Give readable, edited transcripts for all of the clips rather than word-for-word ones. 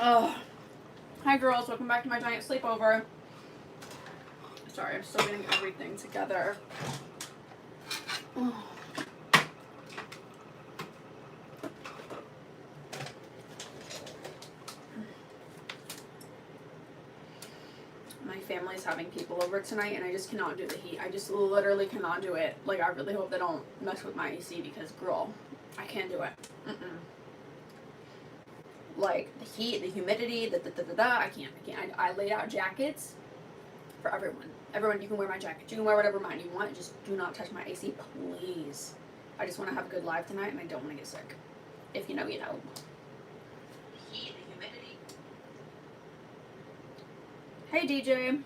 Oh, hi girls, welcome back to my giant sleepover. Sorry, I'm still getting everything together. Oh. My family's having people over tonight and I just cannot do the heat. I just literally cannot do it. Like, I really hope they don't mess with my AC because, girl, I can't do it. Like, the heat, the humidity, I can't. I laid out jackets for everyone. Everyone, you can wear my jacket. You can wear whatever mine you want. Just do not touch my AC, please. I just want to have a good live tonight and I don't want to get sick. If you know, you know. The heat, the humidity. Hey, DJ.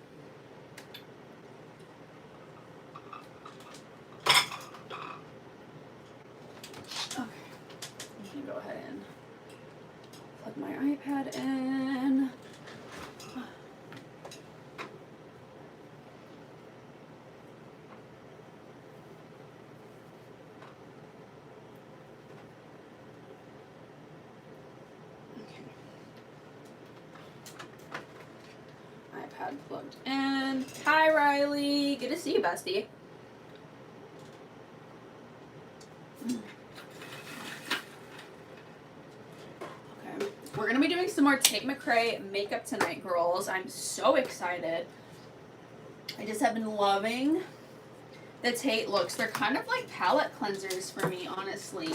Okay. You can go ahead and plug my iPad in. iPad plugged in. Hi, Riley. Good to see you, bestie. Okay. We're going to be doing some more Tate McRae makeup tonight, girls. I'm so excited. I just have been loving the Tate looks. They're kind of like palette cleansers for me, honestly.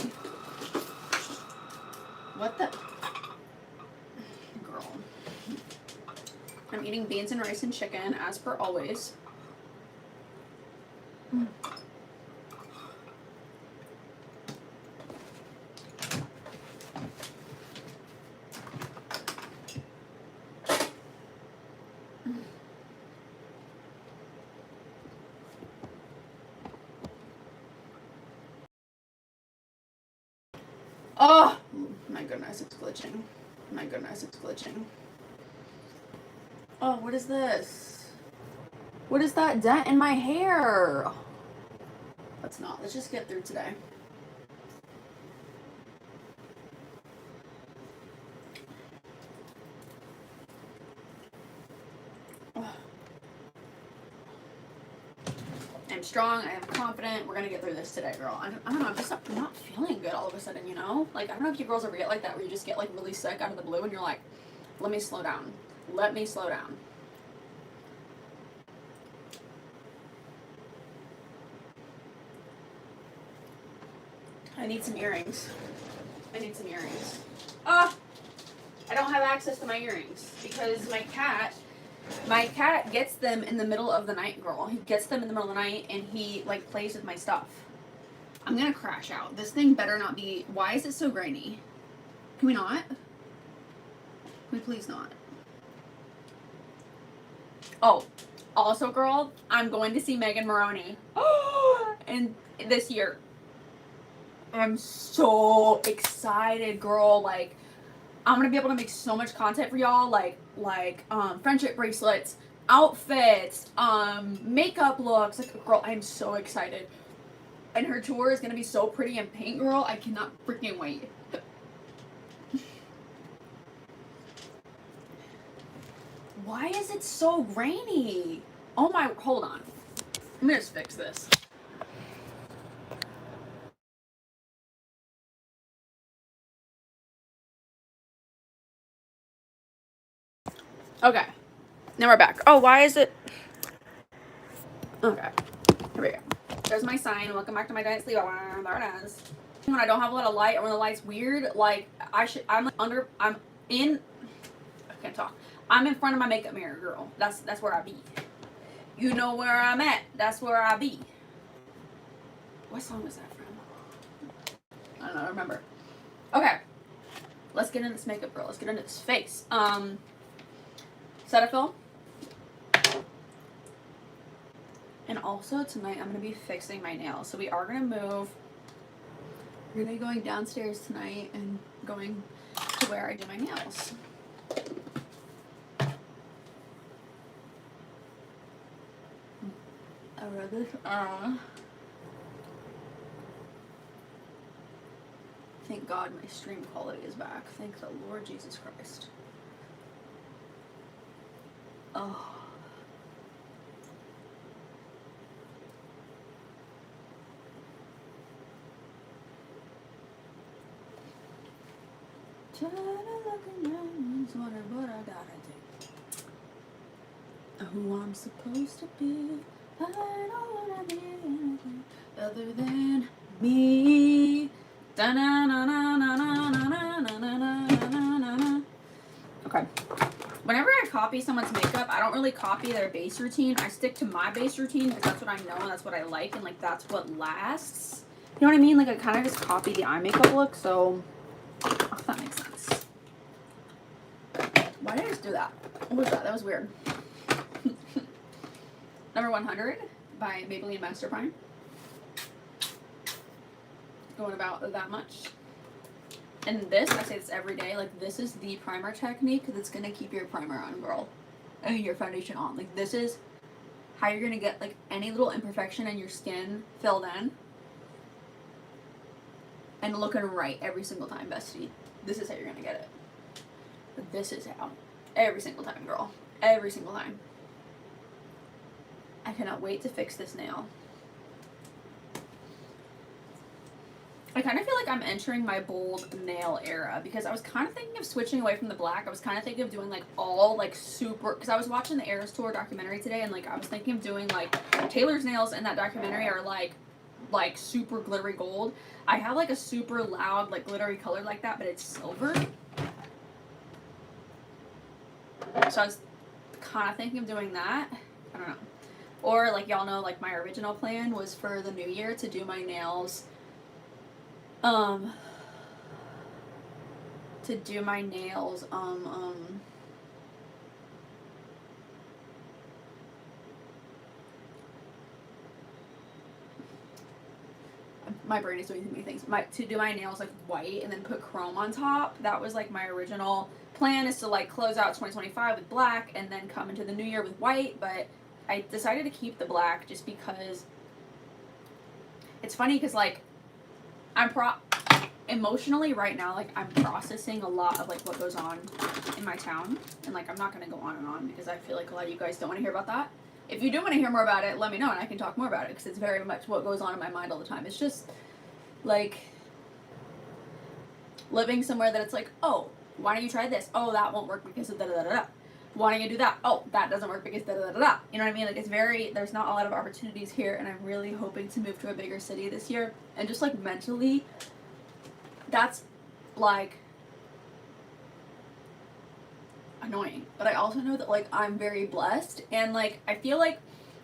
What the... Girl. I'm eating beans and rice and chicken, as per always. Oh, my goodness, it's glitching. My goodness, it's glitching. Oh, what is this? What is that dent in my hair? Let's not. Let's just get through today. I'm strong. I am confident. We're going to get through this today, girl. I don't know. I'm just not feeling good all of a sudden, you know? Like, I don't know if you girls ever get like that where you just get, like, really sick out of the blue and you're like, let me slow down. Let me slow down. I need some earrings. I need some earrings. Ah! I don't have access to my earrings because my cat gets them in the middle of the night, girl. He gets them in the middle of the night and he, like, plays with my stuff. I'm gonna crash out. This thing better not be... Why is it so grainy? Can we not? Can we please not? Oh, also, girl, I'm going to see Megan Maroney and this year. I'm so excited, girl. Like, I'm gonna be able to make so much content for y'all, like friendship bracelets, outfits, makeup looks. Like, girl, I'm so excited. And her tour is gonna be so pretty and pink, girl. I cannot freaking wait. Why is it so grainy? Oh my, hold on. I'm gonna just fix this. Okay. Now we're back. Oh, why is it? Okay. Here we go. There's my sign. Welcome back to my giant sleepover. There it is. When I don't have a lot of light or when the light's weird, like, I'm in, I can't talk. I'm in front of my makeup mirror, girl. That's where I be. You know where I'm at. That's where I be. What song was that from? I don't know. I remember. Okay. Let's get into this makeup, girl. Let's get into this face. Cetaphil. And also tonight I'm going to be fixing my nails. So we are going to move. We're going to be going downstairs tonight and going to where I do my nails. I read this. Thank God my stream quality is back. Thank the Lord Jesus Christ. Oh. Try to look around, wondering what I gotta do. Who I'm supposed to be. I don't wanna be anything other than me. Okay. Whenever I copy someone's makeup, I don't really copy their base routine. I stick to my base routine because that's what I know and that's what I like and like that's what lasts. You know what I mean? Like I kind of just copy the eye makeup look, so if that makes sense. Why did I just do that? What was that? That was weird. Number 100 by Maybelline Master Prime. Going about that much. And this, I say this every day, like this is the primer technique that's going to keep your primer on, girl. And your foundation on. Like this is how you're going to get like any little imperfection in your skin filled in. And looking right every single time, bestie. This is how you're going to get it. But this is how. Every single time, girl. Every single time. I cannot wait to fix this nail. I kind of feel like I'm entering my bold nail era because I was kind of thinking of switching away from the black. I was kind of thinking of doing like all like super, because I was watching the Eras Tour documentary today and like I was thinking of doing like Taylor's nails in that documentary are like super glittery gold. I have like a super loud like glittery color like that, but it's silver. So I was kind of thinking of doing that. I don't know. Or like y'all know, like my original plan was for the new year to do my nails my brain is doing too many things. To do my nails like white and then put chrome on top. That was like my original plan, is to like close out 2025 with black and then come into the new year with white, but I decided to keep the black just because it's funny because like emotionally right now, like I'm processing a lot of like what goes on in my town, and like I'm not going to go on and on because I feel like a lot of you guys don't want to hear about that. If you do want to hear more about it, let me know and I can talk more about it because it's very much what goes on in my mind all the time. It's just like living somewhere that it's like, oh, why don't you try this? Oh, that won't work because of da da da da. Why don't you do that? Oh, that doesn't work because da da da da. You know what I mean? Like it's very, there's not a lot of opportunities here, and I'm really hoping to move to a bigger city this year. And just like mentally, that's like annoying. But I also know that like I'm very blessed, and like I feel like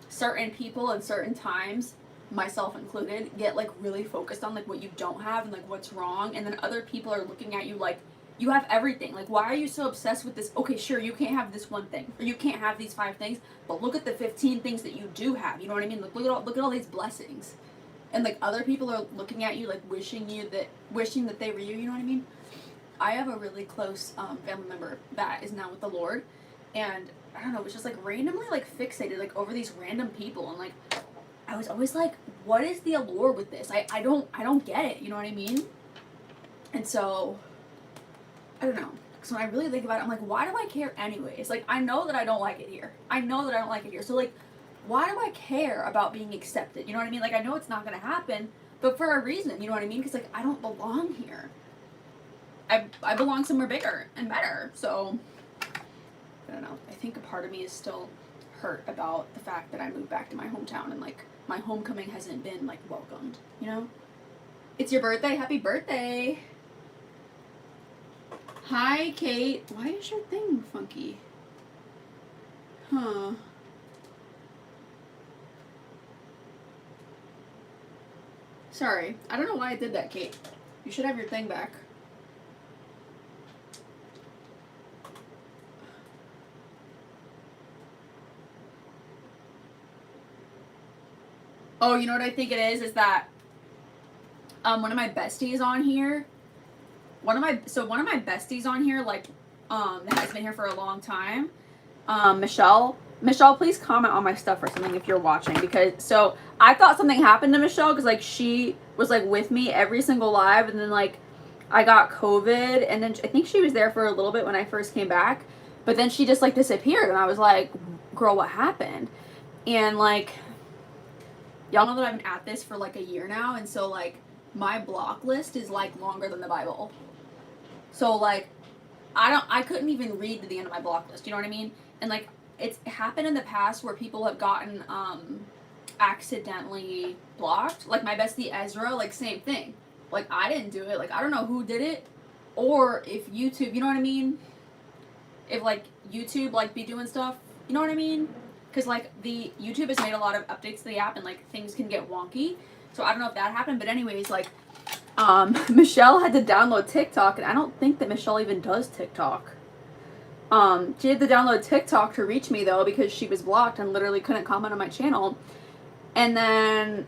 certain people at certain times, myself included, get like really focused on like what you don't have and like what's wrong, and then other people are looking at you like you have everything. Like, why are you so obsessed with this? Okay, sure, you can't have this one thing, or you can't have these 5 things, but look at the 15 things that you do have. You know what I mean? Like, look at all these blessings, and like other people are looking at you like wishing that they were you. You know what I mean? I have a really close family member that is now with the Lord, and I don't know, it's just like randomly like fixated like over these random people, and like I was always like, what is the allure with this? I don't get it. You know what I mean? And so I don't know. Because when I really think about it, I'm like, why do I care anyways? Like, I know that I don't like it here. So, like, why do I care about being accepted? You know what I mean? Like, I know it's not going to happen, but for a reason. You know what I mean? Because, like, I don't belong here. I belong somewhere bigger and better. So, I don't know. I think a part of me is still hurt about the fact that I moved back to my hometown and, like, my homecoming hasn't been, like, welcomed. You know? It's your birthday. Happy birthday. Hi, Kate. Why is your thing funky? Huh. Sorry. I don't know why I did that, Kate. You should have your thing back. Oh, you know what I think it is? Is that one of my besties on here. One of my besties on here, like, that has been here for a long time, Michelle, please comment on my stuff or something if you're watching, because, so, I thought something happened to Michelle, because, like, she was, like, with me every single live, and then, like, I got COVID, and then I think she was there for a little bit when I first came back, But then she just like disappeared, and I was like, girl, what happened? And like, y'all know that I've been at this for like a year now, and so like my block list is like longer than the Bible. So like I couldn't even read to the end of my block list, you know what I mean? And like it's happened in the past where people have gotten accidentally blocked. Like my bestie Ezra, like same thing. Like I didn't do it. Like I don't know who did it, or if YouTube, you know what I mean? If like YouTube like be doing stuff, you know what I mean? Because like the YouTube has made a lot of updates to the app, and like things can get wonky. So I don't know if that happened, but anyways, like Michelle had to download TikTok, and I don't think that Michelle even does TikTok. She had to download TikTok to reach me though, because she was blocked and literally couldn't comment on my channel. And then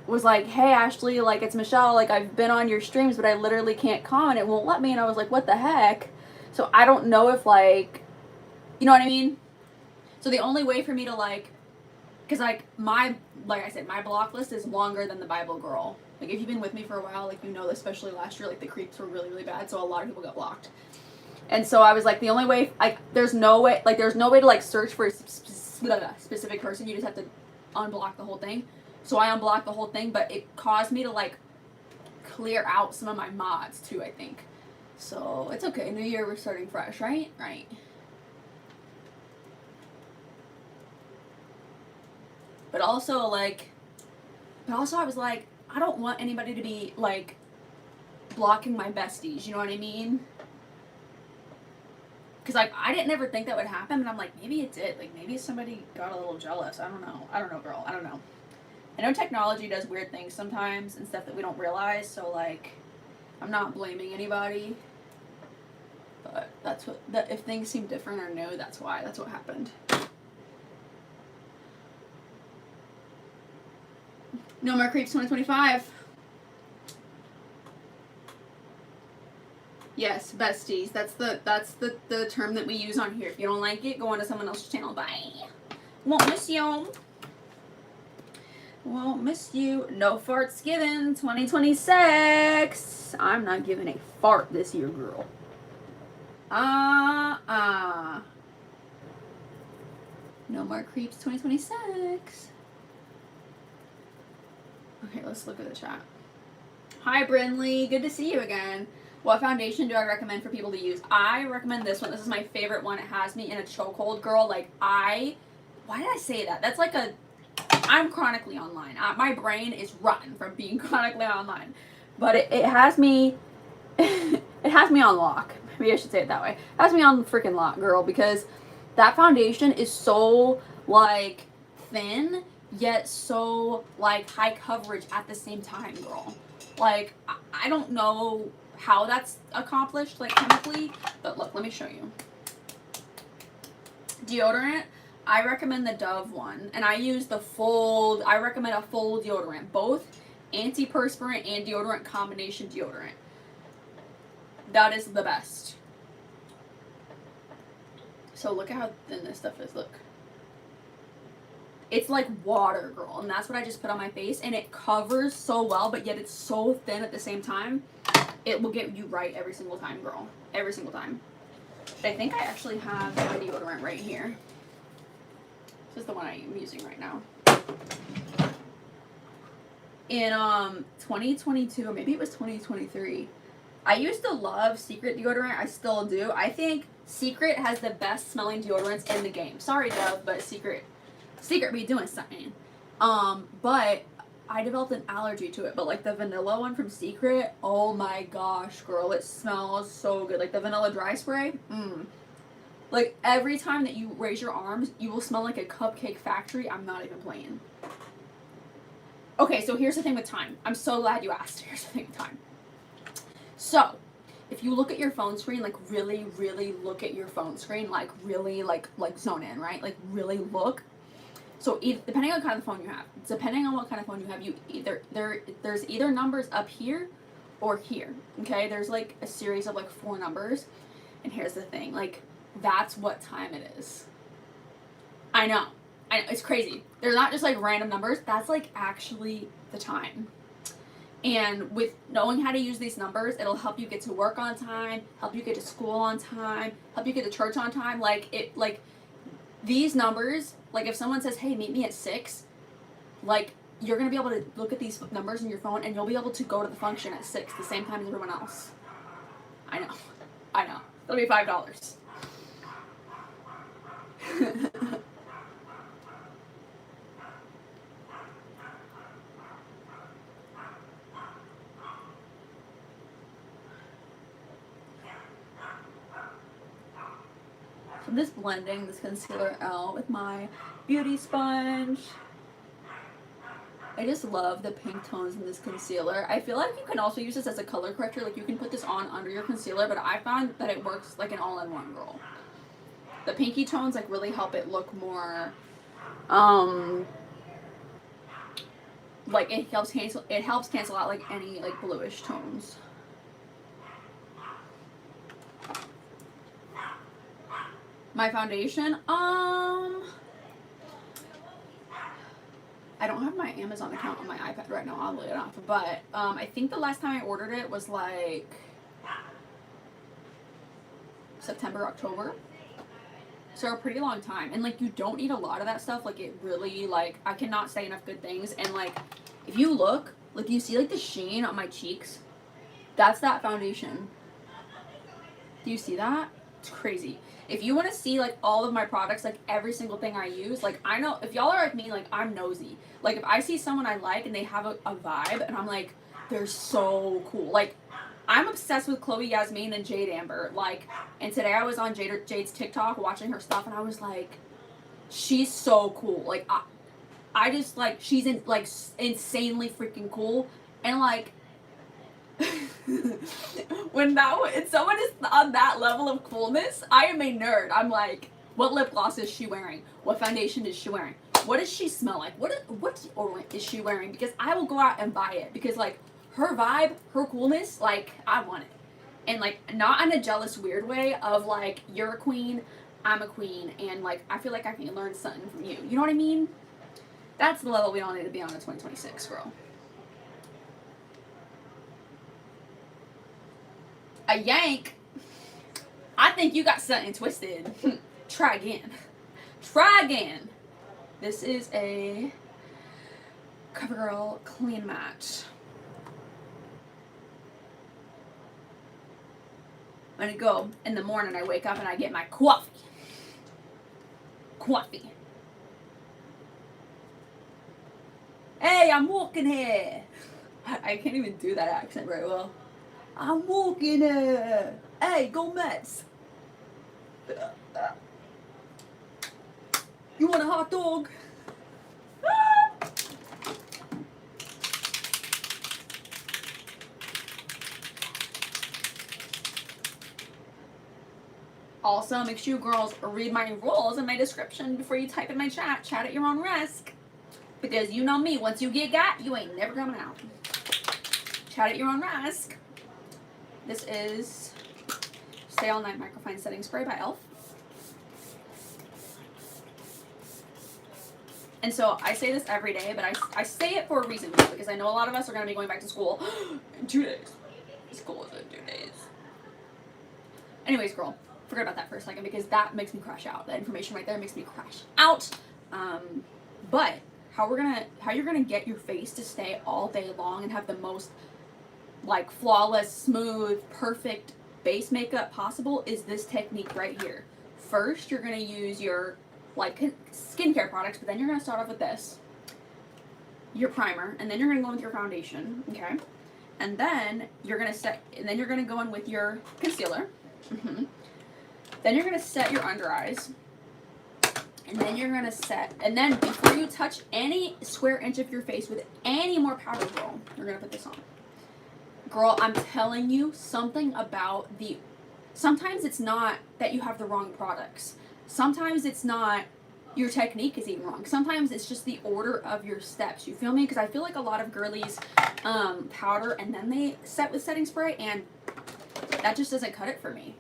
was like, hey Ashley, like it's Michelle, like I've been on your streams, but I literally can't comment, it won't let me. And I was like, what the heck? So I don't know if like, you know what I mean? So the only way for me to like, because like I said, my block list is longer than the Bible girl. Like if you've been with me for a while, like you know, especially last year, like the creeps were really, really bad, so a lot of people got blocked. And so I was like, the only way, like there's no way to like search for a specific person. You just have to unblock the whole thing. So I unblocked the whole thing, but it caused me to like clear out some of my mods too, I think. So it's okay. New year, we're starting fresh, right? Right. But also I was like, I don't want anybody to be like blocking my besties, you know what I mean? Because like I didn't ever think that would happen, but I'm like, maybe it did. Like maybe somebody got a little jealous. I don't know, girl. I don't know. I know technology does weird things sometimes and stuff that we don't realize, so like I'm not blaming anybody. But if things seem different or new, that's why. That's what happened. No more creeps 2025. Yes, besties. That's the term that we use on here. If you don't like it, go on to someone else's channel. Bye. Won't miss you. Won't miss you. No farts given 2026. I'm not giving a fart this year, girl. No more creeps 2026. Okay, let's look at the chat. Hi, Brinley. Good to see you again. What foundation do I recommend for people to use? I recommend this one. This is my favorite one. It has me in a chokehold, girl. Like, why did I say that? That's like I'm chronically online. My brain is rotten from being chronically online. But it has me, it has me on lock. Maybe I should say it that way. It has me on freaking lock, girl, because that foundation is so, like, thin, yet so, like, high coverage at the same time, girl. Like, I don't know how that's accomplished, like, chemically, but look, let me show you. Deodorant, I recommend the Dove one, and I recommend a full deodorant, both antiperspirant and deodorant combination deodorant. That is the best. So look at how thin this stuff is, look. It's like water, girl, and that's what I just put on my face, and it covers so well, but yet it's so thin at the same time. It will get you right every single time, girl. Every single time. I think I actually have my deodorant right here. This is the one I'm using right now. In 2022, or maybe it was 2023, I used to love Secret deodorant. I still do. I think Secret has the best smelling deodorants in the game. Sorry, Dove, but Secret be doing something. But I developed an allergy to it. But like the vanilla one from Secret, oh my gosh, girl, it smells so good. Like the vanilla dry spray, Like every time that you raise your arms, you will smell like a cupcake factory. I'm not even playing. Okay, so here's the thing with time. I'm so glad you asked. Here's the thing with time. So, if you look at your phone screen, like really, really look at your phone screen, like really, like zone in, right? Like really look. So depending on what kind of phone you have, there's either numbers up here or here. Okay, there's like a series of like 4 numbers, and here's the thing, like that's what time it is. I know, it's crazy. They're not just like random numbers. That's like actually the time. And with knowing how to use these numbers, it'll help you get to work on time, help you get to school on time, help you get to church on time. Like these numbers, like if someone says, hey, meet me at 6, like you're going to be able to look at these numbers in your phone and you'll be able to go to the function at 6 the same time as everyone else. I know. It'll be $5. I'm just blending this concealer out with my beauty sponge. I just love the pink tones in this concealer. I feel like you can also use this as a color corrector. Like you can put this on under your concealer, but I found that it works like an all-in-one, girl. The pinky tones like really help it look more, like it helps cancel out like any like bluish tones. My foundation, I don't have my Amazon account on my iPad right now, oddly enough, but I think the last time I ordered it was like September, October. So a pretty long time. And like you don't need a lot of that stuff. Like it really, like I cannot say enough good things. And like if you look, like you see like the sheen on my cheeks, that's that foundation. Do you see that? It's crazy. If you want to see like all of my products, like every single thing I use, like I know if y'all are like me, like I'm nosy. Like if I see someone I like and they have a vibe and I'm like, they're so cool. Like I'm obsessed with Chloe Yasmin and Jade Amber. Like, and today I was on Jade's TikTok watching her stuff and I was like, she's so cool. Like I just like, she's insanely freaking cool. And like, when someone is on that level of coolness, I am a nerd. I'm like, what lip gloss is she wearing? What foundation is she wearing? What does she smell like? What deodorant is she wearing? Because I will go out and buy it because like her vibe, her coolness, like I want it. And like not in a jealous weird way of like you're a queen, I'm a queen, and like I feel like I can learn something from you. You know what I mean? That's the level we all need to be on in 2026, girl. A yank? I think you got something twisted. Try again. Try again. This is a CoverGirl Clean Matte. I'm gonna go in the morning. I wake up and I get my coffee. Coffee. Hey, I'm walking here. I can't even do that accent very well. I'm walking here. Hey, go Mets. You want a hot dog? Also, make sure you girls read my rules in my description before you type in my chat. Chat at your own risk. Because you know me, once you get got, you ain't never coming out. Chat at your own risk. This is Stay All Night Microfine Setting Spray by e.l.f. And so I say this every day, but I say it for a reason because I know a lot of us are going to be going back to school in 2 days. School is in 2 days. Anyways, girl, forget about that for a second because that makes me crash out. That information right there makes me crash out. But how you're gonna get your face to stay all day long and have the most like flawless, smooth, perfect base makeup possible is this technique right here. First, you're gonna use your like skincare products, but then you're gonna start off with this, your primer, and then you're gonna go with your foundation, okay? And then you're gonna go in with your concealer. Then you're gonna set your under eyes. And then you're gonna and then before you touch any square inch of your face with any more powder, girl, you're gonna put this on. Girl, I'm telling you something about sometimes it's not that you have the wrong products. Sometimes it's not your technique is even wrong. Sometimes it's just the order of your steps. You feel me? Because I feel like a lot of girlies powder and then they set with setting spray, and that just doesn't cut it for me.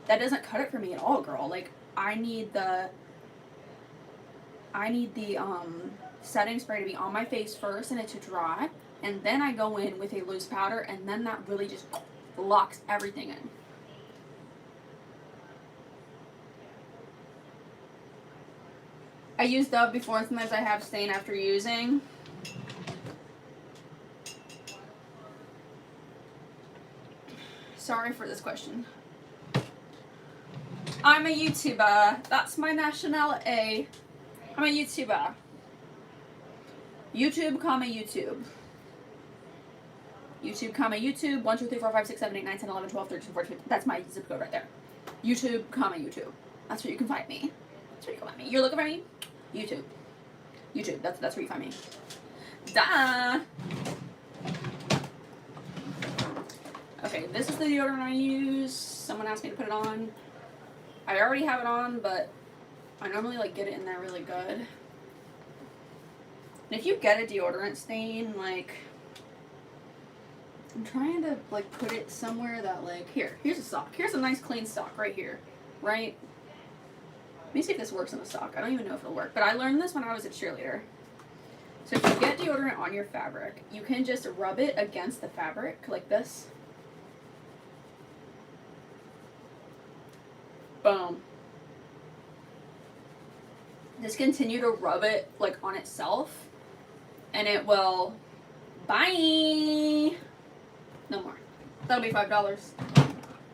That doesn't cut it for me at all, girl. Like I need the setting spray to be on my face first and it to dry. and then I go in with a loose powder, and then that really just locks everything in. I use Dove before, and sometimes I have stain after using. Sorry for this question. I'm a YouTuber. That's my nationality. I'm a YouTuber. YouTube, comma, YouTube. YouTube, comma, YouTube. 1, 2, 3, 4, 5, 6, 7, 8, 9, 10, 11, 12, 13, 14, 15. That's my zip code right there. YouTube, comma, YouTube. That's where you can find me. That's where you can find me. You're looking for me? YouTube. YouTube. That's where you find me. Duh. Okay, this is the deodorant I use. Someone asked me to put it on. I already have it on, but I normally like get it in there really good. And if you get a deodorant stain, like, I'm trying to like put it somewhere that like, here's a sock. Here's a nice clean sock right here, right? Let me see if this works in the sock. I don't even know if it'll work, but I learned this when I was a cheerleader. So if you get deodorant on your fabric, you can just rub it against the fabric like this. Boom. Just continue to rub it like on itself, and it will. Bye. No more. That'll be $5.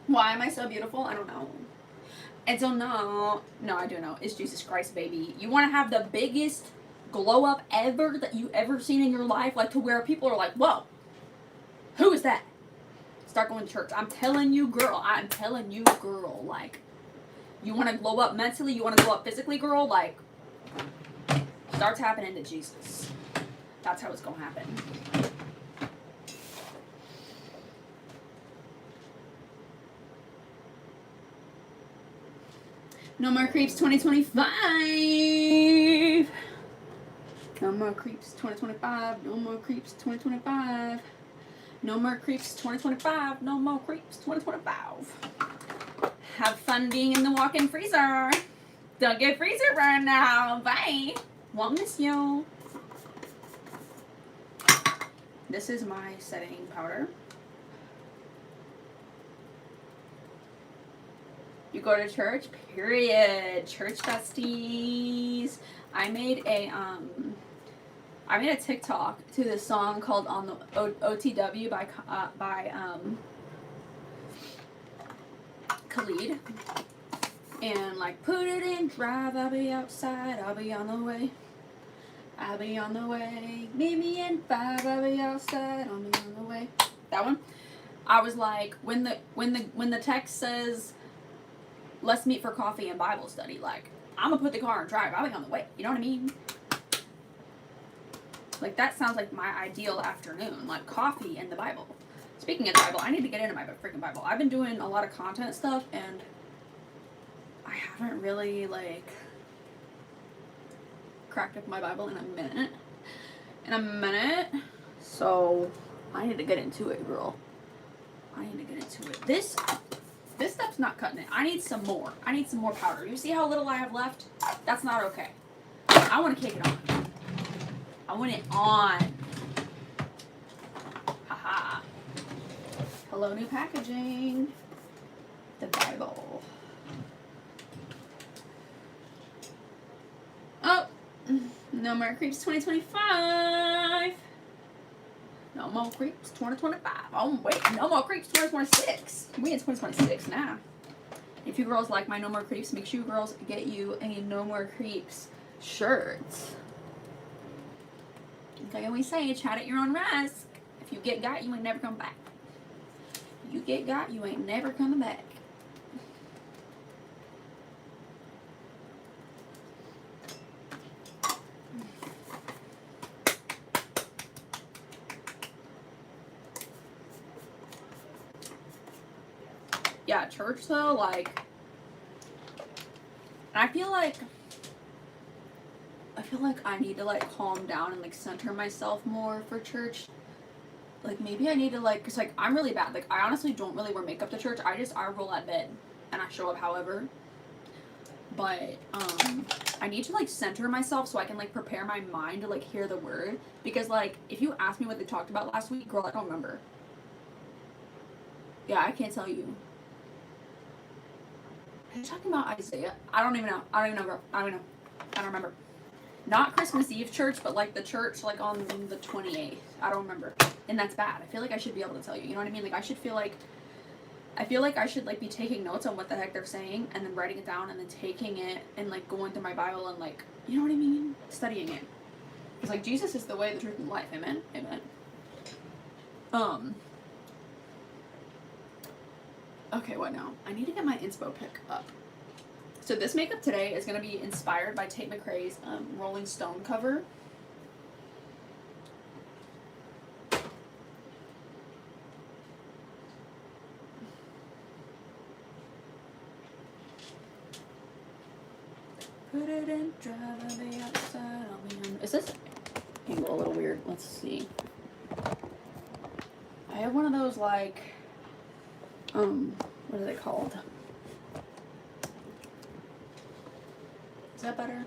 Why am I so beautiful? I don't know. I don't know. No, I do know. It's Jesus Christ, baby. You want to have the biggest glow up ever that you ever seen in your life, like to where people are like, "Whoa, who is that?" Start going to church. I'm telling you, girl. I'm telling you, girl. Like, you want to glow up mentally. You want to glow up physically, girl. Like, start tapping into Jesus. That's how it's gonna happen. No more creeps 2025. No more creeps 2025. No more creeps 2025. No more creeps 2025. No more creeps 2025. Have fun being in the walk-in freezer. Don't get freezer right now. Bye. Won't miss you. This is my setting powder. You go to church, period. Church besties. I made a TikTok to this song called "On the OTW" by Khalid, and like, put it in drive. I'll be outside. I'll be on the way. I'll be on the way. Meet me in 5. I'll be outside. I'll be on the way. That one. I was like, when the text says, "Let's meet for coffee and Bible study," like, I'm gonna put the car in drive. I'll be on the way. You know what I mean? Like, that sounds like my ideal afternoon. Like, coffee and the Bible. Speaking of the Bible, I need to get into my freaking Bible. I've been doing a lot of content stuff, and I haven't really, like, cracked up my Bible in a minute. So, I need to get into it, girl. I need to get into it. This stuff's not cutting it. I need some more. I need some more powder. You see how little I have left? That's not okay. I want to cake it on. I want it on. Haha. Hello, new packaging. The Bible. Oh, no more creeps 2025. No more creeps 2025. Oh, wait, no more creeps 2026. We in 2026 now. If you girls like my No More Creeps, make sure you girls get you a No More Creeps shirt. Like I always say, chat at your own risk. If you get got, you ain't never come back. You get got, you ain't never coming back. Yeah, church though, like, I feel like I need to like calm down and like center myself more for church. Like, maybe I need to like, cause like I'm really bad. Like, I honestly don't really wear makeup to church. I roll out of bed and I show up however. but I need to like center myself so I can like prepare my mind to like hear the word, because like if you ask me what they talked about last week, girl, I don't remember. Yeah, I can't tell you. Are you talking about Isaiah? I don't even know. I don't even know, girl. I don't even know. I don't remember. Not Christmas Eve church, but like the church like on the 28th. I don't remember. And that's bad. I feel like I should be able to tell you. You know what I mean? Like I feel like I should like be taking notes on what the heck they're saying and then writing it down and then taking it and like going through my Bible and like, you know what I mean? Studying it. It's like Jesus is the way, the truth, and life. Amen? Amen. Okay, what now? I need to get my inspo pick up. So this makeup today is going to be inspired by Tate McRae's Rolling Stone cover. Put it in, drive on the outside. Is this angle a little weird? Let's see. I have one of those like, what are they called? Is that better?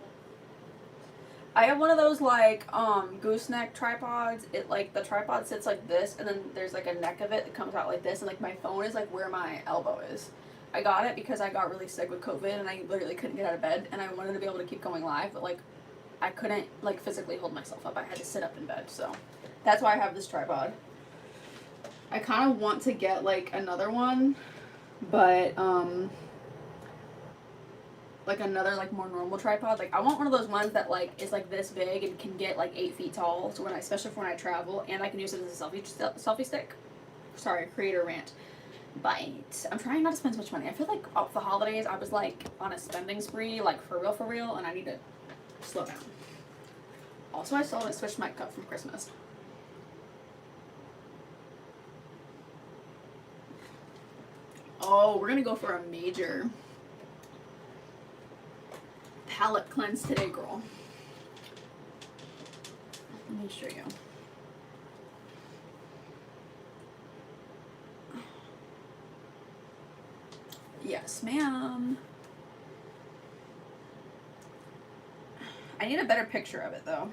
I have one of those like gooseneck tripods. It like the tripod sits like this, and then there's like a neck of it that comes out like this, and like my phone is like where my elbow is. I got it because I got really sick with COVID and I literally couldn't get out of bed, and I wanted to be able to keep going live, but like I couldn't like physically hold myself up. I had to sit up in bed, so that's why I have this tripod. I kind of want to get like another one, but like another like more normal tripod. Like I want one of those ones that like is like this big and can get like 8 feet tall. So when I, especially for when I travel, and I can use it as a selfie stick. Sorry, creator rant. But I'm trying not to spend so much money. I feel like up the holidays I was like on a spending spree, like for real, and I need to slow down. Also, I still haven't switched my cup from Christmas. Oh, we're gonna go for a major palette cleanse today, girl. Let me show you. Yes, ma'am. I need a better picture of it, though.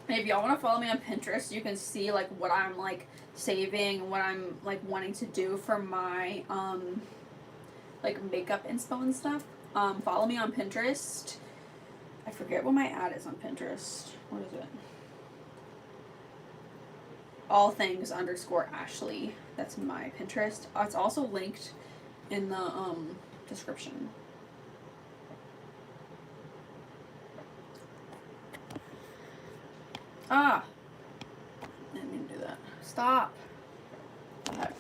And if y'all want to follow me on Pinterest, you can see, like, what I'm, like, saving, what I'm, like, wanting to do for my, like, makeup inspo and stuff. Follow me on Pinterest. I forget what my ad is on Pinterest. What is it? All things _ Ashley. That's my Pinterest. It's also linked in the description. Ah! I didn't mean to do that. Stop! What the heck?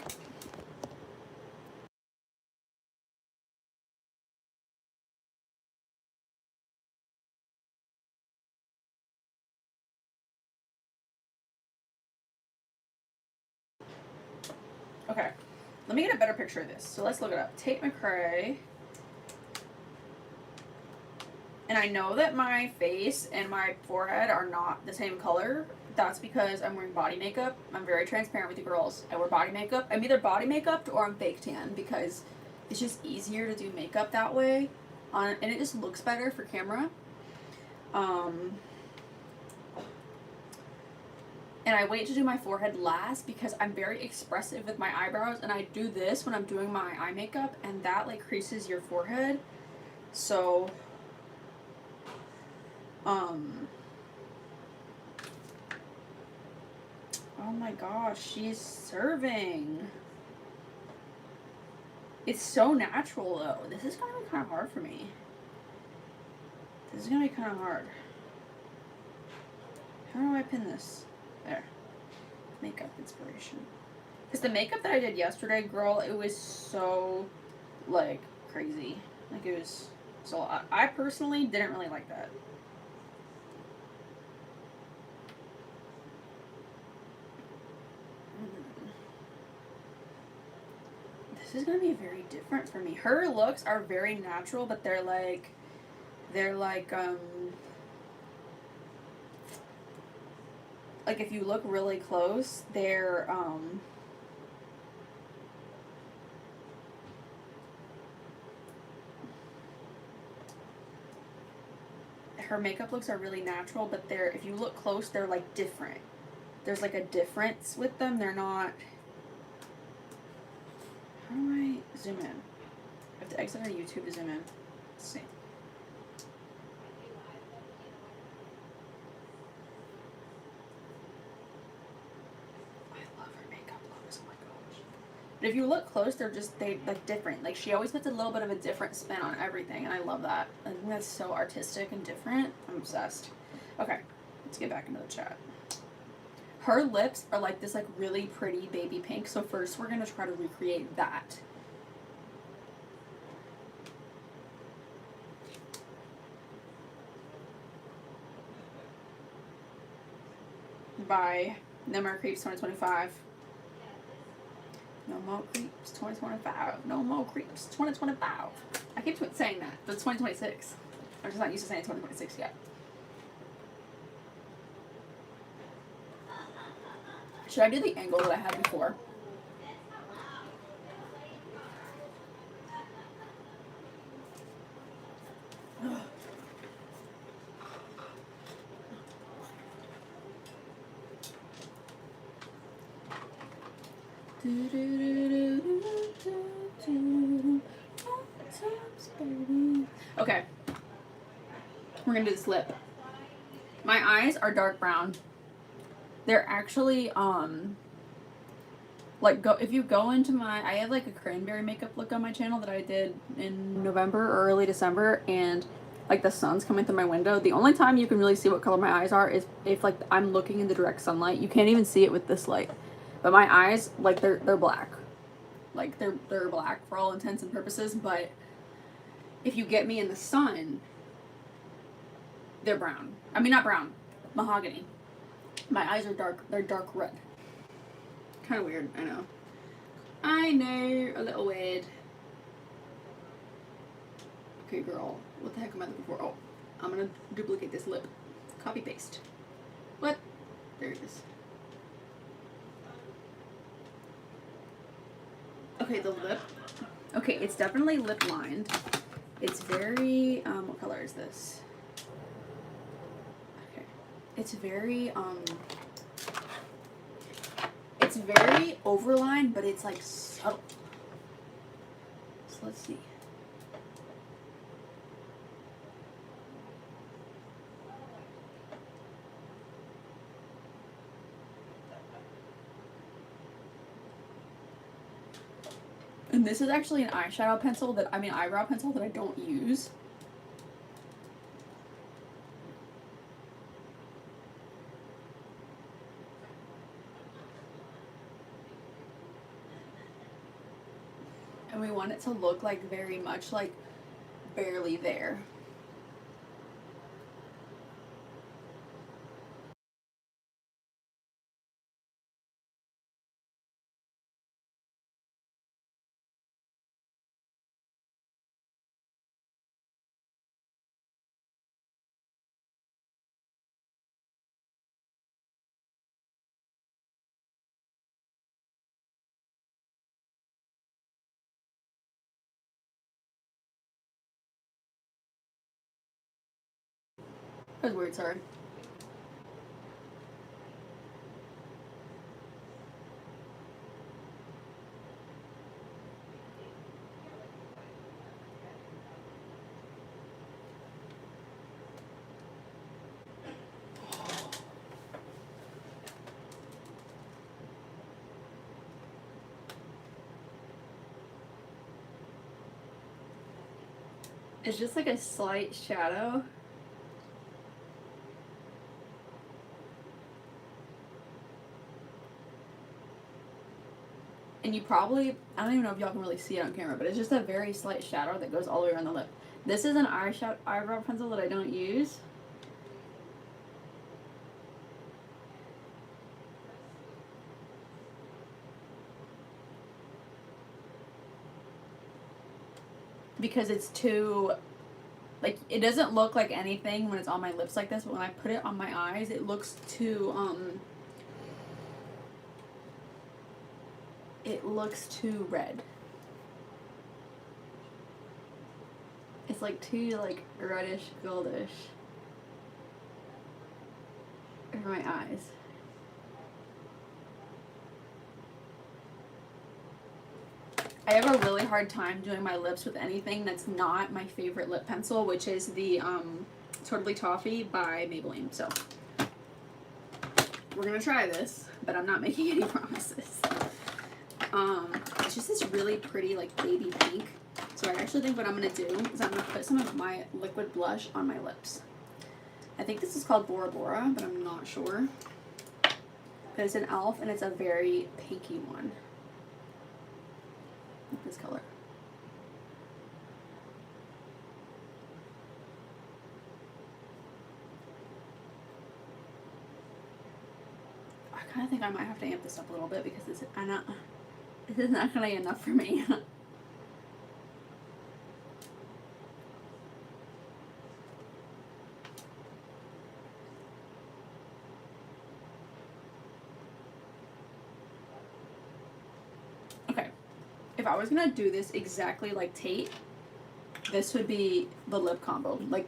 Okay, let me get a better picture of this. So let's look it up. Tate McRae. And I know that my face and my forehead are not the same color. That's because I'm wearing body makeup. I'm very transparent with you girls. I wear body makeup. I'm either body makeup or I'm fake tan because it's just easier to do makeup that way. And it just looks better for camera. And I wait to do my forehead last because I'm very expressive with my eyebrows, and I do this when I'm doing my eye makeup, and that like creases your forehead. So, oh my gosh, she's serving. It's so natural though. This is gonna be kind of hard for me. This is gonna be kind of hard. How do I pin this? There. Makeup inspiration. Because the makeup that I did yesterday, girl, it was so, like, crazy. Like, it was, so I personally didn't really like that. This is gonna be very different for me. Her looks are very natural, but they're like, if you look really close, they're, her makeup looks are really natural, but they're, if you look close, they're like different. There's like a difference with them. They're not. How do I zoom in? I have to exit our YouTube to zoom in. Let's see. I love her makeup looks. Oh my gosh. But if you look close, they like different. Like she always puts a little bit of a different spin on everything, and I love that. I think that's so artistic and different. I'm obsessed. Okay, let's get back into the chat. Her lips are like this like really pretty baby pink. So first we're gonna try to recreate that. By No More Creeps 2025. No More Creeps 2025. No More Creeps 2025. I keep saying that, but it's 2026. I'm just not used to saying 2026 yet. Should I do the angle that I had before? Okay. We're gonna do this lip. My eyes are dark brown. They're actually like if you go into I have like a cranberry makeup look on my channel that I did in November or early December, and like the sun's coming through my window. The only time you can really see what color my eyes are is if like I'm looking in the direct sunlight. You can't even see it with this light. But my eyes, like they're black. Like they're black for all intents and purposes, but if you get me in the sun, they're brown. I mean, not brown, mahogany. My eyes are dark, they're dark red. Kind of weird, I know. I know, a little weird. Okay, girl, what the heck am I looking for? Oh, I'm gonna duplicate this lip. Copy paste. What? There it is. Okay, the lip. Okay, it's definitely lip lined. It's very, what color is this? Okay. It's very overlined, but it's like subtle. So let's see. And this is actually an eyeshadow pencil eyebrow pencil that I don't use. And we want it to look like very much like barely there. That was weird, sorry. It's just like a slight shadow. And you probably, I don't even know if y'all can really see it on camera, but it's just a very slight shadow that goes all the way around the lip. This is an eyebrow pencil that I don't use. Because it's too, like, it doesn't look like anything when it's on my lips like this, but when I put it on my eyes, it looks too, it looks too red. It's like too like reddish, goldish. over my eyes. I have a really hard time doing my lips with anything that's not my favorite lip pencil, which is the Totally Toffee by Maybelline. So we're gonna try this, but I'm not making any promises. It's just this really pretty like baby pink. So I actually think what I'm gonna do is I'm gonna put some of my liquid blush on my lips. I think this is called Bora Bora, but I'm not sure. But it's an e.l.f. and it's a very pinky one. This color. I kind of think I might have to amp this up a little bit because this is not going to be enough for me. Okay. If I was gonna do this exactly like Tate, this would be the lip combo. Like,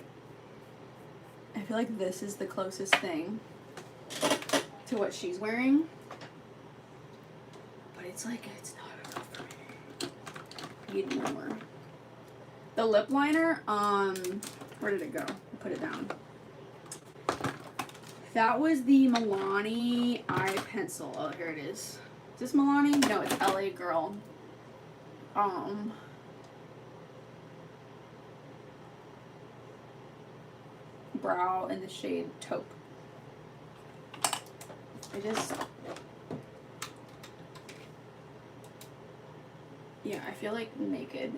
I feel like this is the closest thing to what she's wearing. But it's like, it's not enough for me. Need more. The lip liner, where did it go? I put it down. That was the Milani eye pencil. Oh, here it is. Is this Milani? No, it's LA Girl. Brow in the shade Taupe. I feel like naked.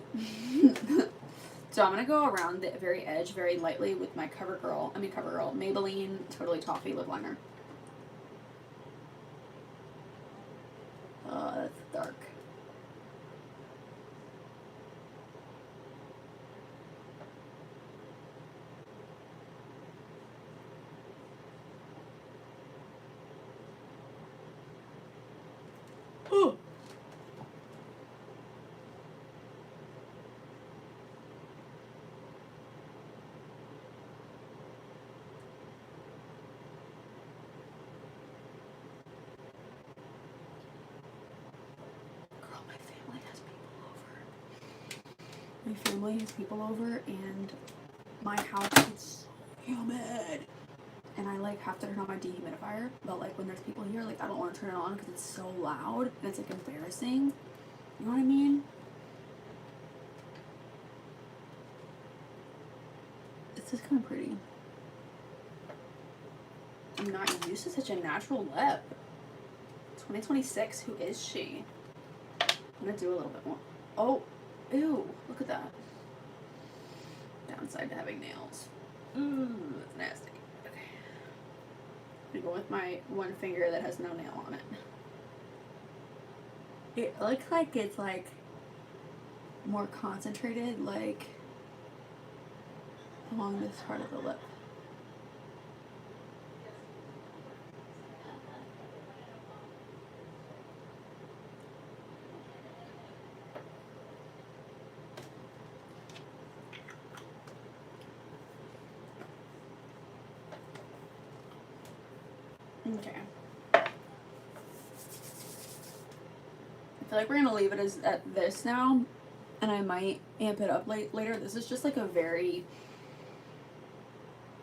So I'm gonna go around the very edge very lightly with my CoverGirl Maybelline Totally Toffee lip liner. That's dark. Oh. Girl, my family has people over and my house is so humid. And I like have to turn on my dehumidifier, but like when there's people here, like I don't want to turn it on because it's so loud and it's like embarrassing. You know what I mean? It's just kind of pretty. I'm not used to such a natural lip. 2026, who is she? I'm gonna do a little bit more. Oh, ew, look at that. Downside to having nails. Ooh, that's nasty. I'm gonna go with my one finger that has no nail on it. It looks like it's like more concentrated, like along this part of the lip. Okay. I feel like we're gonna leave it as at this now, and I might amp it up later. This is just like a very,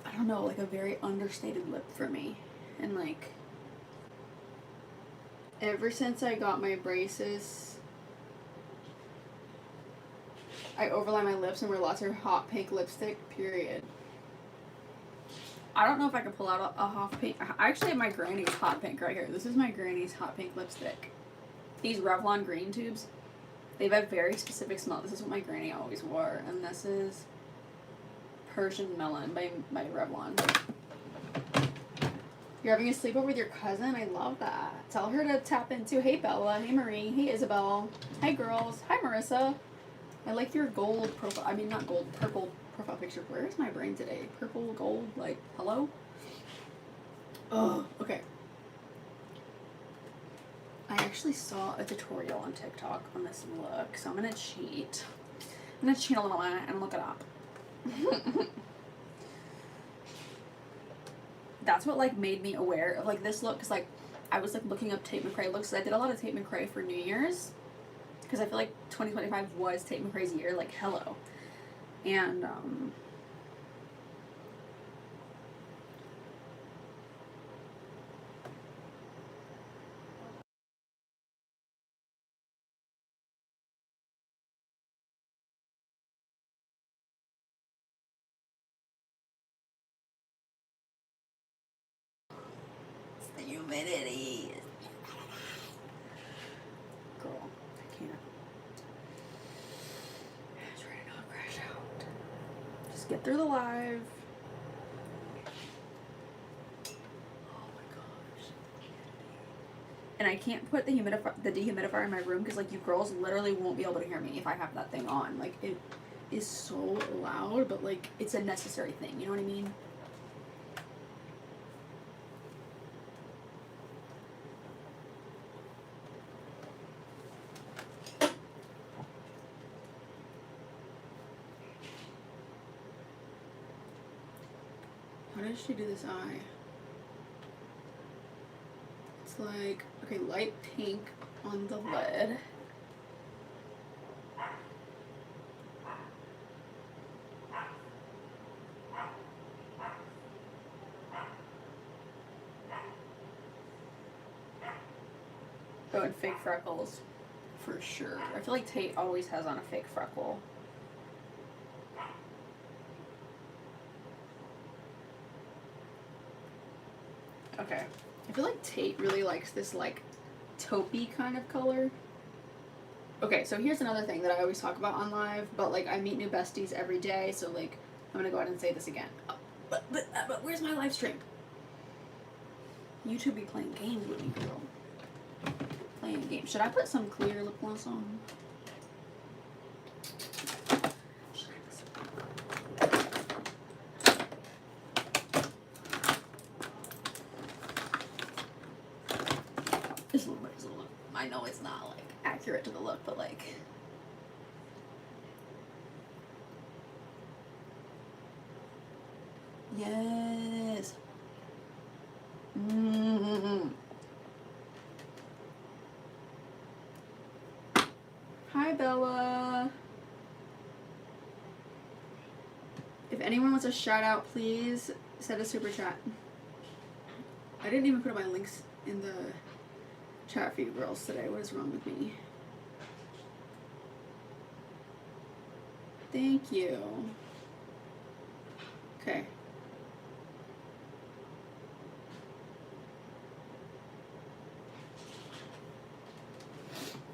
I don't know, like a very understated lip for me. And like, ever since I got my braces, I overlay my lips and wear lots of hot pink lipstick, period. I don't know if I can pull out a hot pink. I actually have my granny's hot pink right here. This is my granny's hot pink lipstick. These Revlon green tubes, they have a very specific smell. This is what my granny always wore. And this is Persian Melon by Revlon. You're having a sleepover with your cousin? I love that. Tell her to tap into, hey Bella, hey Marie, hey Isabel, hi girls, hi Marissa. I like your gold profile, I mean not gold, purple profile picture. Where is my brain today? Purple, gold, like, hello? Oh, okay. I actually saw a tutorial on TikTok on this look, so I'm gonna cheat. I'm gonna cheat a little bit and look it up. that's what like made me aware of like this look, because like I was like looking up Tate McRae looks. I did a lot of Tate McRae for New Year's because I feel like 2025 was Tate McRae's year, like hello. And it's the humidity. Girl, I can't. I'm trying to not crash out. Just get through the live. Oh my gosh. And I can't put the dehumidifier in my room because like you girls literally won't be able to hear me if I have that thing on. Like it is so loud, but like it's a necessary thing, you know what I mean? How did she do this eye? It's like, okay, light pink on the lid. Oh, and fake freckles, for sure. I feel like Tate always has on a fake freckle. Okay, I feel like Tate really likes this like taupey kind of color. Okay, so here's another thing that I always talk about on live, but like I meet new besties every day, so like I'm gonna go ahead and say this again. But where's my live stream? YouTube be playing games with me, girl. Playing games. Should I put some clear lip gloss on? This little bit is a little. I know it's not like accurate to the look, but like. Yes. Hi, Bella. If anyone wants a shout out, please send a super chat. I didn't even put my links in the chat for you girls today. What is wrong with me? Thank you. Okay.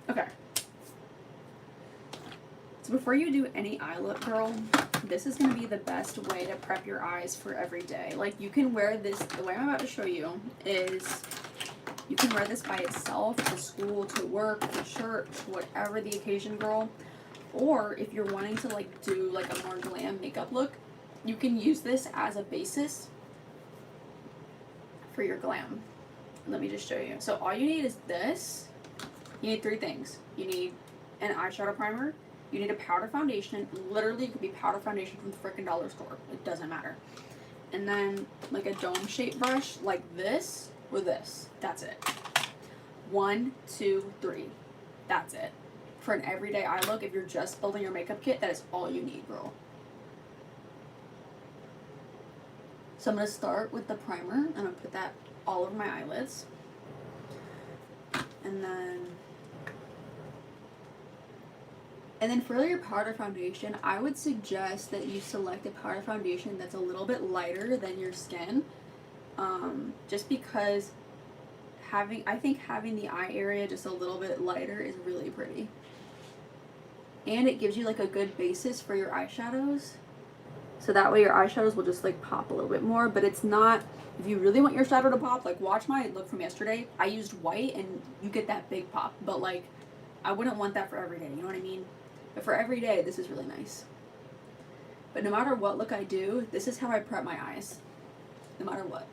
Okay. So before you do any eye look, girl, this is going to be the best way to prep your eyes for every day. Like you can wear this, the way I'm about to show you is you can wear this by itself to school, to work, to church, whatever the occasion, girl. Or if you're wanting to like do like a more glam makeup look, you can use this as a basis for your glam. Let me just show you. So all you need is this. You need three things. You need an eyeshadow primer. You need a powder foundation. Literally, it could be powder foundation from the frickin' dollar store. It doesn't matter. And then like a dome shaped brush like this or this. That's it. 1, 2, 3. That's it. For an everyday eye look, if you're just building your makeup kit, that is all you need, girl. So I'm going to start with the primer. I'm going to put that all over my eyelids. And then for your powder foundation, I would suggest that you select a powder foundation that's a little bit lighter than your skin. Just because I think having the eye area just a little bit lighter is really pretty. And it gives you like a good basis for your eyeshadows. So that way your eyeshadows will just like pop a little bit more, but it's not, if you really want your shadow to pop, like watch my look from yesterday. I used white and you get that big pop, but like I wouldn't want that for every day, you know what I mean? But for every day, this is really nice. But no matter what look I do, this is how I prep my eyes. No matter what.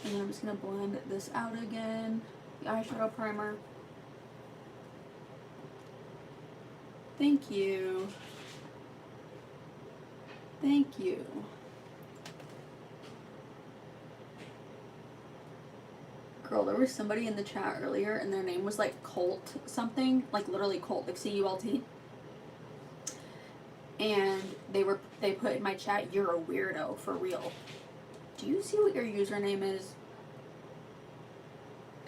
And then I'm just going to blend this out again. The eyeshadow primer. Thank you. Thank you. Girl, there was somebody in the chat earlier and their name was like Colt something, like literally Colt, like C-U-L-T. And they put in my chat, "You're a weirdo, for real." Do you see what your username is?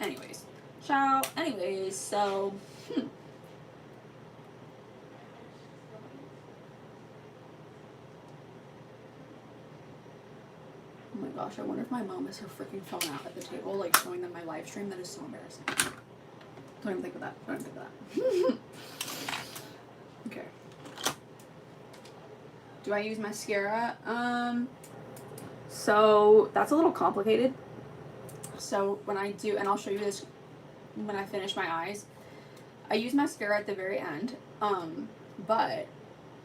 Anyways. Ciao. Anyways, so oh my gosh, I wonder if my mom has her freaking phone out at the table, like showing them my live stream. That is so embarrassing. Don't even think of that. Don't even think of that. Okay. Do I use mascara? So that's a little complicated. So when I do, and I'll show you this when I finish my eyes, I use mascara at the very end. But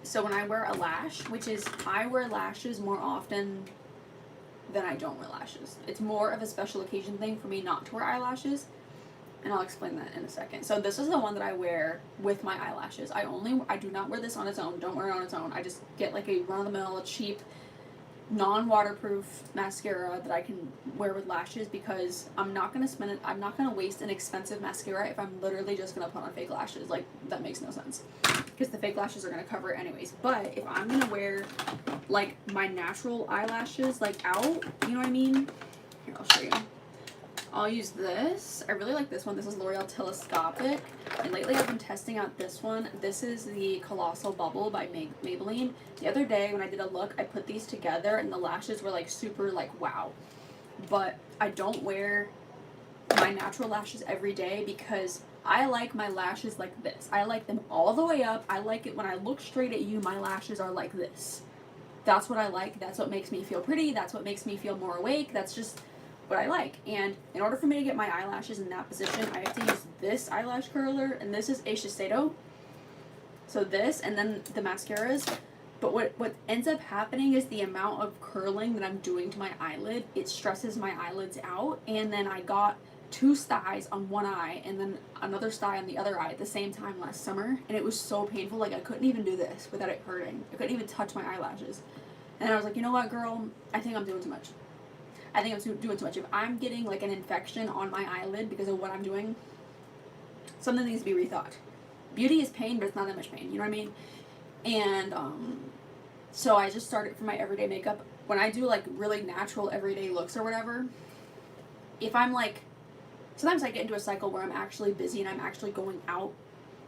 so when I wear a lash, which is, I wear lashes more often than I don't wear lashes. It's more of a special occasion thing for me not to wear eyelashes, and I'll explain that in a second. So this is the one that I wear with my eyelashes. I do not wear this on its own. Don't wear it on its own. I just get like a run-of-the-mill, cheap, non-waterproof mascara that I can wear with lashes, because I'm not gonna waste an expensive mascara if I'm literally just gonna put on fake lashes. Like, that makes no sense, because the fake lashes are gonna cover it anyways. But if I'm gonna wear like my natural eyelashes like out, you know what I mean? Here, I'll show you. I'll use this. I really like this one. This is L'Oreal Telescopic. And lately I've been testing out this one. This is the Colossal Bubble by Maybelline. The other day when I did a look, I put these together and the lashes were like super like wow. But I don't wear my natural lashes every day because I like my lashes like this. I like them all the way up. I like it when I look straight at you, my lashes are like this. That's what I like. That's what makes me feel pretty. That's what makes me feel more awake. That's just what I like. And in order for me to get my eyelashes in that position, I have to use this eyelash curler, and this is Eyeshadow. So this, and then the mascaras. But what ends up happening is the amount of curling that I'm doing to my eyelid, it stresses my eyelids out. And then I got 2 styes on one eye and then another stye on the other eye at the same time last summer, and it was so painful. Like, I couldn't even do this without it hurting. I couldn't even touch my eyelashes. And I was like, you know what, girl, I think I'm doing too much. I think I'm doing too much. If I'm getting like an infection on my eyelid because of what I'm doing, something needs to be rethought. Beauty is pain, but it's not that much pain, you know what I mean? And so I just started for my everyday makeup. When I do like really natural everyday looks or whatever, if I'm like, sometimes I get into a cycle where I'm actually busy and I'm actually going out.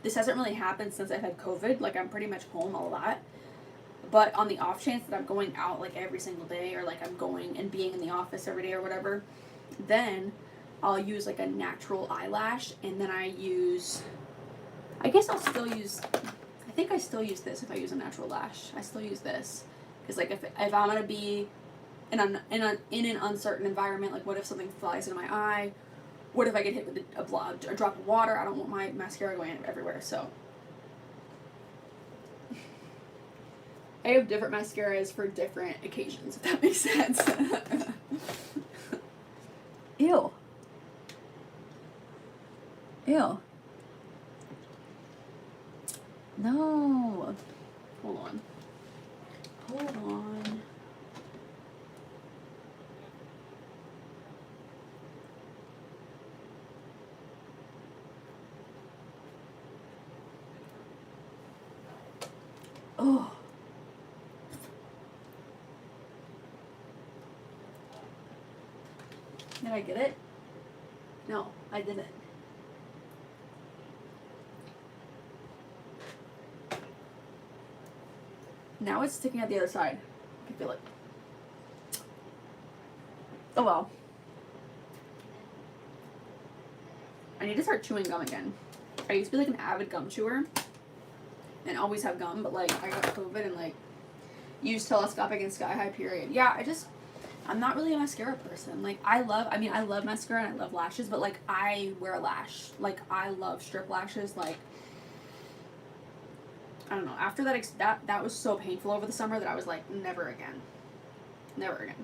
This hasn't really happened since I've had COVID. Like, I'm pretty much home a lot. But on the off chance that I'm going out like every single day, or like I'm going and being in the office every day or whatever, then I'll use like a natural eyelash, and then I think I still use this if I use a natural lash. I still use this because like if I'm gonna be in an uncertain environment, like what if something flies into my eye? What if I get hit with a drop of water? I don't want my mascara going everywhere, so. I have different mascaras for different occasions, if that makes sense. Ew. Ew. No. Hold on. Hold on. Oh. Did I get it? No, I didn't. Now it's sticking out the other side. I can feel it. Oh well. I need to start chewing gum again. I used to be like an avid gum chewer and always have gum, but like I got COVID and like used telescopic and sky high period. Yeah, I'm not really a mascara person. Like, I love mascara and I love lashes, but like I wear a lash. Like, I love strip lashes. Like, I don't know. After that was so painful over the summer that I was like, never again. Never again.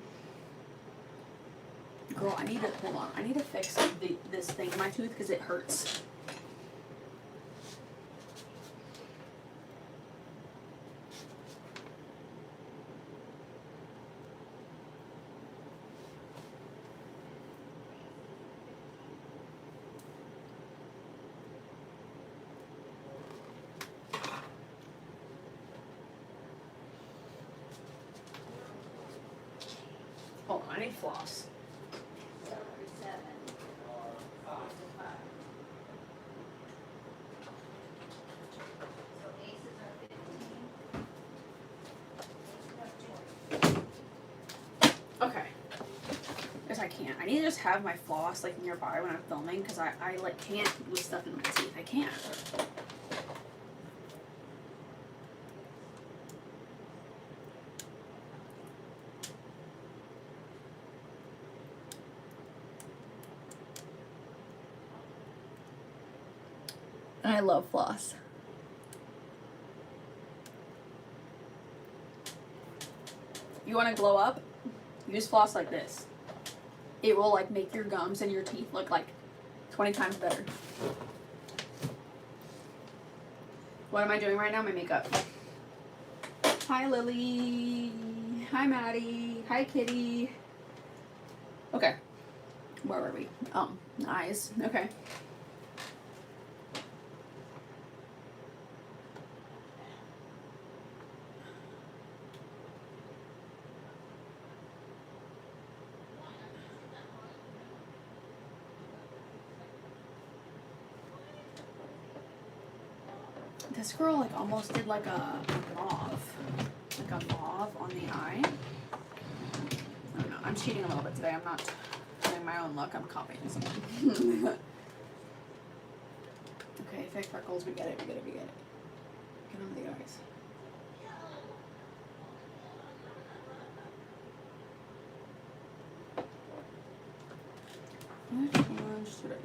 Girl, I need to fix this thing in my tooth because it hurts. floss. Okay. Because I can't. I need to just have my floss like nearby when I'm filming because I like can't with stuff in my teeth. I can't. And I love floss. You want to glow up? Use floss like this. It will like make your gums and your teeth look like 20 times better. What am I doing right now? My makeup. Hi Lily. Hi Maddie. Hi Kitty. Okay. Where were we? Eyes. Okay. This girl like almost did like a mauve on the eye. I don't know. I'm cheating a little bit today. I'm not doing my own look. I'm copying someone. Okay, fake freckles. We get it. We get it. We get it. Get on the eyes. Which one should I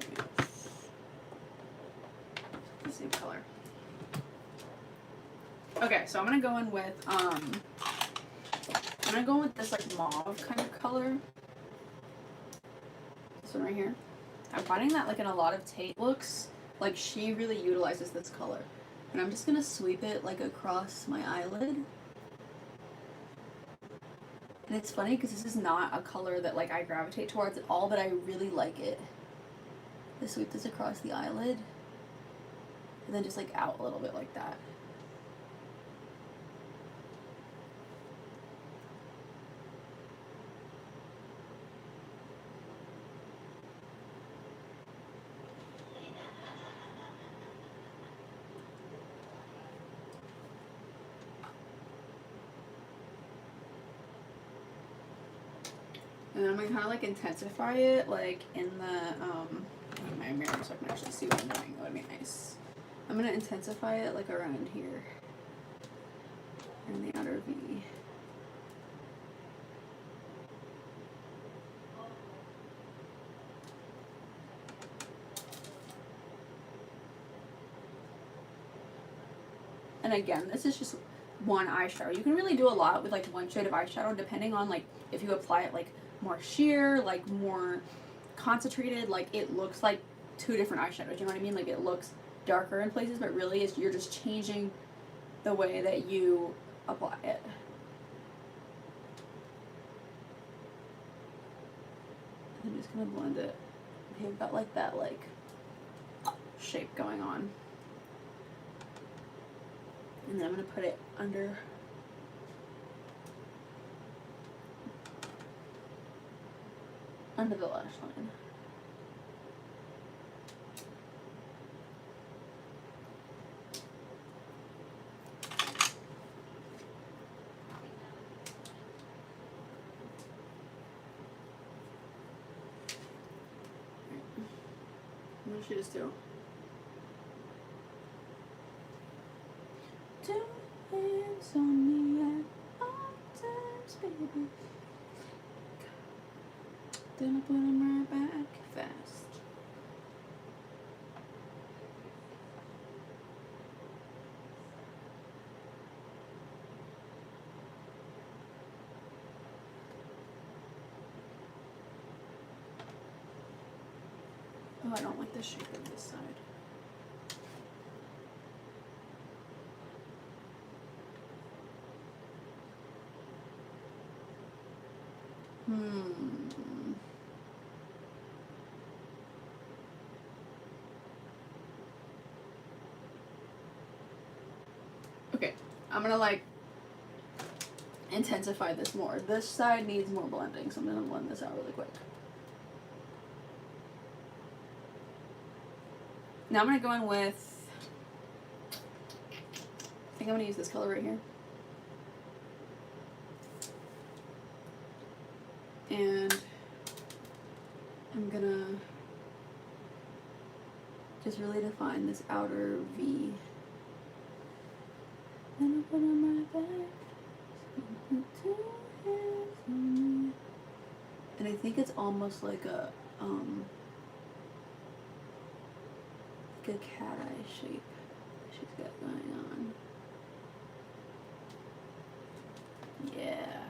use? The same color. Okay, so I'm gonna go in with this like mauve kind of color. This one right here. I'm finding that like in a lot of Tate looks, like she really utilizes this color. And I'm just gonna sweep it like across my eyelid. And it's funny because this is not a color that like I gravitate towards at all, but I really like it. I sweep this across the eyelid and then just like out a little bit like that. And I'm gonna kind of like intensify it like in the my mirror so I can actually see what I'm doing. That would be nice. I'm gonna intensify it like around here in the outer V. And again, this is just one eyeshadow. You can really do a lot with like one shade of eyeshadow depending on like if you apply it like more sheer, like more concentrated, like it looks like two different eyeshadows. You know what I mean? Like it looks darker in places, but really is you're just changing the way that you apply it. I'm just gonna blend it. Okay, I've got like that like shape going on. And then I'm gonna put it under the lash line. What should I just do? Two hands on me at all times, baby. Then I put them right back fast. Oh, I don't like the shape of this side. Okay, I'm gonna like intensify this more. This side needs more blending, so I'm going to blend this out really quick. Now I'm going to go in with, I think I'm going to use this color right here. And I'm going to just really define this outer V. And I put on my back. And I think it's almost like a cat eye shape she's got going on. Yeah.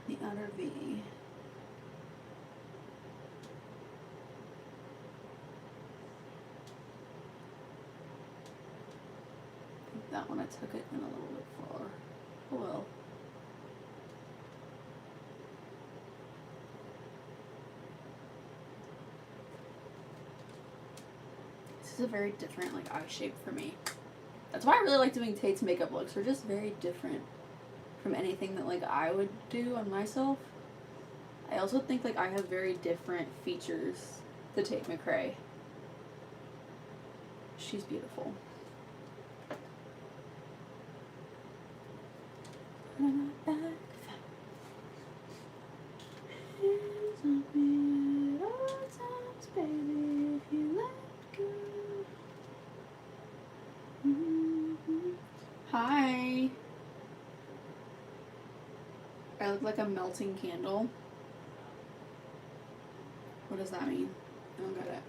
And the outer V. That one I took it in a little bit far. Oh well. This is a very different like eye shape for me. That's why I really like doing Tate's makeup looks. They're just very different from anything that like I would do on myself. I also think like I have very different features to Tate McRae. She's beautiful. Hi. I look like a melting candle. What does that mean? I don't get it.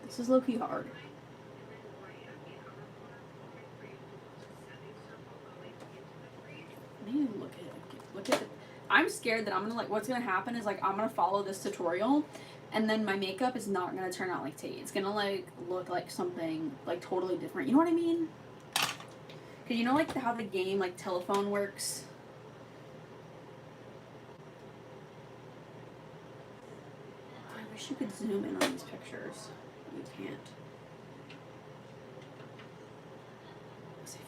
This is low-key hard. I need to look at it. I'm scared that I'm gonna like, what's gonna happen is like, I'm gonna follow this tutorial and then my makeup is not gonna turn out like Tate. It's gonna like, look like something like totally different. You know what I mean? Cause you know like how the game like telephone works? I wish you could zoom in on these pictures. You can't. Because I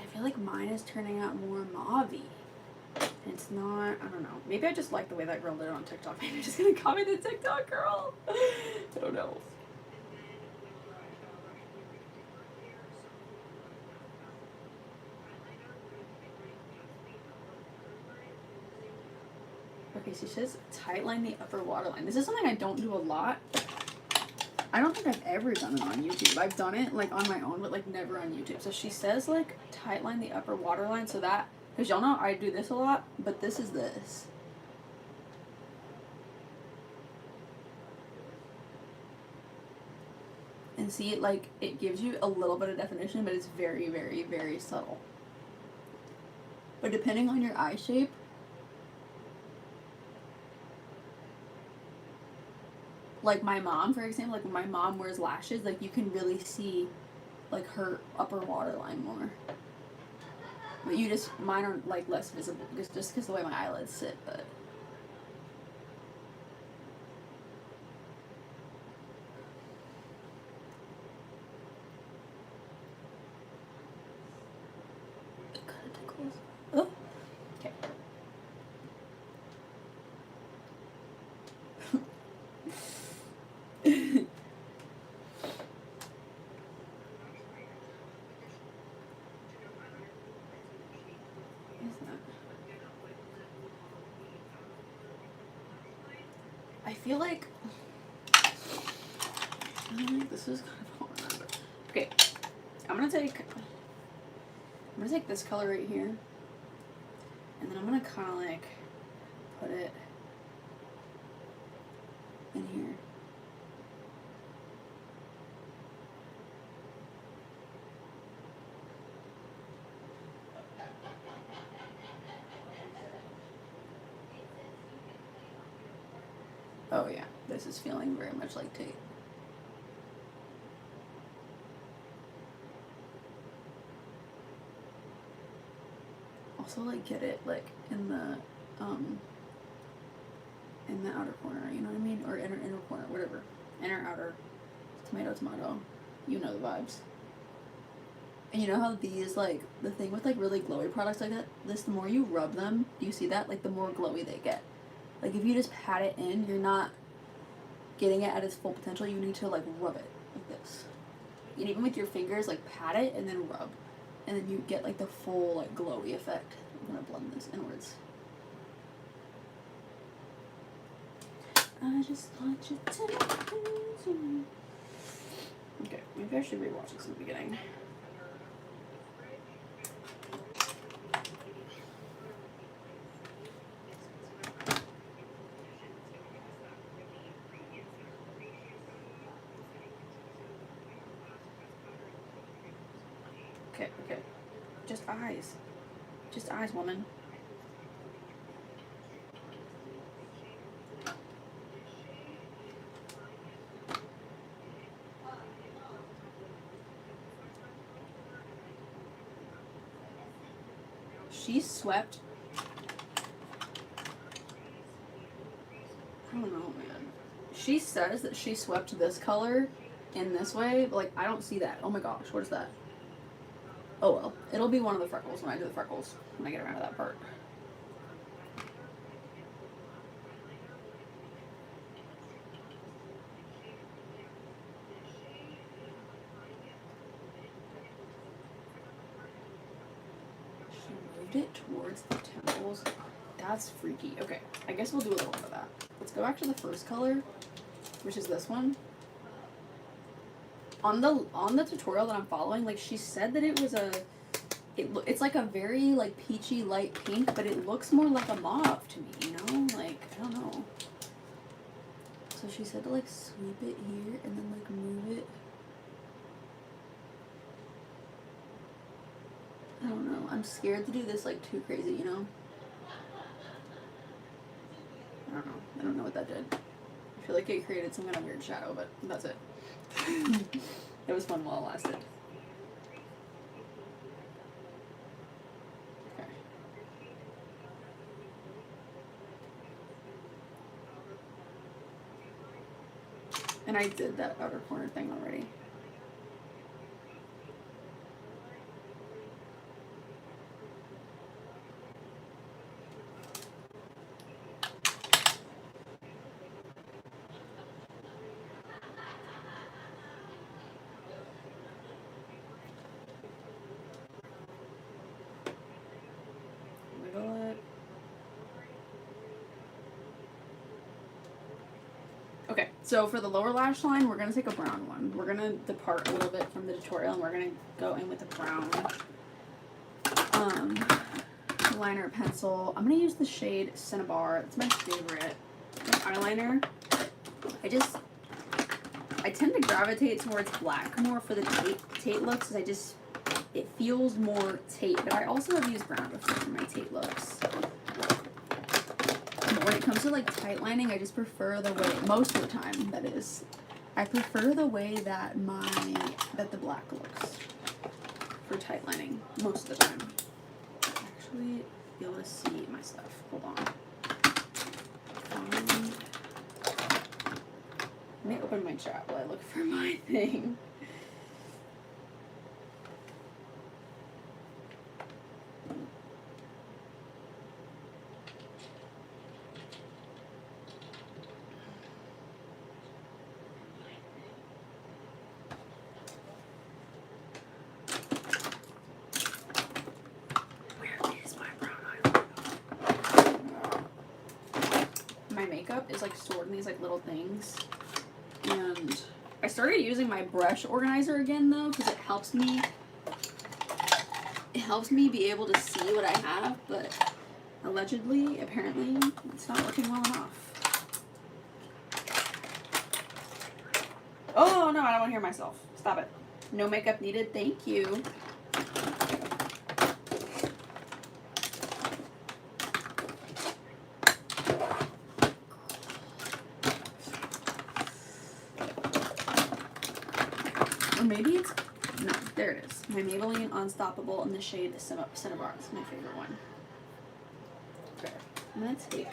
feel like mine is turning out more mauve-y. And it's not, I don't know. Maybe I just like the way that girl did it on TikTok. Maybe I'm just gonna copy the TikTok girl. I don't know. Okay, so she says tightline the upper waterline. This is something I don't do a lot. I don't think I've ever done it on YouTube. I've done it like on my own, but like never on YouTube. So she says like tightline the upper waterline, so that, because y'all know I do this a lot, but this is this. And see, it like, it gives you a little bit of definition, but it's very, very, very subtle. But depending on your eye shape, like my mom, for example, like when my mom wears lashes, like you can really see like her upper waterline more. But you just, mine are like less visible just because the way my eyelids sit, but. It kind of tickles. Oh, okay. I feel like this is kind of hard. Okay, I'm gonna take this color right here, and then I'm gonna kind of like put it in here. Oh yeah, this is feeling very much like Tate. Also, like, get it like in the outer corner, you know what I mean, or inner corner, whatever, inner outer, tomato, you know the vibes. And you know how these, like, the thing with like really glowy products like that, the more you rub them, do you see that, like, the more glowy they get. Like, if you just pat it in, you're not getting it at its full potential. You need to like rub it like this, and even with your fingers, like, pat it and then rub, and then you get like the full like glowy effect. I'm gonna blend this inwards. I just want you to know. Okay, maybe I should rewatch this in the beginning. Okay. Just eyes. Just eyes, woman. She swept. I don't know, man. She says that she swept this color in this way, but like, I don't see that. Oh my gosh, what is that? Oh well, it'll be one of the freckles when I do the freckles, when I get around to that part. She moved it towards the temples. That's freaky. Okay, I guess we'll do a little bit of that. Let's go back to the first color, which is this one. On the tutorial that I'm following, like, she said that it was it's like a very like peachy light pink, but it looks more like a mauve to me, you know? Like, I don't know. So she said to like sweep it here and then like move it. I don't know. I'm scared to do this like too crazy, you know? I don't know. I don't know what that did. I feel like it created some kind of weird shadow, but that's it. It was fun while it lasted. Okay. And I did that outer corner thing already. Okay, so for the lower lash line, we're going to take a brown one. We're going to depart a little bit from the tutorial, and we're going to go in with a brown liner pencil. I'm going to use the shade Cinnabar. It's my favorite eyeliner. I tend to gravitate towards black more for the Tate looks, because it feels more Tate, but I also have used brown before for my Tate looks. But when it comes to like tight lining, I just prefer the way, most of the time that is, I prefer the way that the black looks for tight lining most of the time. Actually, be able to see my stuff. Hold on. Let me open my chat while I look for my thing. My makeup is like stored in these like little things, and I started using my brush organizer again though, because it helps me be able to see what I have, but allegedly, apparently, it's not working well enough. Oh no, I don't want to hear myself. Stop it. No makeup needed, thank you. Or maybe it's, no, there it is. My Maybelline Unstoppable in the shade Cinnabar. It's my favorite one. Okay, I'm gonna take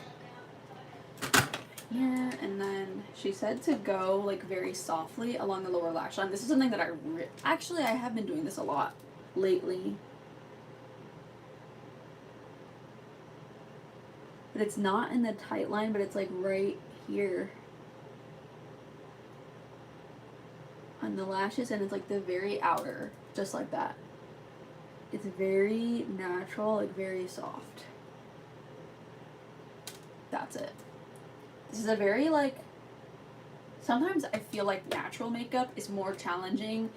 here, and then she said to go like very softly along the lower lash line. This is something that actually I have been doing this a lot lately. But it's not in the tight line, but it's like right here on the lashes, and it's like the very outer, just like that. It's very natural, like very soft. That's it. This is a very like, sometimes I feel like natural makeup is more challenging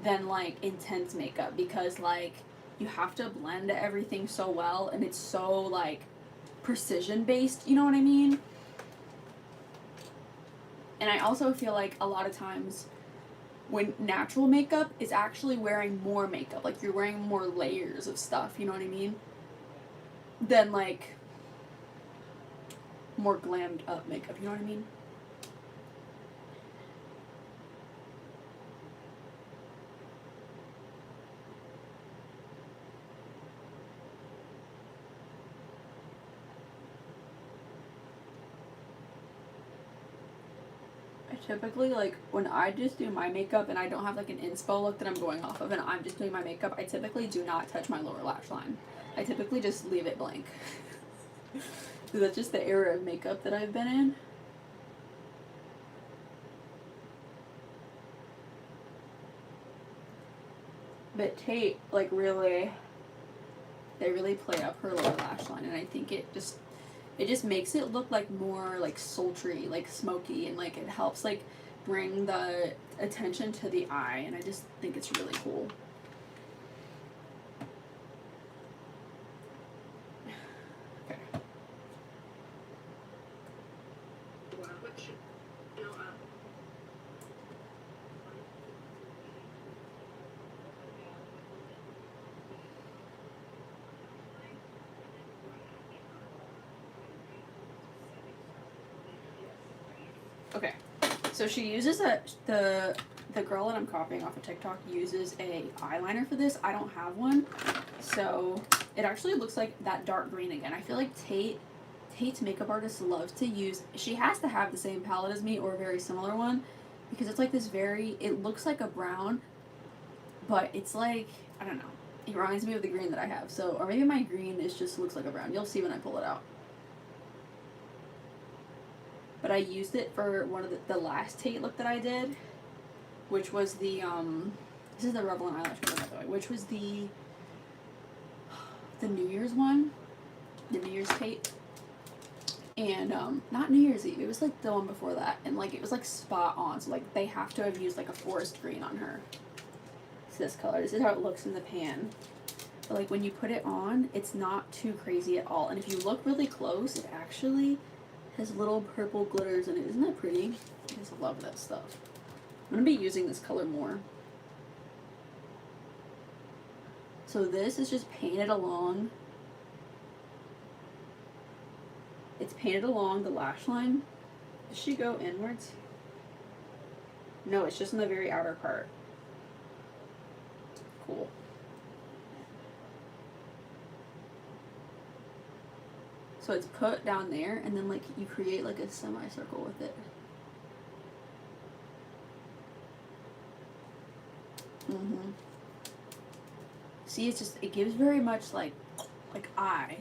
than like intense makeup, because like you have to blend everything so well, and it's so like precision based, you know what I mean? And I also feel like a lot of times when natural makeup is actually wearing more makeup, like you're wearing more layers of stuff, you know what I mean? Than like more glammed up makeup, you know what I mean? I typically, like, when I just do my makeup and I don't have like an inspo look that I'm going off of and I'm just doing my makeup, I typically do not touch my lower lash line. I typically just leave it blank. So that's just the era of makeup that I've been in. But Tate, like, really, they really play up her lower lash line, and I think it just makes it look like more like sultry, like smoky, and like it helps like bring the attention to the eye, and I just think it's really cool. Okay, so she uses the girl that I'm copying off of TikTok uses a eyeliner for this. I don't have one, so it actually looks like that dark green again. I feel like Tate's makeup artist loves to use, she has to have the same palette as me or a very similar one, because it's like this it looks like a brown, but it's like, I don't know, it reminds me of the green that I have. So, or maybe my green just looks like a brown. You'll see when I pull it out. But I used it for one of the last Tate look that I did, which was the, this is the Revlon eyelash color, by the way, which was the New Year's one, the New Year's Tate, and, not New Year's Eve, it was, like, the one before that, and, like, it was, like, spot on, so, like, they have to have used, like, a forest green on her. It's this color, this is how it looks in the pan, but, like, when you put it on, it's not too crazy at all, and if you look really close, it actually has little purple glitters in it. Isn't that pretty? I just love that stuff. I'm going to be using this color more. So this is just painted along. It's painted along the lash line. Does she go inwards? No, it's just in the very outer part. Cool. So it's put down there, and then like you create like a semicircle with it. See, it's just, it gives very much like eye,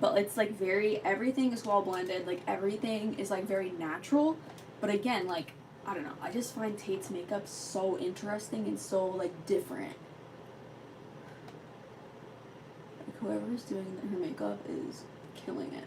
but it's like everything is well blended, like everything is like very natural, but again, like, I don't know, I just find Tate's makeup so interesting and so like different. Like whoever's doing her makeup is killing it.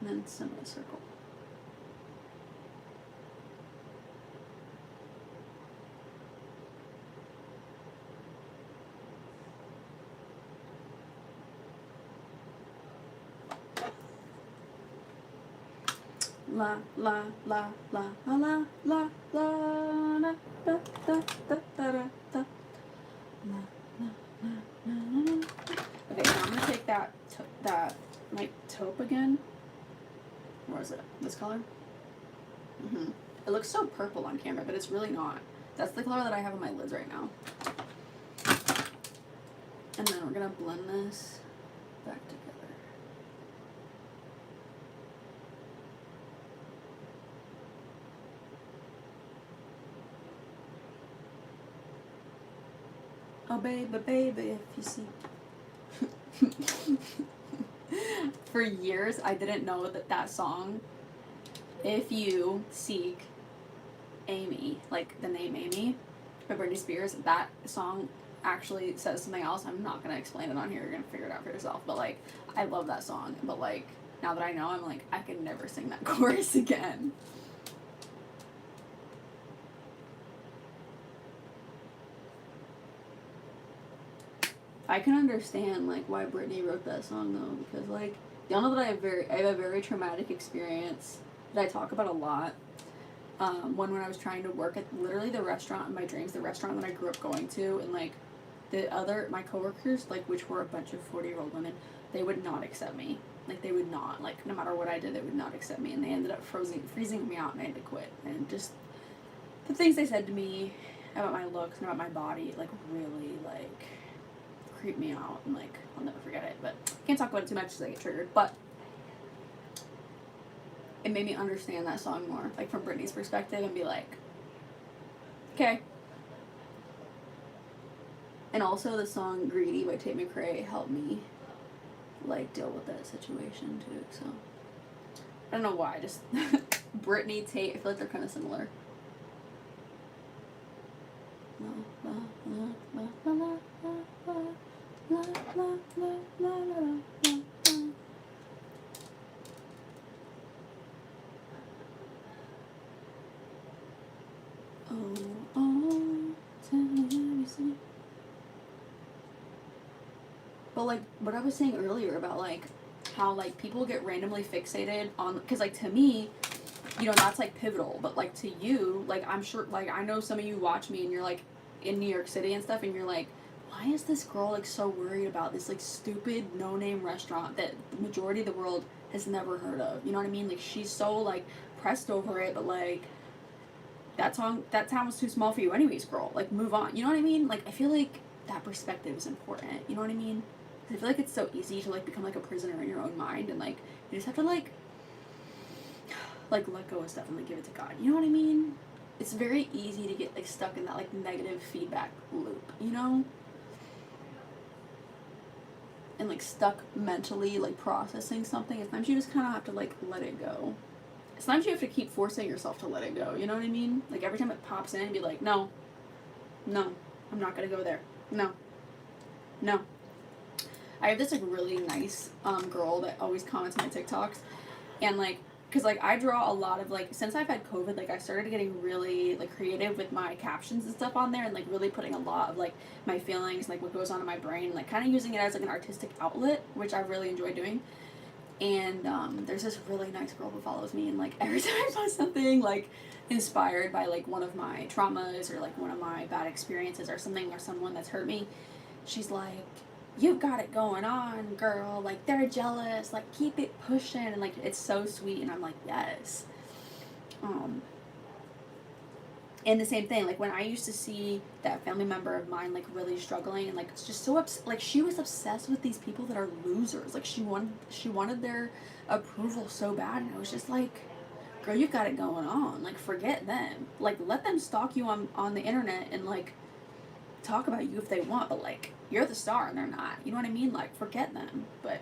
And then semicircle. La la la la la la la la la da da da da da da. La la la la la. Okay, now I'm gonna take that like taupe again. Where is it? This color? It looks so purple on camera, but it's really not. That's the color that I have on my lids right now. And then we're gonna blend this back together. Oh baby, baby, if you see. For years, I didn't know that song, If You Seek Amy, like the name Amy, by Britney Spears, that song actually says something else. I'm not going to explain it on here. You're going to figure it out for yourself. But, like, I love that song. But, like, now that I know, I'm like, I can never sing that chorus again. I can understand, like, why Britney wrote that song, though, because, like, y'all know that I have a very traumatic experience that I talk about a lot. When I was trying to work at literally the restaurant in my dreams, the restaurant that I grew up going to, and, like, my coworkers, like, which were a bunch of 40-year-old women, they would not accept me. Like, they would not, like, no matter what I did, they would not accept me, and they ended up freezing me out, and I had to quit. And just the things they said to me about my looks and about my body, like, really, like, creep me out, and, like, I'll never forget it. But I can't talk about it too much because I get triggered. But it made me understand that song more, like, from Britney's perspective, and be like, okay. And also the song Greedy by Tate McRae helped me, like, deal with that situation too. So I don't know why, just Britney, Tate, I feel like they're kind of similar. La la la la la la la la la la la la. But, like, what I was saying earlier about, like, how, like, people get randomly fixated on, because, like, to me, you know, that's, like, pivotal, but, like, to you, like, I'm sure, like, I know some of you watch me and you're, like, in New York City and stuff, and you're like, why is this girl, like, so worried about this, like, stupid no-name restaurant that the majority of the world has never heard of? You know what I mean? Like, she's so, like, pressed over it, but, like, that town was too small for you anyways, girl. Like, move on. You know what I mean? Like, I feel like that perspective is important. You know what I mean? Because I feel like it's so easy to, like, become, like, a prisoner in your own mind, and, like, you just have to, like, let go of stuff and, like, give it to God. You know what I mean? It's very easy to get, like, stuck in that, like, negative feedback loop, you know? And, like, stuck mentally, like, processing something. Sometimes you just kind of have to, like, let it go. Sometimes you have to keep forcing yourself to let it go, you know what I mean? Like, every time it pops in, be like, no, I'm not gonna go there. No. I have this, like, really nice girl that always comments my TikToks, and, like, because, like, I draw a lot of, like, since I've had COVID, like, I started getting really, like, creative with my captions and stuff on there, and, like, really putting a lot of, like, my feelings, like, what goes on in my brain, like, kind of using it as, like, an artistic outlet, which I really enjoy doing. And there's this really nice girl who follows me, and, like, every time I post something, like, inspired by, like, one of my traumas or, like, one of my bad experiences or something, or someone that's hurt me, she's like, you've got it going on, girl, like, they're jealous, like, keep it pushing, and, like, it's so sweet, and I'm like, yes. And the same thing, like, when I used to see that family member of mine, like, really struggling, and, like, it's just so like, she was obsessed with these people that are losers. Like, she wanted their approval so bad, and I was just like, girl, you've got it going on. Like, forget them. Like, let them stalk you on the internet and, like, talk about you if they want, but, like, you're the star and they're not. You know what I mean? Like, forget them. But,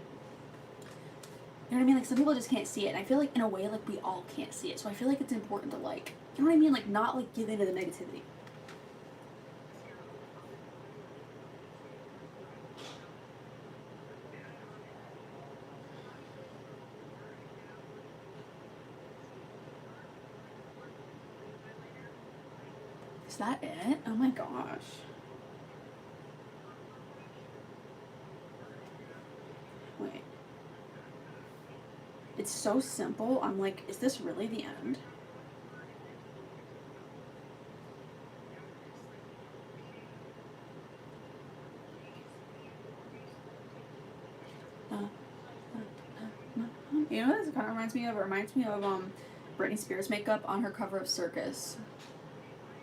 you know what I mean? Like, some people just can't see it, and I feel like, in a way, like, we all can't see it. So I feel like it's important to, like, you know what I mean? Like, not, like, give in to the negativity. that it? Oh my gosh. Wait. It's so simple. I'm like, is this really the end? You know what this kind of reminds me of? It reminds me of Britney Spears makeup on her cover of Circus.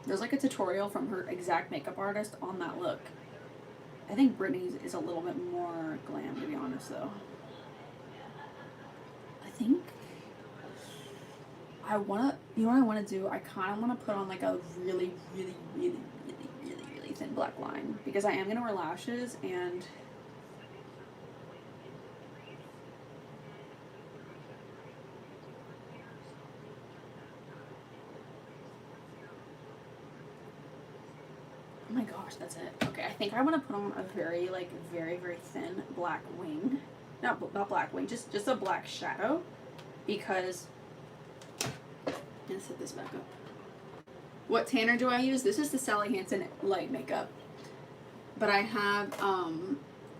There's like a tutorial from her exact makeup artist on that look. I think Britney's is a little bit more glam, to be honest, though. I think I wanna, you know what I wanna do? I kind of wanna put on like a really thin black line because I am gonna wear lashes and. Oh my gosh, that's it. Okay, I think I want to put on a very thin black wing. Not black wing, just a black shadow. Because, let's set this back up. What tanner do I use? This is the Sally Hansen light makeup. But I have, I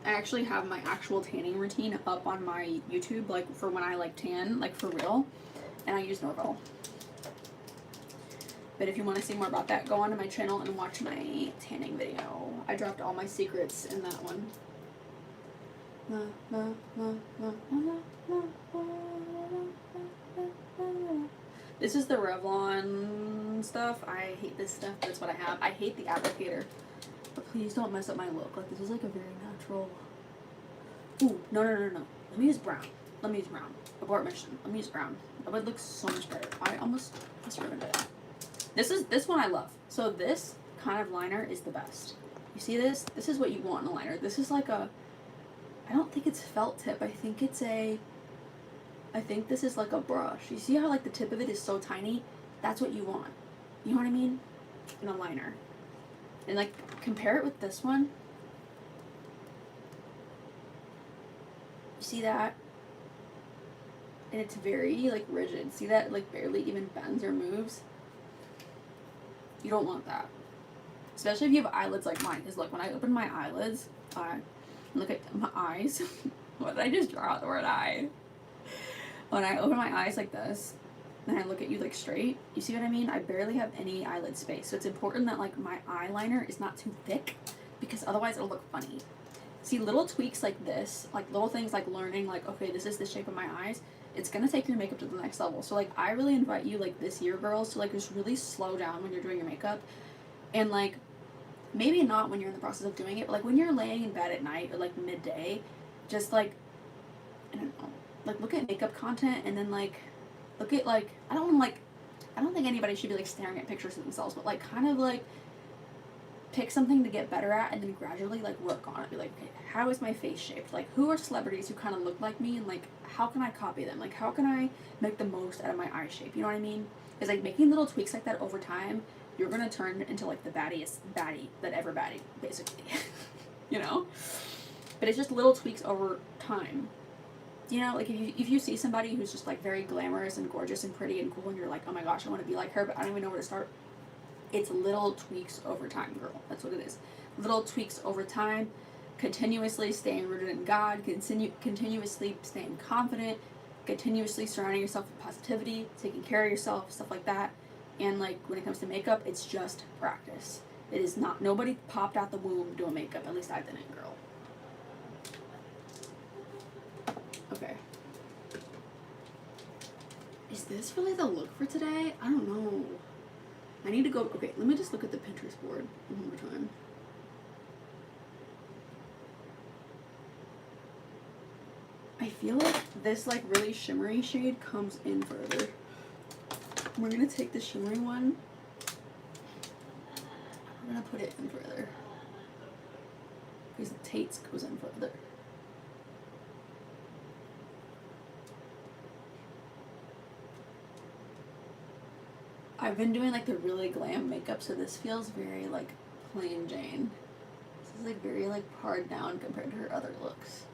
actually have my actual tanning routine up on my YouTube, like for when I like tan, like for real. And I use Norvell. But if you want to see more about that, go onto my channel and watch my tanning video. I dropped all my secrets in that one. This is the Revlon stuff. I hate this stuff. That's what I have. I hate the applicator. But please don't mess up my look. Like, this is like a very natural. Ooh, no. Let me use brown. Abort mission. Let me use brown. That would look so much better. I almost ruined it. This one I love. So this kind of liner is the best. You see this? This is what you want in a liner. This is like a, I don't think it's felt tip. I think this is like a brush. You see how like the tip of it is so tiny? That's what you want. You know what I mean? In a liner. And like compare it with this one. You see that? And it's very like rigid. See that? It, like barely even bends or moves. You don't want that. Especially if you have eyelids like mine. Because look, when I open my eyelids, look at my eyes. What did I just draw out the word eye? When I open my eyes like this, and I look at you like straight, you see what I mean? I barely have any eyelid space. So it's important that like my eyeliner is not too thick because otherwise it'll look funny. See, little tweaks like this, like little things like learning like, okay, this is the shape of my eyes. It's gonna take your makeup to the next level. So like I really invite you like this year, girls, to like just really slow down when you're doing your makeup. And like maybe not when you're in the process of doing it, but like when you're laying in bed at night or like midday, just like, I don't know, like look at makeup content and then like look at like, I don't think anybody should be like staring at pictures of themselves, but like kind of like pick something to get better at and then gradually like work on it. Be like, okay, how is my face shaped? Like who are celebrities who kind of look like me and like how can I copy them? Like how can I make the most out of my eye shape? You know what I mean? It's like making little tweaks like that over time, you're gonna turn into like the baddiest baddie that ever baddie, basically. You know? But it's just little tweaks over time. You know, like if you see somebody who's just like very glamorous and gorgeous and pretty and cool and you're like, oh my gosh, I want to be like her, but I don't even know where to start. It's little tweaks over time, girl. That's what it is. Little tweaks over time, continuously staying rooted in God, continuously staying confident, continuously surrounding yourself with positivity, taking care of yourself, stuff like that. And like when it comes to makeup, it's just practice. It is not, nobody popped out the womb doing makeup. At least I didn't, girl. Okay. Is this really the look for today? I don't know. I need to go, okay, let me just look at the Pinterest board one more time. I feel like this like really shimmery shade comes in further. We're gonna take the shimmery one. We're gonna put it in further. Because the Tate's goes in further. I've been doing like the really glam makeup, so this feels very like plain Jane. This is like very like pared down compared to her other looks.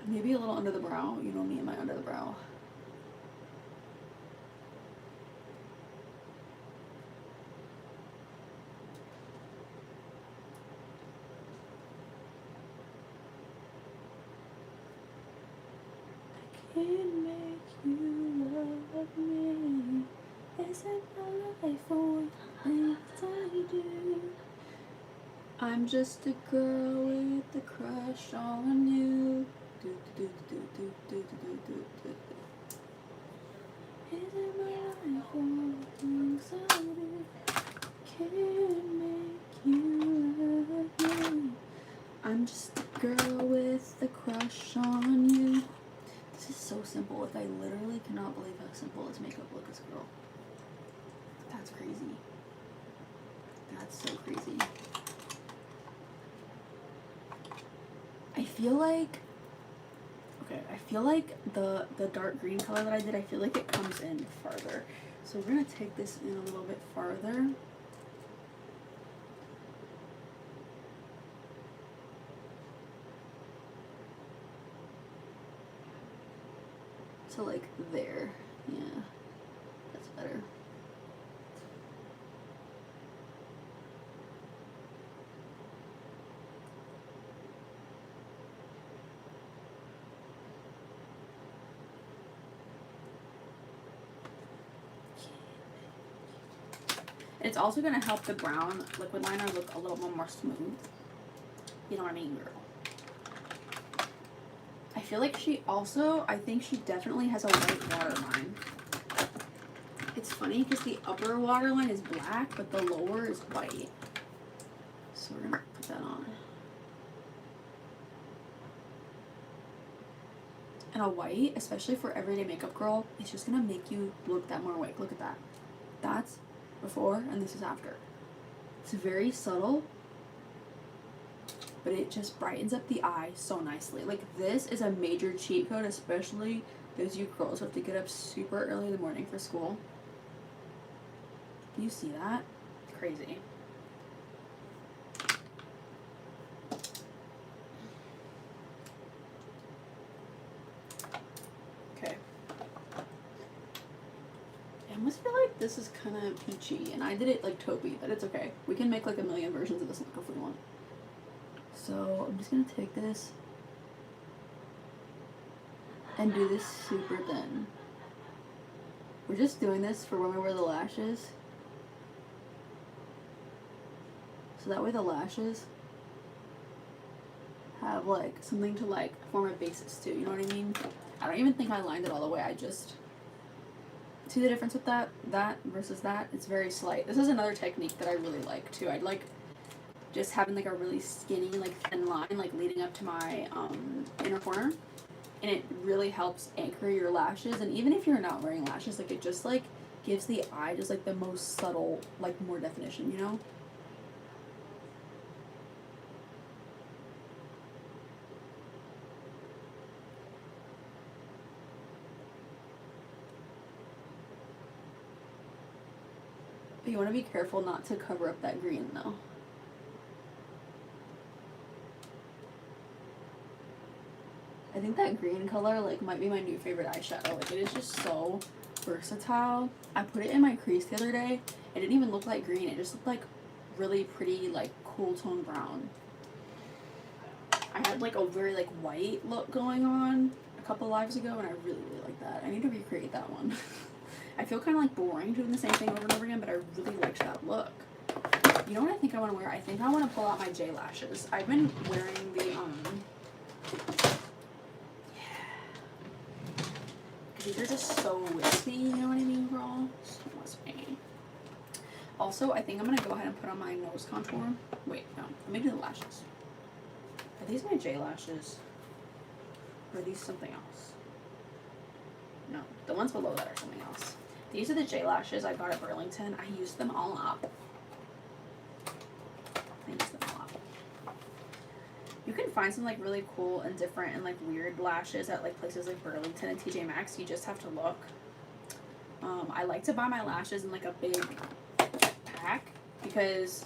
Maybe a little under the brow. You know me and my under the brow. I can't make you love me. Isn't my life for things I do? I'm just a girl with a crush on you. Do, do, do, do, do, do, do, do, do. Isn't my life for things I do? Can't make you love me. I'm just a girl with a crush on you. This is so simple. Like, I literally cannot believe how simple this makeup look is, girl. That's crazy. That's so crazy. I feel like, okay, I feel like the dark green color that I did, I feel like it comes in farther. So we're going to take this in a little bit farther. So like there, yeah, that's better. It's also going to help the brown liquid liner look a little bit more smooth. You know what I mean, girl? I feel like she also, I think she definitely has a white waterline. It's funny because the upper waterline is black, but the lower is white. So we're going to put that on. And a white, especially for everyday makeup, girl, it's just going to make you look that more awake. Look at that. That's before and this is after. It's very subtle, but it just brightens up the eye so nicely. Like, this is a major cheat code, especially those you girls who have to get up super early in the morning for school. You see that? Crazy. Okay. I almost feel like this is kind of peachy, and I did it like taupey, but it's okay. We can make like a million versions of this look if we want. So I'm just gonna take this and do this super thin. We're just doing this for when we wear the lashes. So that way the lashes have like something to like form a basis to, you know what I mean? I don't even think I lined it all the way. I just see the difference with that versus that. It's very slight. This is another technique that I really like too. I'd like just having like a really skinny, like thin line, like leading up to my inner corner, and it really helps anchor your lashes. And even if you're not wearing lashes, like it just like gives the eye just like the most subtle, like more definition, you know? But you want to be careful not to cover up that green though. I think that green color like might be my new favorite eyeshadow. Like, it is just so versatile. I put it in my crease the other day. It didn't even look like green. It just looked like really pretty, like cool tone brown. I had like a very like white look going on a couple lives ago, and I really like that. I need to recreate that one. I feel kind of like boring doing the same thing over and over again, but I really liked that look. You know what I think I want to wear? I think I want to pull out my J lashes. I've been wearing the these are just so wispy, you know what I mean, girl? So wispy. Also, I think I'm gonna go ahead and put on my nose contour. Wait, no, let me do the lashes. Are these my J lashes? Or are these something else? No, the ones below that are something else. These are the J lashes I got at Burlington. I used them all up. You can find some like really cool and different and like weird lashes at like places like Burlington and TJ Maxx. You just have to look. I like to buy my lashes in like a big pack because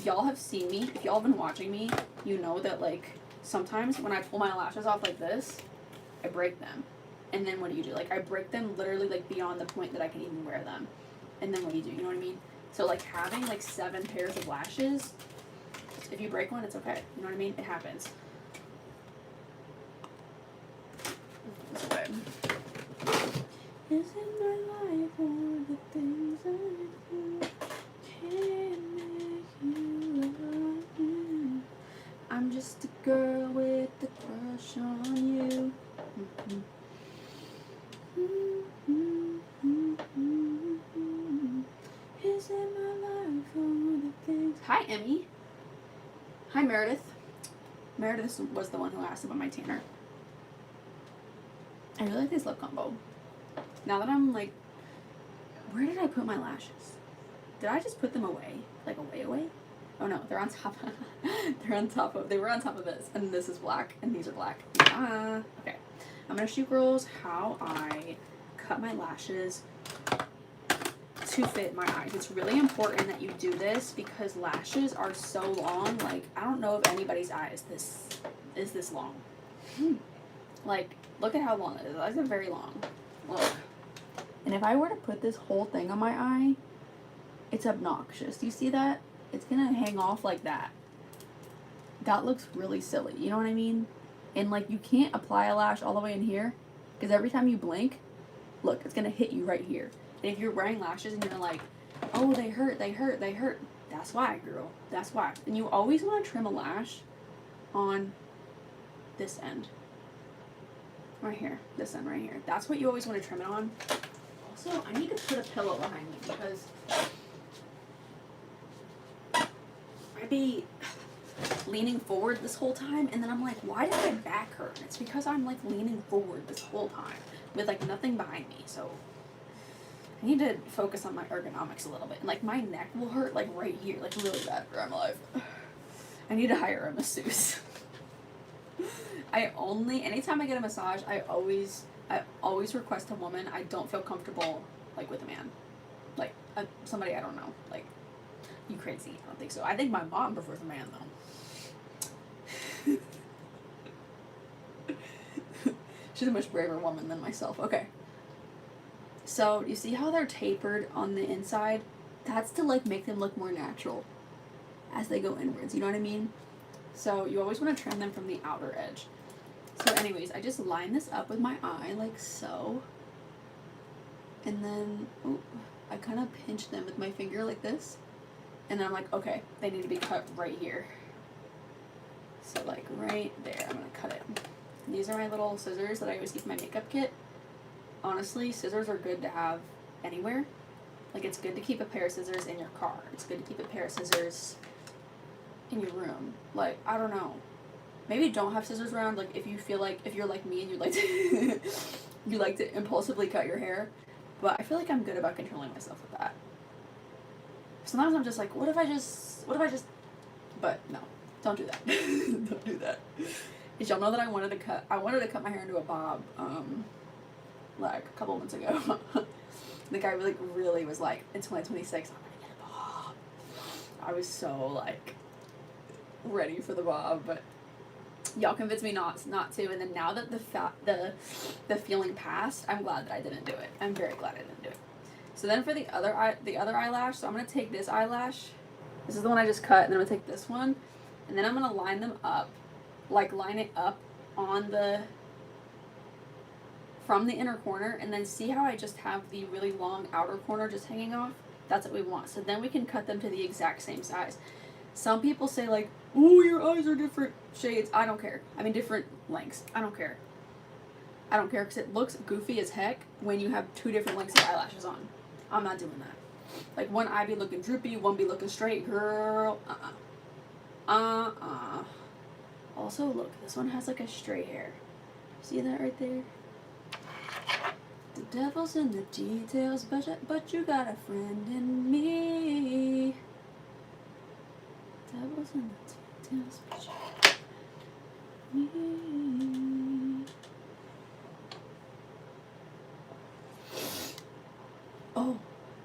y'all have seen me. If y'all have been watching me, you know that like sometimes when I pull my lashes off like this, I break them. And then what do you do? Like, I break them literally, like, beyond the point that I can even wear them. And then what do? You know what I mean? So, like, having, like, 7 pairs of lashes, if you break one, it's okay. You know what I mean? It happens. It's okay. Isn't my life all the things I do? Can't make you love me. I'm just a girl with a crush on you. Mm-hmm. Is it my life all the things? Hi, Emmy. Hi, Meredith. Meredith was the one who asked about my tanner. I really like this lip combo. Now that I'm like, where did I put my lashes? Did I just put them away? Like away? Oh no, they're on top. They were on top of this, and this is black, and these are black. Okay. I'm gonna show girls how I cut my lashes to fit my eyes. It's really important that you do this because lashes are so long. Like, I don't know if anybody's eye is this long. Like, look at how long it is. That's very long. Look. And if I were to put this whole thing on my eye, it's obnoxious. Do you see that? It's gonna hang off like that. That looks really silly. You know what I mean? And like, you can't apply a lash all the way in here because every time you blink, look, it's gonna hit you right here. And if you're wearing lashes and you're like, oh, they hurt, that's why, girl. That's why. And you always want to trim a lash on this end. Right here. This end right here. That's what you always want to trim it on. Also, I need to put a pillow behind me because I'd be leaning forward this whole time, and then I'm like, why did my back hurt? And it's because I'm like leaning forward this whole time with like nothing behind me. So I need to focus on my ergonomics a little bit. And like, my neck will hurt like right here, like really bad for my life. I need to hire a masseuse. Anytime I get a massage, I always request a woman. I don't feel comfortable like with a man, like somebody I don't know. Like, you crazy? I don't think so. I think my mom prefers a man though. She's a much braver woman than myself. Okay. So, you see how they're tapered on the inside? That's to like make them look more natural as they go inwards, you know what I mean? So, you always want to trim them from the outer edge. So anyways, I just line this up with my eye like so. And then, I kind of pinch them with my finger like this. And then I'm like, okay, they need to be cut right here. So like right there, I'm going to cut it. And these are my little scissors that I always keep in my makeup kit. Honestly, scissors are good to have anywhere. Like, it's good to keep a pair of scissors in your car. It's good to keep a pair of scissors in your room. Like, I don't know. Maybe don't have scissors around, like, if you feel like, if you're like me and you like to, you like to impulsively cut your hair. But I feel like I'm good about controlling myself with that. Sometimes I'm just like, what if I just, but no, don't do that. Don't do that. Did y'all know that I wanted to cut my hair into a bob, like a couple months ago. The guy really was like, in 2026, I'm gonna get a bob. I was so like ready for the bob, but y'all convinced me not to. And then now that the feeling passed, I'm glad that I didn't do it. I'm very glad I didn't do it. So then for the other eyelash, so I'm gonna take this eyelash. This is the one I just cut, and then I'm gonna take this one, and then I'm gonna line them up, like line it up on from the inner corner, and then see how I just have the really long outer corner just hanging off? That's what we want. So then we can cut them to the exact same size. Some people say like, oh, your eyes are different shades. I don't care. I mean, different lengths. I don't care. I don't care because it looks goofy as heck when you have 2 different lengths of eyelashes on. I'm not doing that. Like, one eye be looking droopy, one be looking straight. Girl, Also, look, this one has like a straight hair. See that right there? The devil's in the details, but you got a friend in me. Devil's in the details, but you got me. Oh,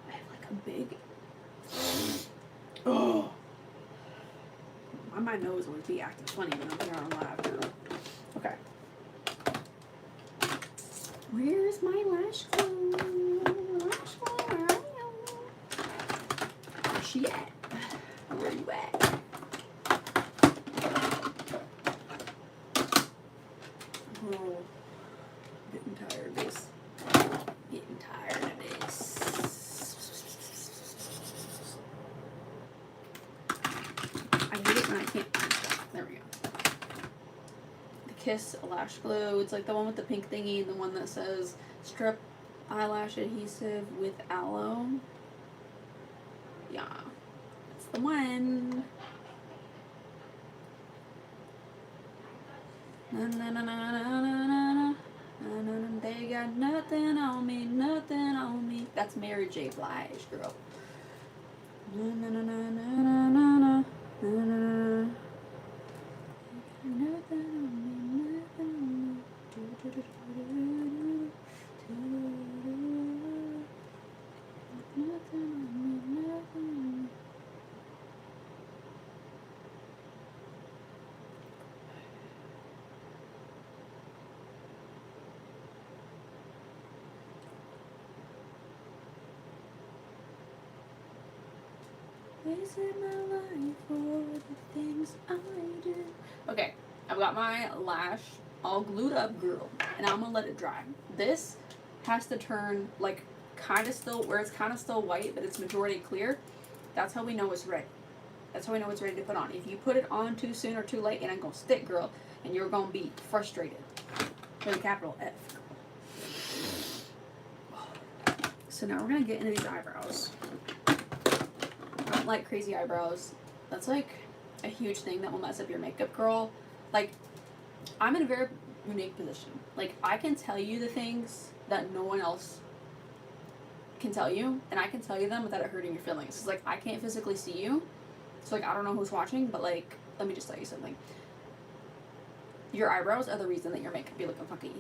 I have like a big. Oh, my my nose would be acting funny when I'm here on live. Okay. Where's my lash glue? Lash glue, where are you? Where's she at? Where you at? Oh, getting tired of this. Getting tired of this. I hate it when I can't find stuff. There we go. The Kiss lash glue. It's like the one with the pink thingy and the one that says strip eyelash adhesive with aloe. Yeah, that's the one. Na, na, na, na, na, na, na. They got nothing on me, nothing on me. That's Mary J. Blige, girl. Na, na, na, na, na, na, na, na, na. Nothing on me, nothing on me. Nothing on me, nothing on me. Wasting my life for the things I do. Okay, I've got my lash all glued up, girl, and I'm gonna let it dry. This has to turn like kind of still, where it's kind of still white, but it's majority clear. That's how we know it's ready. That's how we know it's ready to put on. If you put it on too soon or too late, it ain't gonna stick, girl, and you're gonna be frustrated. With a capital F. So now we're gonna get into these eyebrows. I don't like crazy eyebrows. That's like a huge thing that will mess up your makeup, girl. Like, I'm in a very unique position. Like, I can tell you the things that no one else can tell you, and I can tell you them without it hurting your feelings. It's like, I can't physically see you, so like, I don't know who's watching, but like, let me just tell you something. Your eyebrows are the reason that your makeup be looking funky. You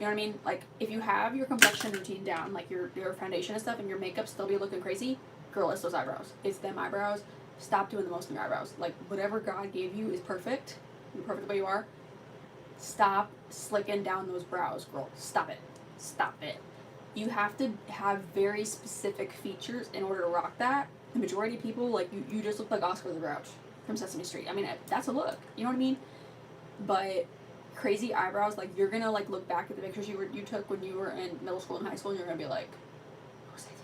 know what I mean? Like, if you have your complexion routine down, like your foundation and stuff, and your makeup still be looking crazy, girl, it's those eyebrows. It's them eyebrows. Stop doing the most in your eyebrows. Like, whatever God gave you is perfect. You're perfect the way you are. Stop slicking down those brows, girl. Stop it. Stop it. You have to have very specific features in order to rock that. The majority of people, like, you just look like Oscar the Grouch from Sesame Street. I mean, that's a look. You know what I mean? But crazy eyebrows, like, you're gonna, like, look back at the pictures you took when you were in middle school and high school, and you're gonna be like, what was I thinking?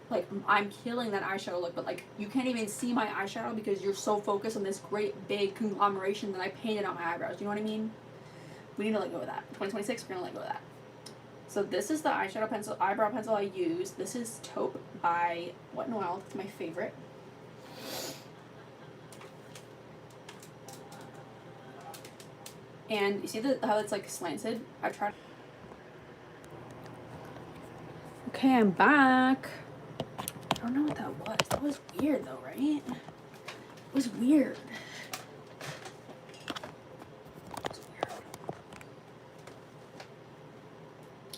Like, I'm killing that eyeshadow look, but like, you can't even see my eyeshadow because you're so focused on this great big conglomeration that I painted on my eyebrows. You know what I mean? We need to let go of that. 2026, we're gonna let go of that. So this is the eyeshadow pencil, eyebrow pencil I use. This is Taupe by Wet n Wild. It's my favorite. And you see how it's like slanted? I've tried. Okay, I'm back. I don't know what that was. That was weird though, right? It was weird.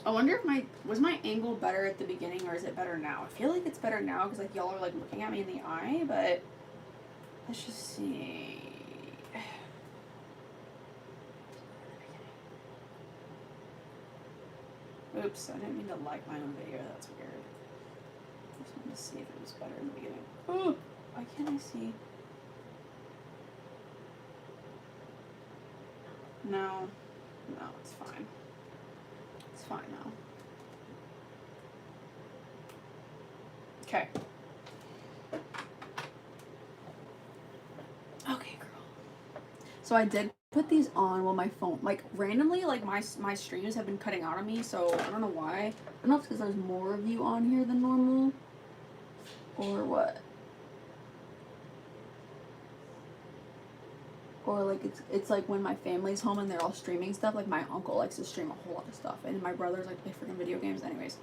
I wonder if was my angle better at the beginning, or is it better now? I feel like it's better now because like y'all are like looking at me in the eye, but let's just see. Oops, I didn't mean to like my own video. That's weird. I just wanted to see if it was better in the beginning. Oh, why can't I see? No, it's fine. It's fine now. Okay. Okay, girl. So I did put these on while my phone, like, randomly, like, my streams have been cutting out on me, so I don't know why. I don't know if it's because there's more of you on here than normal, or what. Or, like, it's like when my family's home and they're all streaming stuff, like, my uncle likes to stream a whole lot of stuff, and my brothers like to play freaking video games. Anyways,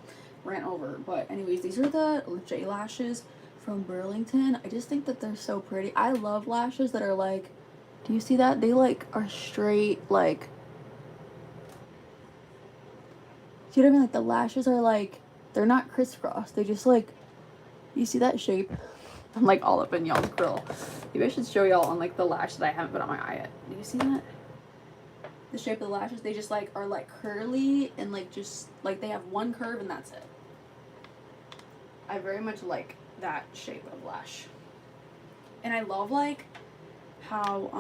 ran over. But anyways, these are the J lashes from Burlington. I just think that they're so pretty. I love lashes that are like, do you see that? They like are straight, like, see what I mean? Like, the lashes are like, they're not crisscross. They just like, you see that shape? I'm like all up in y'all's grill. Maybe I should show y'all on like the lash that I haven't put on my eye yet. Do you see that? The shape of the lashes, they just like are like curly and like just like they have one curve and that's it. I very much like that shape of lash. And I love like how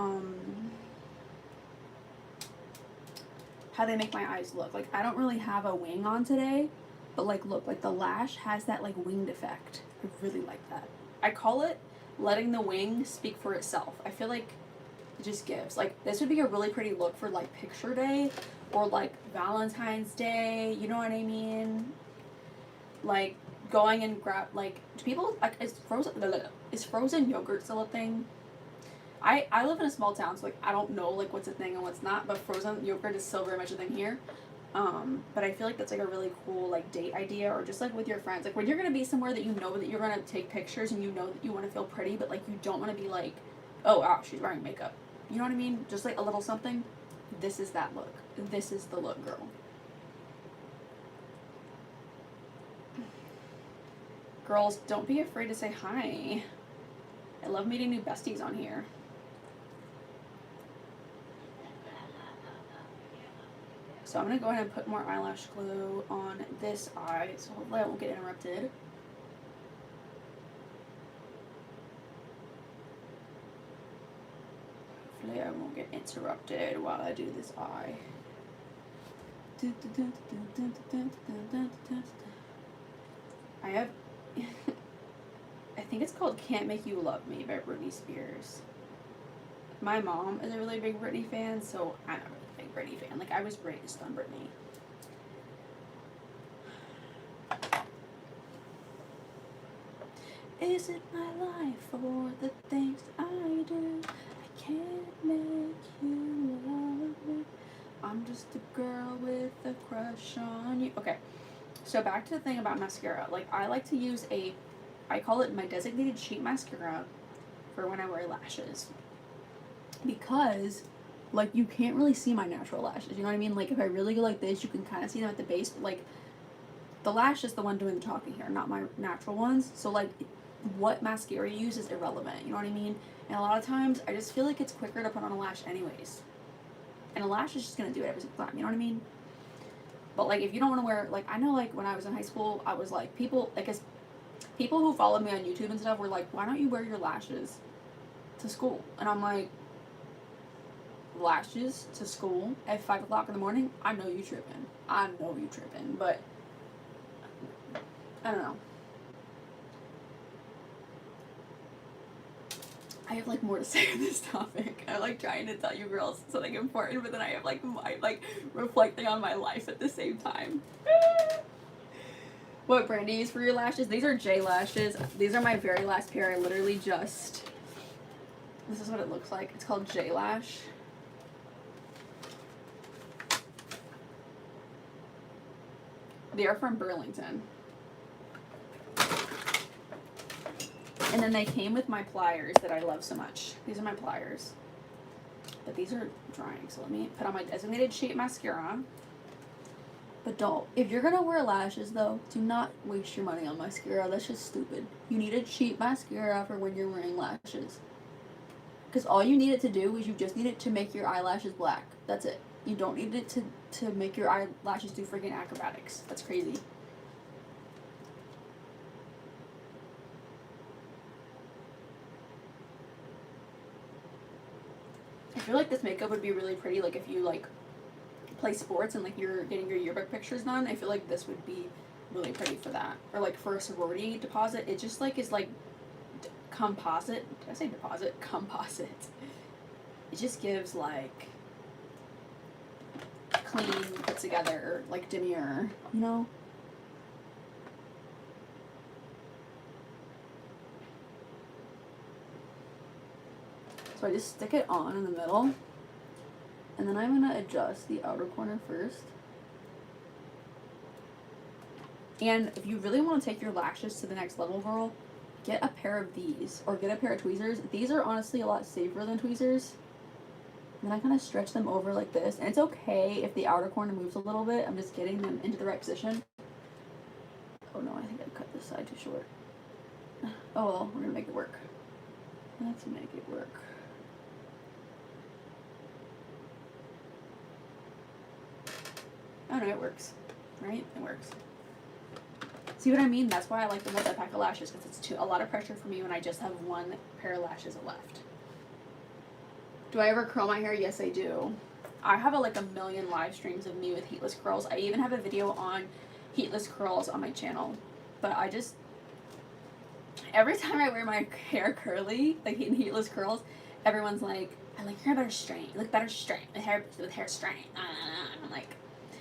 they make my eyes look. Like I don't really have a wing on today, but like look, like the lash has that like winged effect. I really like that. I call it letting the wing speak for itself. I feel like it just gives. Like this would be a really pretty look for like picture day or like Valentine's Day, you know what I mean? Like going and grab like, do people like is frozen yogurt still a thing? I live in a small town, so like I don't know like what's a thing and what's not, but frozen yogurt is still very much a thing here. But I feel like that's like a really cool like date idea, or just like with your friends, like when you're gonna be somewhere that you know that you're gonna take pictures and you know that you want to feel pretty, but like you don't want to be like, oh wow, she's wearing makeup, you know what I mean? Just like a little something. This is that look. This is the look, girl. Girls, don't be afraid to say hi. I love meeting new besties on here. So I'm going to go ahead and put more eyelash glue on this eye, so hopefully I won't get interrupted. Hopefully I won't get interrupted while I do this eye. I have, I think it's called Can't Make You Love Me by Britney Spears. My mom is a really big Britney fan, so I'm a really big Britney fan. Like, I was raised on Britney. Is it my life or the things I do? I can't make you love me. I'm just a girl with a crush on you. Okay, so back to the thing about mascara. Like, I like to use I call it my designated cheap mascara for when I wear lashes. Because, like, you can't really see my natural lashes, you know what I mean? Like, if I really go like this, you can kind of see them at the base, but, like, the lash is the one doing the talking here, not my natural ones. So, like, what mascara you use is irrelevant, you know what I mean? And a lot of times, I just feel like it's quicker to put on a lash anyways. And a lash is just going to do it every single time, you know what I mean? But, like, if you don't want to wear, like, I know, like, when I was in high school, I was, like, people who followed me on YouTube and stuff were like, why don't you wear your lashes to school? And I'm like, lashes to school at 5 o'clock in the morning? I know you tripping. I know you tripping, but I don't know. I have like more to say on this topic. I'm like trying to tell you girls something important, but then I have like reflecting on my life at the same time. What brand do you use for your lashes? These are J lashes. These are my very last pair. I literally this is what it looks like. It's called J Lash. They are from Burlington. And then they came with my pliers that I love so much. These are my pliers. But these are drying, so let me put on my designated shape mascara. But if you're gonna wear lashes though, do not waste your money on mascara. That's just stupid. You need a cheap mascara for when you're wearing lashes. Because all you need it to do is you just need it to make your eyelashes black. That's it. You don't need it to make your eyelashes do freaking acrobatics. That's crazy. I feel like this makeup would be really pretty, like if you like play sports and like you're getting your yearbook pictures done. I feel like this would be really pretty for that. Or like for a sorority deposit. It just like is like composite. Did I say deposit? Composite. It just gives like clean, put together, like demure, you know? So I just stick it on in the middle, and then I'm gonna adjust the outer corner first. And if you really want to take your lashes to the next level, girl, get a pair of these, or get a pair of tweezers. These are honestly a lot safer than tweezers. And then I kind of stretch them over like this, and it's okay if the outer corner moves a little bit. I'm just getting them into the right position. Oh no, I think I cut this side too short. Oh well, we're gonna make it work. Let's make it work. Oh no, it works. Right? It works. See what I mean? That's why I like the multi-pack of lashes, because it's a lot of pressure for me when I just have one pair of lashes left. Do I ever curl my hair? Yes, I do. I have like a million live streams of me with heatless curls. I even have a video on heatless curls on my channel. But I just, every time I wear my hair curly, like in heatless curls, everyone's like, I like your hair better straight. You look better straight. With hair straight. And I'm like,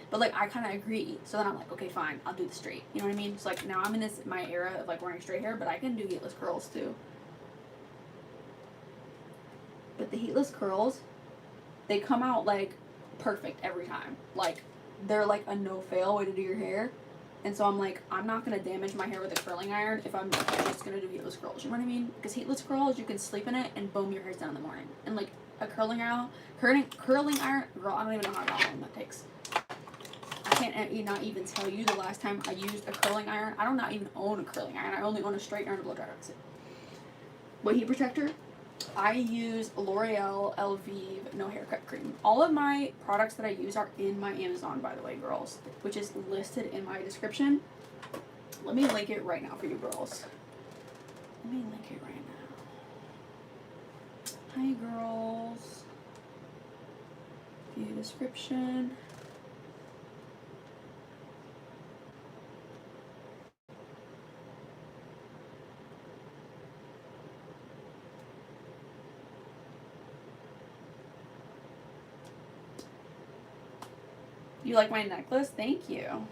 but like I kind of agree. So then I'm like, okay, fine, I'll do the straight. You know what I mean? So like now I'm in this my era of like wearing straight hair, but I can do heatless curls too. But the heatless curls, they come out like perfect every time. Like they're like a no fail way to do your hair. And so I'm like, I'm not gonna damage my hair with a curling iron if I'm just gonna do heatless curls. You know what I mean? Because heatless curls, you can sleep in it and boom, your hair's done in the morning. And like a curling iron, girl, I don't even know how long that takes. I can't not even tell you the last time I used a curling iron. I do not even own a curling iron. I only own a straight iron and a blow dryer. That's it. What heat protector? I use L'Oreal Elvive No Haircut Cream. All of my products that I use are in my Amazon, by the way, girls, which is listed in my description. Let me link it right now for you girls. Let me link it right now. Hi, girls. View description. You like my necklace? Thank you.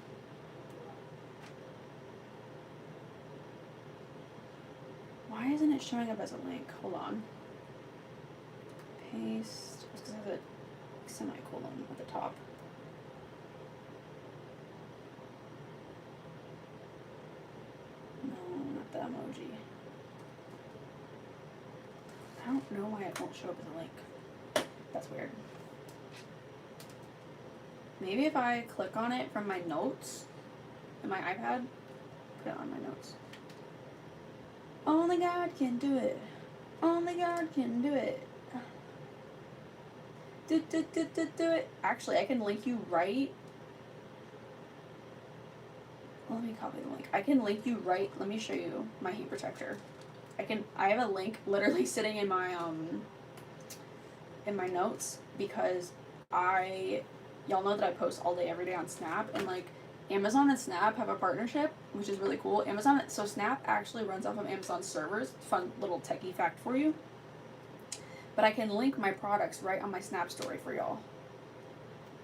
Why isn't it showing up as a link? Hold on. Paste. It's because it has a semicolon at the top. No, not the emoji. I don't know why it won't show up as a link. That's weird. Maybe if I click on it from my notes in my iPad, put it on my notes. Only God can do it. Only God can do it. Do it. Actually, I can link you right. Let me copy the link. I can link you right. Let me show you my heat protector. I have a link literally sitting in my notes because y'all know that I post all day every day on Snap, and like Amazon and Snap have a partnership, which is really cool. So Snap actually runs off of Amazon servers. Fun little techie fact for you. But I can link my products right on my Snap story for y'all.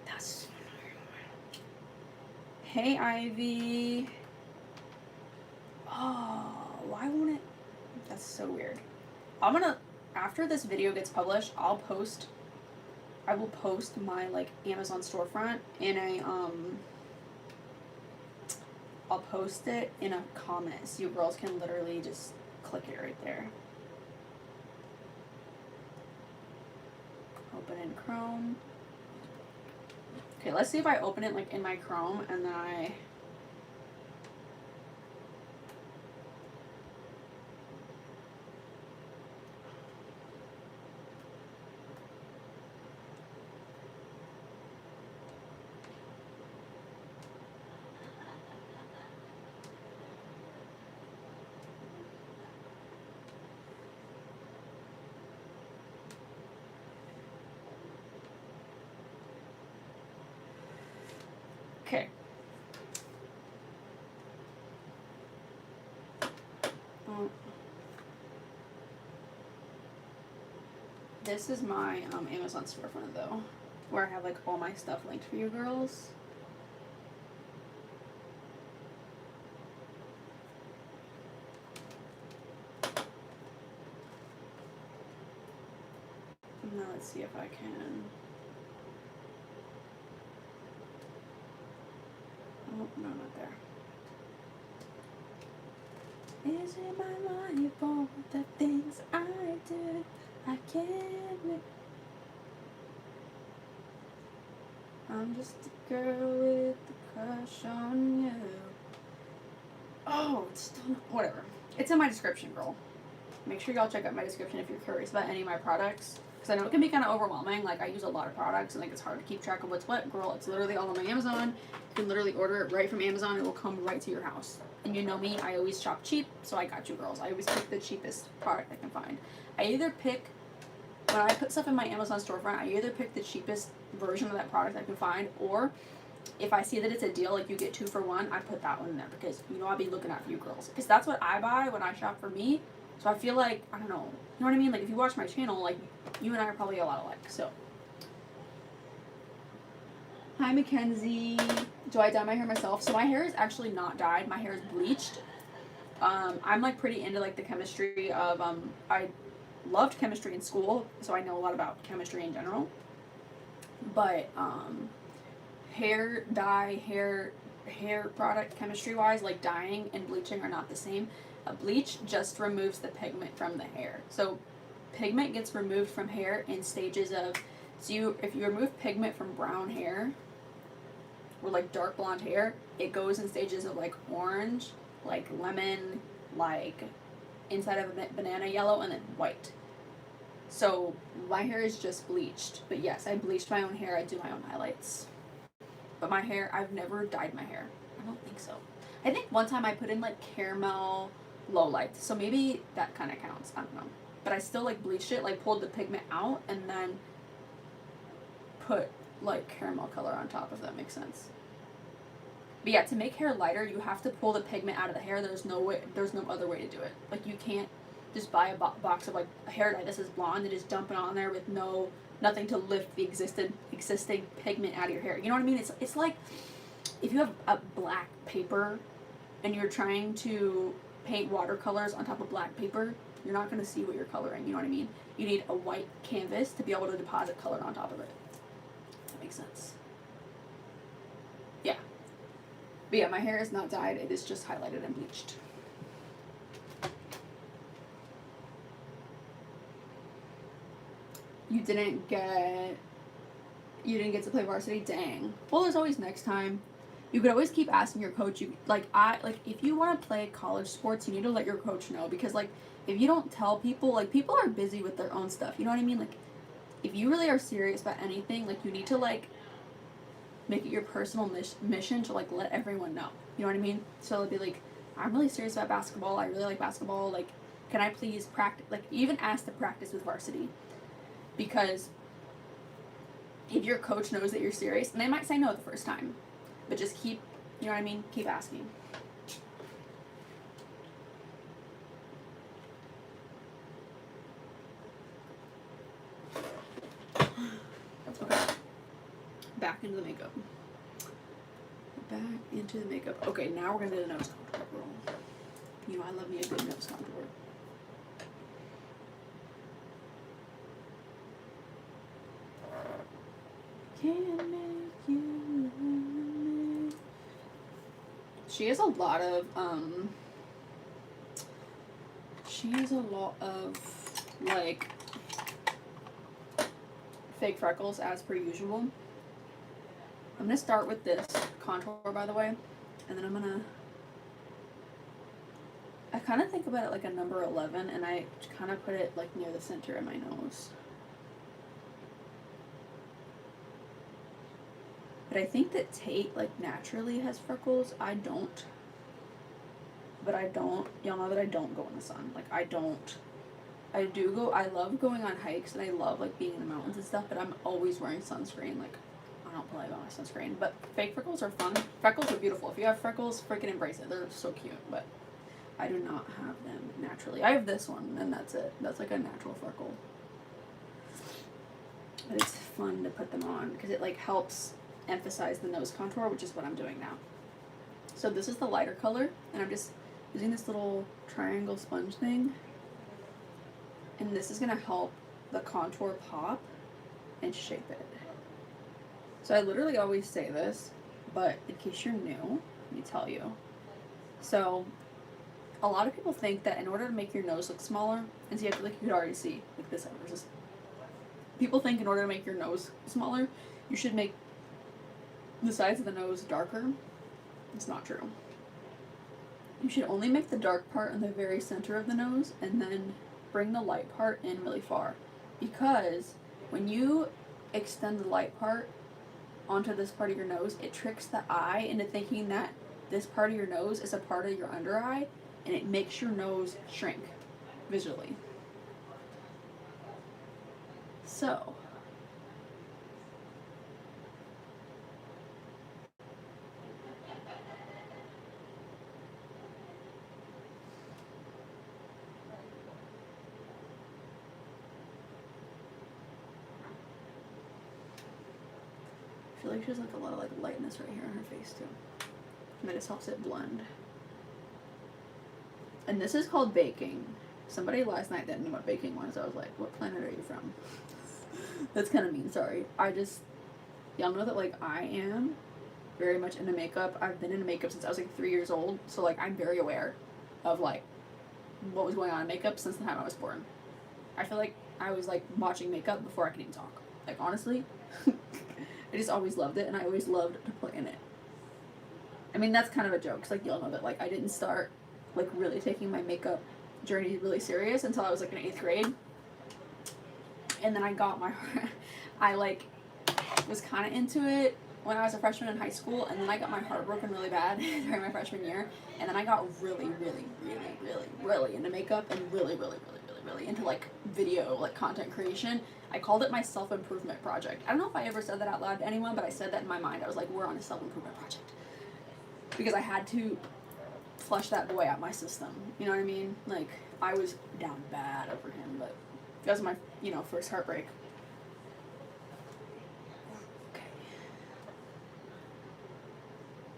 That's Hey Ivy. Oh, why won't it? That's so weird. After this video gets published, I will post my like Amazon storefront in a I'll post it in a comment so you girls can literally just click it right there. Open in Chrome. Okay, let's see if I open it like in my Chrome and then I okay. This is my Amazon storefront though, where I have like all my stuff linked for you girls. Now let's see if I can. Oh, no, not there. Is it my life or the things I did? I can't. I'm just a girl with a crush on you. Oh, it's still not, whatever. It's in my description, girl. Make sure y'all check out my description if you're curious about any of my products. Because I know it can be kind of overwhelming. Like, I use a lot of products and like it's hard to keep track of what's what. Girl, it's literally all on my Amazon. You can literally order it right from Amazon. It will come right to your house. And you know me, I always shop cheap, so I got you, girls. I always pick the cheapest product I can find. I either pick, when I put stuff in my Amazon storefront, I either pick the cheapest version of that product I can find, or if I see that it's a deal, like you get 2 for 1, I put that one in there because, you know, I'll be looking out for you girls. Because that's what I buy when I shop for me. So I feel like, I don't know, you know what I mean? Like, if you watch my channel, like, you and I are probably a lot alike, so. Hi, Mackenzie. Do I dye my hair myself? So my hair is actually not dyed. My hair is bleached. I'm, like, pretty into, like, the chemistry of, I loved chemistry in school, so I know a lot about chemistry in general. But, hair dye, hair product chemistry-wise, like, dyeing and bleaching are not the same. A bleach just removes the pigment from the hair. So pigment gets removed from hair in stages of, so if you remove pigment from brown hair or like dark blonde hair, it goes in stages of like orange, like lemon, like inside of a banana yellow, and then white. So my hair is just bleached. But yes, I bleached my own hair. I do my own highlights. But my hair, I've never dyed my hair. I don't think so. I think one time I put in like caramel low light, so maybe that kind of counts. I don't know, but I still like bleached it, like pulled the pigment out and then put like caramel color on top, if that makes sense. But yeah, to make hair lighter, you have to pull the pigment out of the hair. There's no other way to do it. Like, you can't just buy a box of like a hair dye. This is blonde and just dump it on there with nothing to lift the existing pigment out of your hair. You know what I mean? It's like if you have a black paper and you're trying to paint watercolors on top of black paper, you're not going to see what you're coloring, you know what I mean? You need a white canvas to be able to deposit color on top of it. That makes sense. Yeah. But yeah, my hair is not dyed, it is just highlighted and bleached. You didn't get to play varsity? Dang. Well, there's always next time. You could always keep asking your coach. If you want to play college sports, you need to let your coach know, because like if you don't tell people, like people are busy with their own stuff. You know what I mean? Like if you really are serious about anything, like you need to like make it your personal mission to like let everyone know. You know what I mean? So it'll be like, I'm really serious about basketball. I really like basketball. Like, can I please practice? Like, even ask to practice with varsity, because if your coach knows that you're serious, and they might say no the first time. But just keep, you know what I mean? Keep asking. Okay. Back into the makeup. Back into the makeup. Okay, now we're going to do the nose contour roll. You know, I love me a good nose contour. Can make you lemonade. She has a lot of like fake freckles as per usual. I'm gonna start with this contour, by the way, and then I kind of think about it like a number 11, and I kind of put it like near the center of my nose. But I think that Tate like naturally has freckles. I don't. But I don't. Y'all know that I don't go in the sun. Like, I don't. I do go. I love going on hikes, and I love like being in the mountains and stuff. But I'm always wearing sunscreen. Like, I don't play about my sunscreen. But fake freckles are fun. Freckles are beautiful. If you have freckles, freaking embrace it. They're so cute. But I do not have them naturally. I have this one, and that's it. That's like a natural freckle. But it's fun to put them on because it like helps emphasize the nose contour, which is what I'm doing now. So this is the lighter color, and I'm just using this little triangle sponge thing, and this is going to help the contour pop and shape it. So I literally always say this, but in case you're new, let me tell you. So a lot of people think that in order to make your nose look smaller, and see, I feel like you could already see like this versus. People think in order to make your nose smaller, you should make the sides of the nose darker. It's not true. You should only make the dark part in the very center of the nose and then bring the light part in really far. Because when you extend the light part onto this part of your nose, it tricks the eye into thinking that this part of your nose is a part of your under eye, and it makes your nose shrink visually. So, I feel like she has like a lot of like lightness right here on her face too. And it just helps it blend. And this is called baking. Somebody last night didn't know what baking was. I was like, what planet are you from? That's kind of mean, sorry. Y'all know that like I am very much into makeup. I've been into makeup since I was like 3 years old. So like I'm very aware of like what was going on in makeup since the time I was born. I feel like I was like watching makeup before I could even talk. Like honestly, I just always loved it and I always loved to play in it. I mean, that's kind of a joke, because like y'all know that like I didn't start like really taking my makeup journey really serious until I was like in 8th grade. And then I got my I like was kind of into it when I was a freshman in high school, and then I got my heart broken really bad during my freshman year, and then I got really into makeup and really into like video, like content creation. I called it my self-improvement project. I don't know if I ever said that out loud to anyone, but I said that in my mind. I was like, we're on a self-improvement project. Because I had to flush that boy out my system. You know what I mean? Like, I was down bad over him, but that was my, first heartbreak. Okay.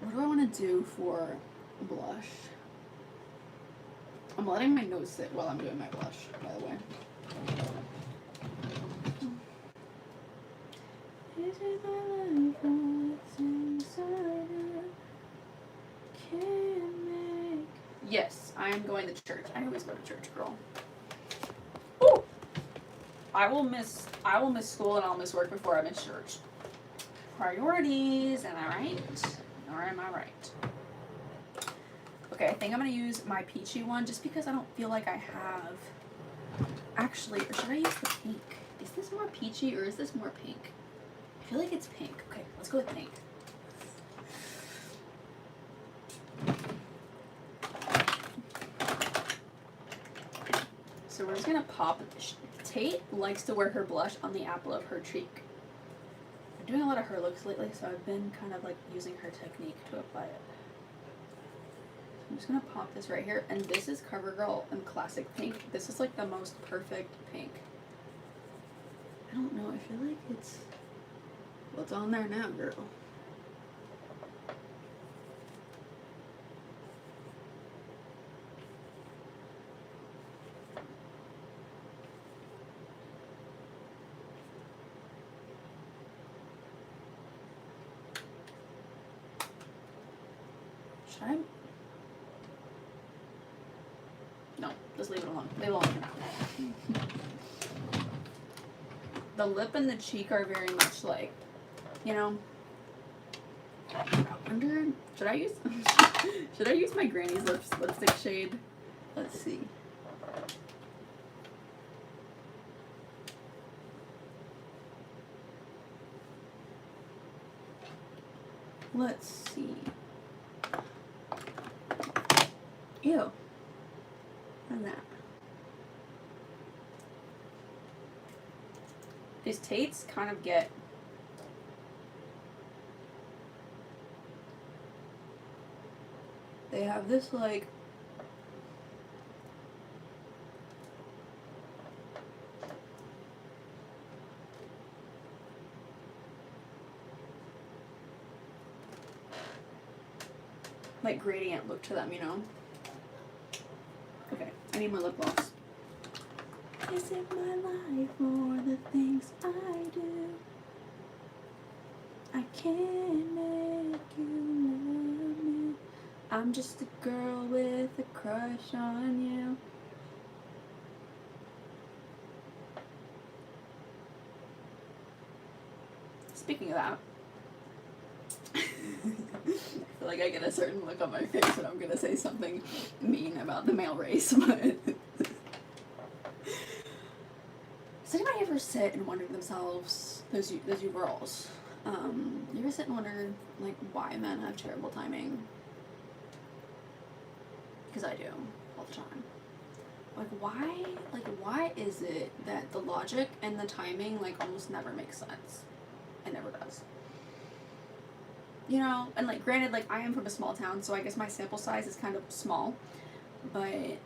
What do I want to do for blush? I'm letting my nose sit while I'm doing my blush, by the way. Yes, I am going to church. I always go to church, girl. Ooh! I will miss school and I'll miss work before I miss church. Priorities, am I right? Or am I right? Okay, I think I'm gonna use my peachy one just because I don't feel like I have. Actually, or should I use the pink? Is this more peachy or is this more pink? I feel like it's pink. Okay, let's go with pink. So we're just gonna pop. Tate likes to wear her blush on the apple of her cheek. I'm doing a lot of her looks lately, so I've been kind of like using her technique to apply it. So I'm just gonna pop this right here, and this is CoverGirl in classic pink. This is like the most perfect pink. I don't know, I feel like it's what's on there now, girl. Should I? No, just leave it alone. Leave it alone for now. The lip and the cheek are very much like, I wonder, should I use my granny's lipstick shade? Let's see. Let's see. Ew. Look at that. These Tates kind of get they have this like gradient look to them, Okay, I need my lip gloss. Is it my life or the things I do? I can't make you love me. I'm just a girl with a crush on you. Speaking of that, feel like I get a certain look on my face when I'm gonna say something mean about the male race, but does anybody ever sit and wonder to themselves, those you girls, you ever sit and wonder, like, why men have terrible timing? Because I do, all the time. Like, why is it that the logic and the timing, like, almost never makes sense? It never does. You know, and, like, granted, like, I am from a small town, so I guess my sample size is kind of small, but,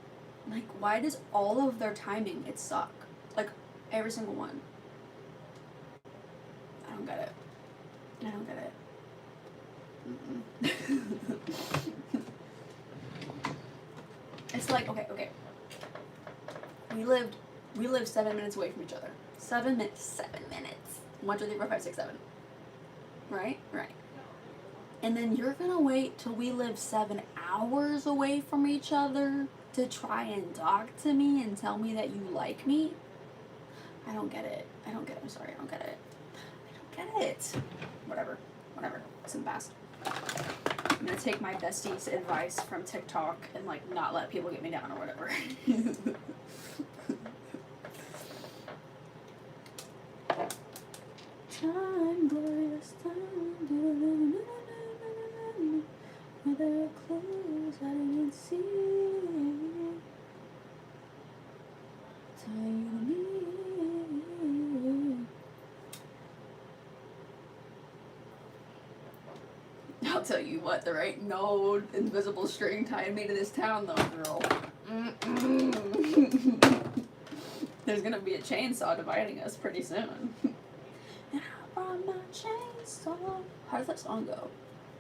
like, why does all of their timing, it suck? Like, every single one. I don't get it. I don't get it. It's like, okay. We lived 7 minutes away from each other. 7 minutes. 1, 2, 3, 4, 5, 6, 7. Right? Right. And then you're gonna wait till we live 7 hours away from each other to try and talk to me and tell me that you like me? I don't get it. I'm sorry, I don't get it. Whatever. It's in the past. I'm gonna take my bestie's advice from TikTok and, like, not let people get me down or whatever. Time, glorious time, with their clothes I didn't see. Tell you me. I'll tell you what, there ain't no invisible string tying me to this town, though, girl. There's gonna be a chainsaw dividing us pretty soon. And I brought my chainsaw. How does that song go?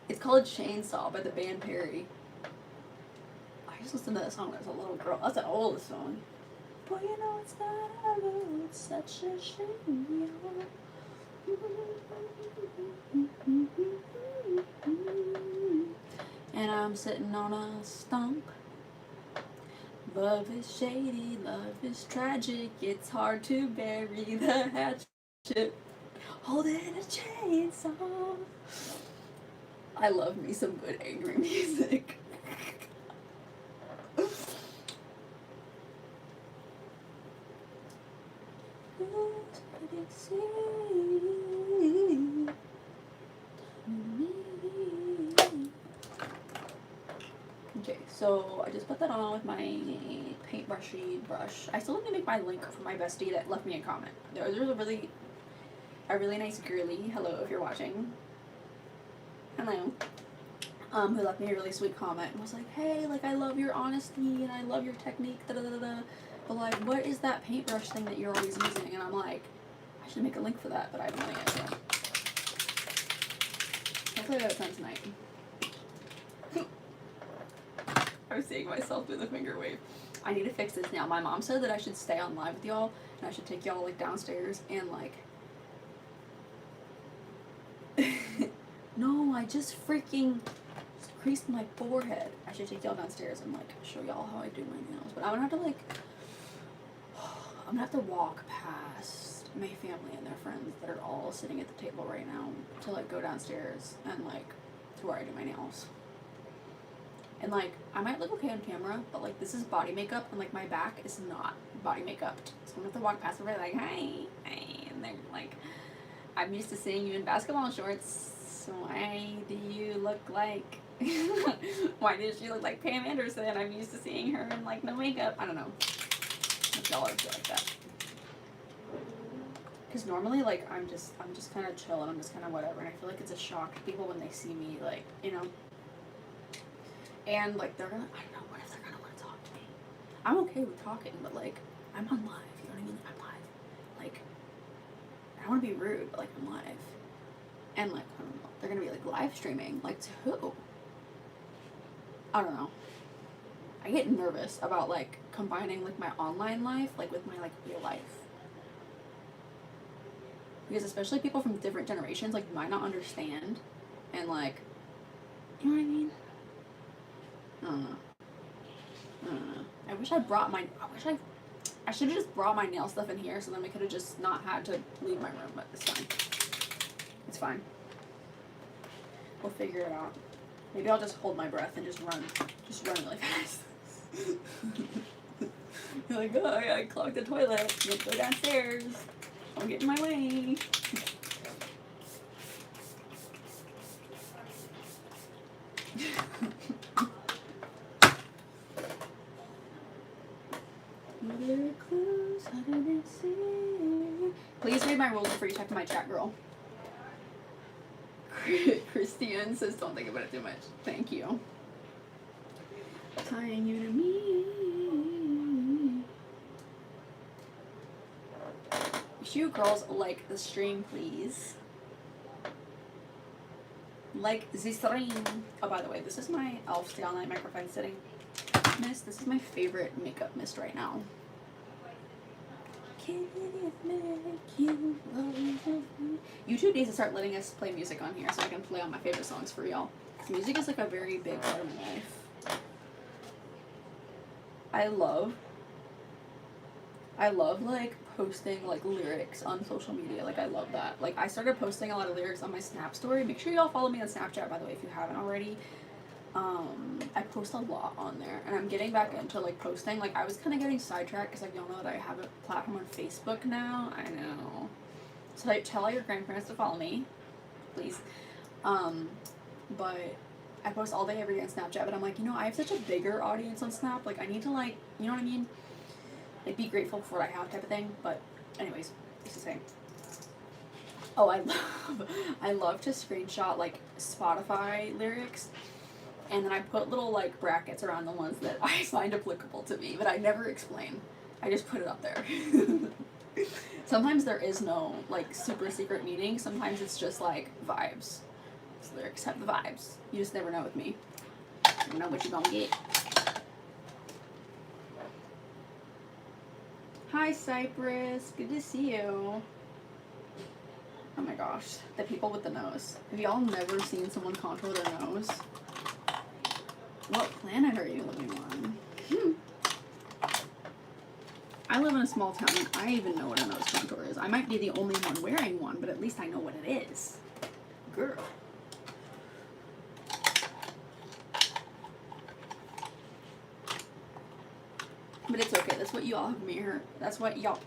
It's called Chainsaw by the band Perry. I just listened to that song when I was a little girl. That's an old song. Boy, you know it's not ever, it's such a shame. And I'm sitting on a stump. Love is shady, love is tragic. It's hard to bury the hatchet. Holding a chainsaw. I love me some good angry music. Okay, so I just put that on with my paintbrushy brush. I still need to make my link for my bestie that left me a comment. There's a really nice girly, hello if you're watching. Hello. Who left me a really sweet comment and was like, hey, like, I love your honesty and I love your technique, but like, what is that paintbrush thing that you're always using? And I'm like, I should make a link for that, but I have no idea. Hopefully that's done tonight. I was seeing myself do the finger wave. I need to fix this now. My mom said that I should stay on live with y'all and I should take y'all, like, downstairs and, like, no, I just freaking creased my forehead. I should take y'all downstairs and, like, show y'all how I do my nails. But I'm gonna have to, like, I'm gonna have to walk past my family and their friends that are all sitting at the table right now to, like, go downstairs and, like, to where I do my nails. And, like, I might look okay on camera, but, like, this is body makeup and, like, my back is not body makeup. So I'm gonna have to walk past everybody like, hi, and they're like, I'm used to seeing you in basketball shorts. Why do you look like, why does she look like Pam Anderson? I'm used to seeing her in, like, no makeup. I don't know. If y'all are like that. Because normally, like, I'm just kind of chill and I'm just kind of whatever. And I feel like it's a shock to people when they see me, like, you know. And, like, they're gonna, I don't know, what if they're gonna want to talk to me? I'm okay with talking, but, like, I'm on live, you know what I mean? I'm live. Like, I don't want to be rude, but, like, I'm live. And, like, I don't know, they're gonna be, like, live streaming. Like, to who? I don't know. I get nervous about, like, combining, like, my online life, like, with my, like, real life. Because especially people from different generations, like, might not understand. And, like, you know what I mean? I don't know. I wish I brought my, I should have just brought my nail stuff in here so then we could have just not had to leave my room, but it's fine. It's fine. We'll figure it out. Maybe I'll just hold my breath and just run really fast. You're like, oh, I clogged the toilet. You have to go downstairs. Don't get in my way. Please read my rules before you type in my chat, girl. Christian says, don't think about it too much. Thank you. Tying you to me. Wish you girls like the stream, please. Like the stream. Oh, by the way, this is my e.l.f. Stay All Night Microphone Setting Mist. This is my favorite makeup mist right now. Can it make you love me? YouTube needs to start letting us play music on here so I can play all my favorite songs for y'all. Music is like a very big part of my life. I love like posting like lyrics on social media. Like I love that. Like I started posting a lot of lyrics on my Snap story. Make sure y'all follow me on Snapchat, by the way, if you haven't already. I post a lot on there, and I'm getting back into like posting. Like I was kind of getting sidetracked because like y'all know that I have a platform on Facebook now. I know. So like tell all your grandparents to follow me, please. But I post all day every day on Snapchat, but I'm like, you know, I have such a bigger audience on Snap. Like I need to like, you know what I mean? Like be grateful for what I have type of thing. But anyways, it's the same. Oh, I love to screenshot like Spotify lyrics. And then I put little like brackets around the ones that I find applicable to me, but I never explain. I just put it up there. Sometimes there is no like super secret meaning. Sometimes it's just like vibes. So lyrics have the vibes. You just never know with me. You never know what you're gonna get. Hi Cypress, good to see you. Oh my gosh, the people with the nose. Have y'all never seen someone contour their nose? What planet are you living on? I live in a small town and I even know what a nose contour is. I might be the only one wearing one, but at least I know what it is. Girl. But it's okay. That's what y'all have me here. That's what y'all...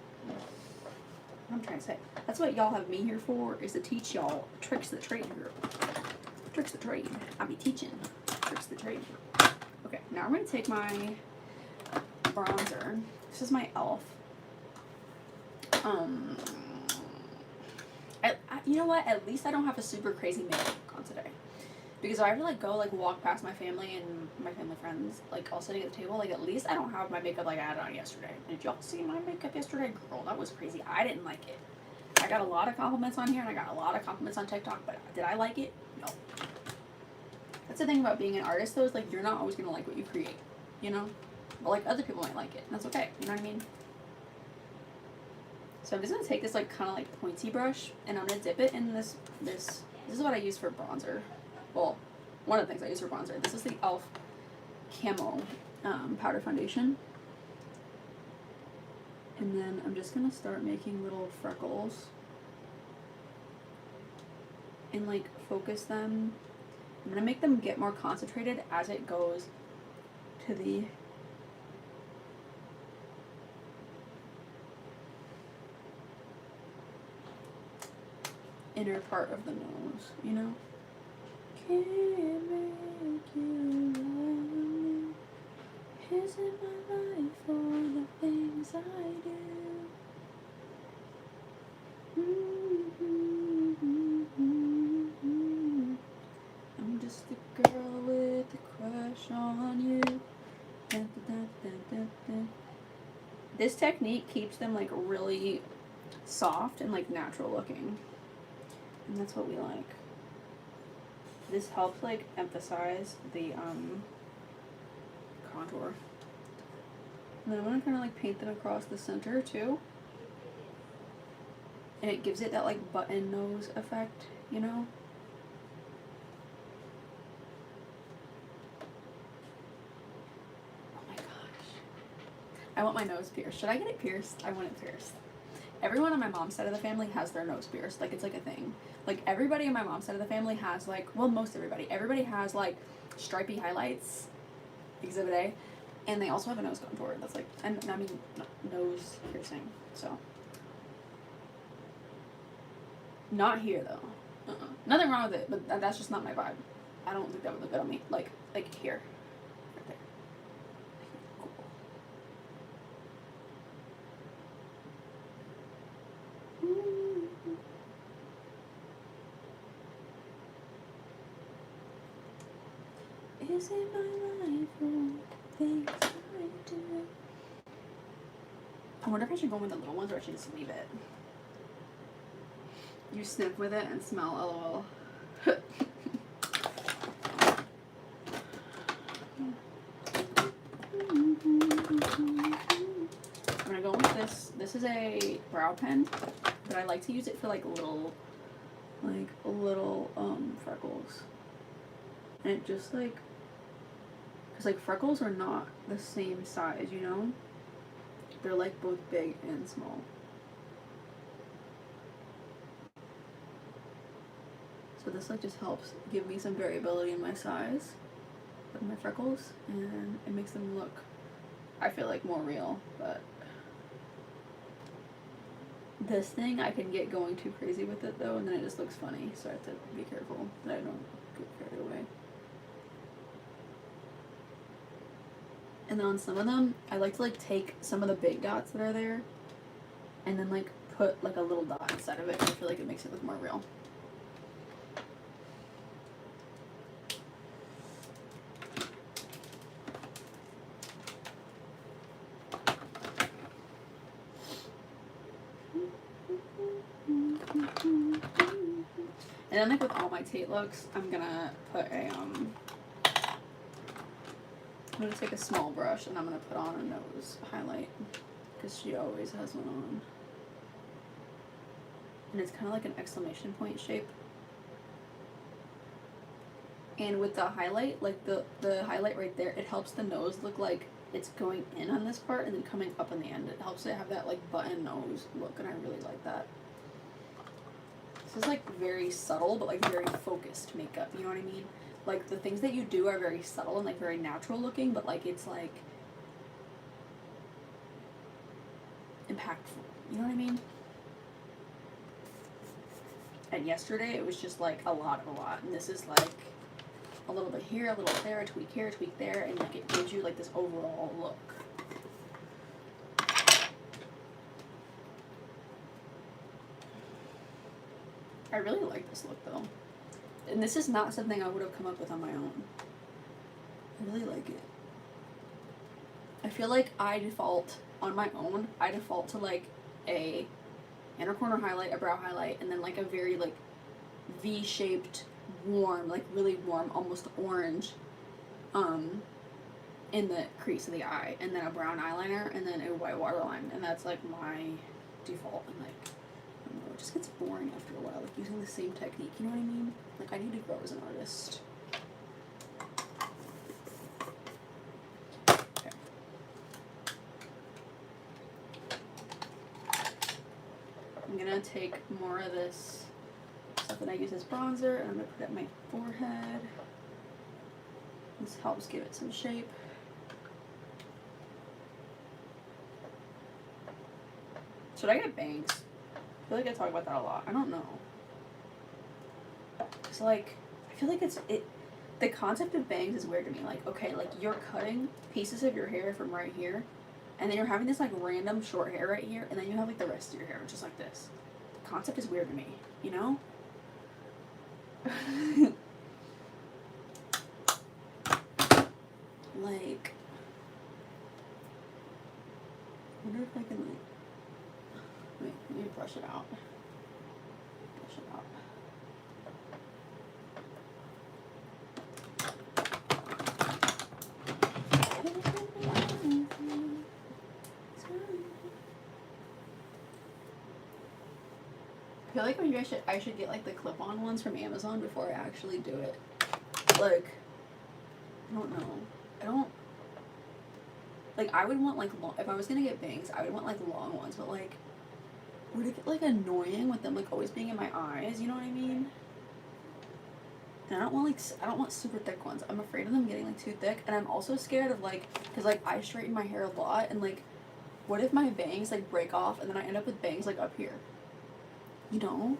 I'm trying to say. That's what y'all have me here for, is to teach y'all tricks of the trade, girl. Tricks of the trade. I'll be teaching tricks of the trade. Okay, now I'm going to take my bronzer. This is my e.l.f. You know what? At least I don't have a super crazy makeup look on today. Because if I have to like go like walk past my family and my family friends, like all sitting at the table, like at least I don't have my makeup like I had on yesterday. Did y'all see my makeup yesterday? Girl, that was crazy. I didn't like it. I got a lot of compliments on here and I got a lot of compliments on TikTok, but did I like it? No. That's the thing about being an artist though, is like you're not always gonna like what you create, you know? But like other people might like it, and that's okay, you know what I mean? So I'm just gonna take this like kind of like pointy brush and I'm gonna dip it in this is what I use for bronzer. Well, one of the things I use for bronzer. This is the e.l.f. Camo powder foundation. And then I'm just gonna start making little freckles and like focus them. I'm gonna make them get more concentrated as it goes to the inner part of the nose, you know? Can't make you love me. Is it my life for the things I do? I'm just a girl with a crush on you. Dun, dun, dun, dun, dun. This technique keeps them like really soft and like natural looking. And that's what we like. This helps like emphasize the contour. And then I'm gonna kind of like paint them across the center too. And it gives it that like button nose effect, you know? Oh my gosh. I want my nose pierced. Should I get it pierced? I want it pierced. everyone on my mom's side of the family has their nose pierced. Like, it's like a thing. Like, everybody on my mom's side of the family has, like, well, most everybody. Everybody has, like, stripy highlights, exhibit A, and they also have a nose contour. That's, like, and I mean, nose piercing, so. Not here, though. Nothing wrong with it, but that's just not my vibe. I don't think that would look good on me. Like here. Right there. Cool. Is it my life or things I do? I wonder if I should go with the little ones or I should just leave it. You sniff with it and smell LOL. I'm gonna go with this. This is a brow pen, but I like to use it for like little freckles. And it just like, cause like freckles are not the same size, you know? They're like both big and small. So this like just helps give me some variability in my size of my freckles, and it makes them look, I feel like, more real. But this thing, I can get going too crazy with it though, and then it just looks funny, so I have to be careful that I don't get carried away. And then on some of them, I like to like take some of the big dots that are there and then like put like a little dot inside of it. I feel like it makes it look more real. And then like with all my Tate looks, I'm gonna put a I'm gonna take a small brush and I'm gonna put on a nose highlight because she always has one on. And it's kind of like an exclamation point shape. And with the highlight, like the highlight right there, it helps the nose look like it's going in on this part and then coming up in the end. It helps it have that like button nose look, and I really like that. This is like very subtle, but like very focused makeup, you know what I mean? Like the things that you do are very subtle and like very natural looking, but like it's like impactful, you know what I mean? And yesterday it was just like a lot, and this is like a little bit here, a little there, a tweak here, a tweak there, and like it gives you like this overall look. I really like this look though. And this is not something I would have come up with on my own. I really like it. I feel like I default, on my own, I default to like a inner corner highlight, a brow highlight, and then like a very like V-shaped, warm, like really warm, almost orange, in the crease of the eye, and then a brown eyeliner, and then a white waterline, and that's like my default. And like, I don't know, it just gets boring after a while, like using the same technique, you know what I mean? Like I need to grow as an artist. Okay. I'm gonna take more of this stuff that I use as bronzer, and I'm gonna put it on my forehead. This helps give it some shape. Should I get bangs? I feel like I talk about that a lot. I don't know. It's like, I feel like the concept of bangs is weird to me. Like, okay, like you're cutting pieces of your hair from right here, and then you're having this like random short hair right here, and then you have like the rest of your hair just like this. The concept is weird to me, you know? Like, I wonder if I can like, wait, let me brush it out. Brush it out. I feel like maybe I should get like the clip-on ones from Amazon before I actually do it. Like, I don't know. Like I would want like long, if I was gonna get bangs, I would want like long ones, but like would it get like annoying with them like always being in my eyes, you know what I mean? And I don't want I don't want super thick ones. I'm afraid of them getting like too thick, and I'm also scared of like, cause like I straighten my hair a lot, and like, what if my bangs like break off and then I end up with bangs like up here? You know?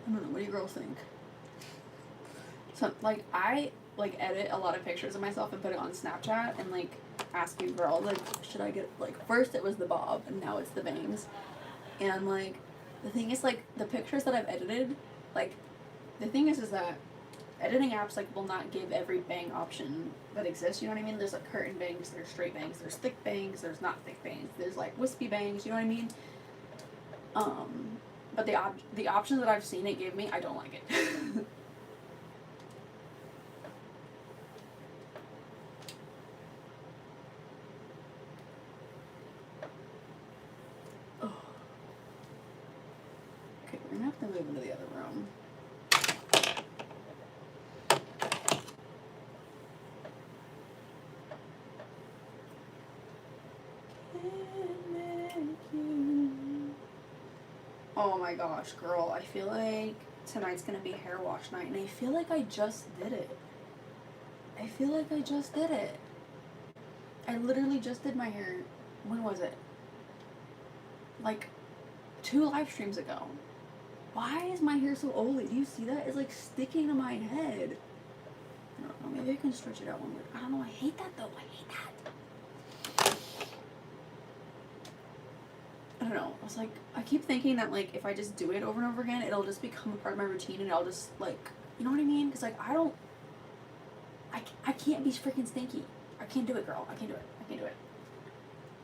I don't know, what do you girls think? So, like, I, like, edit a lot of pictures of myself and put it on Snapchat and, like, ask you girls, like, should I get, like, first it was the bob, and now it's the bangs. And, like, the thing is, like, the pictures that I've edited, like, the thing is that editing apps, like, will not give every bang option that exists, you know what I mean? There's, like, curtain bangs, there's straight bangs, there's thick bangs, there's not thick bangs, there's, like, wispy bangs, you know what I mean? But the options that I've seen it give me, I don't like it. Oh. Okay, we're gonna have to move into the other room. Oh my gosh, girl, I feel like tonight's gonna be hair wash night, and I feel like I just did it. I feel like I just did it. I literally just did my hair, when was it? Like, 2 live streams ago. Why is my hair so oily? Do you see that? It's like sticking to my head. I don't know, maybe I can stretch it out one more. I don't know, I hate that though, I hate that. I don't know, I was like, I keep thinking that like, if I just do it over and over again, it'll just become a part of my routine and I'll just like, you know what I mean? Because like, I can't be freaking stinky. I can't do it, girl. I can't do it. I can't do it.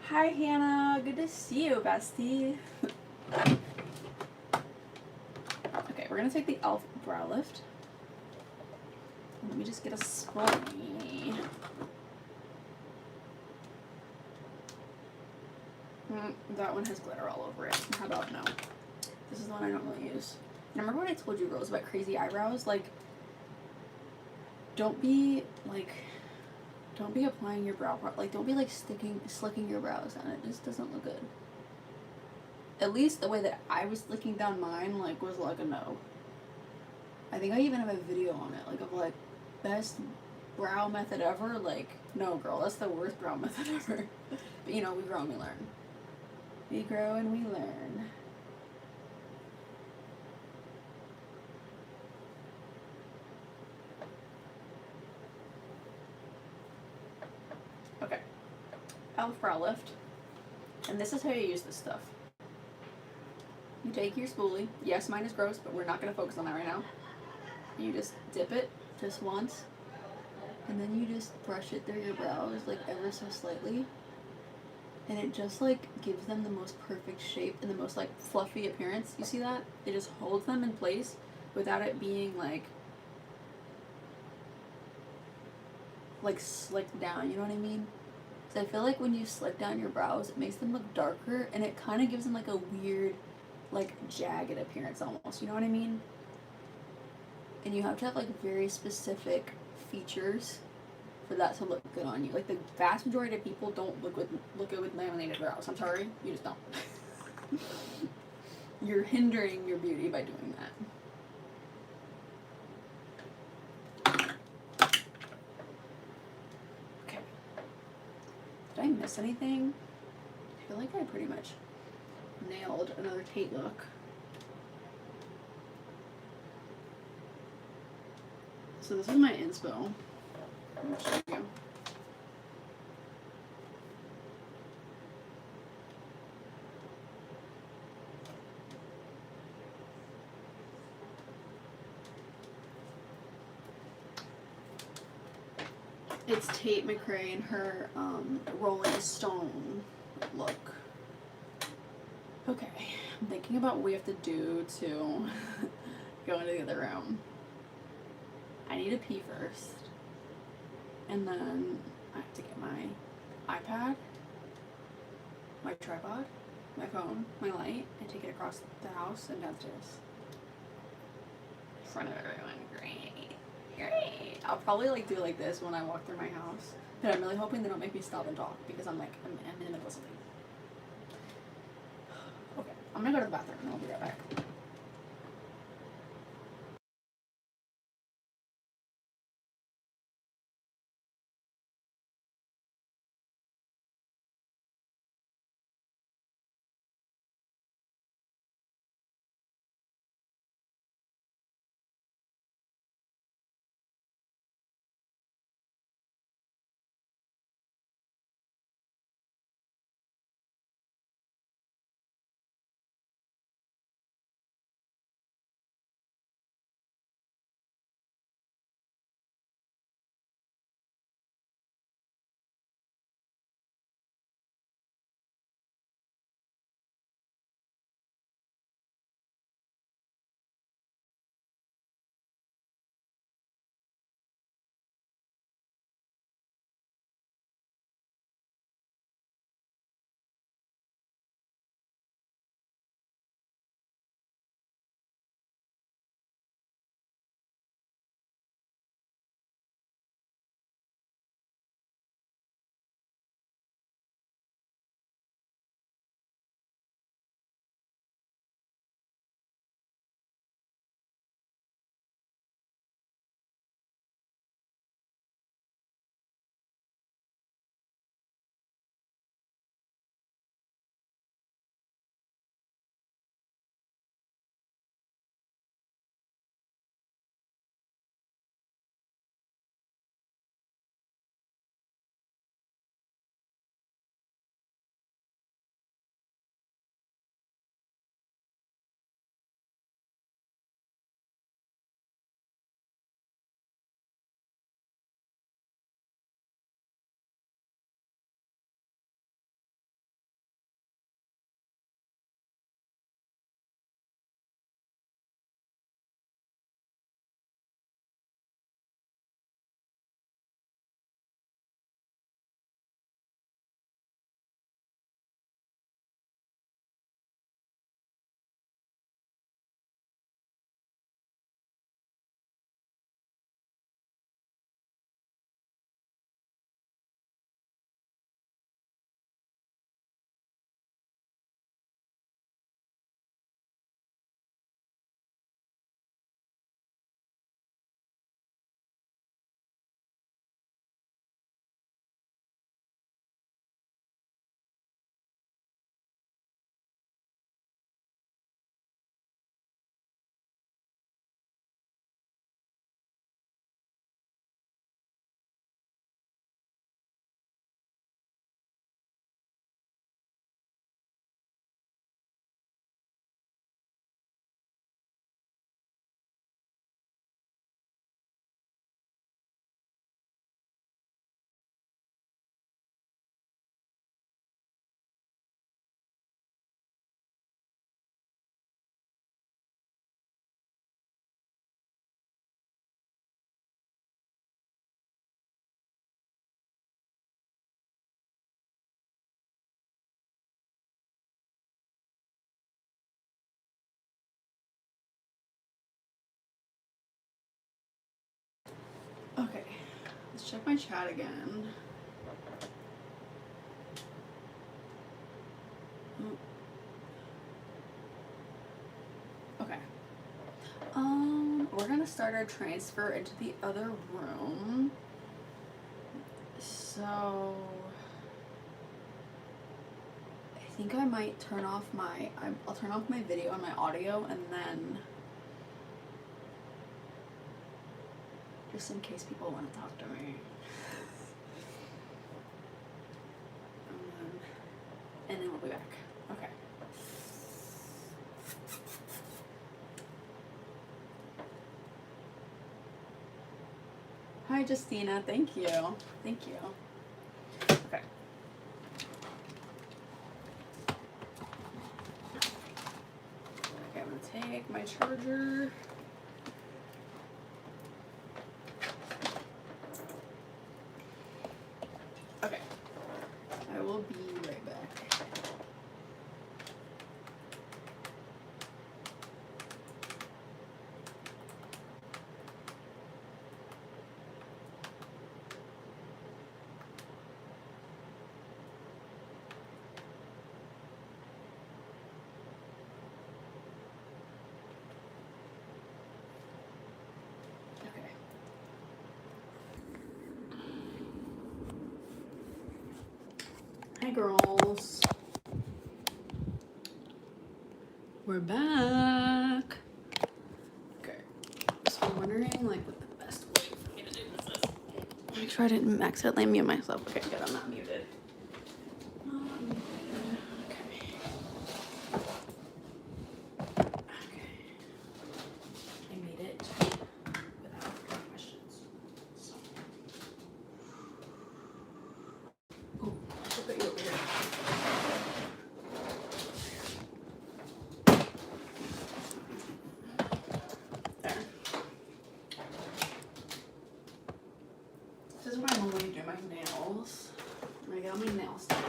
Hi, Hannah. Good to see you, bestie. Okay, we're gonna take the e.l.f. brow lift. Let me just get a spray. That one has glitter all over it. How about no? This is the one I normally use. And remember what I told you girls about crazy eyebrows? Like, don't be applying your brow product. Like, don't be like slicking your brows and it just doesn't look good. At least the way that I was slicking down mine, like, was like a no. I think I even have a video on it, like, of like, best brow method ever. Like, no girl, that's the worst brow method ever. But you know, we grow and we learn. We grow and we learn. Okay. e.l.f. brow lift. And this is how you use this stuff. You take your spoolie. Yes, mine is gross, but we're not going to focus on that right now. You just dip it just once. And then you just brush it through your brows, like, ever so slightly. And it just, like, gives them the most perfect shape and the most, like, fluffy appearance. You see that? It just holds them in place without it being, like, slicked down, you know what I mean? So I feel like when you slick down your brows, it makes them look darker, and it kind of gives them, like, a weird, like, jagged appearance almost, you know what I mean? And you have to have, like, very specific features for that to look good on you. Like, the vast majority of people don't look good with laminated brows. I'm sorry, you just don't. You're hindering your beauty by doing that. Okay. Did I miss anything? I feel like I pretty much nailed another Tate look. So this is my inspo. I'll show you. It's Tate McRae and her Rolling Stone look. Okay, I'm thinking about what we have to do to go into the other room. I need to pee first. And then I have to get my iPad, my tripod, my phone, my light, and take it across the house and downstairs. In front of everyone. Great. Great. I'll probably like do like this when I walk through my house. But I'm really hoping they don't make me stop and talk because I'm in the middle of something. Okay, I'm gonna go to the bathroom and I'll be right back. Okay, let's check my chat again. Okay. We're gonna start our transfer into the other room. So I think I might turn off my, I'll turn off my video and my audio, and then just in case people want to talk to me. And then we'll be back. Okay. Hi, Justina. Thank you. Thank you. Okay. Okay, I'm gonna take my charger. Okay. Hi girls. We're back. Okay. So I'm wondering like what the best way for me to do this is. Make sure I didn't accidentally mute myself. Okay, good, I'm not muted. Not muted. Okay. Okay. I made it without any questions. So. Oh, I'll put you over here. There. This is where I normally do my nails. I got my nails out.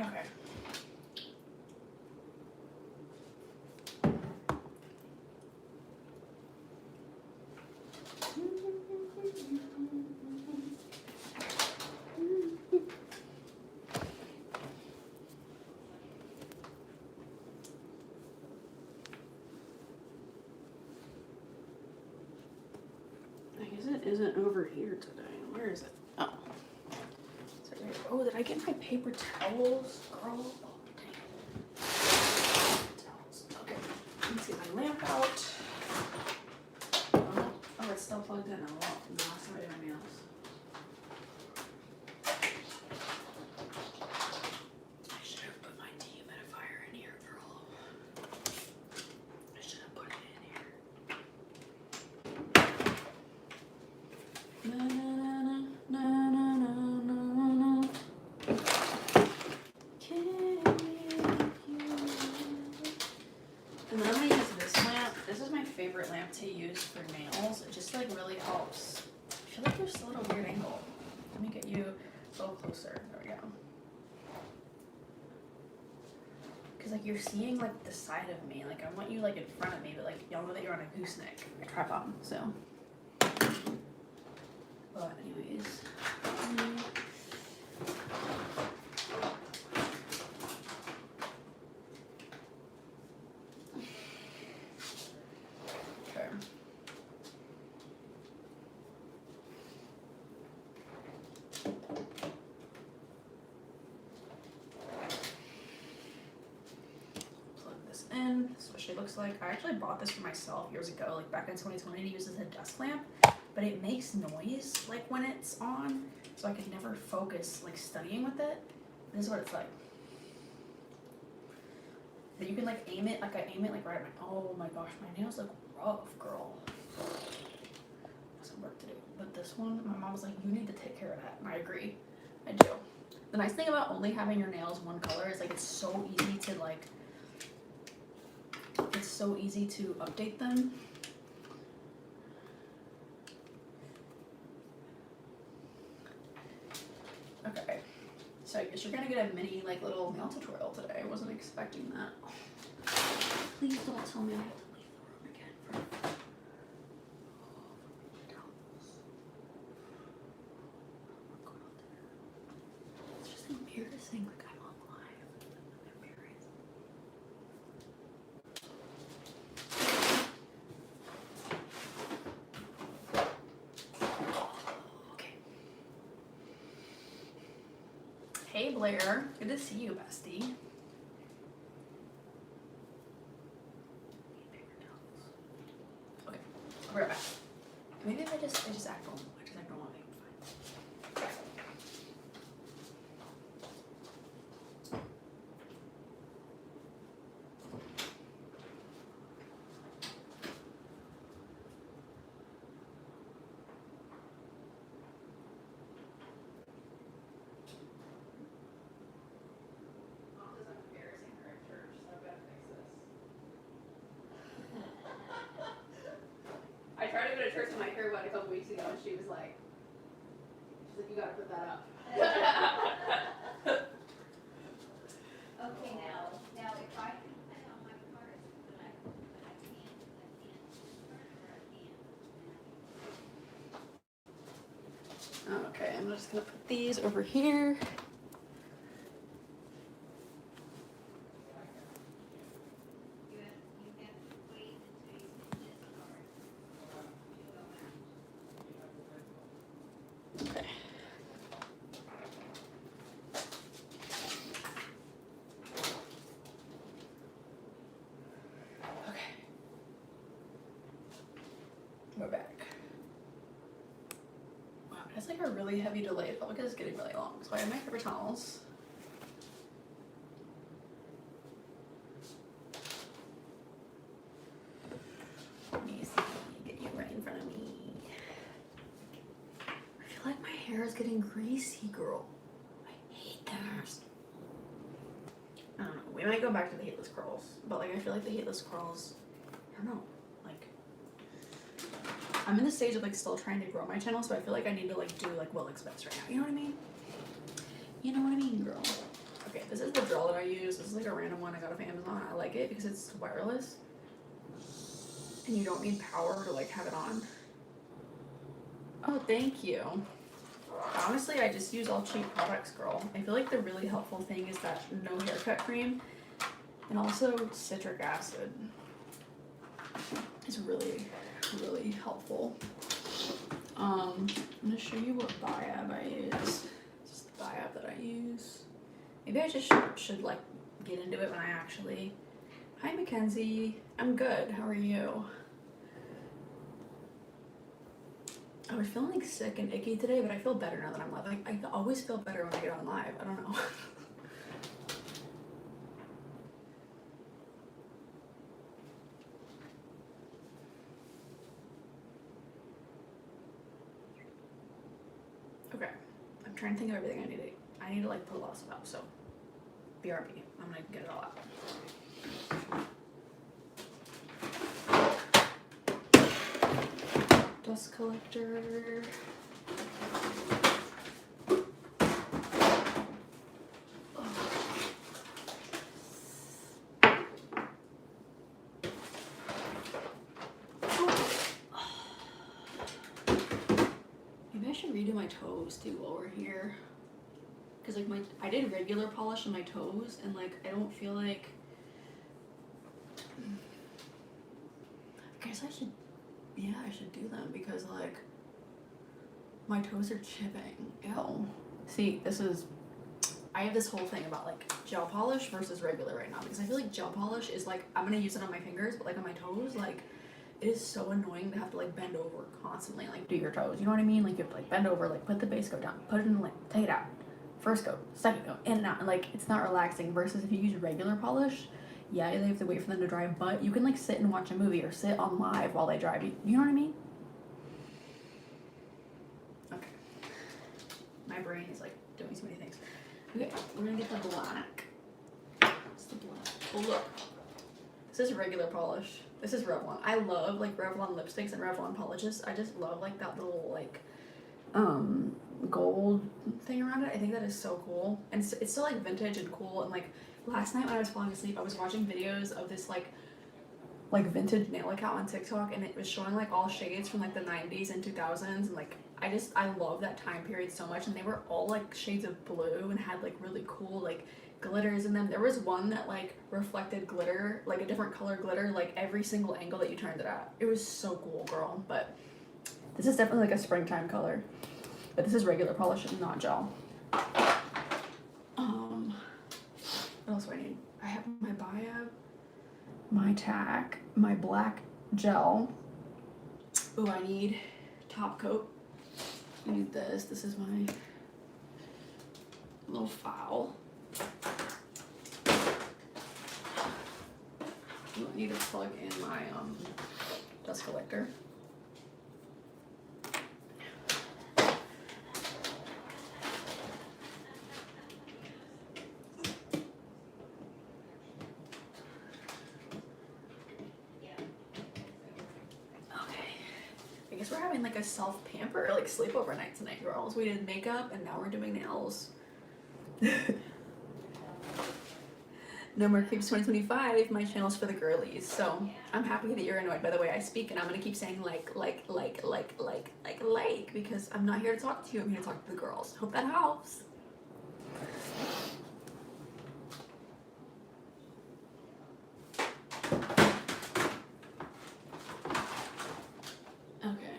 Okay. I guess it isn't over here today. Where is it? Oh. Is it right? Oh, did I get my paper towels, girl? Oh, dang. Towels. Okay. Let's get my lamp out. Oh, it's still plugged in. Oh, no, that's not my nails. I should have put my dehumidifier in here, girl. I should have put it in here. Na na na na na na na. Can you? And then I'm gonna use this lamp. This is my favorite lamp to use for nails. It just like really helps. I feel like there's still at a weird angle. Let me get you a little closer. There we go. Cause like you're seeing like the side of me. Like I want you like in front of me, but like y'all know that you're on a gooseneck tripod. So. But anyways. Okay. Plug this in. This is what she looks like. I actually bought this for myself years ago, like back in 2020 to use as a desk lamp. But it makes noise like when it's on, so I could never focus like studying with it. This is what it's like. But you can like aim it, like I aim it like right at my, oh my gosh, my nails look rough, girl. Some work to do. But this one, my mom was like, you need to take care of that, and I agree, I do. The nice thing about only having your nails one color is like it's so easy to like, it's so easy to update them. Okay, so I guess you're gonna get a mini like little nail tutorial today. I wasn't expecting that. Please don't tell me I have to leave the room again for it's just embarrassing, like I'm on live. Okay. Hey Blair, good to see you, bestie. Okay, I'll be right back. Maybe if I just act normal. I just act normal, I think I'm fine. I tried to go to church with my hair wet a couple weeks ago, and she's like, you gotta put that up. Okay, now if I can put it on my cards, but I can't, or I can't. Okay. I'm just gonna put these over here. Okay. Okay. We're back. Wow, that's like a really heavy delay. Look at it's getting really long. So I have my paper towels. Let me see. Get you right in front of me. I feel like my hair is getting greasy, girl. I hate that. I don't know. We might go back to the heatless curls, but like I feel like the heatless curls, I don't know. Like I'm in the stage of like still trying to grow my channel, so I feel like I need to like do like what looks best right now. You know what I mean? You know what I mean, girl. Okay, this is the gel that I use. This is like a random one I got off Amazon. I like it because it's wireless and you don't need power to like have it on. Oh, thank you. Honestly, I just use all cheap products, girl. I feel like the really helpful thing is that no haircut cream and also citric acid is really, really helpful. I'm gonna show you what biab I use. This is the biab that I use. Maybe I just should like get into it when I actually. Hi, Mackenzie. I'm good. How are you? I was feeling like sick and icky today, but I feel better now that I'm live. Like, I always feel better when I get on live. I don't know. Okay, I'm trying to think of everything I need to like put a lot of stuff out. So, BRB. I'm gonna get it all out. Dust collector. Maybe I should redo my toes too while we're here. Cause like I did regular polish on my toes and like I don't feel like. I guess I should. Yeah, I should do them because like my toes are chipping. Ew. See, I have this whole thing about like gel polish versus regular right now because I feel like gel polish is like I'm gonna use it on my fingers, but like on my toes, like it is so annoying to have to like bend over constantly and like do your toes. You know what I mean? Like you have to like bend over, like put the base coat down, put it in the lint, take it out. First coat, second coat, in and out. And like it's not relaxing versus if you use regular polish. Yeah, they have to wait for them to dry, but you can like sit and watch a movie or sit on live while they dry. You know what I mean? Okay. My brain is like doing so many things. Okay, we're gonna get the black. What's the black? Oh look. This is regular polish. This is Revlon. I love like Revlon lipsticks and Revlon polishes. I just love like that little like gold thing around it. I think that is so cool. And it's still like vintage and cool and like last night when I was falling asleep, I was watching videos of this like vintage nail account on TikTok, and it was showing like all shades from like the 90s and 2000s, and like I love that time period so much, and they were all like shades of blue and had like really cool like glitters in them. There was one that like reflected glitter, like a different color glitter, like every single angle that you turned it at. It was so cool, girl. But this is definitely like a springtime color, but this is regular polish and not gel. What else do I need? I have my biab, my tack, my black gel. Oh, I need top coat. I need this. This is my little file. I need to plug in my dust collector. We're having like a self-pamper, like sleepover night tonight, girls. We did makeup and now we're doing nails. No More Creeps 2025, my channel's for the girlies. So I'm happy that you're annoyed by the way I speak, and I'm gonna keep saying like, because I'm not here to talk to you, I'm here to talk to the girls. Hope that helps. Okay.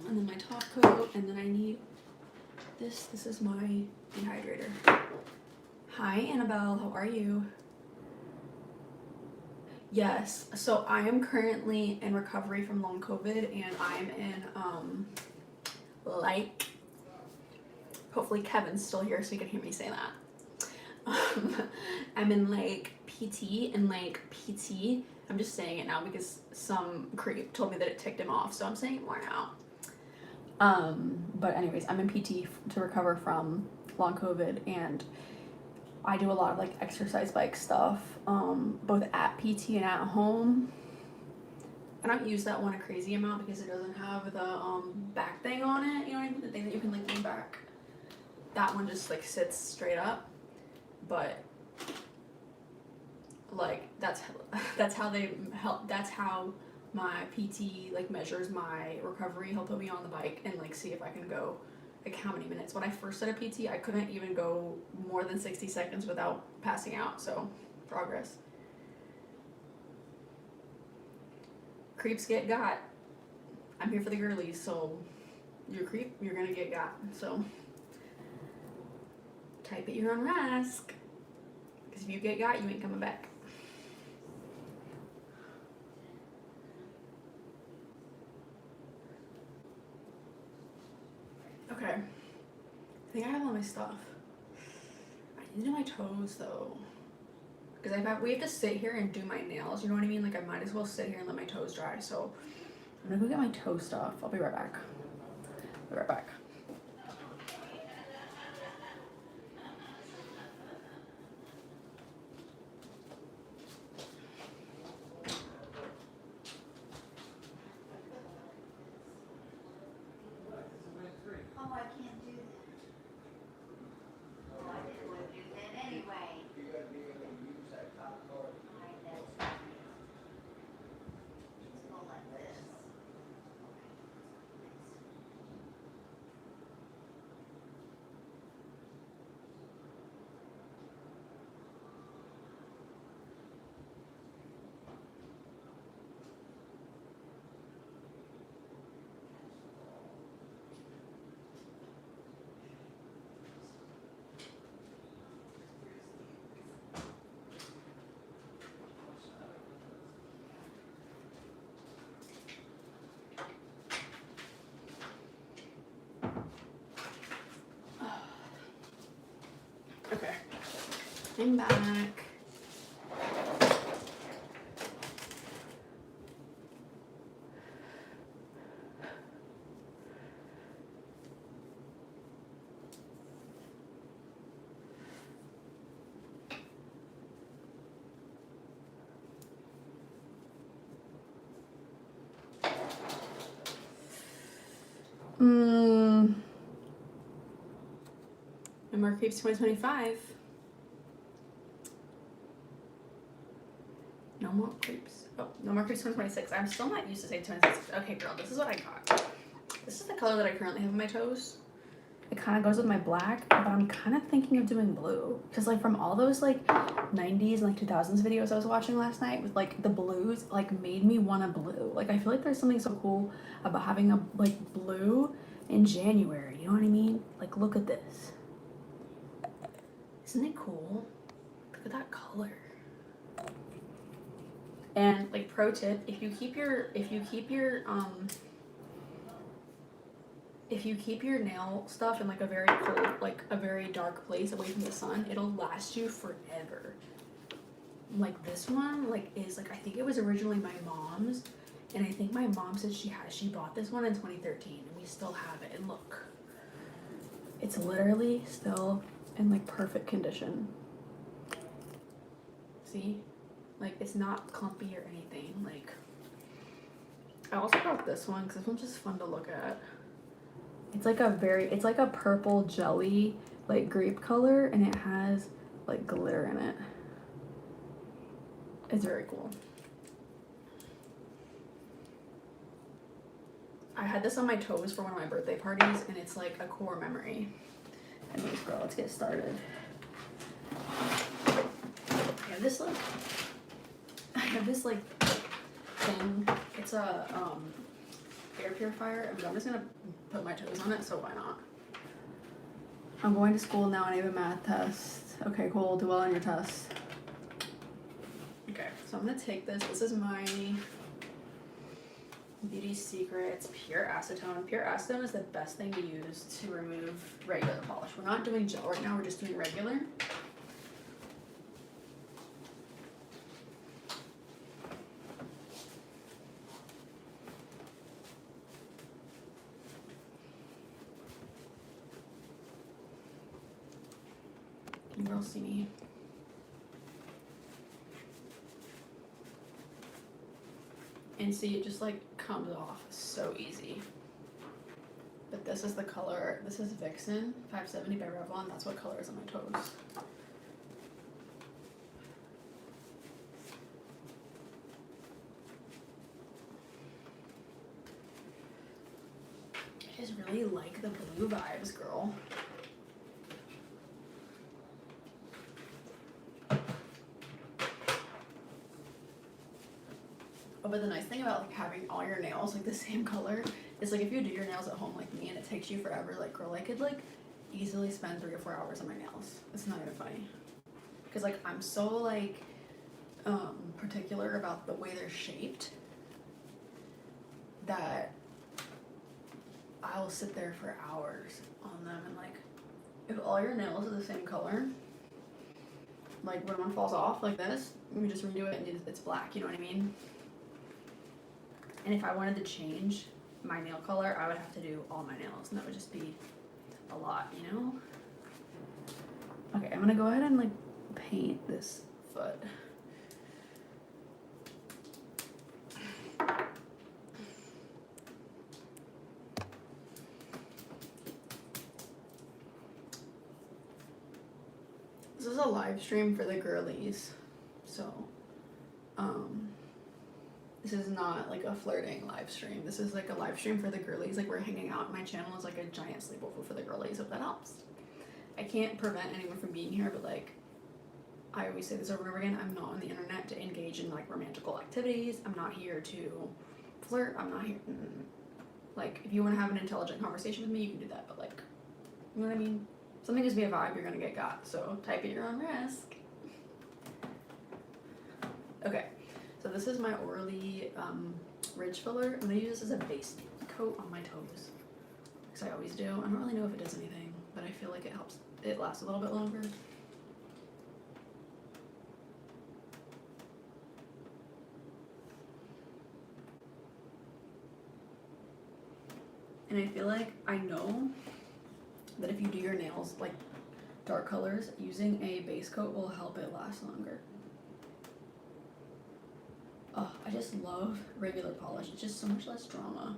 And then my top coat, and then I need this. This is my dehydrator. Hi, Annabelle. How are you? Yes. So I am currently in recovery from long COVID, and I'm in like, hopefully Kevin's still here so he can hear me say that. I'm in like PT and like PT. I'm just saying it now because some creep told me that it ticked him off, so I'm saying it more now. But anyways, I'm in PT to recover from long COVID, and I do a lot of like exercise bike stuff, both at PT and at home. I don't use that one a crazy amount because it doesn't have the back thing on it, you know what I mean? The thing that you can like lean back. That one just like sits straight up, but like that's how they help. That's how my PT like measures my recovery. He'll put me on the bike and like see if I can go like how many minutes. When I first started PT, I couldn't even go more than 60 seconds without passing out. So progress. Creeps get got. I'm here for the girlies, so you're a creep, you're gonna get got. So type at your own risk, because if you get got, you ain't coming back. Okay, I think I have all my stuff. I need to do my toes though, because we have to sit here and do my nails, you know what I mean? Like I might as well sit here and let my toes dry. So I'm gonna go get my toe stuff. I'll be right back. Be right back. Oh, I can't do that. Oh, I didn't want to do that anyway. You gotta be able to use that top card. Alright, that's fine. Let's go like this. Okay, I'm back. No More Creeps 2025. No More Creeps. Oh, No More Creeps 2026. I'm still not used to saying 2026. Okay, girl, this is what I got. This is the color that I currently have in my toes. It kind of goes with my black, but I'm kind of thinking of doing blue. Because, like, from all those, like, 90s and, like, 2000s videos I was watching last night with, like, the blues, like, made me want a blue. Like, I feel like there's something so cool about having a, like, blue in January. You know what I mean? Like, look at this. Isn't it cool? Look at that color. And like pro tip, if you keep your nail stuff in like a very cold, like a very dark place away from the sun, it'll last you forever. Like this one, like is like, I think it was originally my mom's, and I think my mom said she bought this one in 2013, and we still have it. And look, it's literally still in like perfect condition. See? Like, it's not clumpy or anything. Like, I also got this one because this one's just fun to look at. It's like a purple jelly like grape color, and it has like glitter in it. It's very cool. I had this on my toes for one of my birthday parties, and it's like a core memory. Anyways, girl, let's get started. I have this like thing. It's a air purifier, and I'm just gonna put my toes on it, so why not? I'm going to school now and I have a math test. Okay, cool, do well on your test. Okay, so I'm gonna take this. This is my Beauty Secrets Pure Acetone. Pure Acetone is the best thing to use to remove regular polish. We're not doing gel right now, we're just doing regular. You girls see me. And see, it just like comes off so easy. But this is the color. This is Vixen 570 by Revlon. That's what color is on my toes. I just really like the blue vibes, girl. Oh, but the nice thing about like having all your nails like the same color is like if you do your nails at home like me and it takes you forever, like girl, I could like easily spend 3 or 4 hours on my nails. It's not even funny. Because like I'm so like particular about the way they're shaped that I'll sit there for hours on them, and like if all your nails are the same color, like when one falls off like this, you just redo it and it's black, you know what I mean? And if I wanted to change my nail color, I would have to do all my nails, and that would just be a lot, you know? Okay, I'm gonna go ahead and like paint this foot. This is a live stream for the girlies, so this is not like a flirting live stream. This is like a live stream for the girlies. Like we're hanging out. My channel is like a giant sleepover for the girlies, if that helps. I can't prevent anyone from being here, but like I always say this over and over again, I'm not on the internet to engage in like romantical activities. I'm not here to flirt. I'm not here. Like if you want to have an intelligent conversation with me, you can do that. But like, you know what I mean? Something gives me a vibe, you're gonna get got. So type at your own risk. Okay. So this is my Orly Ridge Filler. I'm gonna use this as a base coat on my toes, because I always do. I don't really know if it does anything, but I feel like it helps it last a little bit longer. And I feel like I know that if you do your nails like dark colors, using a base coat will help it last longer. Oh, I just love regular polish. It's just so much less drama.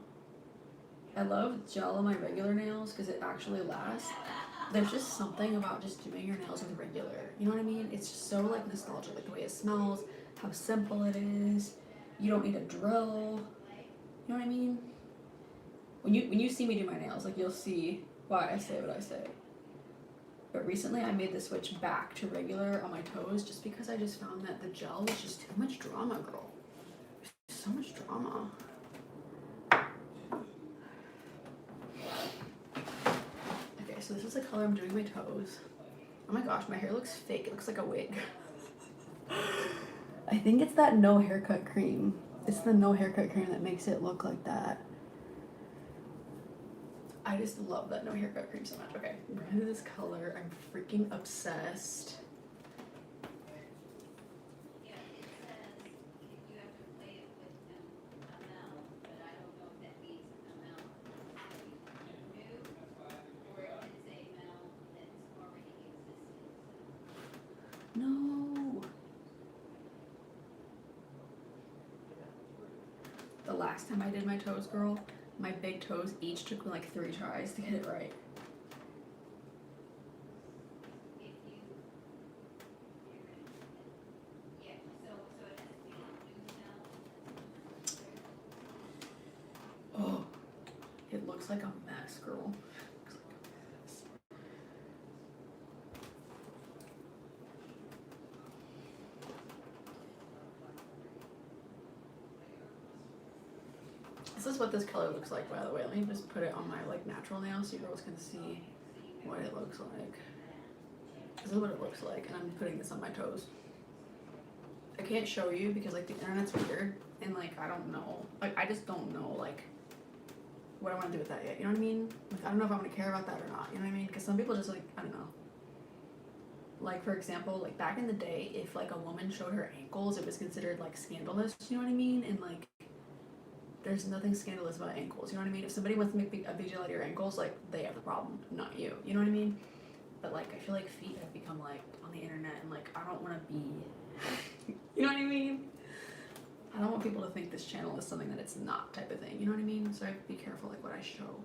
I love gel on my regular nails because it actually lasts. There's just something about just doing your nails with regular. You know what I mean? It's just so like nostalgic, like the way it smells, how simple it is. You don't need a drill. You know what I mean? When you see me do my nails, like you'll see why I say what I say. But recently I made the switch back to regular on my toes just because I just found that the gel was just too much drama, girl. So much drama. Okay, so this is the color I'm doing my toes. Oh my gosh, my hair looks fake. It looks like a wig. I think it's that no haircut cream. It's the no haircut cream that makes it look like that. I just love that no haircut cream so much. Okay, I'm gonna do this color. I'm freaking obsessed. No. The last time I did my toes, girl, my big toes each took me like 3 tries to get it right. mess, girl. This is what this color looks like, by the way. Let me just put it on my like natural nail so you girls can see what it looks like. This is what it looks like, and I'm putting this on my toes. I can't show you because like the internet's weird, and like I don't know, like I just don't know like what I want to do with that yet. You know what I mean? Like I don't know if I'm gonna care about that or not. You know what I mean? Because some people just like, I don't know. Like for example, like back in the day, if like a woman showed her ankles, it was considered like scandalous. You know what I mean? And like, there's nothing scandalous about ankles. You know what I mean? If somebody wants to make a big deal out of your ankles, like they have the problem, not you. You know what I mean? But like I feel like feet have become like on the internet, and like I don't want to be. You know what I mean? I don't want people to think this channel is something that it's not type of thing. You know what I mean? So I have to be careful like what I show.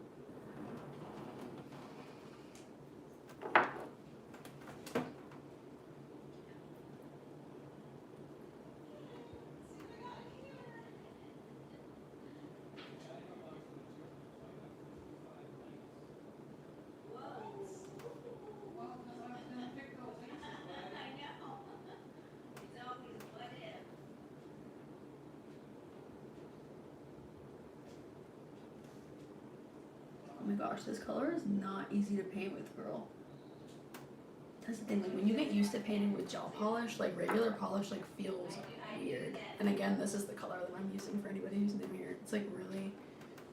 Oh my gosh, this color is not easy to paint with, girl. That's the thing, like when you get used to painting with gel polish, like regular polish like feels weird. And again, this is the color that I'm using for anybody who's new here. It's like really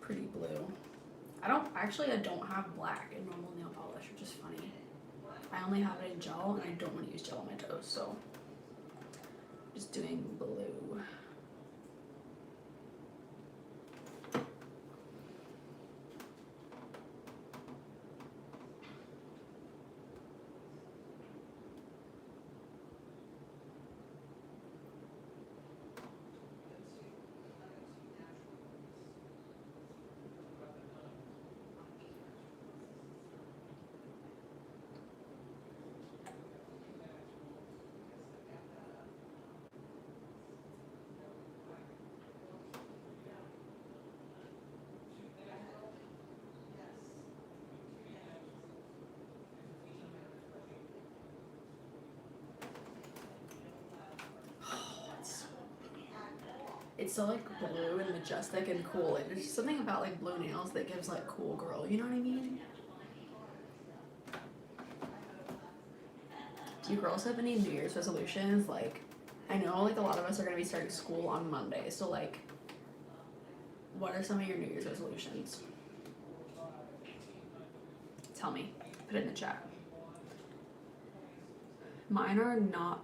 pretty blue. I don't have black in normal nail polish, which is funny. I only have it in gel, and I don't want to use gel on my toes, so just doing blue. It's so like blue and majestic and cool. And there's something about like blue nails that gives like cool girl, you know what I mean? Do you girls have any New Year's resolutions? Like, I know like a lot of us are gonna be starting school on Monday, so like, what are some of your New Year's resolutions? Tell me, put it in the chat. Mine are not,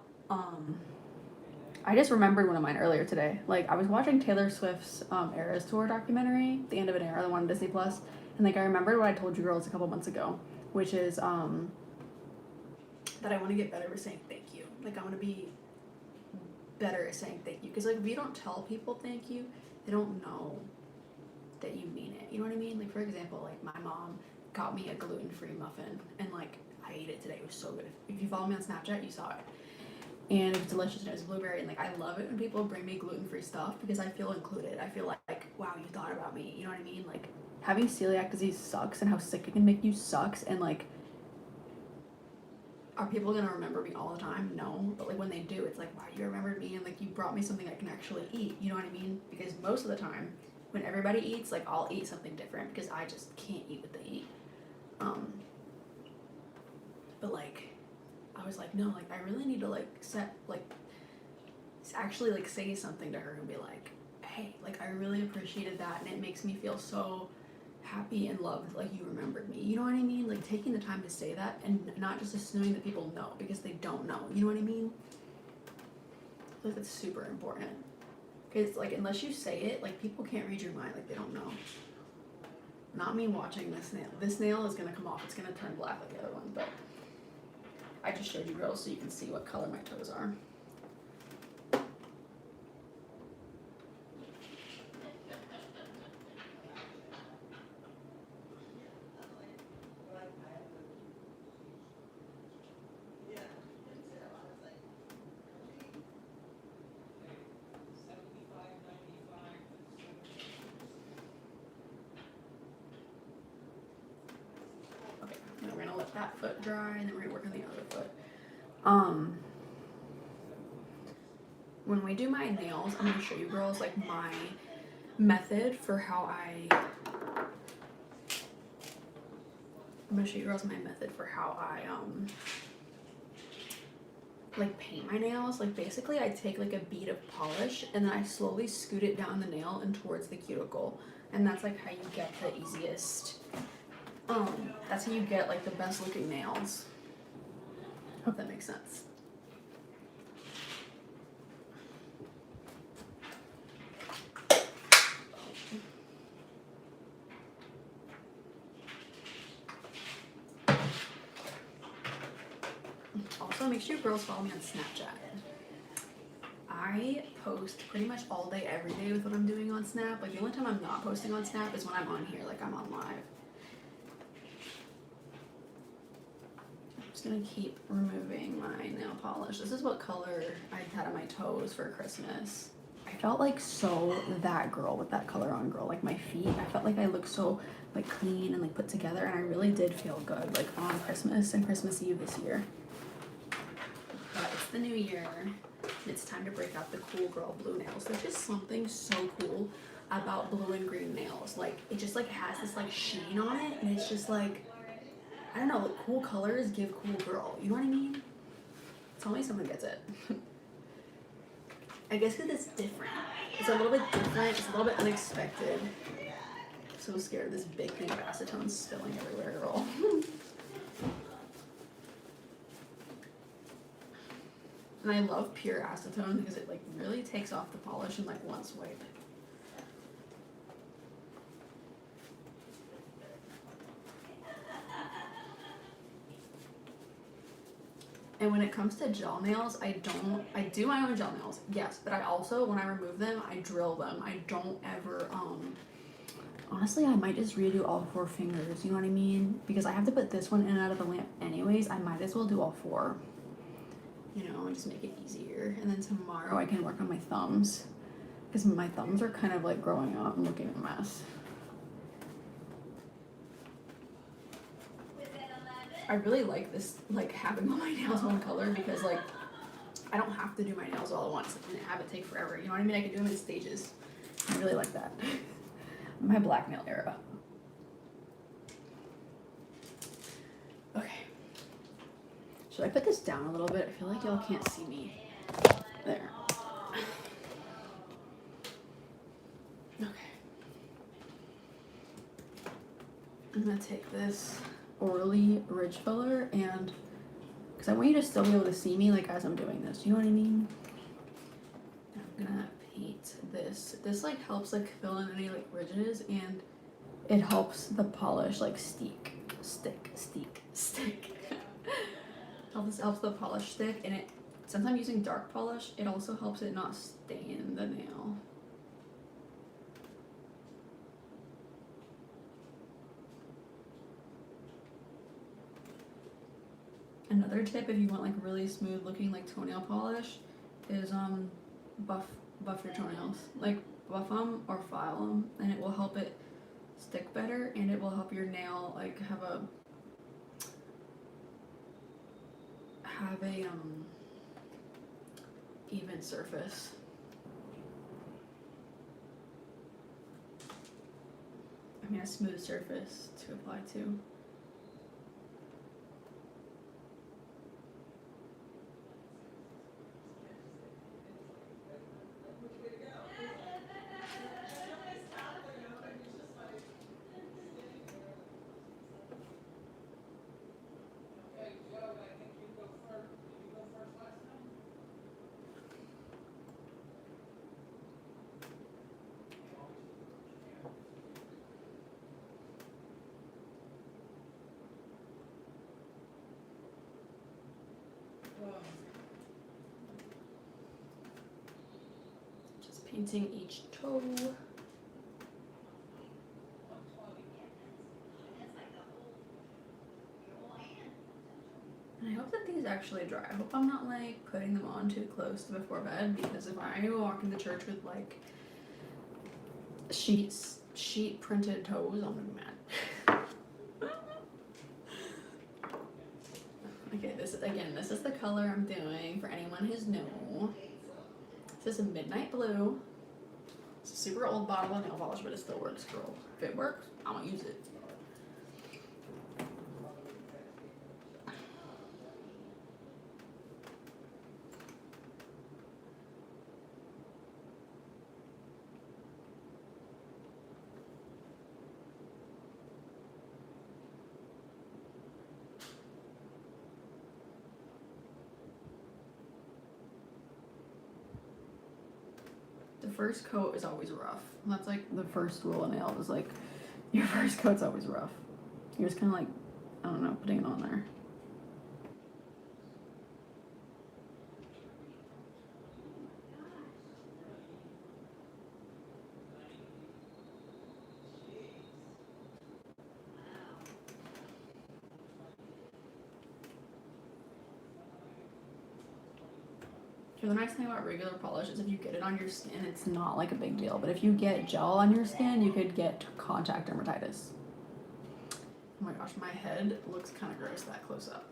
I just remembered one of mine earlier today. Like, I was watching Taylor Swift's Eras Tour documentary, The End of an Era, the one on Disney Plus, and like I remembered what I told you girls a couple months ago, which is that I want to get better at saying thank you. Like, I want to be better at saying thank you, because like if you don't tell people thank you, they don't know that you mean it. You know what I mean? Like for example, like my mom got me a gluten-free muffin, and like I ate it today. It was so good. If you follow me on Snapchat, you saw it. And it was delicious, and it was blueberry, and like I love it when people bring me gluten-free stuff because I feel included. I feel like wow, you thought about me. You know what I mean? Like having celiac disease sucks, and how sick it can make you sucks, and like are people gonna remember me all the time? No, but like when they do, it's like wow, you remembered me, and like you brought me something I can actually eat. You know what I mean? Because most of the time when everybody eats, like I'll eat something different because I just can't eat what they eat. But like I was like, no, like I really need to like actually like say something to her and be like, hey, like I really appreciated that, and it makes me feel so happy and loved, like you remembered me. You know what I mean? Like taking the time to say that and not just assuming that people know because they don't know. You know what I mean? I feel like that's super important. Because like unless you say it, like people can't read your mind, like they don't know. Not me watching this nail. This nail is gonna come off. It's gonna turn black like the other one, but I just showed you girls so you can see what color my toes are. that foot dry, and then we're gonna work on the other foot. When we do my nails, I'm gonna show you girls like my method for how I'm gonna show you girls my method for how I like paint my nails. Like basically I take like a bead of polish and then I slowly scoot it down the nail and towards the cuticle, and that's like how you get the easiest that's how you get like the best looking nails. Hope that makes sense. Also, make sure you girls follow me on Snapchat. I post pretty much all day, every day with what I'm doing on Snap. Like the only time I'm not posting on Snap is when I'm on here, like I'm on live. I'm just gonna keep removing my nail polish. This is what color I had on my toes for Christmas. I felt like so that girl with that color on girl, like my feet. I felt like I looked so like clean and like put together, and I really did feel good like on Christmas and Christmas Eve this year. But it's the new year. It's time to break out the cool girl blue nails. There's just something so cool about blue and green nails. Like it just like has this like sheen on it, and it's just like, I don't know, like, cool colors give cool girl. You know what I mean? Tell me someone gets it. I guess because it's different. It's a little bit different. It's a little bit unexpected. I'm so scared of this big thing of acetone spilling everywhere, girl. And I love pure acetone because it like really takes off the polish in like one swipe. And when it comes to gel nails, I do my own gel nails, yes, but I also, when I remove them, I drill them. I don't ever, honestly, I might just redo all 4 fingers, you know what I mean? Because I have to put this one in and out of the lamp anyways, I might as well do all 4. You know, and just make it easier. And then tomorrow I can work on my thumbs, because my thumbs are kind of like growing out and looking a mess. I really like this, like having all my nails one color, because like I don't have to do my nails all at once and have it take forever. You know what I mean? I can do them in stages. I really like that. My black nail era. Okay. Should I put this down a little bit? I feel like y'all can't see me. There. Okay. I'm gonna take this Orly Ridge Filler, and because I want you to still be able to see me like as I'm doing this. You know what I mean? I'm gonna paint this. This like helps like fill in any like ridges, and it helps the polish like stick. This helps the polish stick, and it, since I'm using dark polish, it also helps it not stain the nail. Another tip, if you want like really smooth looking like toenail polish, is buff your toenails. Like buff them or file them, and it will help it stick better, and it will help your nail like have a even surface. I mean a smooth surface to apply to. Just painting each toe. And I hope that these actually dry. I hope I'm not like putting them on too close to before bed, because if I walk into church with like sheet printed toes, I'm gonna be mad. this is, again, this is the color I'm doing for anyone who's new. This is a midnight blue. It's a super old bottle of nail polish, but it still works, girl. If it works, I'm gonna use it. The first coat is always rough. That's like the first rule of nails is like your first coat's always rough. You're just kind of like, I don't know, putting it on there. So the nice thing about regular polish is if you get it on your skin, it's not like a big deal. But if you get gel on your skin, you could get contact dermatitis. Oh my gosh, my head looks kind of gross that close up.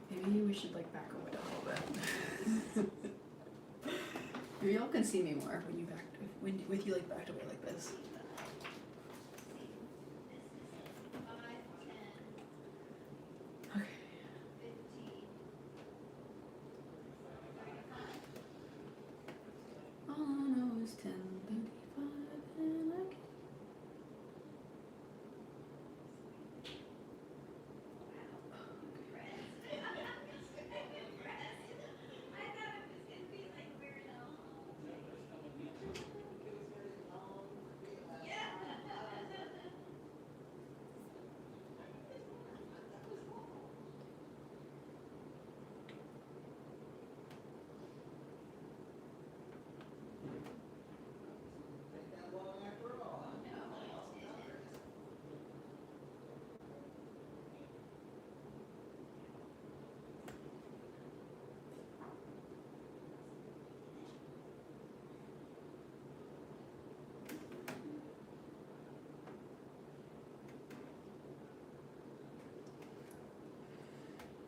Maybe we should like back away a little bit. Maybe y'all can see me more when you with you like backed away like this. Okay. All I know is 10:35 and I can't. Take that long after all, huh?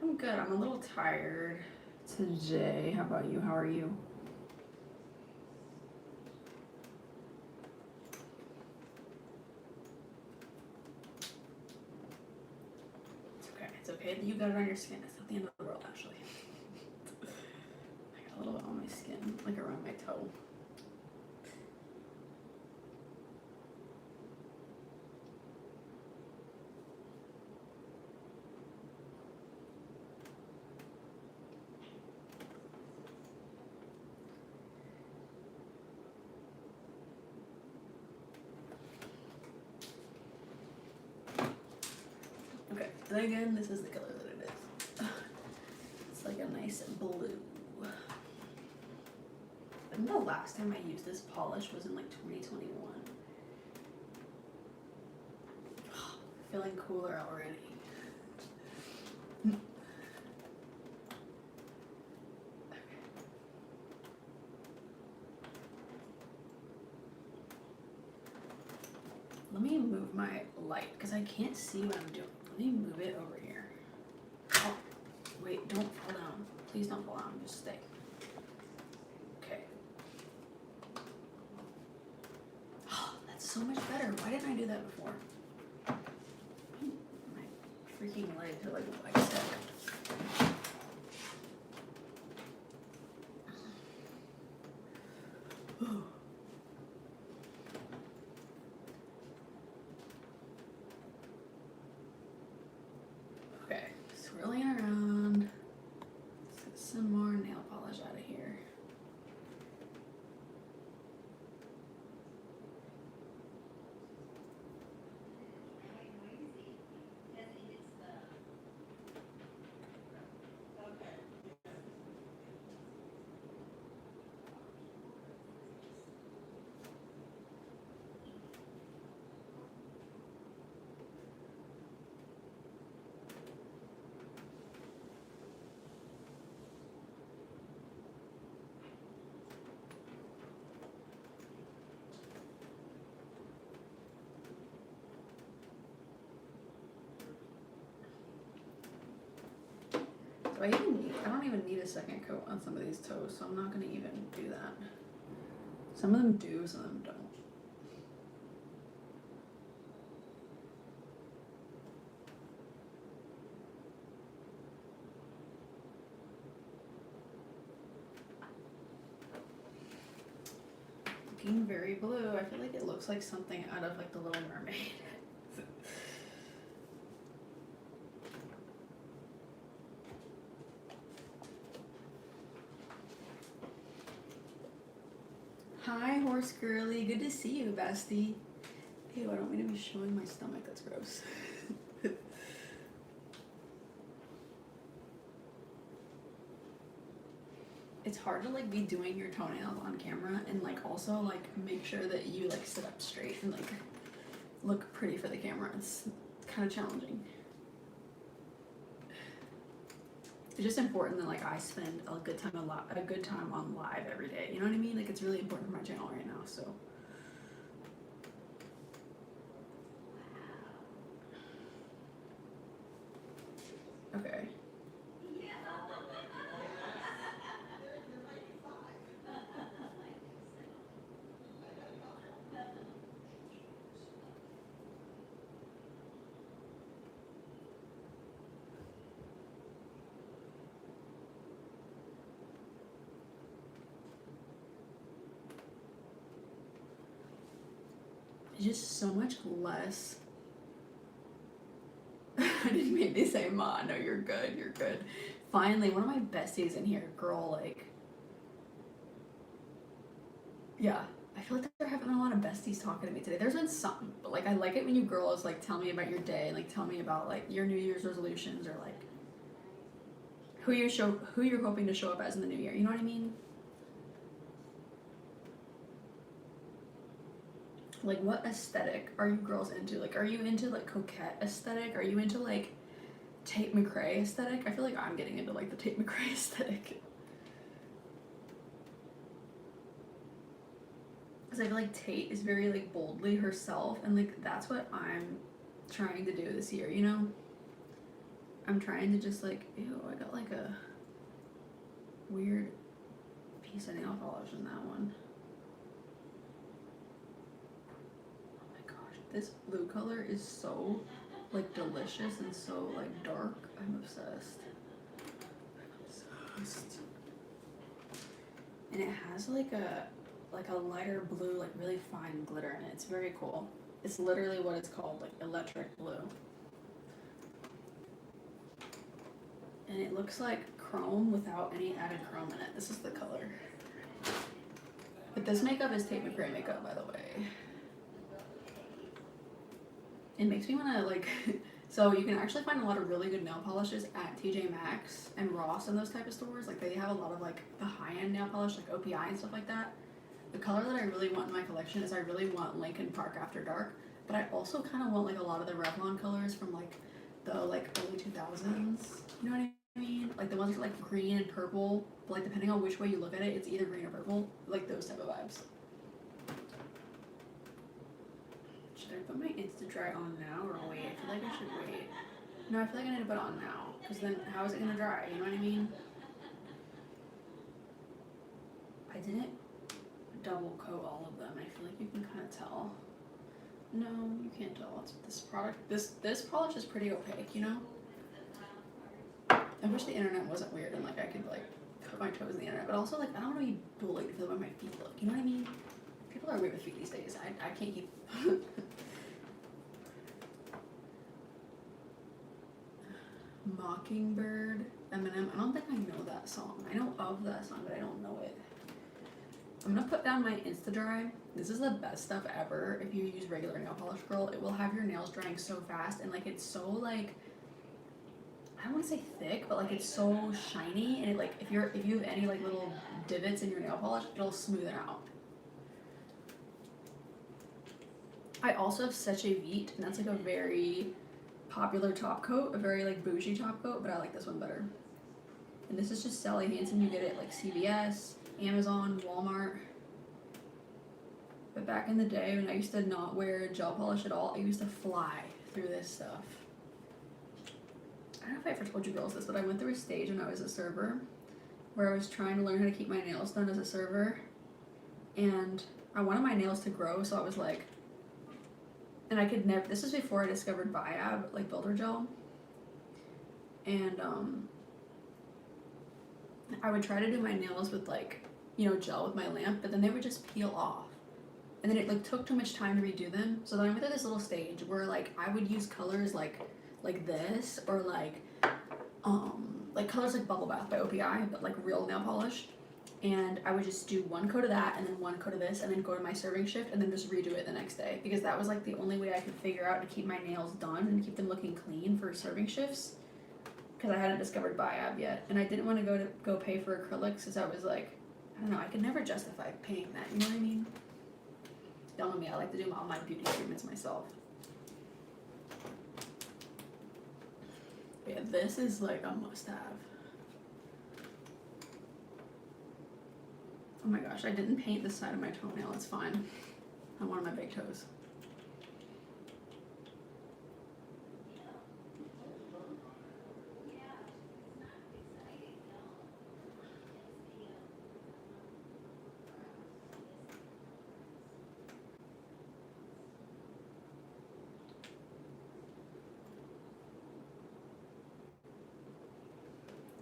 I'm good. I'm a little tired today. How about you? How are you? It's okay. It's okay that you got it on your skin. It's not the end of the world, actually. I got a little bit on my skin, like around my toe. Okay, and again, this is the color that it is. It's like a nice blue. I think the last time I used this polish was in like 2021. Feeling cooler already. Let me move my light because I can't see what I'm doing. Let me move it over here. Oh, wait, don't fall down. Please don't fall down, just stay. Okay. Oh, that's so much better. Why didn't I do that before? My freaking legs are like white stick. Okay, swirling around. Let's get some more nail polish out of here. I don't even need a second coat on some of these toes, so I'm not gonna even do that. Some of them do, some of them don't. Looking very blue. I feel like it looks like something out of like The Little Mermaid. Hi, horse girly. Good to see you, bestie. Ew, I don't mean to be showing my stomach. That's gross. It's hard to like be doing your toenails on camera and like also like make sure that you like sit up straight and like look pretty for the camera. It's kind of challenging. It's just important that like I spend a good time on live every day. You know what I mean? Like it's really important for my channel right now. So okay. Just so much less. I didn't mean to say ma. No, you're good. You're good. Finally, one of my besties in here, girl. Like, yeah, I feel like they're having a lot of besties talking to me today. There's been some, but like I like it when you girls like tell me about your day, and, like tell me about like your New Year's resolutions or like who you're hoping to show up as in the new year. You know what I mean? Like, what aesthetic are you girls into? Like, are you into like coquette aesthetic? Are you into like Tate McRae aesthetic? I feel like I'm getting into like the Tate McRae aesthetic. Because I feel like Tate is very like boldly herself, and like that's what I'm trying to do this year, you know? I'm trying to just like, ew, I got like a weird piece of nail polish in that one. This blue color is so like delicious and so like dark. I'm obsessed. I'm obsessed. And it has like a lighter blue, like really fine glitter in it. It's very cool. It's literally what it's called, like electric blue. And it looks like chrome without any added chrome in it. This is the color. But this makeup is Tate McRae makeup, by the way. It makes me want to like, so you can actually find a lot of really good nail polishes at TJ Maxx and Ross and those type of stores. Like they have a lot of like the high-end nail polish, like OPI and stuff like that. The color that I really want in my collection is I really want Lincoln Park After Dark, but I also kind of want like a lot of the Revlon colors from like the like early 2000s. You know what I mean? Like the ones that are like green and purple, but like depending on which way you look at it, it's either green or purple. Like those type of vibes. Should I put my Insta-Dry on now or wait? I feel like I should wait. No, I feel like I need to put it on now. Because then how is it going to dry? You know what I mean? I didn't double coat all of them. I feel like you can kind of tell. No, you can't tell. It's this product. This polish is pretty opaque, you know? I wish the internet wasn't weird and like I could like put my toes in the internet. But also like I don't want to be bullied for the way my feet look. You know what I mean? People are weird with feet these days. I can't keep... Mockingbird, Eminem. I don't think I know that song. I know of that song, but I don't know it. I'm gonna put down my Insta-Dry. This is the best stuff ever. If you use regular nail polish, girl, it will have your nails drying so fast, and like it's so like, I don't want to say thick, but like it's so shiny, and it like if you have any like little divots in your nail polish, it'll smooth it out. I also have Seche Vite, and that's like a very popular top coat, a very like bougie top coat, but I like this one better. And this is just Sally Hansen. You get it like CVS, Amazon, Walmart. But back in the day when I used to not wear gel polish at all, I used to fly through this stuff. I don't know if I ever told you girls this, but I went through a stage when I was a server where I was trying to learn how to keep my nails done as a server, and I wanted my nails to grow, so I was like, and I could never, this was before I discovered Biab, like builder gel, and I would try to do my nails with like, you know, gel with my lamp, but then they would just peel off. And then it like took too much time to redo them. So then I went through this little stage where like I would use colors like this, or like colors like Bubble Bath by OPI, but like real nail polish. And I would just do one coat of that and then one coat of this and then go to my serving shift and then just redo it the next day, because that was like the only way I could figure out to keep my nails done and keep them looking clean for serving shifts, because I hadn't discovered Biab yet, and I didn't want to go pay for acrylics because I was like, I don't know, I could never justify paying that, you know what I mean? Don't know me, I like to do all my beauty treatments myself. But yeah, this is like a must-have. Oh my gosh, I didn't paint this side of my toenail, it's fine. On one of my big toes.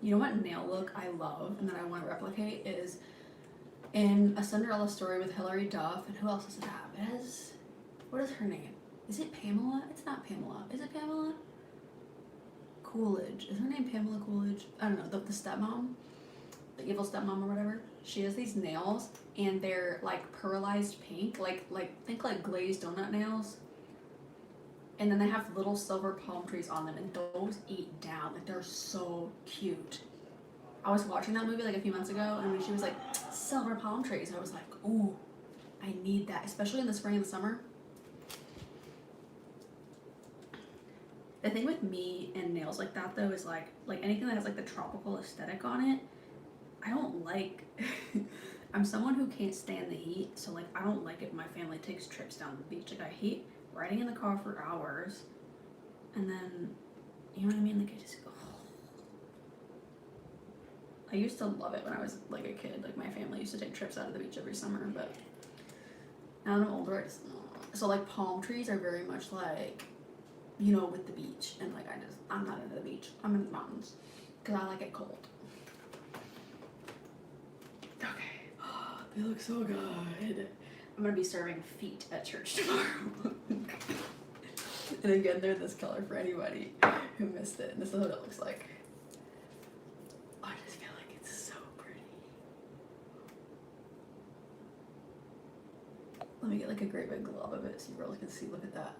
You know what nail look I love and that I want to replicate is in A Cinderella Story with Hilary Duff, and who else does it have? It has, what is her name? Is it Pamela? It's not Pamela. Is it Pamela? Coolidge. Is her name Pamela Coolidge? I don't know. The stepmom, the evil stepmom or whatever. She has these nails and they're like pearlized pink, like think like glazed donut nails. And then they have little silver palm trees on them, and those eat down. Like, they're so cute. I was watching that movie like a few months ago, and when she was like, silver palm trees, I was like, ooh, I need that, especially in the spring and the summer. The thing with me and nails like that though is like anything that has like the tropical aesthetic on it, I don't like. I'm someone who can't stand the heat, so like I don't like it when my family takes trips down to the beach. Like I hate riding in the car for hours, and then, you know what I mean? Like I just go. I used to love it when I was like a kid. Like my family used to take trips out of the beach every summer, but now that I'm older, I just, so like palm trees are very much like, you know, with the beach, and like I'm not into the beach. I'm in the mountains because I like it cold. Okay, they look so good. I'm gonna be serving feet at church tomorrow. And again, they're this color for anybody who missed it. And this is what it looks like. I just feel like it's so pretty. Let me get like a great big glob of it so you girls can see. Look at that.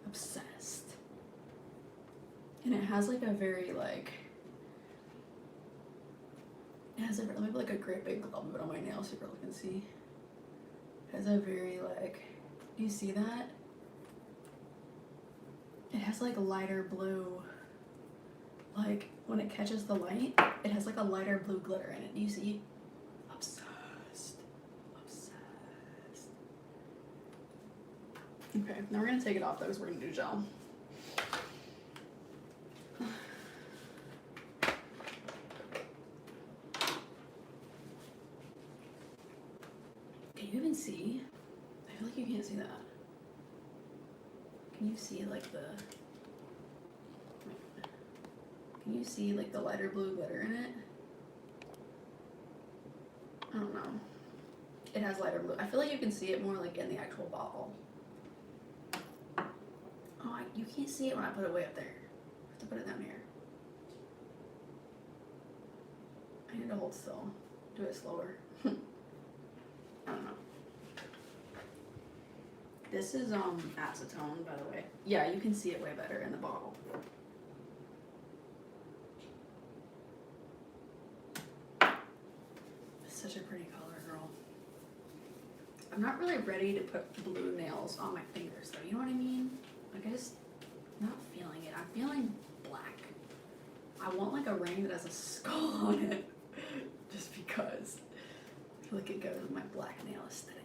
Obsessed. And it has like a very like, it has a, let me put like a great big glob of it on my nail so you girls can see. It has a very like, you see that? It has like lighter blue, like when it catches the light, it has like a lighter blue glitter in it. You see? Obsessed. Obsessed. Okay, now we're gonna take it off though because we're gonna do gel. Can you even see? I feel like you can't see that. Can you see like the, can you see like the lighter blue glitter in it? I don't know. It has lighter blue. I feel like you can see it more like in the actual bottle. Oh, you can't see it when I put it way up there. I have to put it down here. I need to hold still. Do it slower. I don't know. This is acetone, by the way. Yeah, you can see it way better in the bottle. It's such a pretty color, girl. I'm not really ready to put blue nails on my fingers though, you know what I mean? Like I just not feeling it. I'm feeling black. I want like a ring that has a skull on it. Just because I feel like it goes with my black nail aesthetic.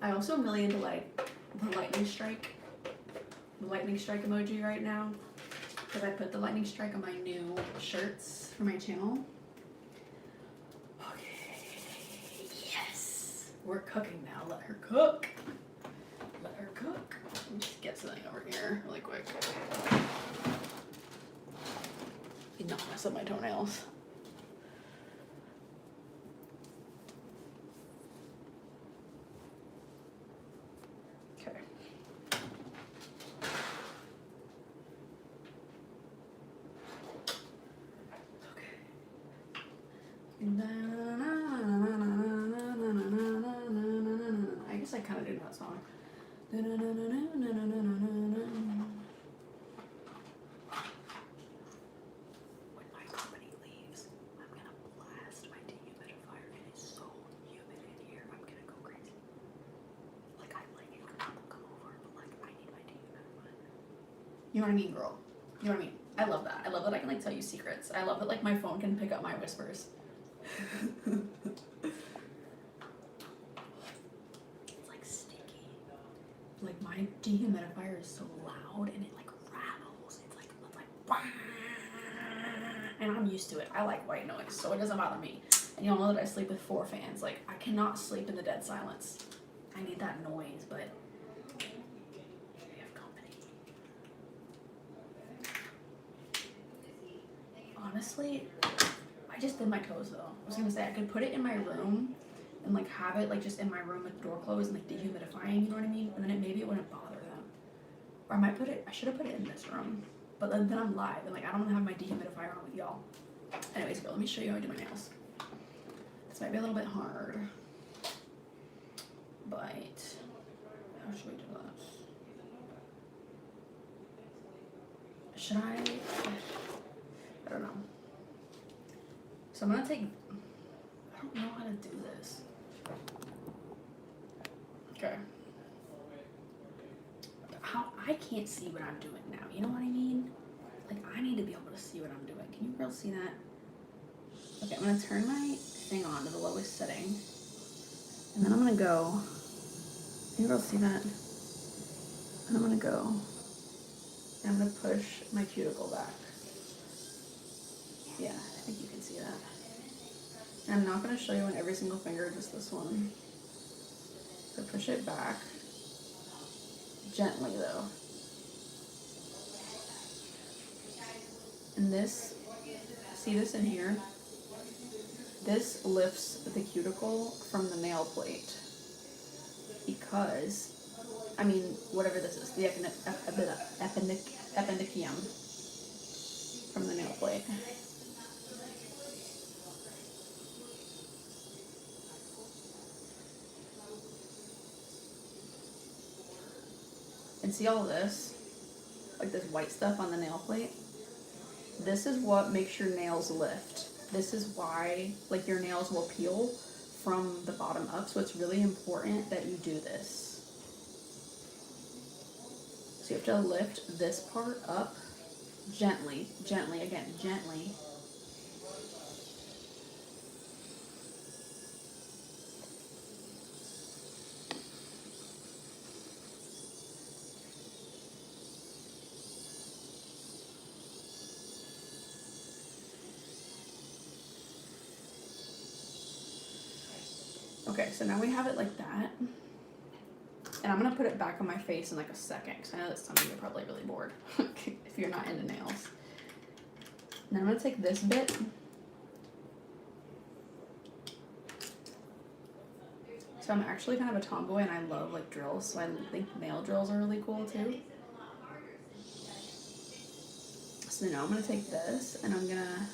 I also am really into like the lightning strike emoji right now, because I put the lightning strike on my new shirts for my channel. Okay, yes, we're cooking now. Let her cook. Let her cook. Let me just get something over here really quick. Did not mess up my toenails. Okay. I guess I kind of do that song. When my company leaves, I'm gonna blast my dehumidifier. It is so humid in here. I'm gonna go crazy. Like, I like it when people come over, but like, I need my dehumidifier. You know what I mean, girl? You know what I mean? I love that. I love that I can like tell you secrets. I love that like my phone can pick up my whispers. It's like sticky. Like my dehumidifier is so loud and it like rattles. It's like wah! And I'm used to it. I like white noise, so it doesn't bother me. And y'all know that I sleep with 4 fans. Like I cannot sleep in the dead silence. I need that noise, but we have company. Honestly, I just did my toes though. I was gonna say I could put it in my room and like have it like just in my room with the door closed and like dehumidifying, you know what I mean? And then maybe it wouldn't bother them. Or I should have put it in this room. But then I'm live and like I don't wanna have my dehumidifier on with y'all. Anyways, girl, let me show you how I do my nails. This might be a little bit hard. But how should we do this? Should I don't know. So I'm gonna take, I don't know how to do this. Okay. I can't see what I'm doing now, you know what I mean? Like I need to be able to see what I'm doing. Can you girls see that? Okay, I'm gonna turn my thing on to the lowest setting. And then I'm gonna go, can you girls see that? And I'm gonna go, and I'm gonna push my cuticle back. Yeah, I think you can see that. And I'm not going to show you on every single finger, just this one. So push it back. Gently though. And this, see this in here? This lifts the cuticle from the nail plate. Because, I mean, whatever this is, the epinicium from the nail plate. And see all of this? Like this white stuff on the nail plate? This is what makes your nails lift. This is why like your nails will peel from the bottom up. So it's really important that you do this. So you have to lift this part up gently, again, gently. Okay, so now we have it like that. And I'm gonna put it back on my face in like a second, because I know that some of you are probably really bored if you're not into nails. And then I'm gonna take this bit. So I'm actually kind of a tomboy and I love like drills, so I think nail drills are really cool too. So now I'm gonna take this and I'm gonna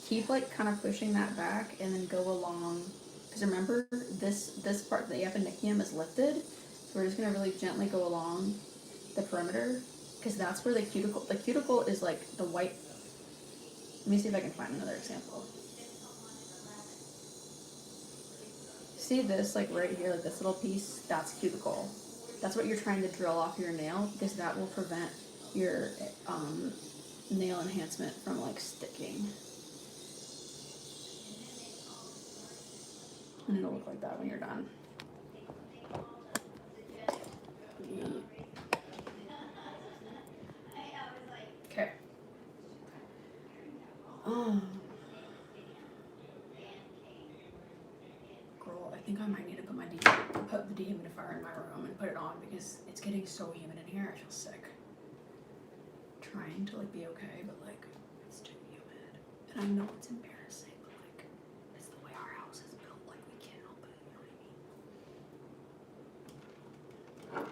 keep like kind of pushing that back and then go along, because remember this part, the epinicium is lifted, so we're just gonna really gently go along the perimeter, because that's where the cuticle is like the white. Let me see if I can find another example. See this like right here, like this little piece, that's cuticle. That's what you're trying to drill off your nail, because that will prevent your nail enhancement from like sticking. And it'll look like that when you're done. think I might need to put the dehumidifier in my room and put it on because it's getting so humid in here. I feel sick. Trying to like be okay, but like it's too humid, and I know it's embarrassing, but like it's the way our house is built. Like we can't help it. You know what I mean?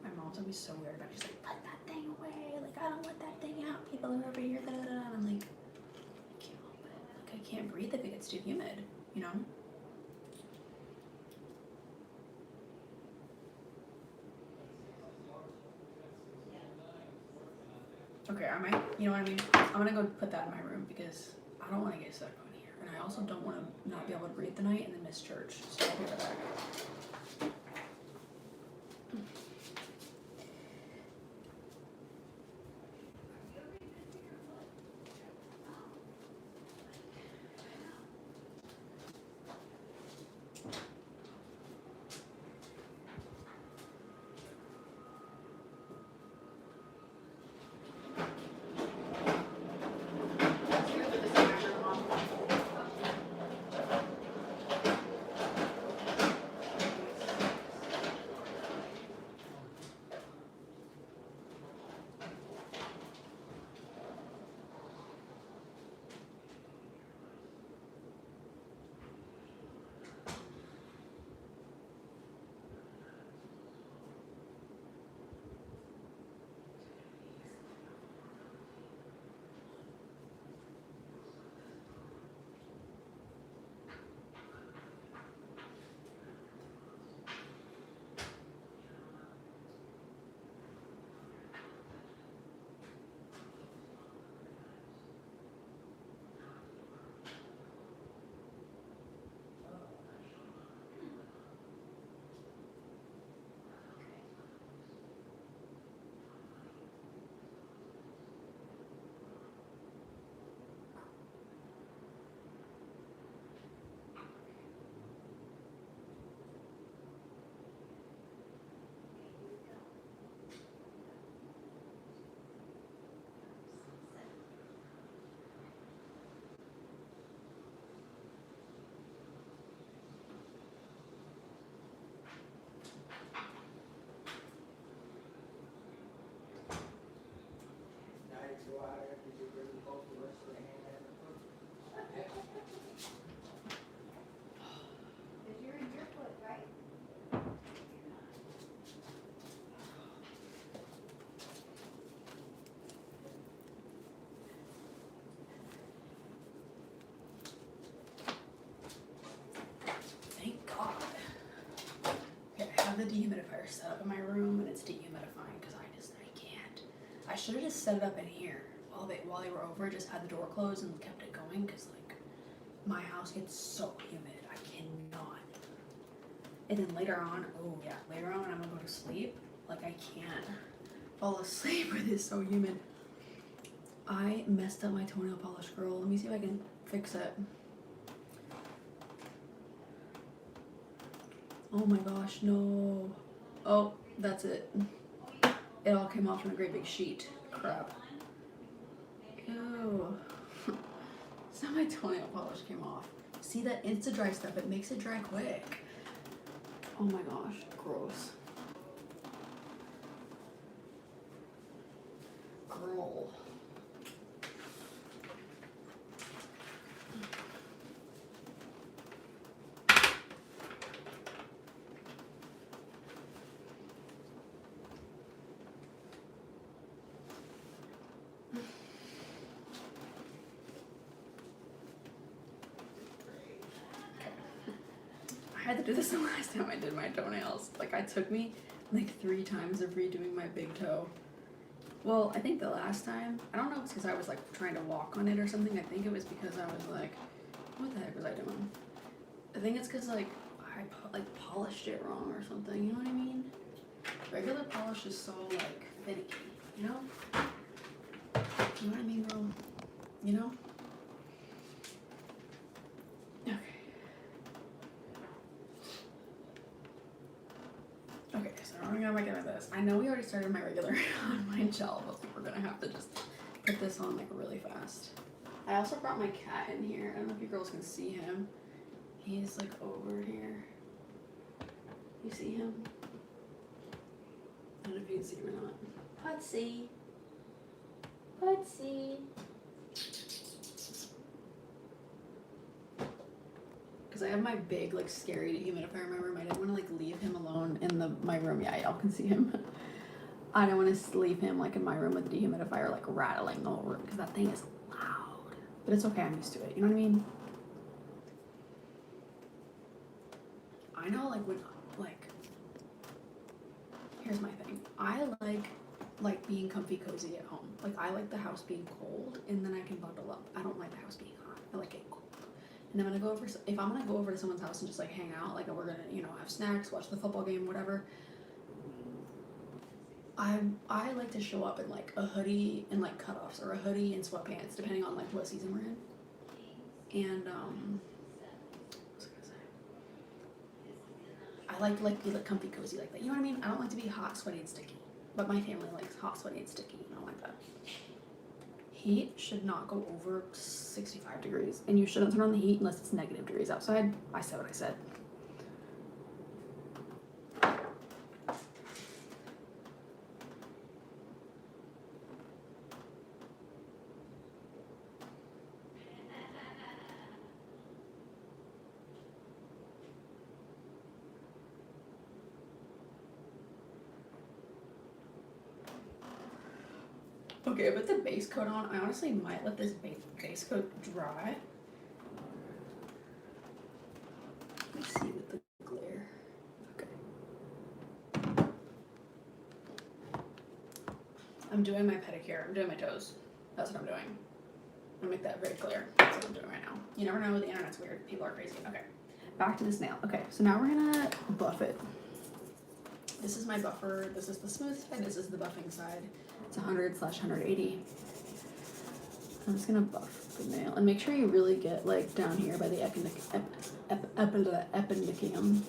My mom's gonna be so weird about it. She's like, put that thing away. Like I don't want that thing out. People are over here. Da, da, da. And I'm like, I can't help it. Like I can't breathe if it gets too humid. You know? Okay, I might, you know what I mean? I'm gonna go put that in my room because I don't want to get sick on here. And I also don't want to not be able to breathe tonight and then miss church. So I'll be right back. Go out after you really poke the rest of the hand and the foot. Cause you're in your foot, right? Thank God. Okay, I have the dehumidifier set up in my room and it's dehumidifying because I can't. I should have just set it up in here while they were over. Just had the door closed and kept it going because like my house gets so humid. I cannot. And then later on, later on when I'm gonna go to sleep, like I can't fall asleep with it so humid. I messed up my toenail polish, girl. Let me see if I can fix it. Oh my gosh, no. Oh, that's it. It all came off in a great big sheet. Crap. Ew. So my toenail polish came off. See that Insta-Dry stuff, it makes it dry quick. Oh my gosh, gross. Girl. I had to do this the last time I did my toenails. Like, it took me like 3 times of redoing my big toe. Well, I think the last time, I don't know if it's because I was like trying to walk on it or something. I think it was because I was like, what the heck was I doing? I think it's because like I polished it wrong or something. You know what I mean? Regular polish is so like finicky. You know? You know what I mean, girl? You know? Okay, so I'm gonna make it like this. I know we already started my regular on my gel, but we're gonna have to just put this on like really fast. I also brought my cat in here. I don't know if you girls can see him. He's like over here. You see him? I don't know if you can see him or not. Putsy. Putsy. Because I have my big, like, scary dehumidifier in my room. I didn't want to, like, leave him alone in my room. Yeah, y'all can see him. I don't want to leave him, like, in my room with the dehumidifier, like, rattling the whole room. Because that thing is loud. But it's okay. I'm used to it. You know what I mean? I know, like, when, like, here's my thing. I like being comfy cozy at home. Like, I like the house being cold, and then I can bundle up. I don't like the house being hot. I like it cold. And then if I'm gonna go over to someone's house and just like hang out, like we're gonna, you know, have snacks, watch the football game, whatever. I like to show up in like a hoodie and like cutoffs, or a hoodie and sweatpants, depending on like what season we're in. And what was I gonna say? I like be like comfy cozy like that. You know what I mean? I don't like to be hot, sweaty, and sticky. But my family likes hot, sweaty, and sticky. You know, like that. Heat should not go over 65 degrees, and you shouldn't turn on the heat unless it's negative degrees outside. I said what I said. Okay, I put the base coat on. I honestly might let this base coat dry. Let me see with the glare. Okay. I'm doing my pedicure. I'm doing my toes. That's what I'm doing. I'll make that very clear. That's what I'm doing right now. You never know. The internet's weird. People are crazy. Okay. Back to this nail. Okay, so now we're gonna buff it. This is my buffer. This is the smooth side. This is the buffing side. It's 100/180. I'm just gonna buff the nail and make sure you really get like down here by the epinicium.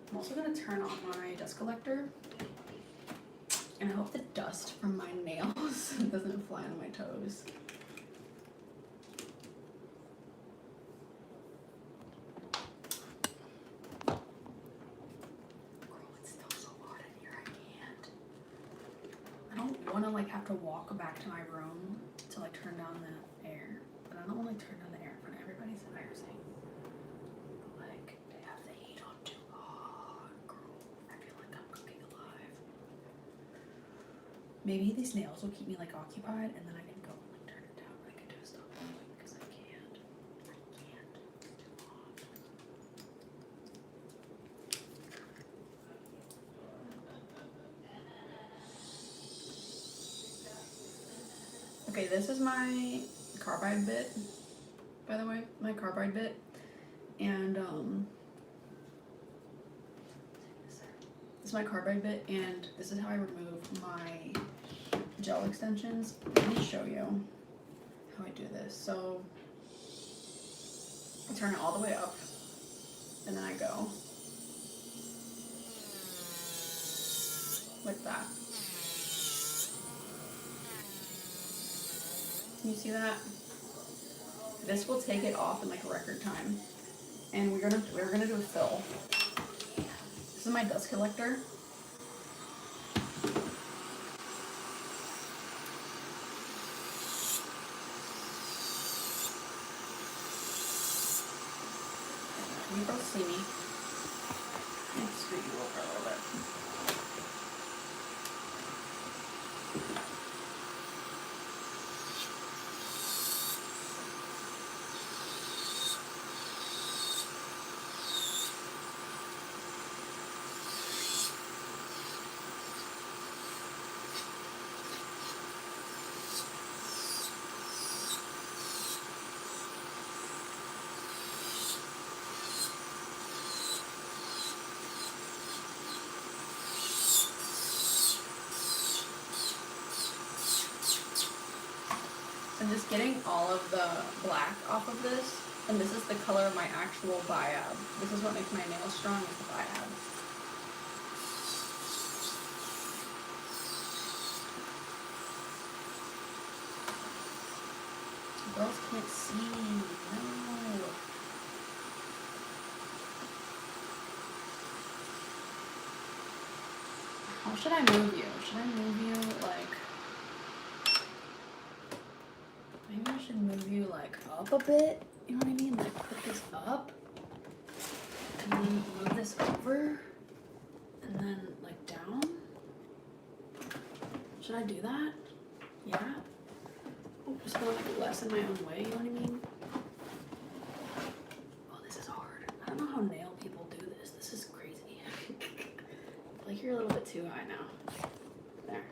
I'm also gonna turn on my dust collector, and I hope the dust from my nails doesn't fly on my toes. I want to like have to walk back to my room to like turn down the air, but I don't want to turn down the air in front of everybody's embarrassing. But like they have the heat on too hot, girl. I feel like I'm cooking alive. Maybe these nails will keep me like occupied, and then I can go and like turn it down. I can do stuff because I can't. It's too hot. Okay, this is my carbide bit, by the way, my carbide bit, and this is my carbide bit, and this is how I remove my gel extensions. Let me show you how I do this. So I turn it all the way up, and then I go like that. Can you see that? This will take it off in like a record time. And we're gonna do a fill. This is my dust collector. Can you both see me? Let me screw you over a little bit. I'm just getting all of the black off of this, and this is the color of my actual biab. This is what makes my nails strong, is the biab. Girls can't see. No. How should I move you? Should I move you like... Maybe I should move you like up a bit? You know what I mean? Like put this up. And then move this over. And then like down. Should I do that? Yeah? Oh, just going like less in my own way, you know what I mean? Oh, this is hard. I don't know how nail people do this. This is crazy. Like you're a little bit too high now. There.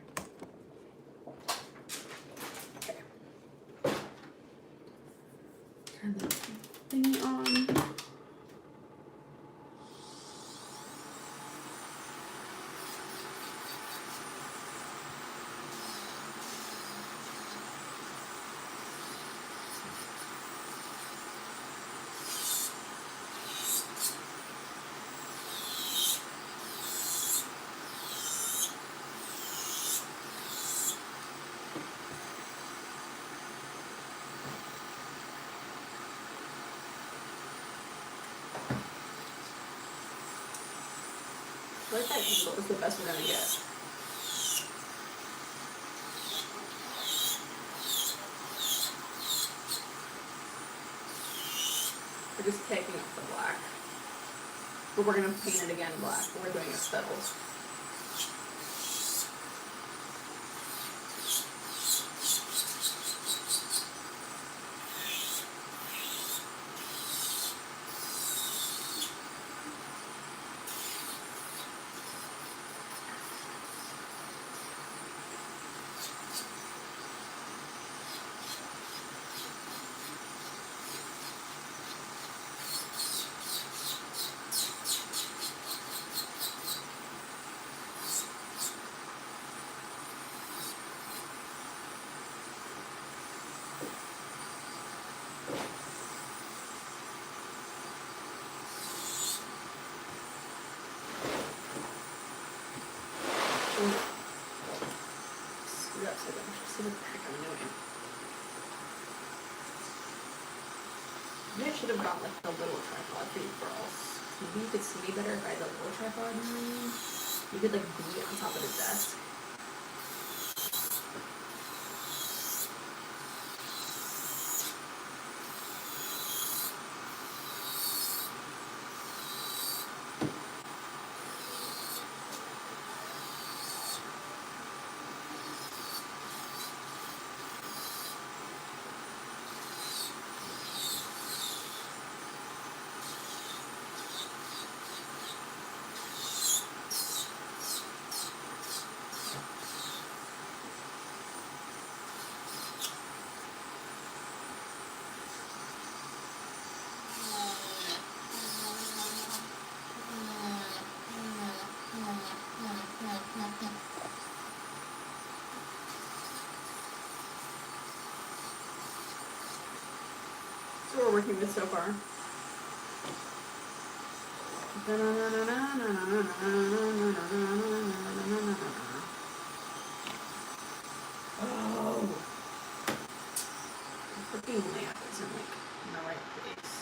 Okay. Turn the thingy on. I feel like that angle is the best we're gonna get. We're just taking off the black. But we're gonna paint it again black. We're doing it speckles. Screw up so I don't see what the heck I'm doing. Maybe I should have got like the little tripod for you girls. Maybe you could see me better if I had the little tripod. You could like be on top of the desk. So we're working with so far. Oh, the freaking lamp isn't like in the right place.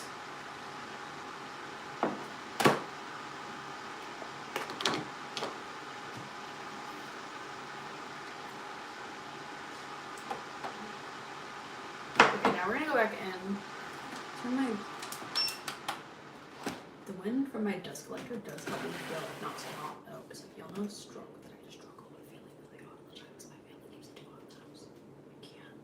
Okay, now we're gonna go back in. Turn my the wind from my dust collector does help me feel like not so hot though, because I feel no strong that I just struggle with feeling really hot all the time because my family keeps it too hot in the house. I can't.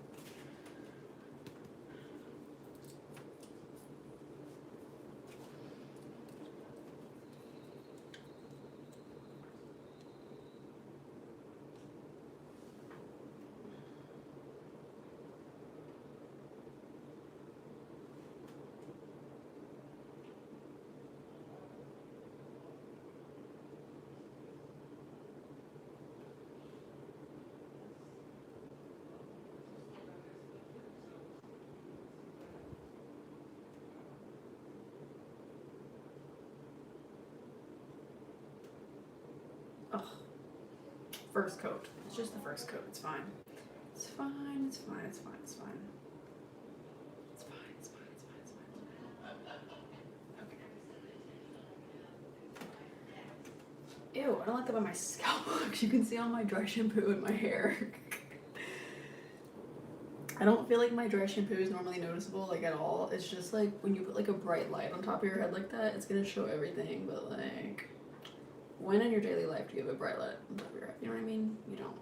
Oh, first coat. It's just the first coat. It's fine. It's fine. It's fine. It's fine. It's fine. It's fine. It's fine. It's fine. It's fine. Okay. Ew, I don't like that on my scalp. You can see all my dry shampoo in my hair. I don't feel like my dry shampoo is normally noticeable, like, at all. It's just, like, when you put, like, a bright light on top of your head like that, it's gonna show everything, but, like, when in your daily life do you have a bright light on top of your head? You know what I mean? You don't.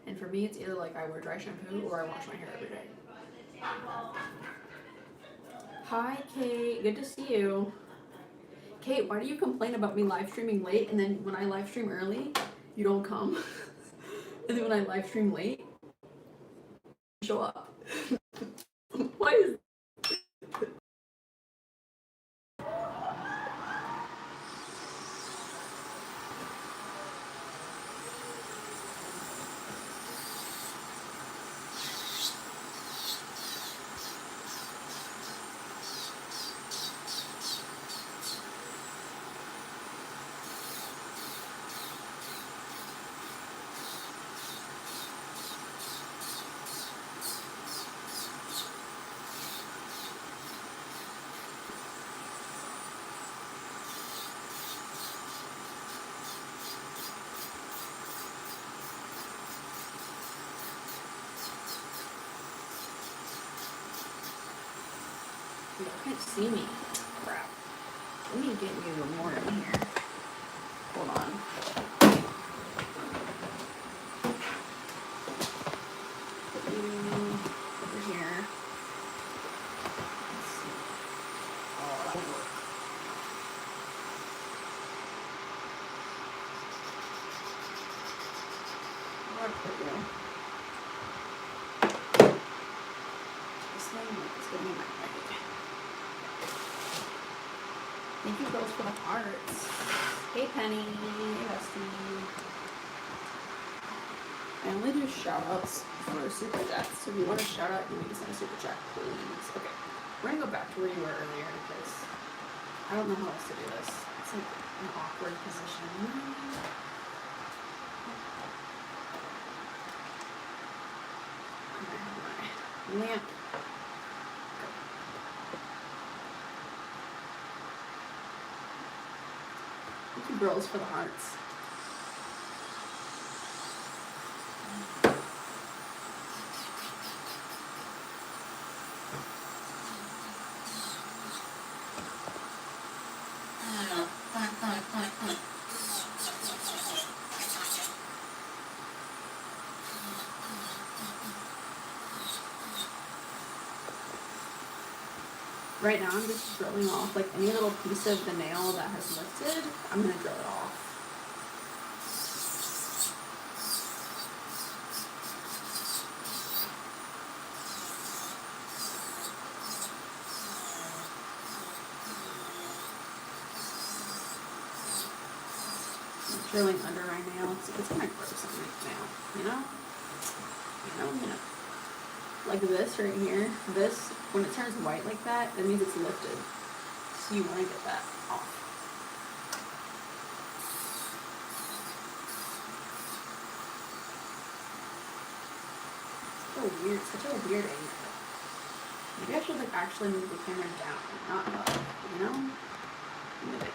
And for me, it's either, like, I wear dry shampoo or I wash my hair every day. Hi, Kate. Good to see you. Kate, why do you complain about me live streaming late, and then when I live stream early, you don't come? And then when I live stream late, you show up. Why is you can't see me. Crap. Let me get you more in here. Hold on. Put you over here. Let's see. Oh, that won't work. Where did I put you? This thing is gonna be my head. Thank you girls for the hearts. Hey Penny, hey Bestie. I only do shout outs for super chats, so if you want a shout out, you need to send a super chat, please. Okay, we're gonna go back to where you were earlier because I don't know how else to do this. It's like an awkward position. I have my lamp. Thank you girls for the hearts. Right now I'm just drilling off like any little piece of the nail that has lifted, I'm gonna drill it off. I'm drilling under my nail. It's gonna gross on my nail, you know? You know. Like this right here, this, when it turns white like that, that means it's lifted. So you want to get that off. So weird, such a weird angle. Maybe I should like actually move the camera down, not up, you know? Move it.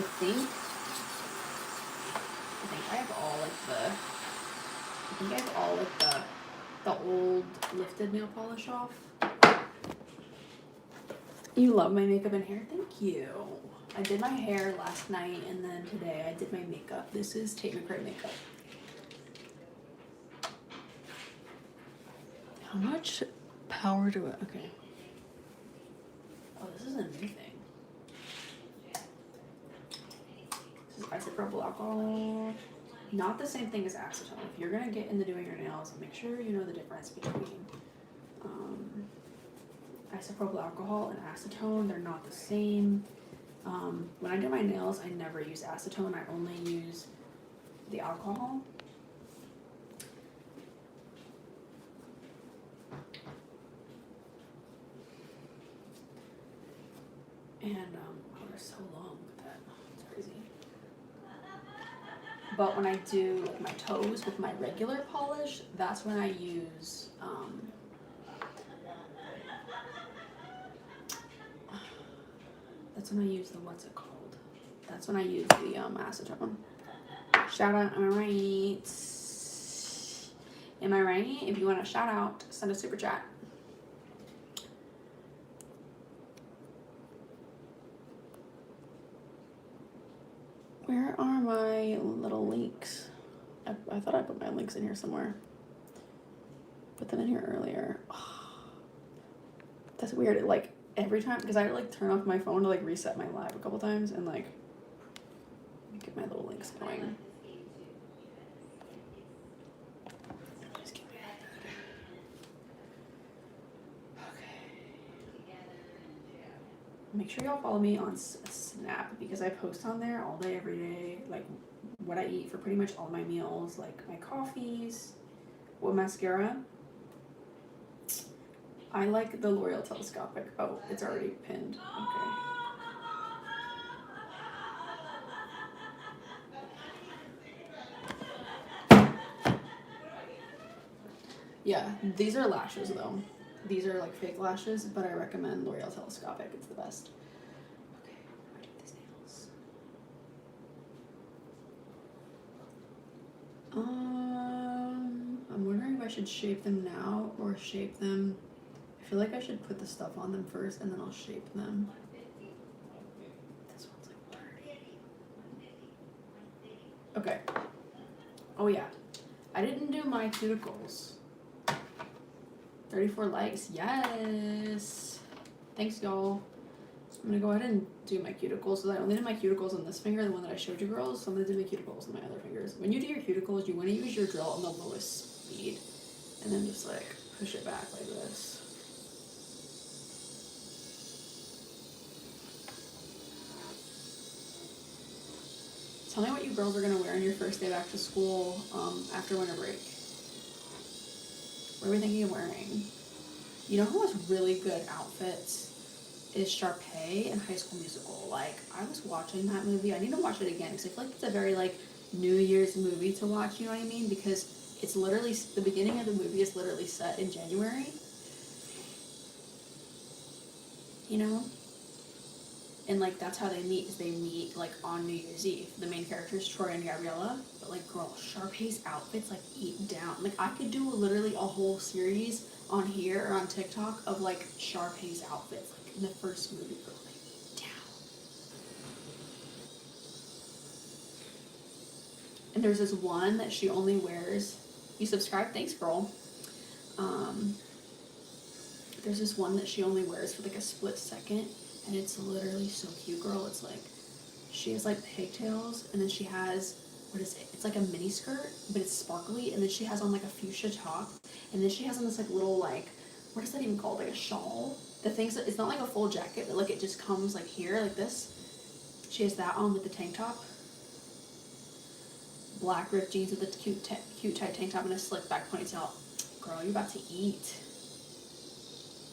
I have all like the old lifted nail polish off. You love my makeup and hair? Thank you. I did my hair last night and then today I did my makeup. This is Tate McRae makeup. How much power do I, okay. Oh, this is a new thing. This is isopropyl alcohol. Not the same thing as acetone. If you're gonna get into doing your nails, make sure you know the difference between isopropyl alcohol and acetone. They're not the same. When I do my nails, I never use acetone. I only use the alcohol. And oh, they're so long. Look at that. It's crazy. But when I do like my toes with my regular polish, that's when I use the what's it called? That's when I use the acetone. Shout out, am I right? Am I right? If you want a shout out, send a super chat. Where are my little links? I thought I put my links in here somewhere. Put them in here earlier. Oh, that's weird. It, like every time, because I like turn off my phone to like reset my live a couple times and like get my little links going. Make sure y'all follow me on Snap because I post on there all day, every day, like what I eat for pretty much all my meals, like my coffees. What mascara? I like the L'Oreal Telescopic. Oh, it's already pinned. Okay. Yeah, these are lashes though. These are like fake lashes, but I recommend L'Oreal Telescopic. It's the best. Okay, I do these nails. I'm wondering if I should shape them now or shape them. I feel like I should put the stuff on them first and then I'll shape them. This one's like dirty. Okay. Oh yeah, I didn't do my cuticles. 34 likes, yes. Thanks, y'all. I'm gonna go ahead and do my cuticles. So I only did my cuticles on this finger, the one that I showed you girls. So I'm gonna do my cuticles on my other fingers. When you do your cuticles, you wanna use your drill on the lowest speed. And then just like push it back like this. Tell me what you girls are gonna wear on your first day back to school after winter break. What are we thinking of wearing? You know who has really good outfits is Sharpay in High School Musical. Like, I was watching that movie. I need to watch it again because I feel like it's a very, like, New Year's movie to watch, you know what I mean? Because it's literally, the beginning of the movie is literally set in January. You know? And, like, that's how they meet, is they meet, like, on New Year's Eve. The main characters, Troy and Gabriella. But, like, girl, Sharpay's outfits, like, eat down. Like, I could do literally a whole series on here or on TikTok of, like, Sharpay's outfits. Like, in the first movie, girl, they eat down. And there's this one that she only wears. You subscribe? Thanks, girl. There's this one that she only wears for, like, a split second. And it's literally so cute, girl. It's like, she has like pigtails, and then she has, what is it? It's like a mini skirt, but it's sparkly, and then she has on like a fuchsia top, and then she has on this like little like, what is that even called? Like a shawl? The things that, it's not like a full jacket, but like it just comes like here, like this. She has that on with the tank top. Black ripped jeans with a cute tight tank top and a slick back ponytail. Girl, you about to eat.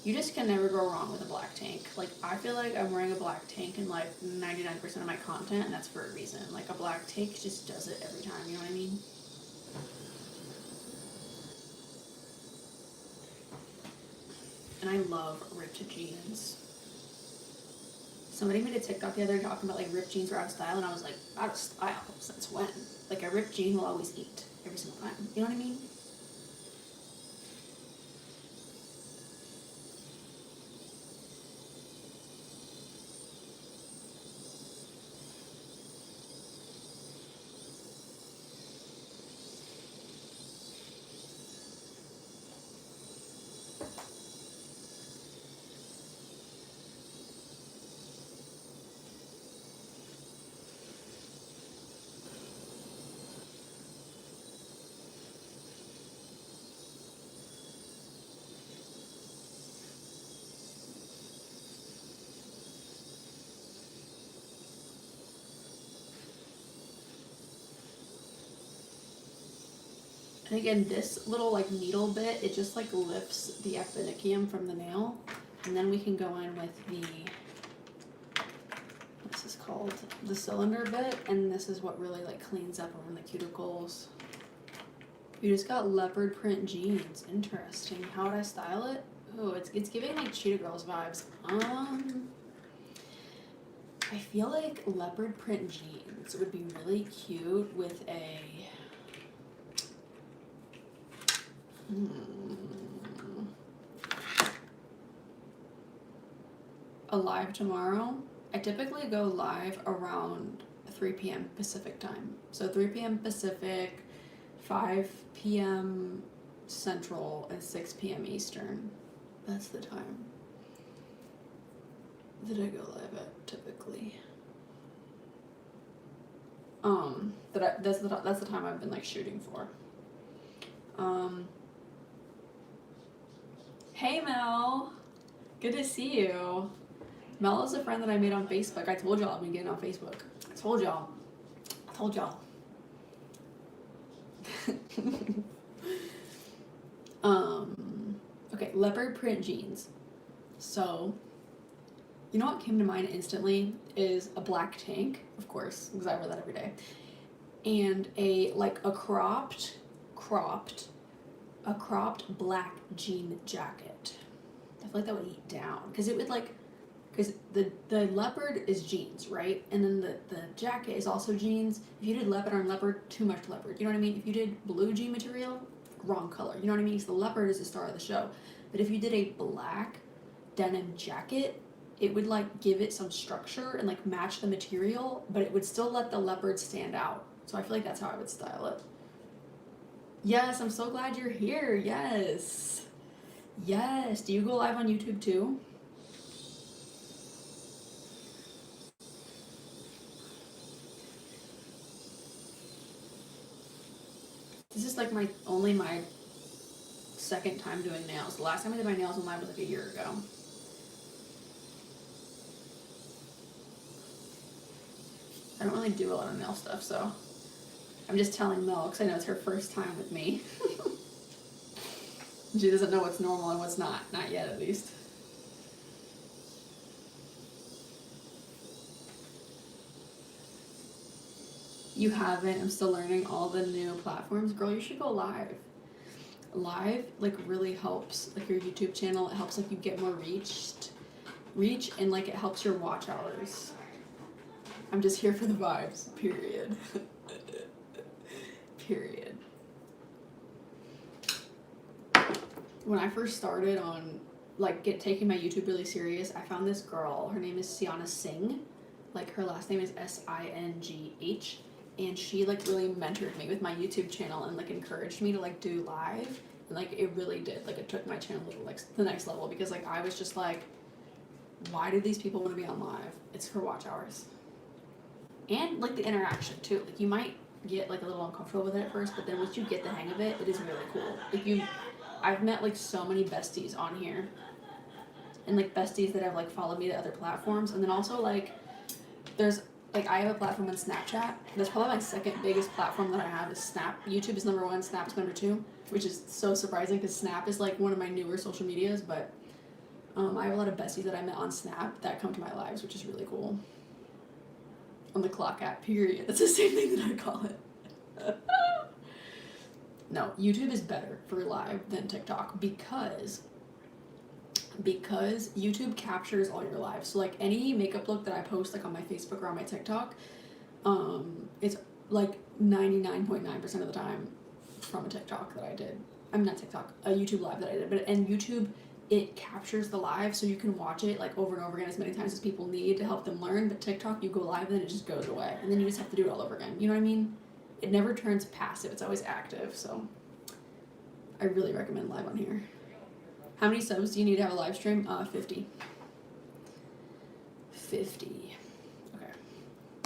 You just can never go wrong with a black tank. Like, I feel like I'm wearing a black tank in, like, 99% of my content, and that's for a reason. Like, a black tank just does it every time, you know what I mean? And I love ripped jeans. Somebody made a TikTok the other day talking about like ripped jeans are out of style, and I was like, out of style? Since when? Like a ripped jean will always eat every single time. You know what I mean? And again, this little like needle bit, it just like lifts the epinicium from the nail. And then we can go in with the, what's this called? The cylinder bit. And this is what really like cleans up around the cuticles. You just got leopard print jeans. Interesting. How would I style it? Oh, it's giving like Cheetah Girls vibes. I feel like leopard print jeans would be really cute with a live tomorrow. I typically go live around 3 p.m. Pacific time. So 3 p.m. Pacific, 5 p.m. Central, and 6 p.m. Eastern. That's the time that I go live at typically. That's the time I've been like shooting for. Hey Mel, good to see you. Mel is a friend that I made on Facebook. I told y'all I've been getting on Facebook. I told y'all. Okay, leopard print jeans. So, you know what came to mind instantly is a black tank, of course, because I wear that every day, and a cropped black jean jacket. I feel like that would eat down because it would like, because the leopard is jeans, right? And then the jacket is also jeans. If you did leopard on leopard, too much leopard. You know what I mean? If you did blue jean material, wrong color. You know what I mean? Because the leopard is the star of the show. But if you did a black denim jacket, it would like give it some structure and like match the material, but it would still let the leopard stand out. So I feel like that's how I would style it. Yes, I'm so glad you're here. Yes. Yes. Do you go live on YouTube too? This is like my second time doing nails. The last time I did my nails on live was like a year ago. I don't really do a lot of nail stuff, so I'm just telling Mel because I know it's her first time with me. She doesn't know what's normal and what's not. Not yet, at least. You haven't? I'm still learning all the new platforms. Girl, you should go live. Live, like, really helps, like, your YouTube channel. It helps, like, you get more reach, and, like, it helps your watch hours. I'm just here for the vibes, period. Period. When I first started on, like, taking my YouTube really serious, I found this girl. Her name is Sienna Singh. Like, her last name is S-I-N-G-H. And she, like, really mentored me with my YouTube channel and, like, encouraged me to, like, do live. And, like, it really did. Like, it took my channel to, like, the next level. Because, like, I was just like, why do these people want to be on live? It's for watch hours. And, like, the interaction, too. Like, you might get, like, a little uncomfortable with it at first. But then once you get the hang of it, it is really cool. Like, I've met, like, so many besties on here. And, like, besties that have, like, followed me to other platforms. And then also, like, there's... Like, I have a platform on Snapchat. That's probably my second biggest platform that I have is Snap. YouTube is number 1, Snap is number 2, which is so surprising because Snap is, like, one of my newer social medias, but I have a lot of besties that I met on Snap that come to my lives, which is really cool. On the clock app, period. That's the same thing that I call it. No, YouTube is better for live than TikTok because because YouTube captures all your lives. So like any makeup look that I post like on my Facebook or on my TikTok, it's like 99.9% of the time from a TikTok that I did. I'm not TikTok, a YouTube live that I did. But and YouTube, it captures the live, so you can watch it like over and over again as many times as people need to help them learn. But TikTok, you go live and then it just goes away, and then you just have to do it all over again. You know what I mean? It never turns passive. It's always active. So I really recommend live on here. How many subs do you need to have a live stream? 50. 50. Okay.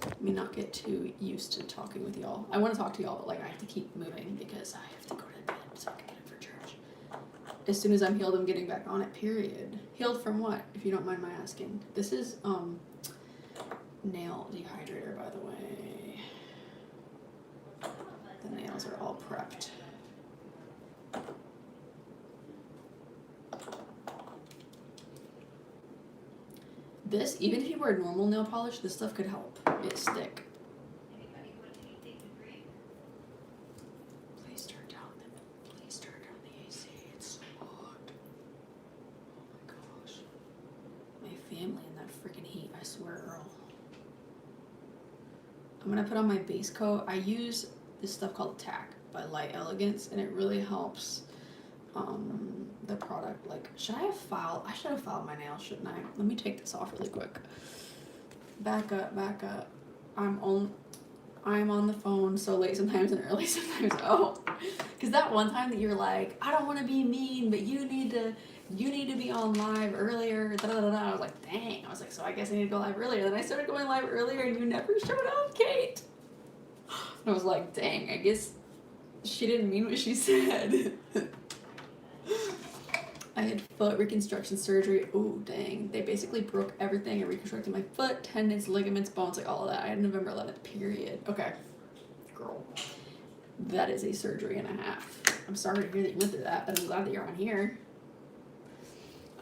Let me not get too used to talking with y'all. I want to talk to y'all, but like I have to keep moving because I have to go to bed so I can get up for church. As soon as I'm healed, I'm getting back on it, period. Healed from what, if you don't mind my asking? This is nail dehydrator, by the way. The nails are all prepped. This, even if you wear normal nail polish, this stuff could help it stick. Anybody want anything to drink? Please turn down the AC. It's so hot. Oh my gosh. My family in that freaking heat, I swear, Earl. I'm gonna put on my base coat. I use this stuff called Tack by Light Elegance, and it really helps the product. Like, I should have filed my nails, shouldn't I? Let me take this off really quick. Back up. I'm on the phone so late sometimes and early sometimes. Oh, because that one time that you're like, I don't want to be mean, but you need to be on live earlier. I was like, dang. I was like, so I guess I need to go live earlier. Then I started going live earlier and you never showed up, Kate. And I was like, dang, I guess she didn't mean what she said. I had foot reconstruction surgery. Oh, dang. They basically broke everything and reconstructed my foot, tendons, ligaments, bones, like all of that. I had November 11th, period. Okay. Girl. That is a surgery and a half. I'm sorry to hear that you went through that, but I'm glad that you're on here.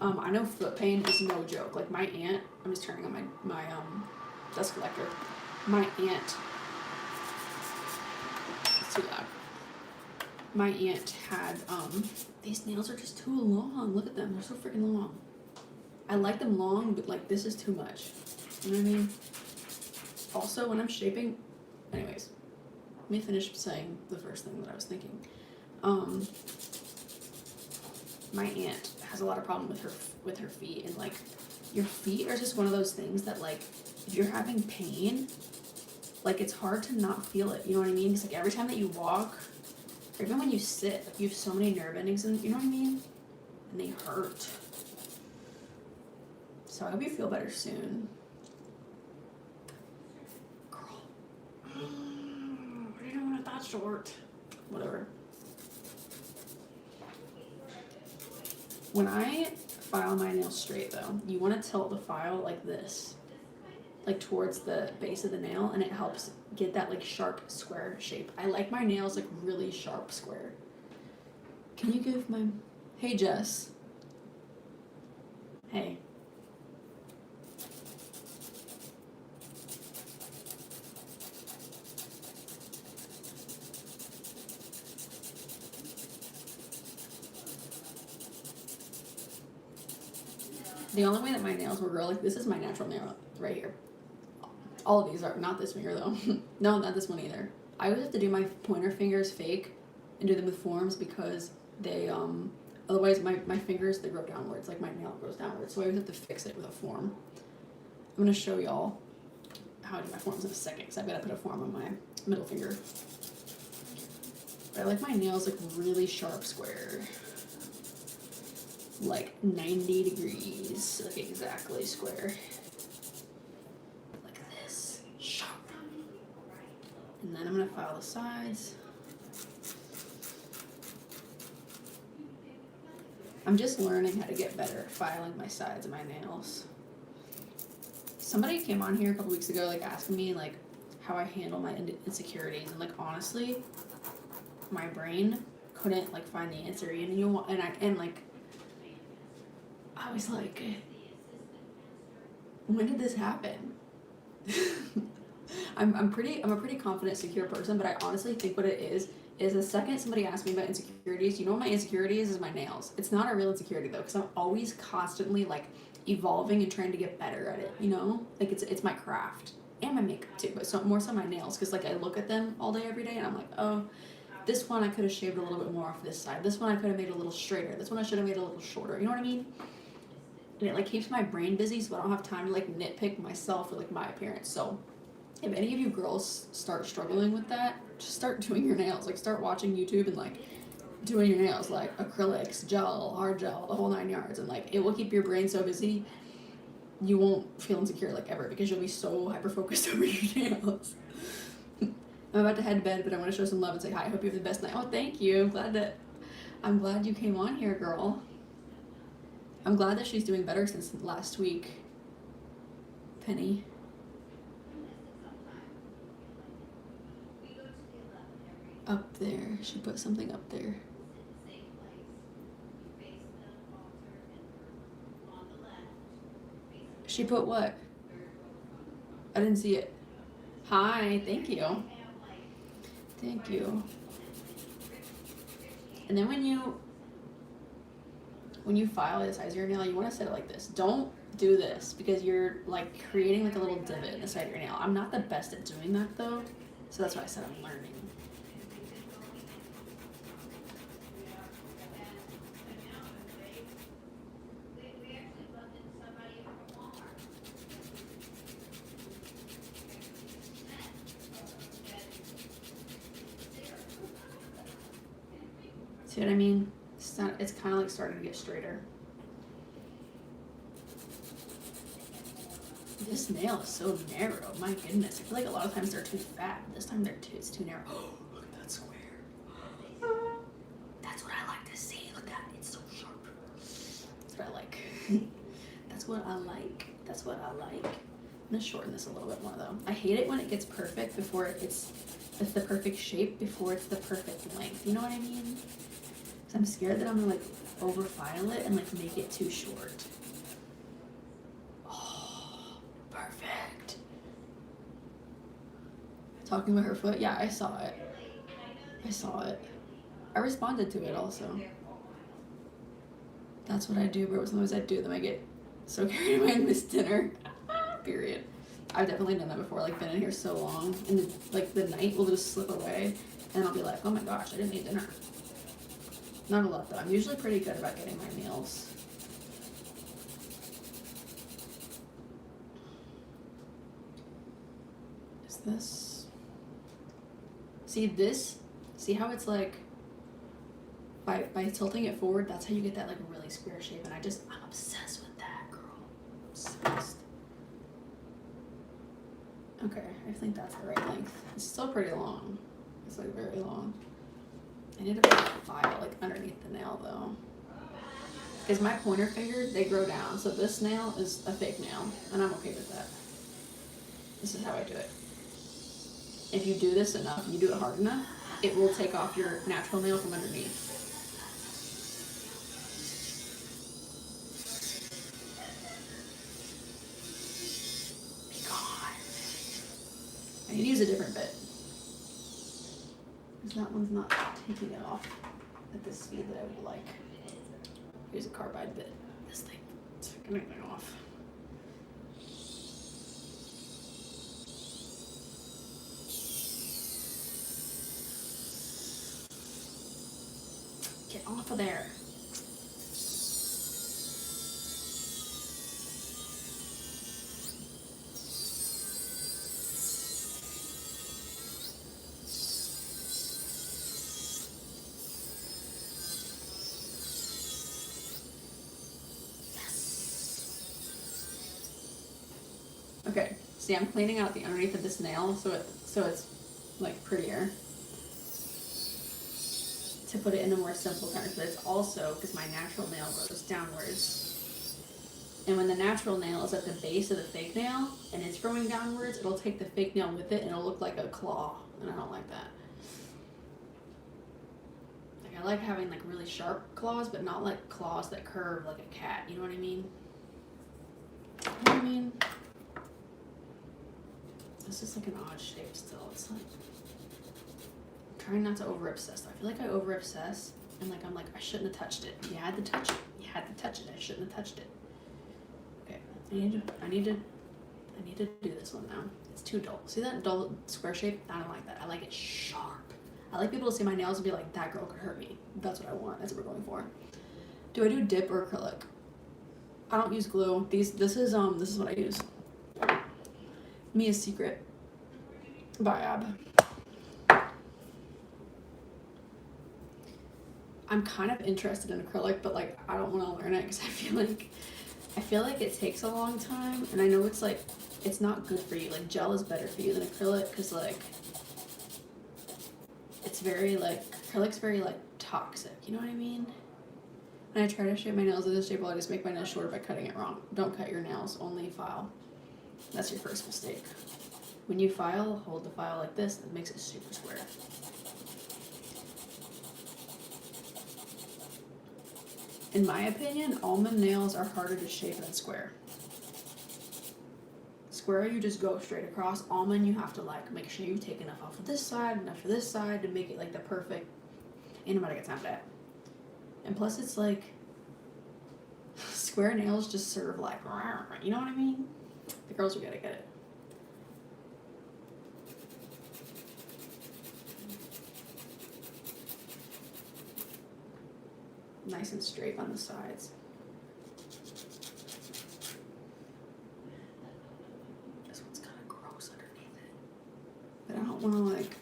I know foot pain is no joke. Like my aunt, I'm just turning on my dust collector. My aunt, it's too loud. My aunt had, these nails are just too long. Look at them, they're so freaking long. I like them long, but like this is too much. You know what I mean? Also, when I'm shaping, anyways, let me finish saying the first thing that I was thinking. My aunt has a lot of problem with her feet, and like your feet are just one of those things that like if you're having pain, like it's hard to not feel it. You know what I mean? Because like every time that you walk, or even when you sit, like you have so many nerve endings, and you know what I mean? And they hurt. So I hope you feel better soon. Girl. I don't want it that short. Whatever. When I file my nails straight though, you want to tilt the file like this, like towards the base of the nail, and it helps get that like sharp square shape. I like my nails like really sharp square. Can you give my, hey Jess. Hey. The only way that my nails will grow, like this is my natural nail right here. All of these are, not this finger though. No, not this one either. I always have to do my pointer fingers fake and do them with forms because they, otherwise my fingers, they grow downwards, like my nail grows downwards. So I always have to fix it with a form. I'm gonna show y'all how I do my forms in a second because I've got to put a form on my middle finger. But I like my nails like really sharp square. Like 90 degrees, like exactly square. Like this, sharp. And then I'm gonna file the sides. I'm just learning how to get better at filing my sides of my nails. Somebody came on here a couple weeks ago, like asking me like how I handle my insecurities, and like honestly, my brain couldn't like find the answer. And like. I was like, when did this happen? I'm a pretty confident, secure person, but I honestly think what it is the second somebody asks me about insecurities, you know what my insecurity is my nails. It's not a real insecurity though, because I'm always constantly like evolving and trying to get better at it, you know? Like it's my craft. And my makeup too, but more so my nails, because like I look at them all day every day and I'm like, oh, this one I could have shaved a little bit more off this side. This one I could have made a little straighter. This one I should have made a little shorter. You know what I mean? And it like keeps my brain busy, so I don't have time to like nitpick myself or like my appearance. So if any of you girls start struggling with that, just start doing your nails. Like start watching YouTube and like doing your nails, like acrylics, gel, hard gel, the whole 9 yards, and like it will keep your brain so busy you won't feel insecure like ever, because you'll be so hyper focused over your nails. I'm about to head to bed, but I want to show some love and say hi. I hope you have the best night. Oh, thank you. I'm glad you came on here, girl. I'm glad that she's doing better since last week. Penny. Up there. She put something up there. She put what? I didn't see it. Hi, thank you. Thank you. And then when you file the size of your nail, you want to set it like this. Don't do this, because you're like creating like a little divot in the side of your nail. I'm not the best at doing that though, so that's why I said I'm learning. See what I mean? It's kind of like starting to get straighter. This nail is so narrow. My goodness. I feel like a lot of times they're too fat. This time it's too narrow. Oh, look at that square. That's what I like to see. Look at that. It's so sharp. That's what I like. That's what I like. That's what I like. I'm going to shorten this a little bit more though. I hate it when it gets perfect before it's the perfect shape before it's the perfect length. You know what I mean? I'm scared that I'm gonna like over file it and like make it too short. Oh, perfect. Talking about her foot? Yeah, I saw it. I saw it. I responded to it also. That's what I do, but sometimes I do them. I get so carried away and miss dinner. Period. I've definitely done that before, like been in here so long and like the night will just slip away and I'll be like, oh my gosh, I didn't eat dinner. Not a lot though. I'm usually pretty good about getting my meals. Is this? See this? See how it's like by tilting it forward, that's how you get that like really square shape, and I'm obsessed with that, girl. Obsessed. Okay, I think that's the right length. It's still pretty long. It's like very long. I need to put a file like underneath the nail though, because my pointer fingers, they grow down, so this nail is a fake nail and I'm okay with that. This is how I do it. If you do this enough, you do it hard enough, it will take off your natural nail from underneath. Be gone. I need to use a different bit. That one's not taking it off at the speed that I would like. Here's a carbide bit. This thing, it's taking everything off. Get off of there. Okay, see, I'm cleaning out the underneath of this nail so it's like prettier to put it in a more simple pattern, but it's also because my natural nail goes downwards, and when the natural nail is at the base of the fake nail and it's growing downwards, it'll take the fake nail with it and it'll look like a claw, and I don't like that. Like I like having like really sharp claws, but not like claws that curve like a cat, you know what I mean? You know what I mean? This is like an odd shape still. It's like trying not to over obsess. I feel like I over obsess and like I'm like I shouldn't have touched it. You had to touch it. You had to touch it. I shouldn't have touched it. Okay, I need to do this one now. It's too dull. See that dull square shape? I don't like that. I like it sharp. I like people to see my nails and be like, that girl could hurt me. That's what I want. That's what we're going for. Do I do dip or acrylic? I don't use glue. This is what I use. Mia's Secret by Ab. I'm kind of interested in acrylic, but like I don't want to learn it because I feel like it takes a long time, and I know it's like it's not good for you. Like gel is better for you than acrylic because like it's very like acrylic's very like toxic. You know what I mean? When I try to shape my nails in this shape, I just make my nails shorter by cutting it wrong. Don't cut your nails. Only file. That's your first mistake. When you file, hold the file like this. That makes it super square. In my opinion, almond nails are harder to shape than square. Square, you just go straight across. Almond, you have to like make sure you take enough off of this side, enough for this side to make it like the perfect. Ain't nobody got time for that. And plus, it's like square nails just serve like, you know what I mean? The girls will get it. Nice and straight on the sides. This one's kind of gross underneath it. But I don't want to like,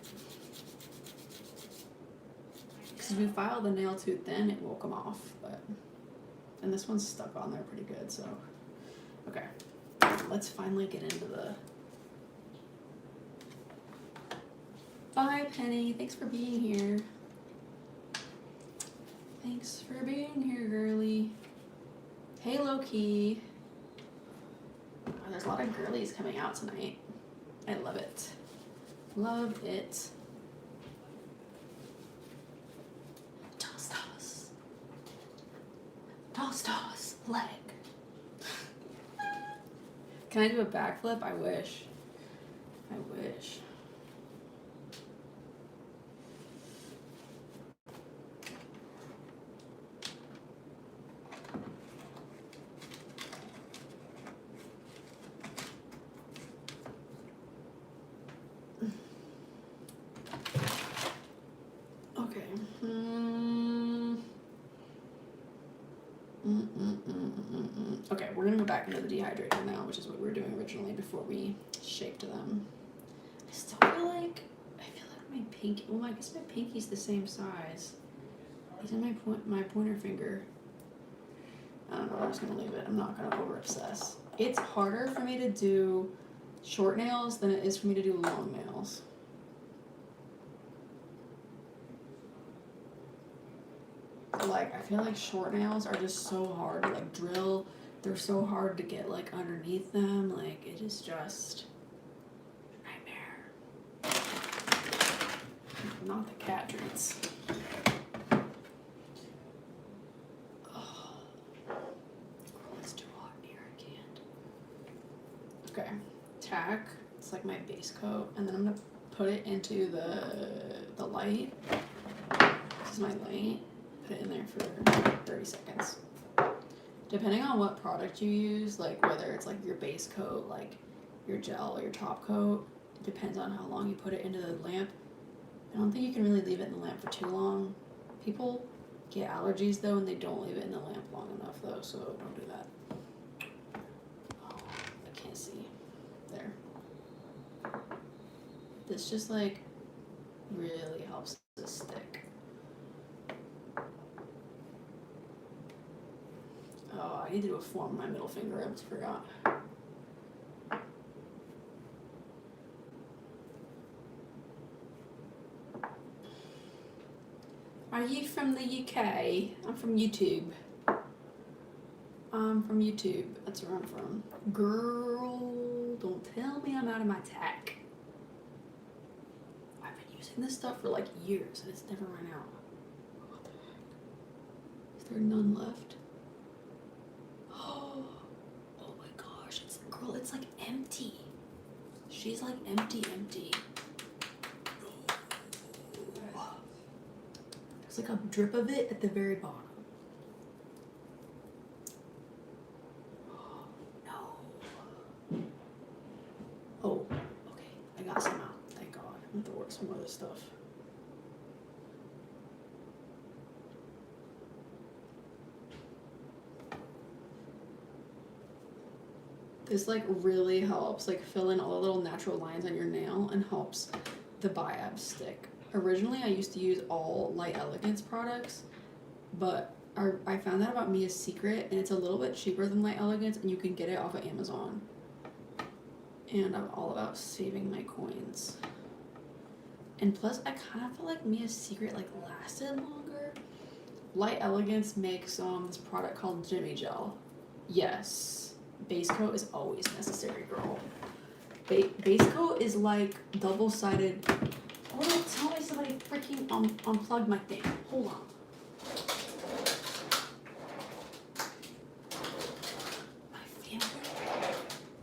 because if you file the nail too thin, it will come off. But, and this one's stuck on there pretty good, so. Okay, let's finally get into the. Bye, Penny. Thanks for being here. Thanks for being here, girly. Hey, Low-Key. Oh, there's a lot of girlies coming out tonight. I love it. Love it. Dostos. Leg. Can I do a backflip? I wish. Okay. Okay, we're gonna go back into the dehydrator now, which is what we were doing originally before we shaped them. I still feel like my pinky. Well, I guess my pinky's the same size. These are my pointer finger. I don't know. I'm just gonna leave it. I'm not gonna over obsess. It's harder for me to do short nails than it is for me to do long nails. Like, I feel like short nails are just so hard to like drill. They're so hard to get like underneath them. Like, it is just a nightmare. Not the cat treats. Oh, it's too hot in here. I can't. Okay, tack. It's like my base coat, and then I'm gonna put it into the light. This is my light. Put it in there for 30 seconds. Depending on what product you use, like whether it's like your base coat, like your gel or your top coat, it depends on how long you put it into the lamp. I don't think you can really leave it in the lamp for too long. People get allergies though, and they don't leave it in the lamp long enough though, so don't do that. Oh, I can't see. There. This just like really helps this stick. Oh, I need to do a form on my middle finger. I just forgot. Are you from the UK? I'm from YouTube. That's where I'm from. Girl, don't tell me I'm out of my tack. I've been using this stuff for like years and it's never run out. What the heck? Is there none left? Oh my gosh, it's like empty. She's like empty. There's like a drip of it at the very bottom. No. Oh, okay. I got some out. Thank God. I'm gonna work some other stuff. This like really helps like fill in all the little natural lines on your nail and helps the biabs stick. Originally I used to use all Light Elegance products, but I found out about Mia's Secret and it's a little bit cheaper than Light Elegance and you can get it off of Amazon. And I'm all about saving my coins. And plus I kind of feel like Mia's Secret like lasted longer. Light Elegance makes this product called Jimmy Gel. Yes. Base coat is always necessary, girl. Base coat is like double-sided. Oh, don't tell me somebody freaking unplugged my thing. Hold on. My family,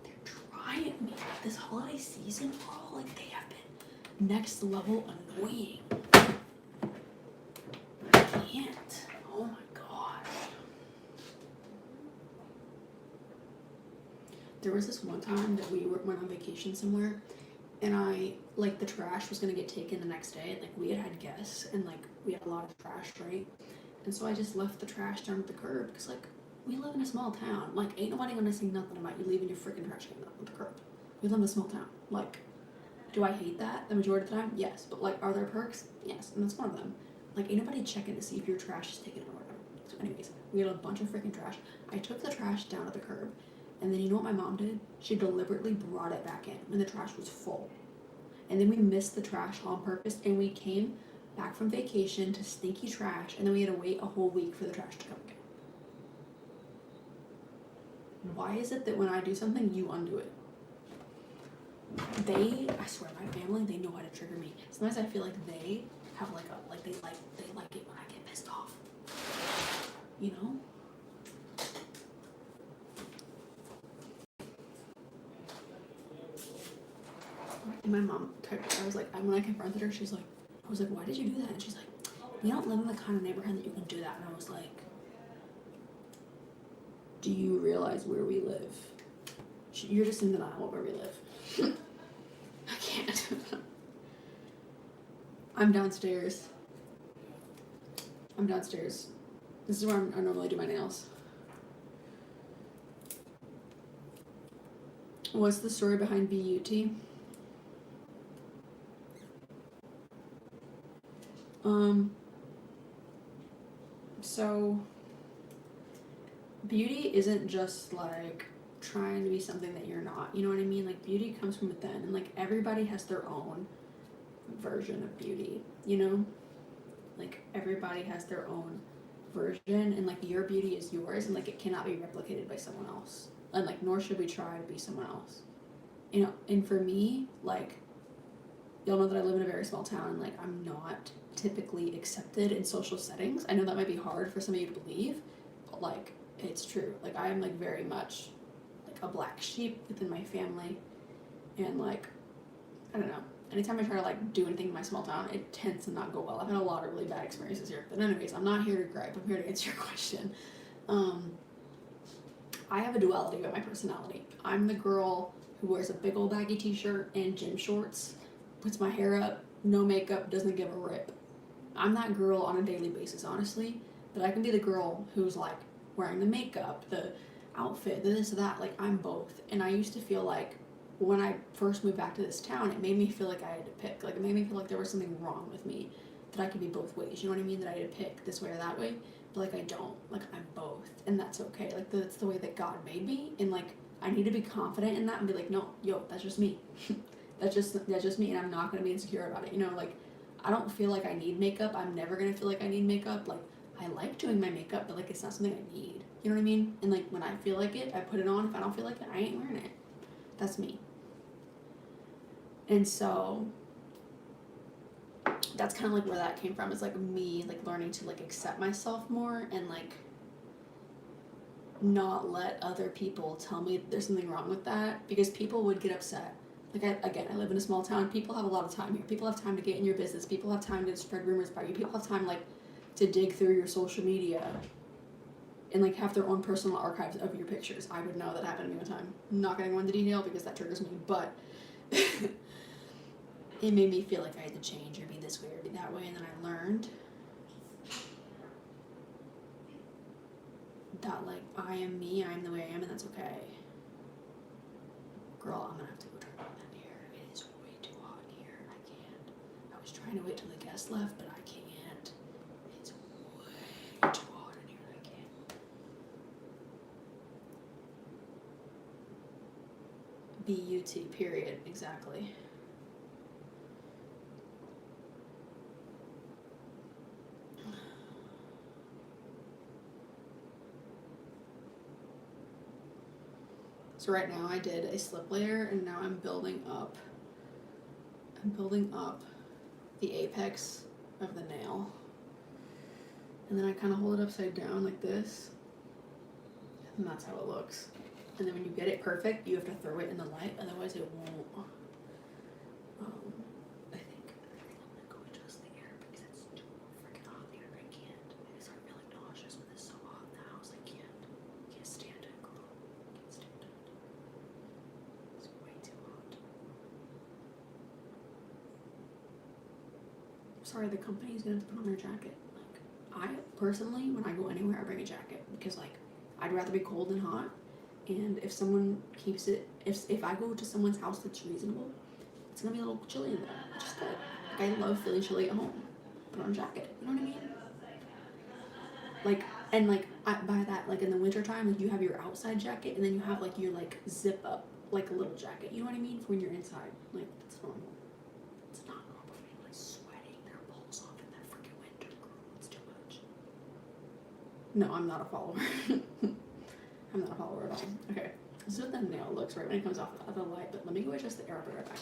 they're trying me. This holiday season, bro, like they have been next level annoying. I can't. Oh my gosh. There was this one time that we went on vacation somewhere and like the trash was gonna get taken the next day. Like we had guests and like we had a lot of trash, right? And so I just left the trash down at the curb because like we live in a small town. Like ain't nobody gonna say nothing about you leaving your freaking trash can up at the curb. We live in a small town. Like, do I hate that the majority of the time? Yes. But like, are there perks? Yes. And that's one of them. Like ain't nobody checking to see if your trash is taken or whatever. So anyways, we had a bunch of freaking trash. I took the trash down at the curb. And then you know what my mom did? She deliberately brought it back in when the trash was full. And then we missed the trash on purpose and we came back from vacation to stinky trash and then we had to wait a whole week for the trash to come again. Why is it that when I do something, you undo it? I swear, my family, they know how to trigger me. Sometimes I feel like they have like they like it when I get pissed off. You know? And my mom, I was like, when I confronted her, I was like, why did you do that? And she's like, we don't live in the kind of neighborhood that you can do that. And I was like, do you realize where we live? You're just in denial of where we live. I can't. I'm downstairs. This is where I normally do my nails. What's the story behind BUT? So beauty isn't just like trying to be something that you're not, you know what I mean? Like beauty comes from within and like everybody has their own version of beauty, you know? Like everybody has their own version and like your beauty is yours and like it cannot be replicated by someone else. And like nor should we try to be someone else. You know, and for me, like y'all know that I live in a very small town and like I'm not typically accepted in social settings. I know that might be hard for some of you to believe, but like it's true. Like I am like very much like a black sheep within my family and like I don't know. Anytime I try to like do anything in my small town, it tends to not go well. I've had a lot of really bad experiences here. But anyways, I'm not here to gripe. I'm here to answer your question. I have a duality about my personality. I'm the girl who wears a big old baggy t-shirt and gym shorts, puts my hair up, no makeup, doesn't give a rip. I'm that girl on a daily basis, honestly. But I can be the girl who's like wearing the makeup, the outfit, the this, that. Like I'm both. And I used to feel like when I first moved back to this town, it made me feel like I had to pick. Like it made me feel like there was something wrong with me, that I could be both ways. You know what I mean? That I had to pick this way or that way. But like I don't. Like I'm both, and that's okay. Like that's the way that God made me, and like I need to be confident in that and be like, no, yo, that's just me. that's just me, and I'm not gonna be insecure about it. You know, like I don't feel like I need makeup. I'm never gonna feel like I need makeup. Like I like doing my makeup, but like it's not something I need. You know what I mean? And like when I feel like it, I put it on. If I don't feel like it, I ain't wearing it. That's me. And so that's kind of like where that came from. It's like me like learning to like accept myself more and like not let other people tell me there's something wrong with that, because people would get upset Again, I live in a small town. People have a lot of time here. People have time to get in your business. People have time to spread rumors about you. People have time, like, to dig through your social media and, like, have their own personal archives of your pictures. I would know that happened to me one time. I'm not going to go into detail because that triggers me, but it made me feel like I had to change or be this way or be that way, and then I learned that, like, I am me, I'm the way I am, and that's okay. Girl, I'm gonna have to go turn on that hair. It is way too hot in here. I can't. I was trying to wait till the guest left, but I can't. It's way too hot in here. I can't. B-U-T, period. Exactly. So right now I did a slip layer, and now I'm building up the apex of the nail. And then I kind of hold it upside down like this, and that's how it looks. And then when you get it perfect, you have to throw it in the light, otherwise it won't. I think I'm gonna go adjust the air because it's too freaking hot here. I can't. I start feeling nauseous when it's so hot in the house. I can't stand it, girl. Can't stand it. It's way too hot. Sorry, the company's gonna have to put on their jacket. Like, I personally, when I go anywhere, I bring a jacket because, like, I'd rather be cold than hot. And if someone keeps it, if I go to someone's house that's reasonable, it's gonna be a little chilly in there, which is good. Like, I love feeling chilly at home. Put on a jacket, you know what I mean? Like, and like, by that, like in the winter time, like you have your outside jacket, and then you have like your like zip up, like a little jacket. You know what I mean? For when you're inside, like it's normal. It's not normal for me, like sweating their balls off in that freaking winter, girl. It's too much. No, I'm not a follower. I'm not a follower at all. Okay, this is what the nail looks right when it comes off the light, but let me go adjust the air. I'll be right back.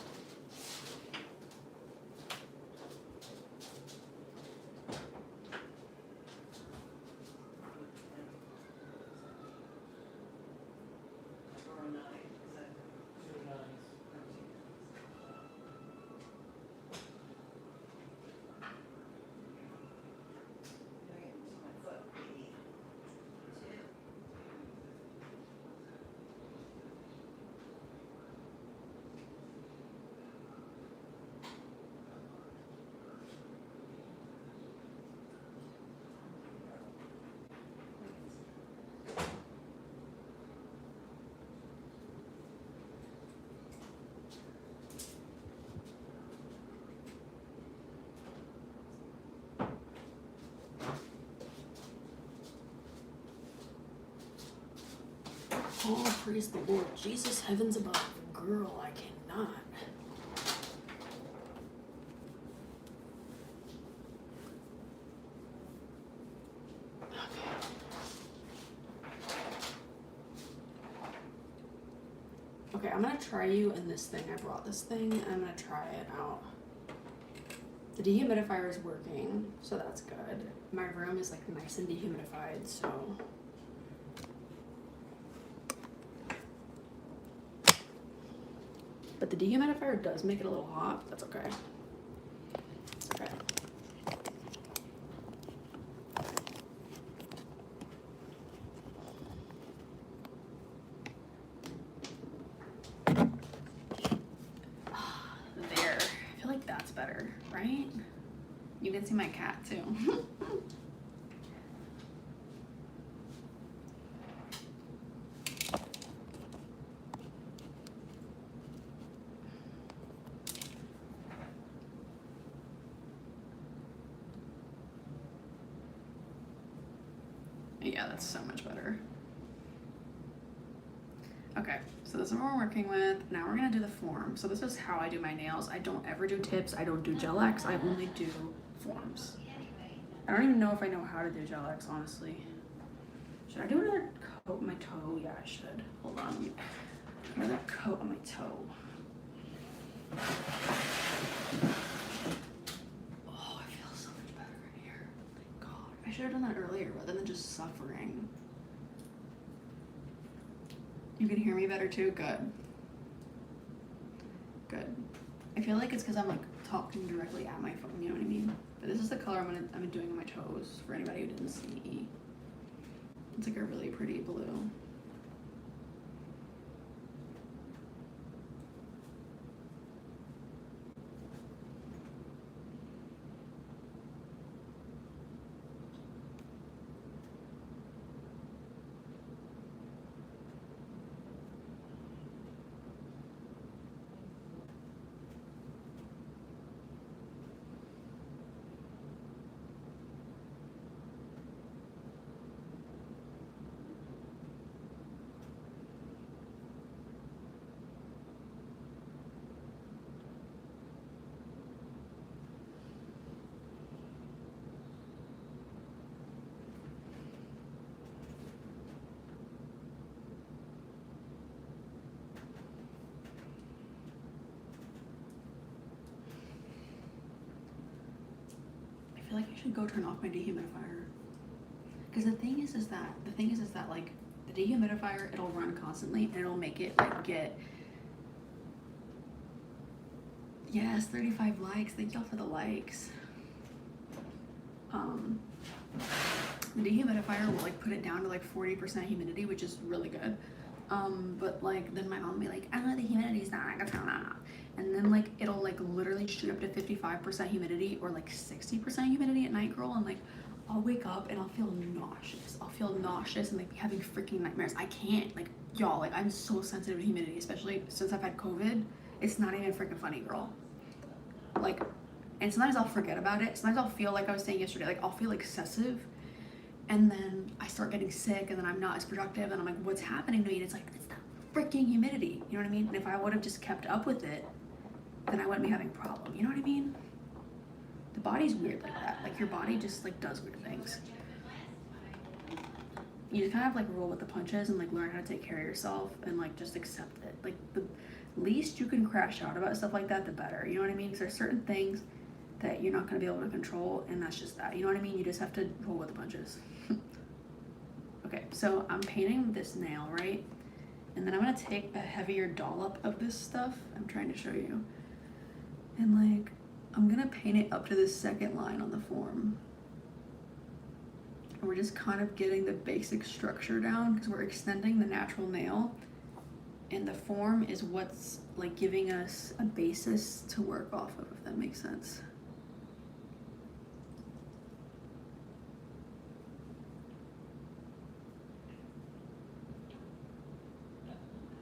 Oh, praise the Lord. Jesus, heavens above. Girl, I cannot. Okay, I'm gonna try you in this thing. I brought this thing, and I'm gonna try it out. The dehumidifier is working, so that's good. My room is like nice and dehumidified, so. But the dehumidifier does make it a little hot, but that's okay. Okay. There. I feel like that's better, right? You can see my cat too. Yeah, that's so much better. Okay, so this is what we're working with. Now we're gonna do the form. So this is how I do my nails. I don't ever do tips. I don't do gel X. I only do forms. I don't even know if I know how to do gel X, honestly. Should I do another coat on my toe? Yeah, I should. Hold on. Another coat on my toe. Oh, I feel so much better in here. Thank God. I should have done that earlier rather than just suffering. You can hear me better too? Good. Good. I feel like it's because I'm like talking directly at my phone, you know what I mean? But this is the color I'm doing on my toes for anybody who didn't see. It's like a really pretty blue. I feel like I should go turn off my dehumidifier. Because the thing is that like the dehumidifier, it'll run constantly and it'll make it like get, yes, 35 likes. Thank y'all for the likes. The dehumidifier will like put it down to like 40% humidity, which is really good. But like then my mom will be like, oh, the humidity's not gonna turn on. And then like it'll like literally shoot up to 55% humidity or like 60% humidity at night, girl, and like I'll wake up and I'll feel nauseous. I'll feel nauseous and like be having freaking nightmares. I can't, like, y'all, like I'm so sensitive to humidity, especially since I've had COVID. It's not even freaking funny, girl. Like, and sometimes I'll forget about it. Sometimes I'll feel like I was saying yesterday, like I'll feel excessive and then I start getting sick and then I'm not as productive and I'm like, what's happening to me? And it's like, it's that freaking humidity. You know what I mean? And if I would have just kept up with it, then I wouldn't be having a problem. You know what I mean? The body's weird like that. Like your body just like does weird things. You just kind of like roll with the punches and like learn how to take care of yourself and like just accept it. Like the least you can crash out about stuff like that, the better. You know what I mean? Because there's certain things that you're not going to be able to control, and that's just that. You know what I mean? You just have to roll with the punches. Okay, so I'm painting this nail, right? And then I'm going to take a heavier dollop of this stuff. I'm trying to show you. And like, I'm going to paint it up to the second line on the form. And we're just kind of getting the basic structure down because we're extending the natural nail. And the form is what's like giving us a basis to work off of, if that makes sense.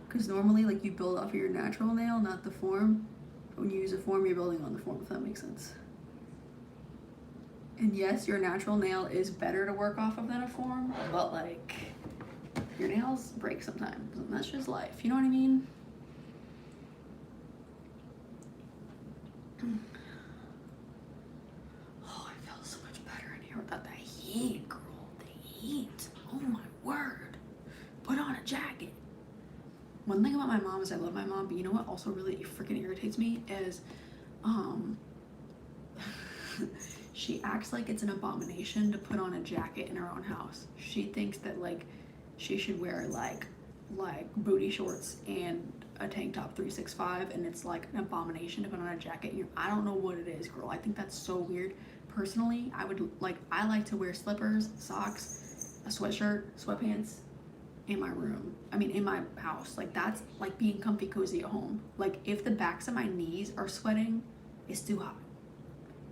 Because normally like you build off of your natural nail, not the form. But when you use a form, you're building on the form, if that makes sense. And yes, your natural nail is better to work off of than a form, but like your nails break sometimes, and that's just life. You know what I mean? Oh, I feel so much better in here without that heat, girl. The heat. Oh my word. Put on a jacket. One thing about my mom is I love my mom, but you know what also really freaking irritates me is she acts like it's an abomination to put on a jacket in her own house. She thinks that like she should wear like booty shorts and a tank top 365, and it's like an abomination to put on a jacket. I don't know what it is, girl. I think that's so weird. Personally, I like to wear slippers, socks, a sweatshirt, sweatpants in my room. I mean, in my house. Like that's like being comfy cozy at home. Like if the backs of my knees are sweating, it's too hot.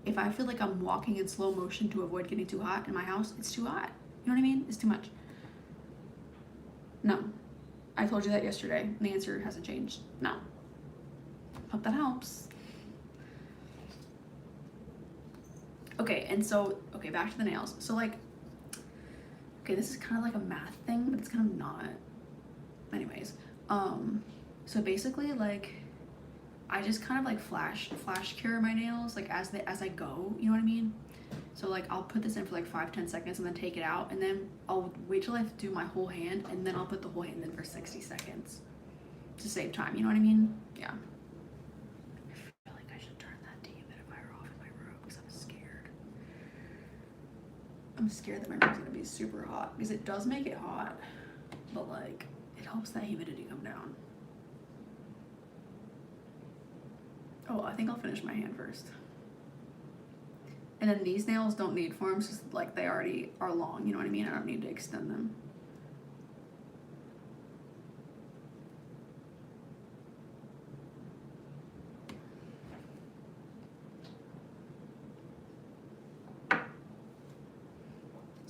If I feel like I'm walking in slow motion to avoid getting too hot in my house, it's too hot. You know what I mean? It's too much. No. I told you that yesterday, and the answer hasn't changed. No. Hope that helps. Okay, and so, okay, back to the nails. So like, okay, this is kind of like a math thing, but it's kind of not. Anyways, so basically like, I just kind of like flash cure my nails like as I go, you know what I mean? So like I'll put this in for like 5-10 seconds and then take it out, and then I'll wait till I do my whole hand, and then I'll put the whole hand in for 60 seconds to save time, you know what I mean? Yeah. I feel like I should turn that dehumidifier off in my room because I'm scared. I'm scared that my room's gonna be super hot because it does make it hot, but like it helps that humidity come down. think I'll finish my hand first. And then these nails don't need forms, just like they already are long, you know what I mean? I don't need to extend them.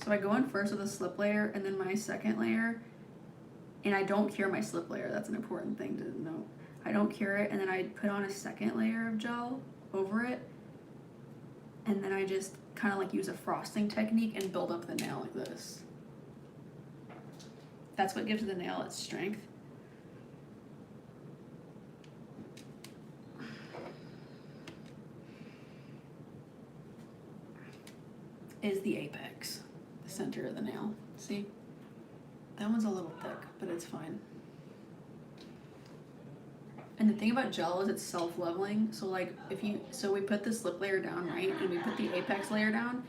So I go in first with a slip layer and then my second layer, and I don't cure my slip layer. That's an important thing to note. I don't cure it, and then I put on a second layer of gel over it, and then I just kind of like use a frosting technique and build up the nail like this. That's what gives the nail its strength. Is the apex, the center of the nail. See? That one's a little thick, but it's fine. And the thing about gel is it's self-leveling. So like so we put the slip layer down, right? And we put the apex layer down,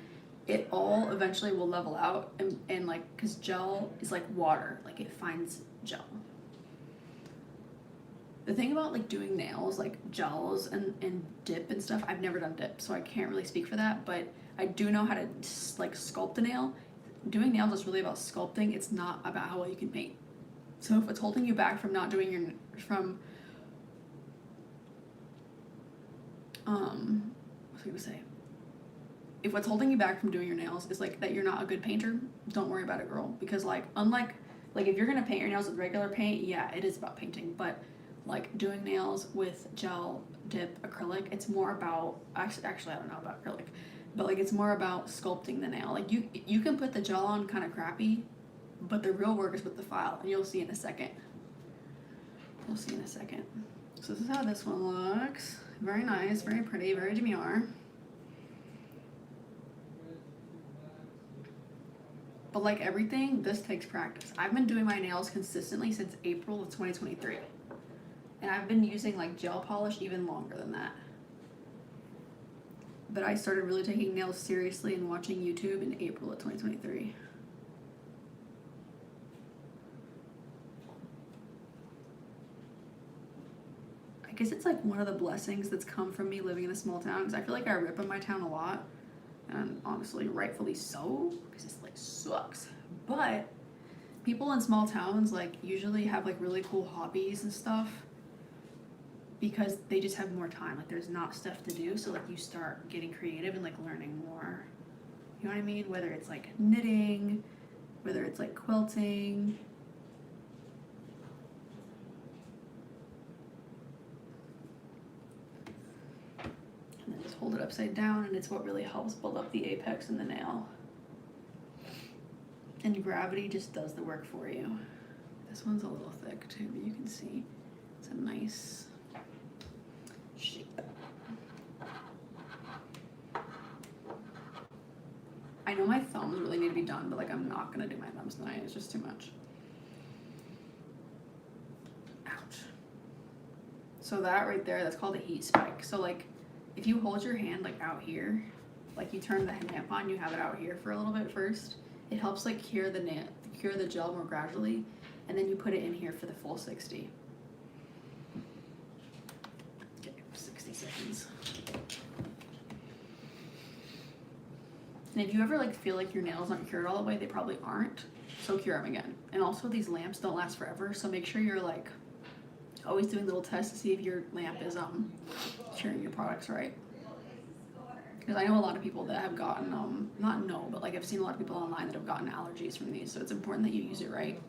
it all eventually will level out and like, cause gel is like water, like it finds gel. The thing about like doing nails, like gels and dip and stuff, I've never done dip, so I can't really speak for that, but I do know how to like sculpt a nail. Doing nails is really about sculpting. It's not about how well you can paint. So if it's holding you back from not doing your, what's I gonna say? If what's holding you back from doing your nails is like that you're not a good painter, don't worry about it, girl. Because like, unlike, like if you're gonna paint your nails with regular paint, yeah, it is about painting. But like doing nails with gel, dip, acrylic, it's more about, actually I don't know about acrylic, but like it's more about sculpting the nail. Like you can put the gel on kind of crappy, but the real work is with the file, and you'll see in a second. You'll see in a second. So this is how this one looks. Very nice, very pretty, very demure. But like everything, this takes practice. I've been doing my nails consistently since April of 2023. And I've been using like gel polish even longer than that. But I started really taking nails seriously and watching YouTube in April of 2023. I guess it's like one of the blessings that's come from me living in a small town, because I feel like I rip on my town a lot. And honestly, rightfully so, because it's like sucks. But people in small towns like usually have like really cool hobbies and stuff, because they just have more time. Like there's not stuff to do, so like you start getting creative and like learning more. You know what I mean? Whether it's like knitting, whether it's like quilting. And then just hold it upside down, and it's what really helps build up the apex in the nail. And gravity just does the work for you. This one's a little thick too, but you can see it's a nice shape. I know my thumbs really need to be done, but like I'm not gonna do my thumbs tonight. It's just too much. Ouch. So that right there, that's called a heat spike. So like if you hold your hand like out here, like you turn the lamp on, you have it out here for a little bit first. It helps like cure the gel more gradually, and then you put it in here for the full 60. Okay, 60 seconds. And if you ever like feel like your nails aren't cured all the way, they probably aren't. So cure them again. And also these lamps don't last forever, so make sure you're like always doing little tests to see if your lamp is curing your products right. Because I know a lot of people that have gotten but like I've seen a lot of people online that have gotten allergies from these, so it's important that you use it right.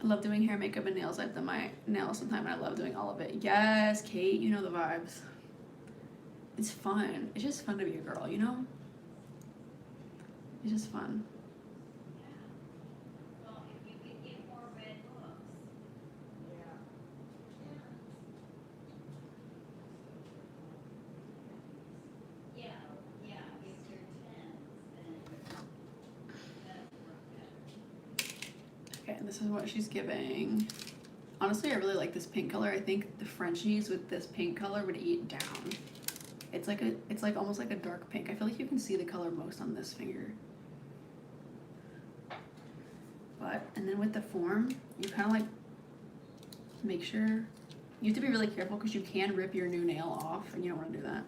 I love doing hair, makeup, and nails. I've done my nails sometime, and I love doing all of it. Yes, Kate, you know the vibes. It's fun. It's just fun to be a girl, you know? It's just fun. Well, if you could get more red books. Yeah, if you're 10, then that's work better. Okay, and this is what she's giving. Honestly, I really like this pink color. I think the Frenchies with this pink color would eat down. It's like almost like a dark pink. I feel like you can see the color most on this finger. And then with the form, you kind of like make sure, you have to be really careful because you can rip your new nail off and you don't want to do that.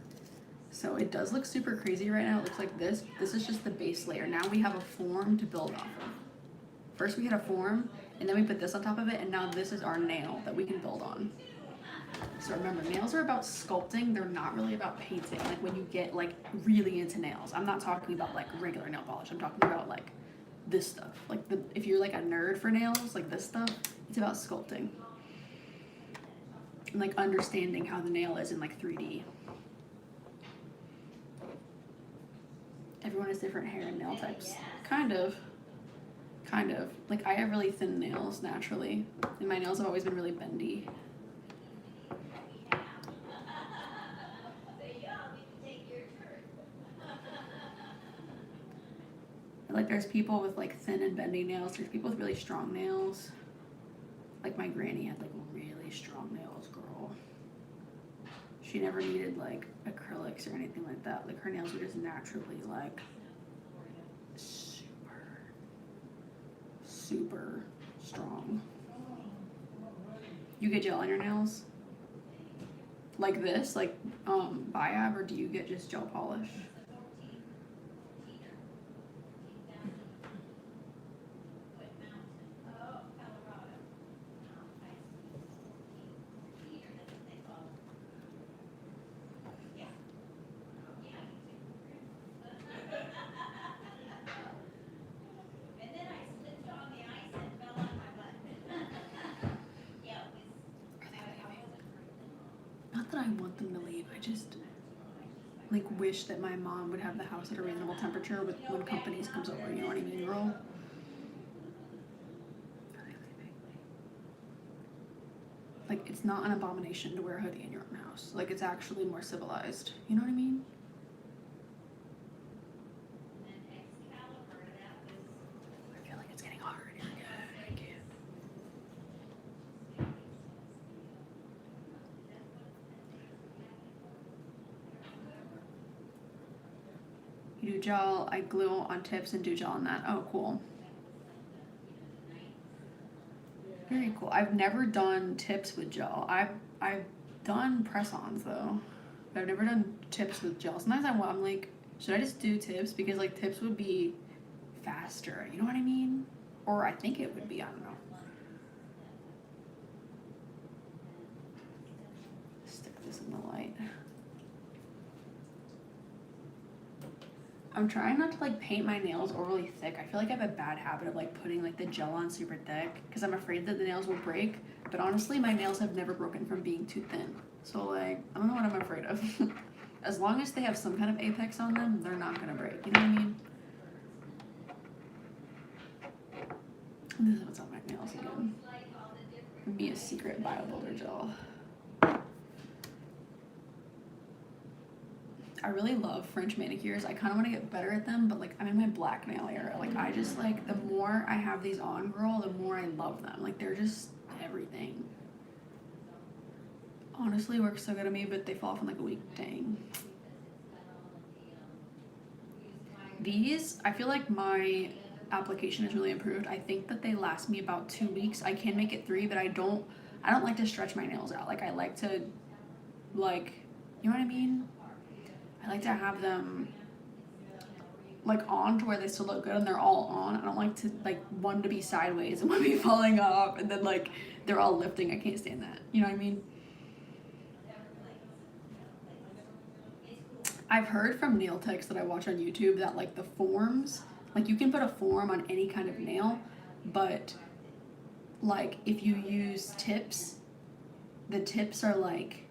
So it does look super crazy right now. It looks like this. This is just the base layer. Now we have a form to build off of. First we had a form, and then we put this on top of it, and now this is our nail that we can build on. So remember, nails are about sculpting. They're not really about painting. Like when you get like really into nails, I'm not talking about like regular nail polish. I'm talking about like this stuff. Like if you're like a nerd for nails, like this stuff, it's about sculpting. And like understanding how the nail is in like 3D. Everyone has different hair and nail types. Kind of. Like I have really thin nails naturally, and my nails have always been really bendy. Like there's people with like thin and bendy nails. There's people with really strong nails. Like my granny had like really strong nails, girl. She never needed like acrylics or anything like that. Like her nails were just naturally like super strong. You get gel on your nails? Like this, like Biab, or do you get just gel polish? Not that I want them to leave, I just like wish that my mom would have the house at a reasonable temperature with when companies comes over, you know what I mean, girl? Like it's not an abomination to wear a hoodie in your own house. Like it's actually more civilized, you know what I mean? I feel like it's getting hotter in here again. I can't. You do gel, I glue on tips and do gel on that. Oh, cool. Very cool. I've never done tips with gel. I've done press-ons though. But I've never done tips with gel. Sometimes I'm like, should I just do tips? Because like tips would be faster, you know what I mean? Or I think it would be, I don't know. Stick this in the light. I'm trying not to like paint my nails overly thick. I feel like I have a bad habit of like putting like the gel on super thick because I'm afraid that the nails will break. But honestly, my nails have never broken from being too thin. So like, I don't know what I'm afraid of. As long as they have some kind of apex on them, they're not gonna break. You know what I mean? This is what's on my nails again. Be a secret bio builder gel. I really love French manicures. I kind of want to get better at them, but like I'm in my black nail era. Like I just like, the more I have these on, girl, the more I love them. Like they're just everything. Honestly, works so good on me, but they fall off in like a week. Dang. These, I feel like my application is really improved. I think that they last me about 2 weeks. I can make it 3, but I don't like to stretch my nails out. Like I like to, like, you know what I mean? I like to have them like on to where they still look good and they're all on. I don't like to like one to be sideways and one to be falling off and then like they're all lifting. I can't stand that. You know what I mean? I've heard from nail techs that I watch on YouTube that like the forms, like you can put a form on any kind of nail, but like if you use tips, the tips are like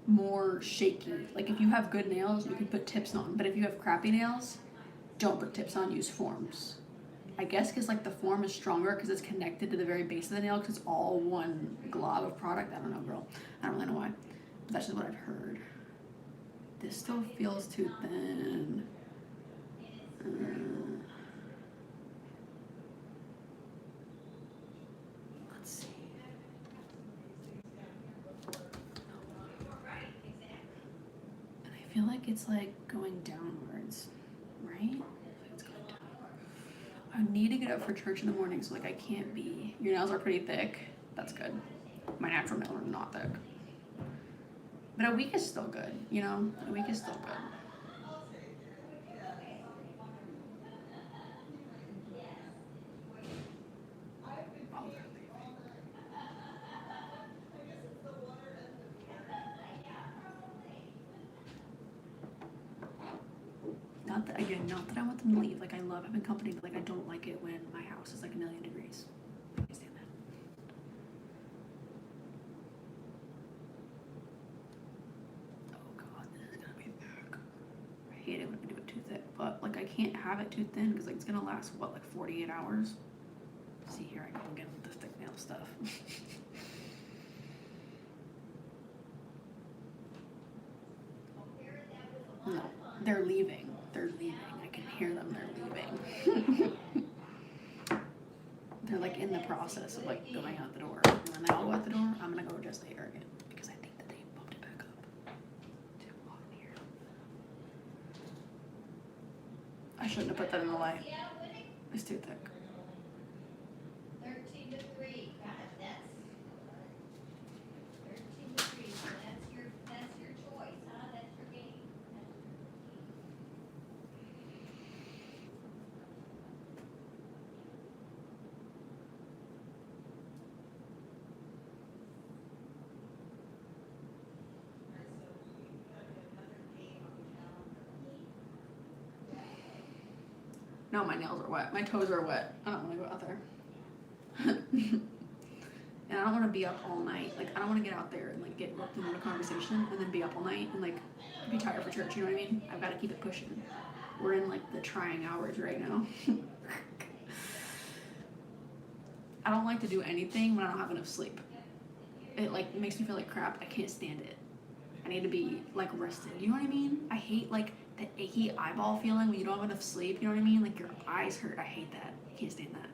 more shaky. Like if you have good nails, you can put tips on, but if you have crappy nails, don't put tips on, use forms. I guess because like the form is stronger because it's connected to the very base of the nail because it's all one glob of product. I don't know, girl. I don't really know why, but that's just what I've heard. This still feels too thin. Let's see. And I feel like it's like going downwards, right? I feel like it's going down. need to get up for church in the morning, so like I can't be. Your nails are pretty thick. That's good. My natural nails are not thick. But a week is still good, you know? A week is still good. Not that, again, not that I want them to leave. Like, I love having company, but like I don't like it when my house is like 1,000,000 degrees. I can't stand that. Oh god, this is gonna be thick. I hate it when I do it too thick, but like I can't have it too thin because like it's gonna last what, like 48 hours? See, here I go again with the thick nail stuff. No, they're leaving. They're leaving. I can hear them. They're leaving. They're like in the process of like going out the door. And when they all go out the door, I'm gonna go adjust the hair again because I think that they bumped it back up. Too hot in here. I shouldn't have put that in the light. It's too thick. 13 to 3. God, that's 13 to 3. So that's your choice, huh? That's your game. No, my nails are wet. My toes are wet. I don't want to go out there. And I don't want to be up all night. Like, I don't want to get out there and like get roped into a conversation and then be up all night and like be tired for church. You know what I mean? I've got to keep it pushing. We're in like the trying hours right now. I don't like to do anything when I don't have enough sleep. It like makes me feel like crap. I can't stand it. I need to be like rested. You know what I mean? I hate like the achy eyeball feeling when you don't have enough sleep. You know what I mean? Like your eyes hurt. I hate that. I can't stand that.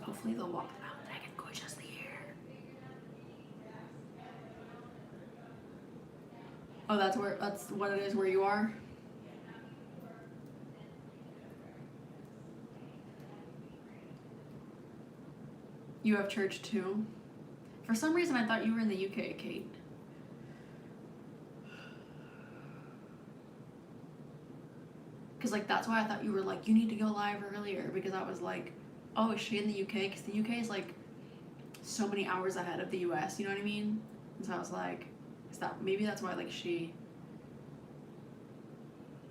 Hopefully they'll walk them out and I can go adjust the hair. Oh, that's what it is where you are? You have church too? For some reason I thought you were in the UK, Kate. Cause like that's why I thought you were like, you need to go live earlier, because I was like, oh, is she in the UK? Because the UK is like so many hours ahead of the US, you know what I mean? And so I was like, is that, maybe that's why like she,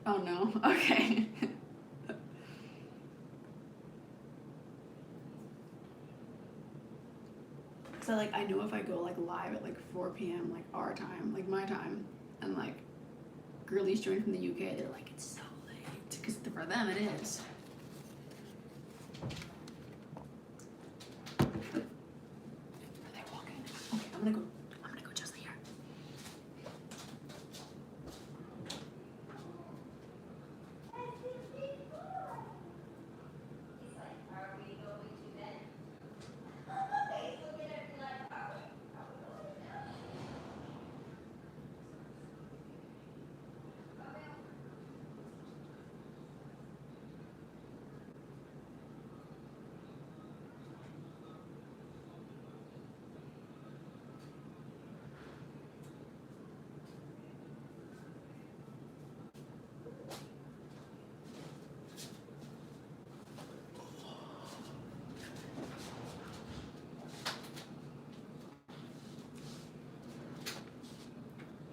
oh no, okay. So like I know if I go like live at like 4 p.m. like our time, like my time, and like girlies join from the UK, they're like, it's so late, because for them it is. Are they walking? Okay, I'm gonna go adjust the hair. Are we going to bed?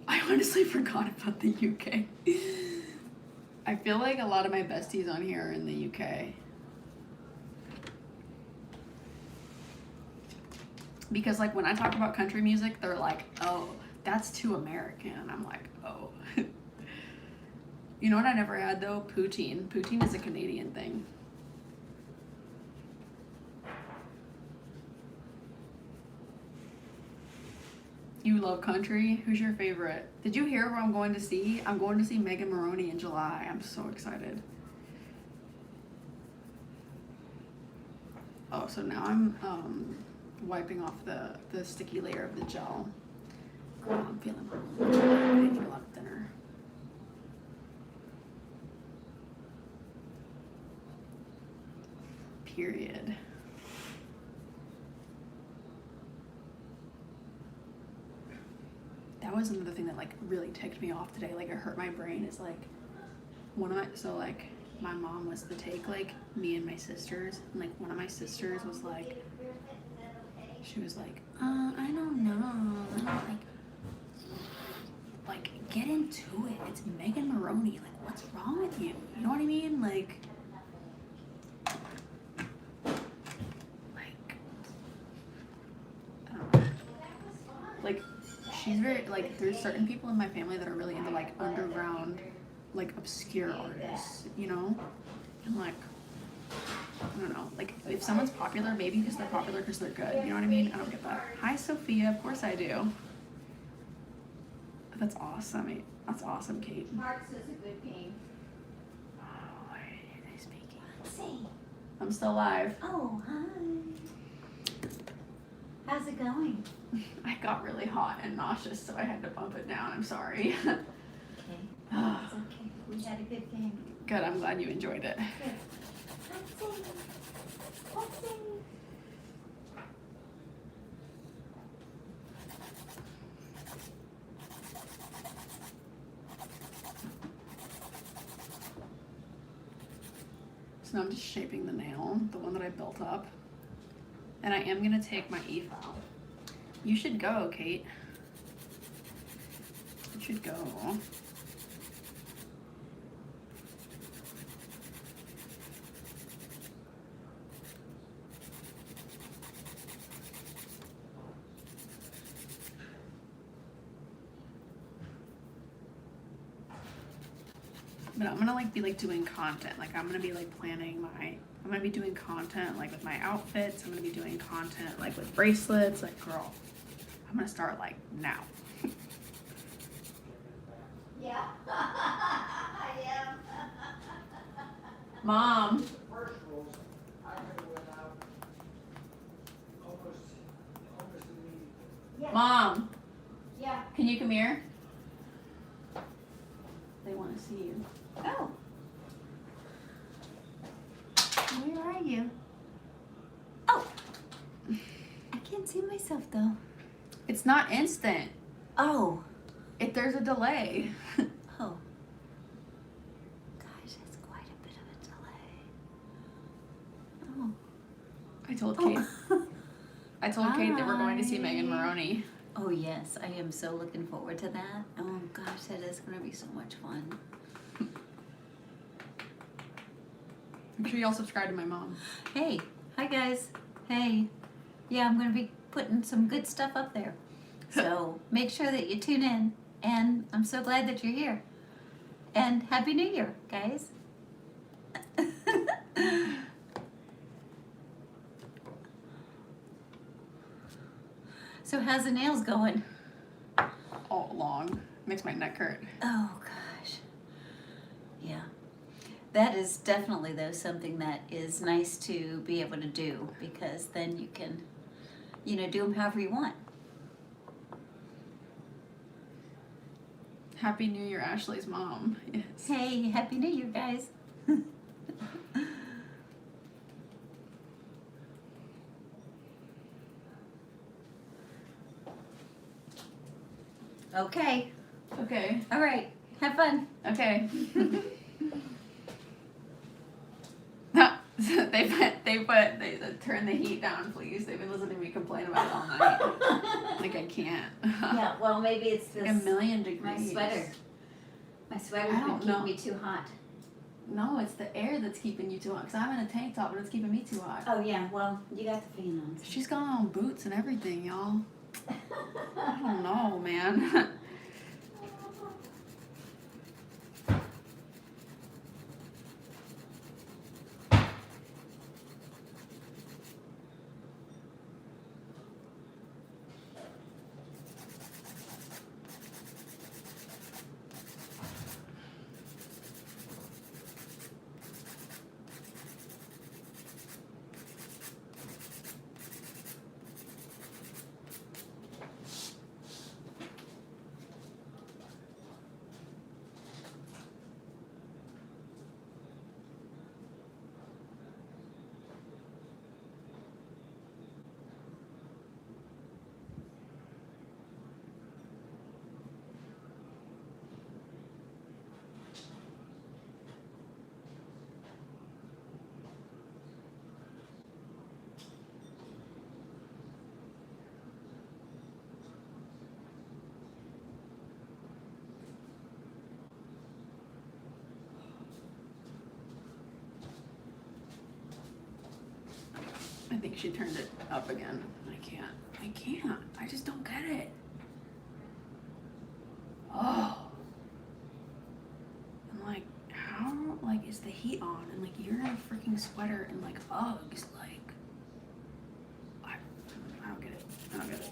I honestly forgot about the UK. I feel like a lot of my besties on here are in the UK. Because like when I talk about country music, they're like, oh, that's too American. And I'm like, oh. You know what I never had though? Poutine. Poutine is a Canadian thing. You love country? Who's your favorite? Did you hear who I'm going to see? I'm going to see Megan Maroney in July. I'm so excited. Oh, so now I'm wiping off the sticky layer of the gel. Oh, I'm feeling I need a lot thinner. Period. That was another thing that like really ticked me off today. Like it hurt my brain. Is like my mom was to take like me and my sisters, and like one of my sisters was like, she was like, I don't know, like get into it. It's Megan Maroney. Like what's wrong with you? You know what I mean? Like I don't know. Like she's very like there's certain people in my family that are really into like underground, like obscure artists, you know? And like I don't know, like if someone's popular, maybe because they're popular because they're good, you know what I mean? I don't get that. Hi Sophia, of course I do. That's awesome. That's awesome, Kate. Hearts is a good game. Oh, why are they speaking? See. I'm still live. Oh, hi. How's it going? I got really hot and nauseous, so I had to bump it down. I'm sorry. Okay. It's okay. We had a good game. Good, I'm glad you enjoyed it. Good. Let's see. Let's see. So now I'm just shaping the nail, the one that I built up. And I am gonna take my e-file. You should go, Kate. You should go. But I'm gonna like be like doing content. Like I'm gonna be like planning I'm gonna be doing content like with my outfits. I'm gonna be doing content like with bracelets. Like girl, I'm gonna start like now. Yeah. I am. Mom. First rules, I can went out almost immediately. Yeah. Mom, Yeah. can you come here? They want to see you. Oh. Where are you? Oh. I can't see myself though. It's not instant. Oh. There's a delay. Oh. Gosh, that's quite a bit of a delay. Oh. I told Kate. I told Kate that we're going to see Hi. Megan Maroney. Oh yes, I am so looking forward to that. Oh gosh, that is going to be so much fun. Make sure y'all subscribe to my mom. Hey, hi guys. Hey, yeah, I'm going to be putting some good stuff up there. So make sure that you tune in. And I'm so glad that you're here. And Happy New Year, guys. So how's the nails going? All along. Makes my neck hurt. Oh gosh. Yeah. That is definitely though something that is nice to be able to do because then you can, do them however you want. Happy New Year, Ashley's mom. Yes. Hey, Happy New Year, guys. Okay. Okay. All right. Have fun. Okay. they turn the heat down, please. They've been listening to me complain about it all night. Like I can't. Yeah, well, maybe it's Like this. a million My degrees. sweater. My sweater's I been don't keeping know. me too hot. No, it's the air that's keeping you too hot. Cause I'm in a tank top, but it's keeping me too hot. Oh yeah, well, you got the fan on. She's got on boots and everything, y'all. I don't know, man. think she turned it up again. I can't. I just don't get it. Oh. I'm like, how, like, is the heat on? And, like, you're in a freaking sweater and, like, Uggs. Like, I don't get it. I don't get it.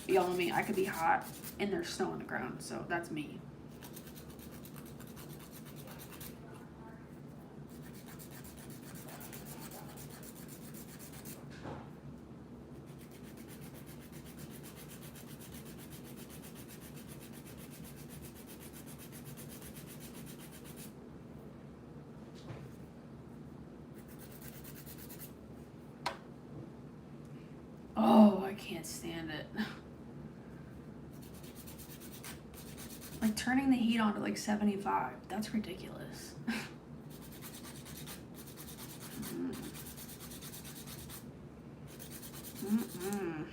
Y'all know me. I could be hot and there's snow on the ground. So that's me. Oh, I can't stand it. Like turning the heat on to like 75. That's ridiculous. Mm-mm.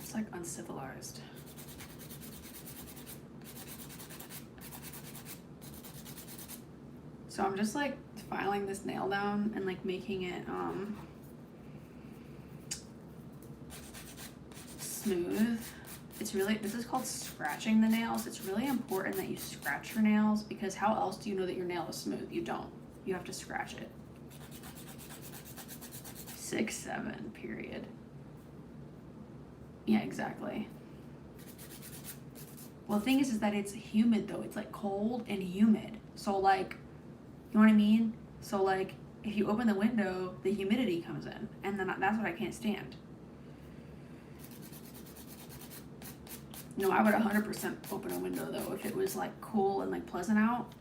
It's like uncivilized. So I'm just like filing this nail down and like making it smooth. It's really, this is called scratching the nails. It's really important that you scratch your nails because how else do you know that your nail is smooth? You don't. You have to scratch it. 6, 7, period. Yeah, exactly. Well, the thing is that it's humid though. It's like cold and humid. So like, you know what I mean? So like, if you open the window, the humidity comes in, and then that's what I can't stand. No, I would 100% open a window though if it was like cool and like pleasant out,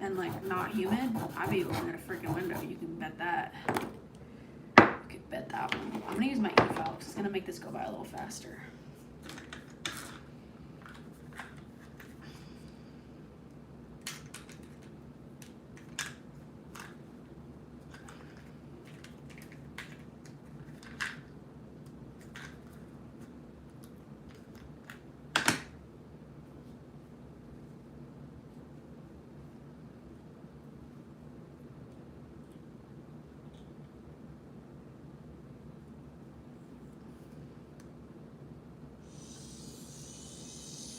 and like not humid. I'd be opening a freaking window. You can bet that. You could bet that one. I'm gonna use my e-file because it's gonna make this go by a little faster.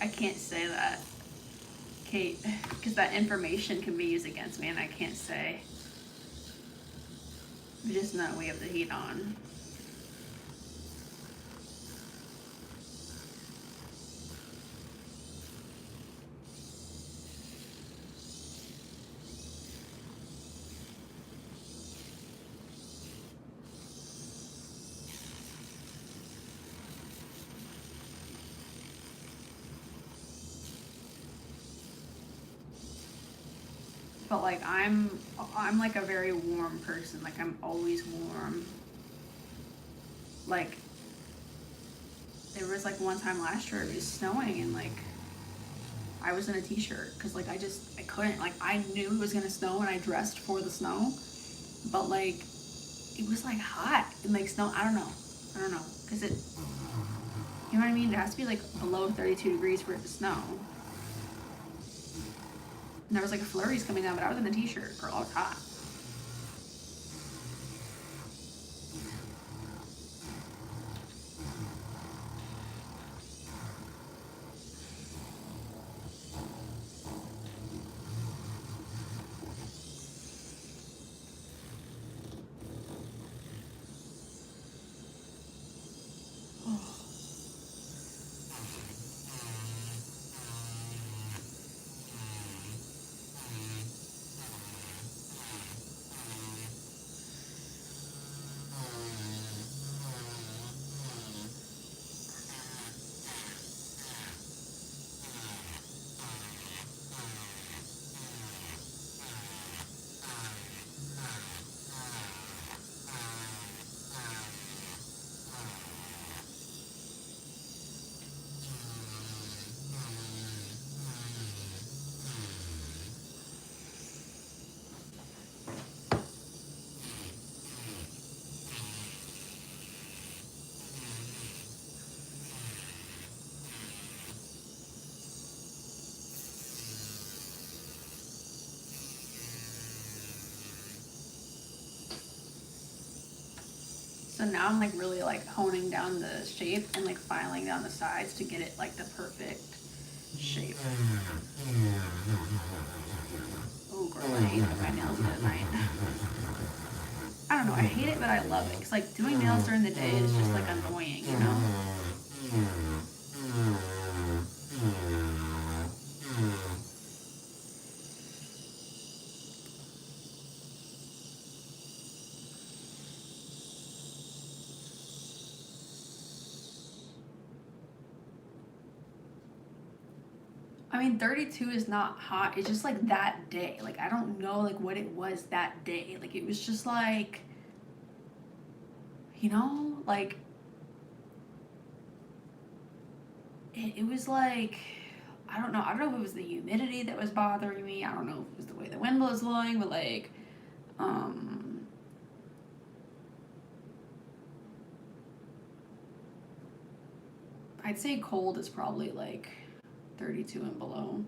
I can't say that, Kate, because that information can be used against me, and I can't say. We just know we have the heat on. But like I'm like a very warm person. Like I'm always warm. Like there was like one time last year it was snowing and like I was in a t-shirt because like I couldn't, like I knew it was gonna snow and I dressed for the snow, but like it was like hot and like snow. I don't know because it, you know what I mean? It has to be like below 32 degrees for it to snow. And there was like a flurries coming down, but I was in a t-shirt. Girl, I was hot. So now I'm like really like honing down the shape and like filing down the sides to get it like the perfect shape. Oh girl, I hate that my nails at night. I don't know, I hate it but I love it. Cause like doing nails during the day is just like annoying, you know? I mean, 32 is not hot. It's just like that day. Like, I don't know like what it was that day. Like, it was just like, you know, like, it was like, I don't know. I don't know if it was the humidity that was bothering me. I don't know if it was the way the wind was blowing, but like, I'd say cold is probably like 32 and below.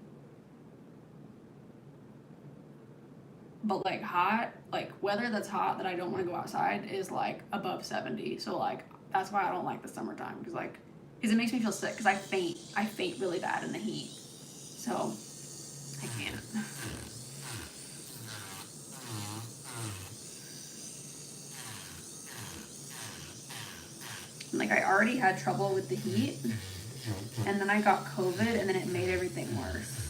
But like hot, like weather that's hot that I don't want to go outside is like above 70. So like that's why I don't like the summertime because it makes me feel sick because I faint really bad in the heat. So I can't. Like I already had trouble with the heat and then I got COVID and then it made everything worse.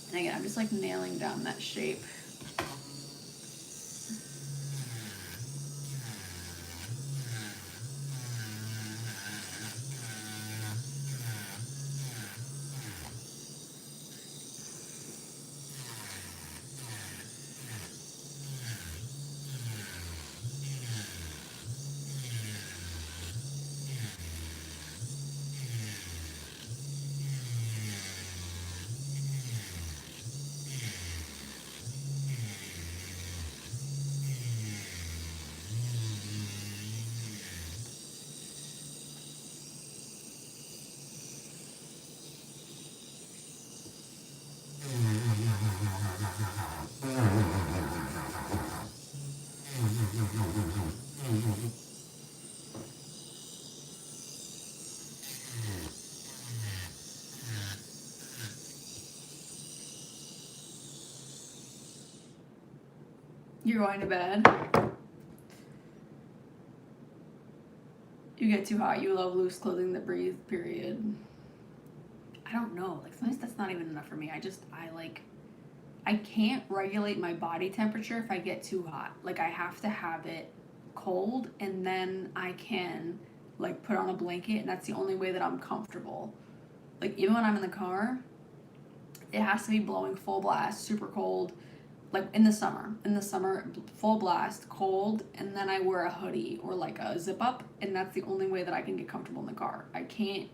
And again, I'm just like nailing down that shape. You're going to bed. You get too hot. You love loose clothing that breathe, period. I don't know. Like sometimes that's not even enough for me. I can't regulate my body temperature if I get too hot. Like I have to have it cold and then I can like put on a blanket and that's the only way that I'm comfortable. Like even when I'm in the car, it has to be blowing full blast, super cold. Like in the summer, full blast, cold, and then I wear a hoodie or like a zip up, and that's the only way that I can get comfortable in the car. I can't,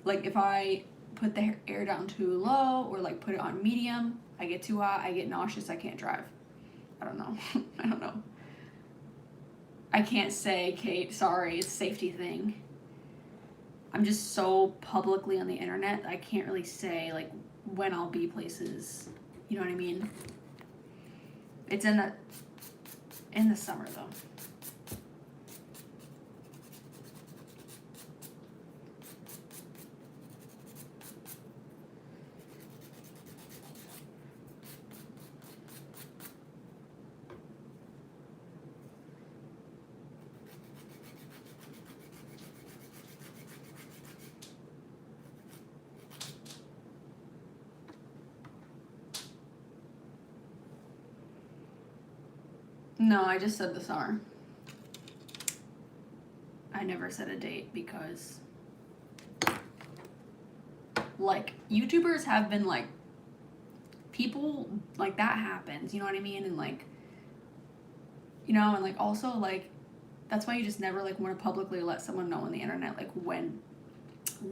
like if I put the air down too low or like put it on medium, I get too hot, I get nauseous, I can't drive. I don't know. I don't know. I can't say, Kate, sorry, it's a safety thing. I'm just so publicly on the internet, I can't really say like when I'll be places. You know what I mean? It's in the summer though. No, I just said the summer. I never said a date because like YouTubers have been like people like that happens, you know what I mean? And like you know, and like also like that's why you just never like want to publicly let someone know on the internet like when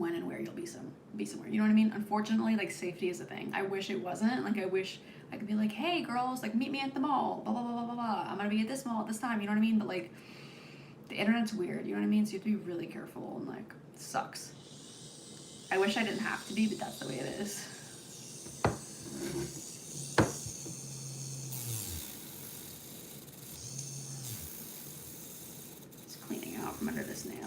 and where you'll be somewhere. You know what I mean? Unfortunately, like safety is a thing. I wish it wasn't. Like I wish I could be like, hey girls, like meet me at the mall, blah blah blah blah blah blah. I'm gonna be at this mall at this time, you know what I mean? But like the internet's weird, you know what I mean? So you have to be really careful and like it sucks. I wish I didn't have to be, but that's the way it is. Just cleaning out from under this nail.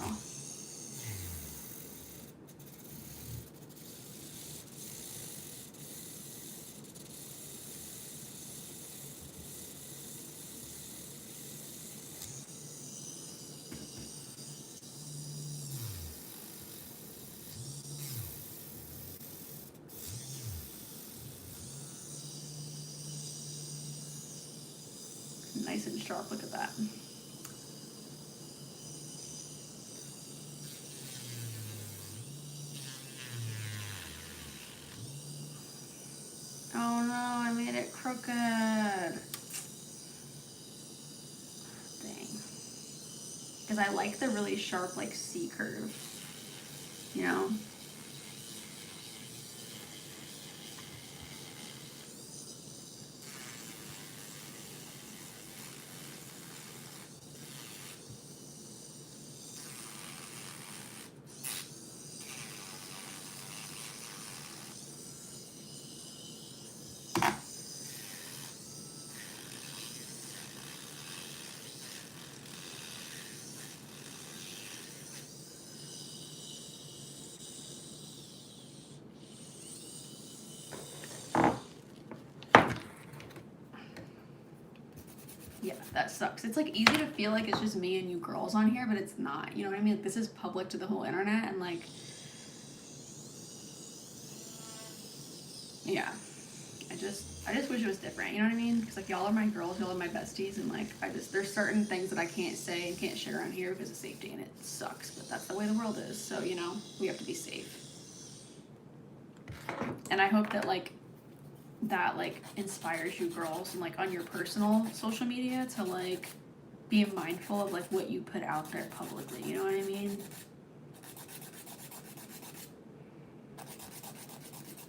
Nice and sharp, look at that. Oh no, I made it crooked. Dang. Because I like the really sharp, like, C curve, you know? Yeah, that sucks. It's like easy to feel like it's just me and you girls on here, but it's not. You know what I mean? Like, this is public to the whole internet, and like, yeah. I just wish it was different. You know what I mean? Because like y'all are my girls, y'all are my besties, and like there's certain things that I can't say and can't share on here because of safety, and it sucks. But that's the way the world is. So you know, we have to be safe. And I hope that that inspires you girls and like on your personal social media to like be mindful of like what you put out there publicly, you know what I mean?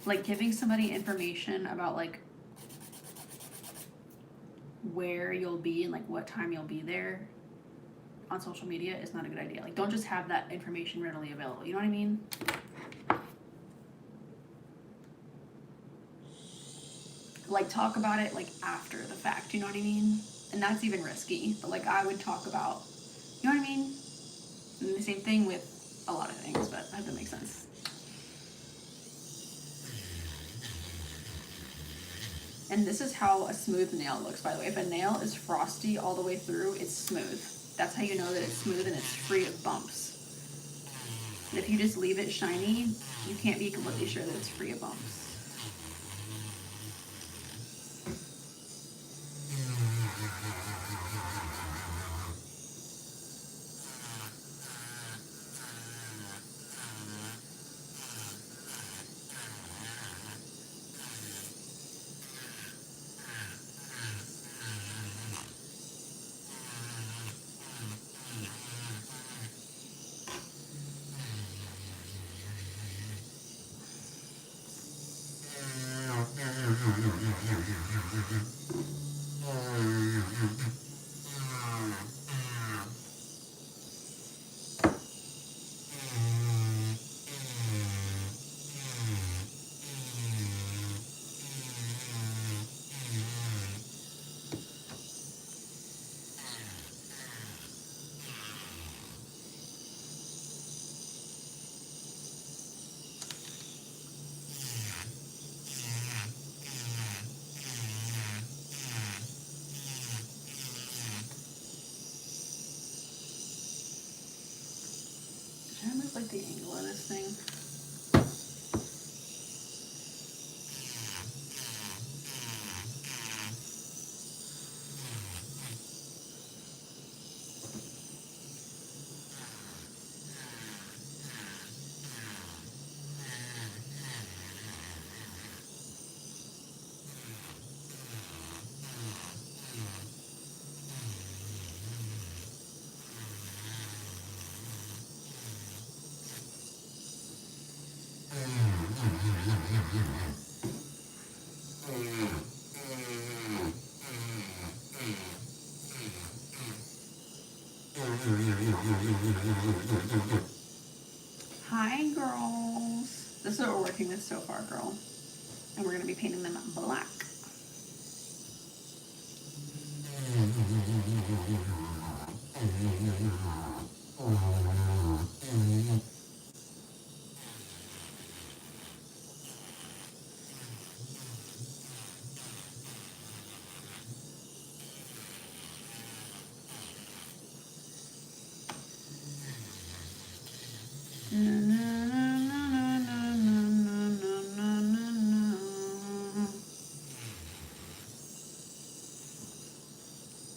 Like giving somebody information about like where you'll be and like what time you'll be there on social media is not a good idea. Like don't just have that information readily available, you know what I mean? Like talk about it like after the fact, you know what I mean? And that's even risky, but like I would talk about, you know what I mean? And the same thing with a lot of things, but I hope that makes sense. And this is how a smooth nail looks, by the way. If a nail is frosty all the way through, it's smooth. That's how you know that it's smooth and it's free of bumps. And if you just leave it shiny, you can't be completely sure that it's free of bumps. Should I move like the angle of this thing? working with so far, girl. And we're gonna be painting them black.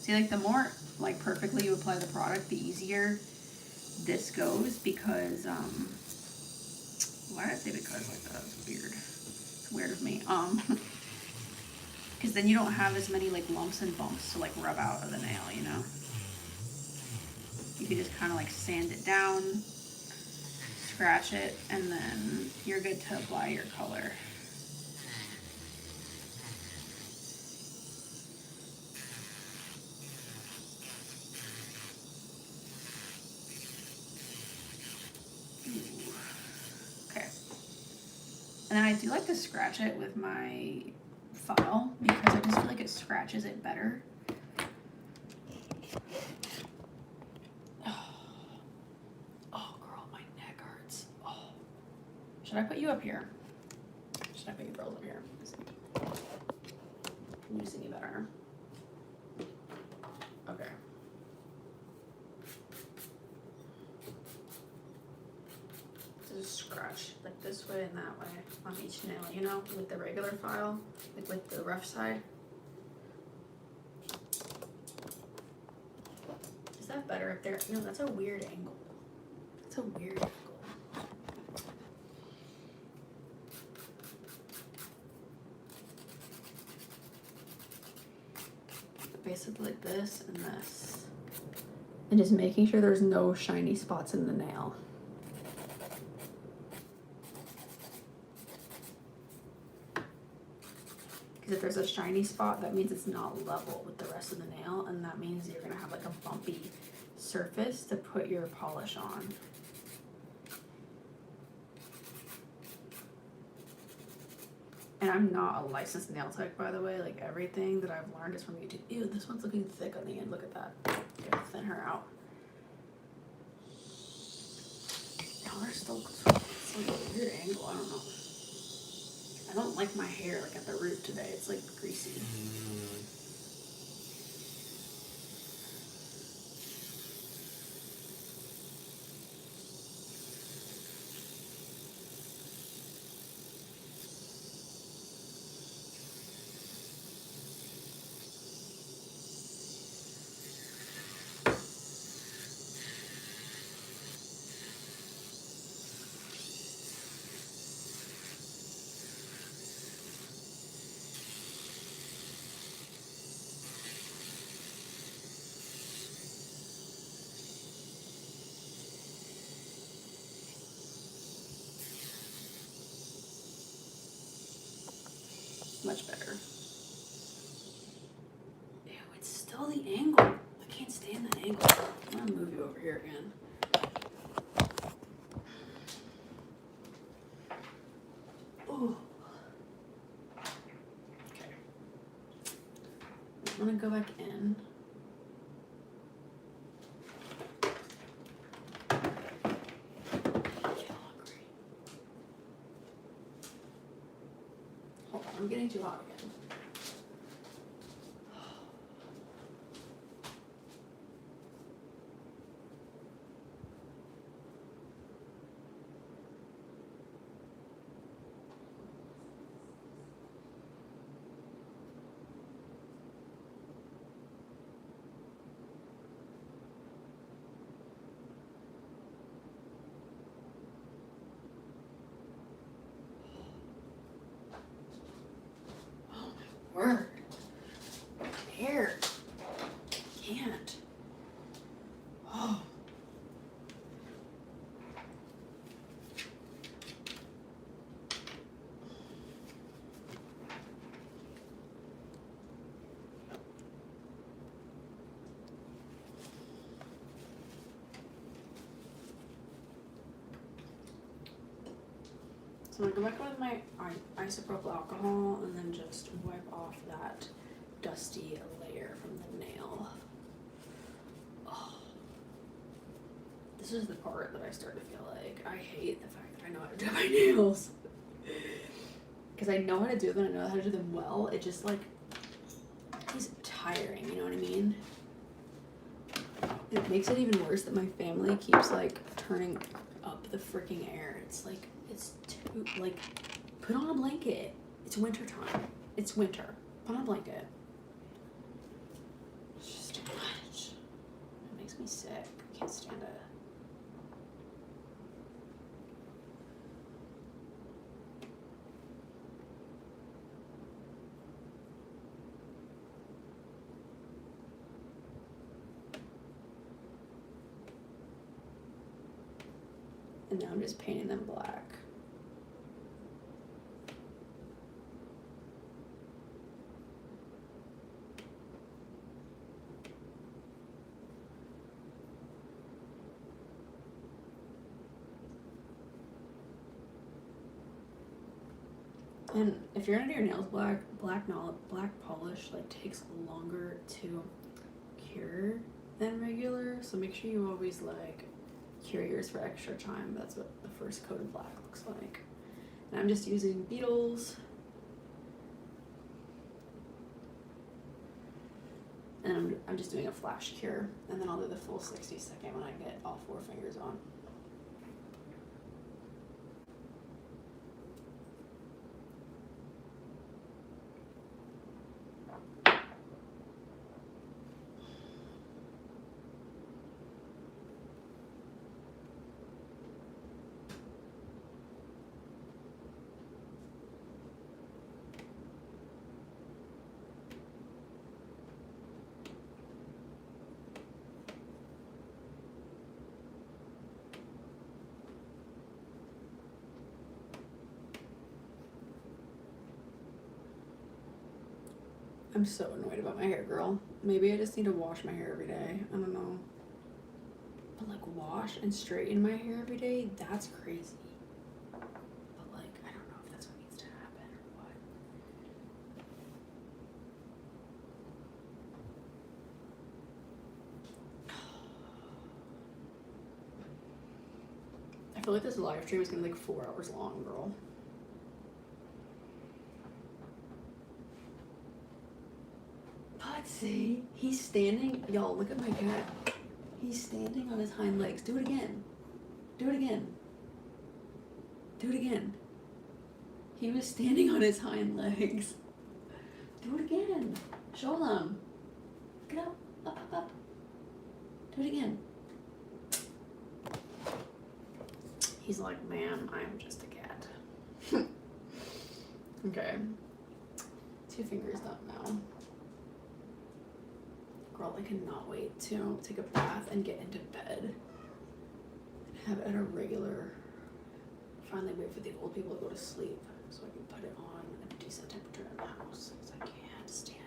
See, like the more like perfectly you apply the product, the easier this goes because why did I say because like that? That's weird. It's weird of me. Because then you don't have as many like lumps and bumps to like rub out of the nail, you know? You can just kind of like sand it down, scratch it, and then you're good to apply your color. Okay. And then I do like to scratch it with my file because I just feel like it scratches it better. Oh, girl, my neck hurts. Oh. Should I put you up here? Should I put you girls up here? Can you see me better? Okay. Just scratch like this way and that way on each nail, you know, with the regular file, like with the rough side. Is that better up there? No, that's a weird angle. That's a weird angle. Basically like this and this. And just making sure there's no shiny spots in the nail. Because if there's a shiny spot, that means it's not level with the rest of the nail, and that means you're gonna have like a bumpy surface to put your polish on. And I'm not a licensed nail tech, by the way. Like everything that I've learned is from YouTube. Ew, this one's looking thick on the end. Look at that. Gotta thin her out. No, there's still it's like a weird angle. I don't know. I don't like my hair like at the root today. It's like greasy. Much better. Ew, it's still the angle. I can't stand that angle. I'm gonna move you over here again. Ooh. Okay. I'm gonna go back in. Hold on, I'm getting too hot again. Word. Hair. Can't. Oh. So I'm gonna go back with my isopropyl alcohol and then just wipe off that dusty layer from the nail. Oh. This is the part that I start to feel like I hate the fact that I know how to do my nails. Because I know how to do them and I know how to do them well. It just like is tiring, you know what I mean? It makes it even worse that my family keeps like turning up the freaking air. It's like, it's too, like, put on a blanket. It's winter time. It's winter. Put on a blanket. It's just too much. It makes me sick. I can't stand it. And now I'm just painting them black. And if you're gonna do your nails black, black polish like takes longer to cure than regular. So make sure you always like cure yours for extra time. That's what the first coat of black looks like. And I'm just using Beetles. And I'm just doing a flash cure. And then I'll do the full 60-second when I get all 4 fingers on. I'm so annoyed about my hair, girl. Maybe I just need to wash my hair every day. I don't know. But like wash and straighten my hair every day, that's crazy. But like, I don't know if that's what needs to happen or what. I feel like this live stream is gonna be like 4 hours long, girl. See, he's standing. Y'all, look at my cat. He's standing on his hind legs. Do it again. Do it again. Do it again. He was standing on his hind legs. Do it again. Show them. Get up, up, up, up. Do it again. He's like, ma'am, I'm just a cat. Okay. 2 fingers done now. Girl, I cannot wait to take a bath and get into bed and have it at a regular, finally wait for the old people to go to sleep so I can put it on a decent temperature in the house because I can't stand it.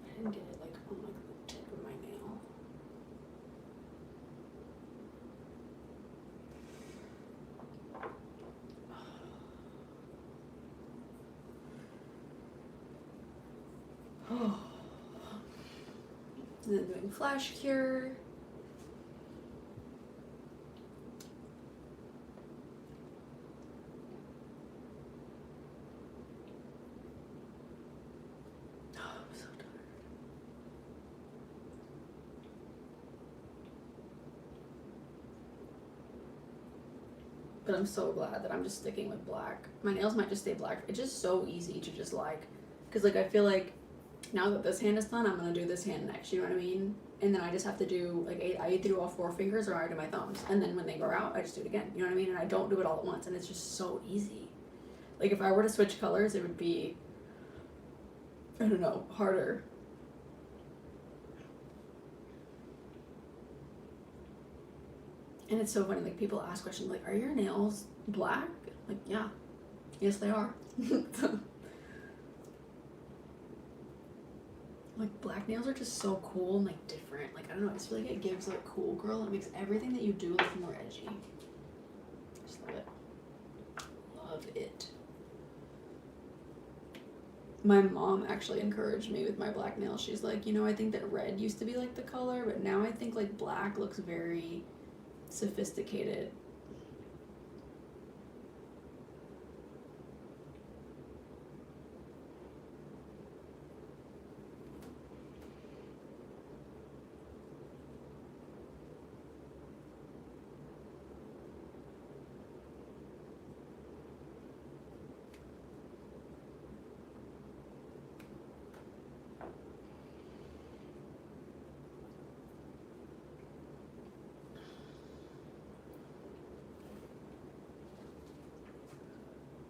I didn't get it like on like the tip of my nail. Oh. And then doing flash cure. But I'm so glad that I'm just sticking with black. My nails might just stay black. It's just so easy to just like, because like I feel like now that this hand is done, I'm gonna do this hand next. You know what I mean? And then I just have to do like I either do all 4 fingers or I do my thumbs. And then when they go out, I just do it again. You know what I mean? And I don't do it all at once. And it's just so easy. Like if I were to switch colors, it would be, I don't know, harder. And it's so funny, like people ask questions like, are your nails black? Like, yeah. Yes, they are. Like black nails are just so cool and like different. Like I don't know, I just feel like it gives like cool girl. It makes everything that you do look more edgy. I just love it. Love it. My mom actually encouraged me with my black nails. She's like, you know, I think that red used to be like the color, but now I think like black looks very sophisticated.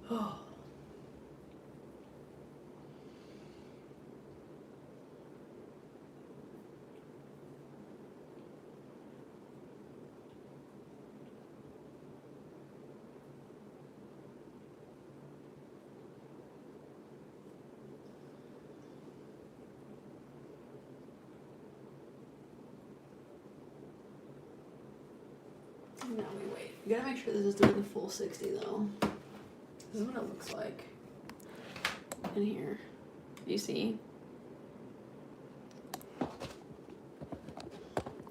Oh. Now we wait. You gotta make sure this is doing the full 60 though. This is what it looks like in here. You see? That's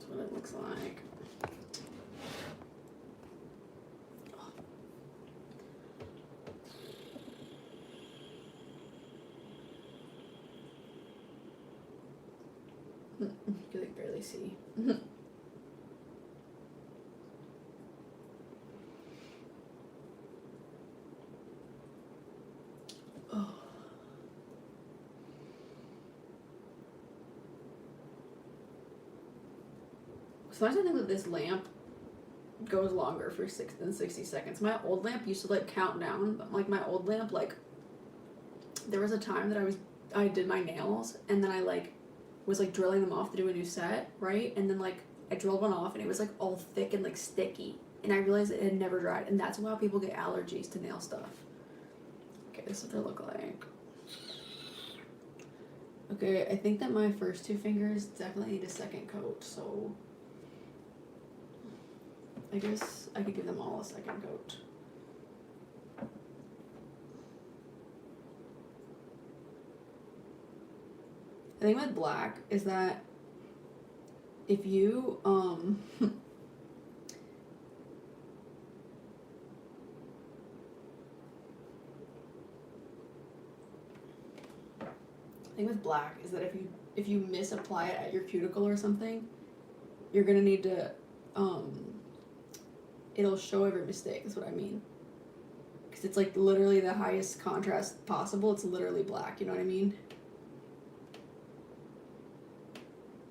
what it looks like. You can like barely see. Sometimes I think that this lamp goes longer for 60 seconds. My old lamp used to like count down, but like my old lamp, like there was a time that I did my nails and then I like was like drilling them off to do a new set, right? And then like I drilled one off and it was like all thick and like sticky. And I realized it had never dried. And that's why people get allergies to nail stuff. Okay, this is what they look like. Okay, I think that my first 2 fingers definitely need a second coat, so I guess I could give them all a second coat. The thing with black is that if you the thing with black is that if you misapply it at your cuticle or something, you're gonna need to it'll show every mistake, is what I mean. Because it's like literally the highest contrast possible. It's literally black, you know what I mean?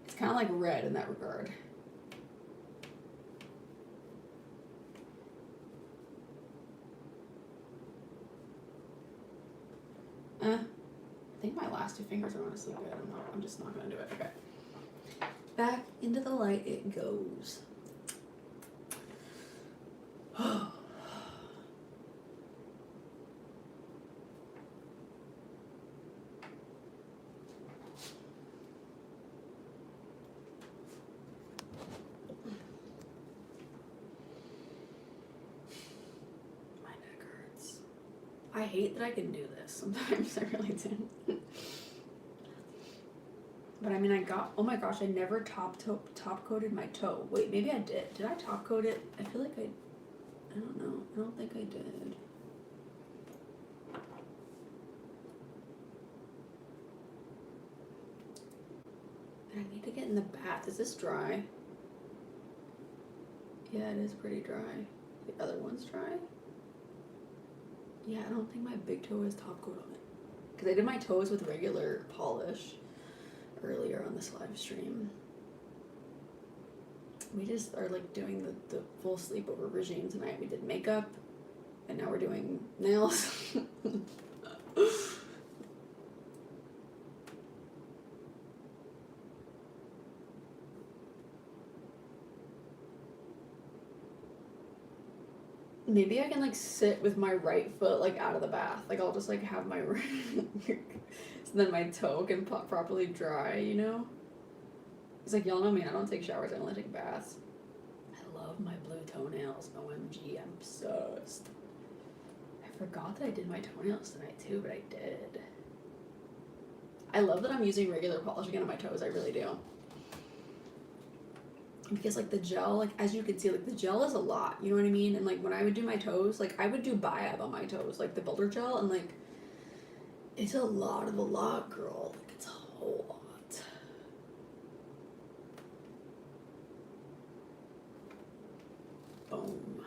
It's kind of like red in that regard. I think my last 2 fingers are honestly good. I'm just not gonna do it. Okay. Back into the light it goes. I hate that I can do this sometimes. I really do. But I mean, oh my gosh, I never top coated my toe. Wait, maybe I did. Did I top coat it? I feel like I don't know. I don't think I did. And I need to get in the bath. Is this dry? Yeah, it is pretty dry. the other one's dry. Yeah, I don't think my big toe has top coat on it. Because I did my toes with regular polish earlier on this live stream. We just are like doing the full sleepover regime tonight. We did makeup, and now we're doing nails. Maybe I can like sit with my right foot like out of the bath. Like I'll just like have my so then my toe can properly dry, you know? It's like, y'all know me, I don't take showers, I only take baths. I love my blue toenails. OMG, I'm obsessed. I forgot that I did my toenails tonight too, but I did. I love that I'm using regular polish again on my toes, I really do. Because like the gel, like as you can see, like the gel is a lot, you know what I mean? And like when I would do my toes, like I would do biab on my toes, like the builder gel, and like it's a lot of a lot, girl. Like it's a whole lot. Boom.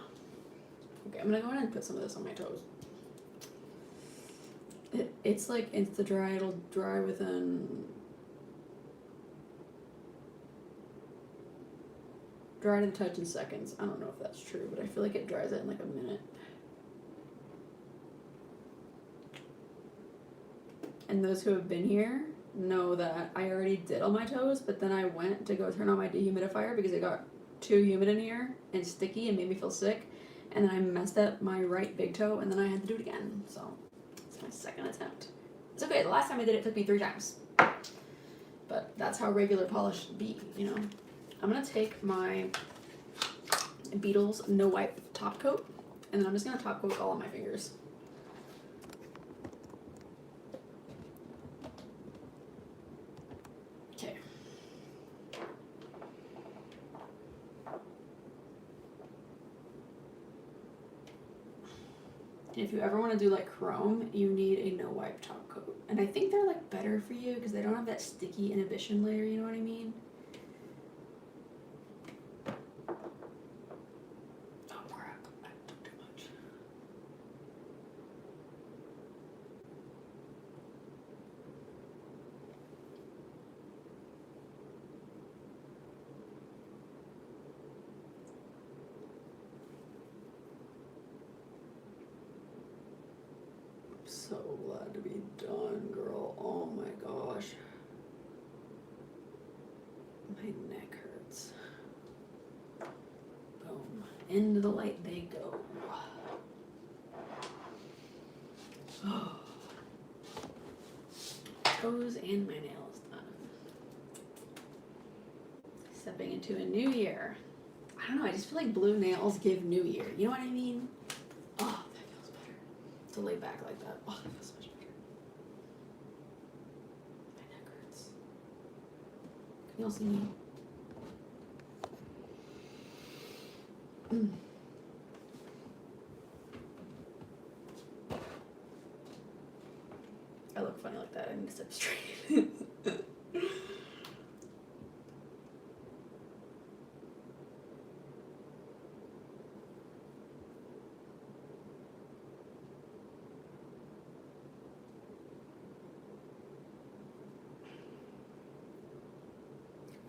Okay, I'm gonna go ahead and put some of this on my toes. It's like insta dry, it'll dry within dry to the touch in seconds. I don't know if that's true, but I feel like it dries it in like a minute. And those who have been here know that I already did all my toes, but then I went to go turn on my dehumidifier because it got too humid in here and sticky and made me feel sick. And then I messed up my right big toe, and then I had to do it again. So it's my second attempt. It's okay. The last time I did it took me 3 times. But that's how regular polish should be, you know. I'm gonna take my Beetles No Wipe top coat, and then I'm just gonna top coat all of my fingers. Okay. And if you ever want to do like chrome, you need a no wipe top coat. And I think they're like better for you because they don't have that sticky inhibition layer, you know what I mean? So glad to be done, girl. Oh my gosh. My neck hurts. Boom. Into the light they go. Oh. Toes and my nails done. Stepping into a new year. I don't know, I just feel like blue nails give new year. You know what I mean? Oh, that feels better. To lay back like that. Oh, that feels so much better. My neck hurts. Can y'all see me? I look funny like that. I need to step straight.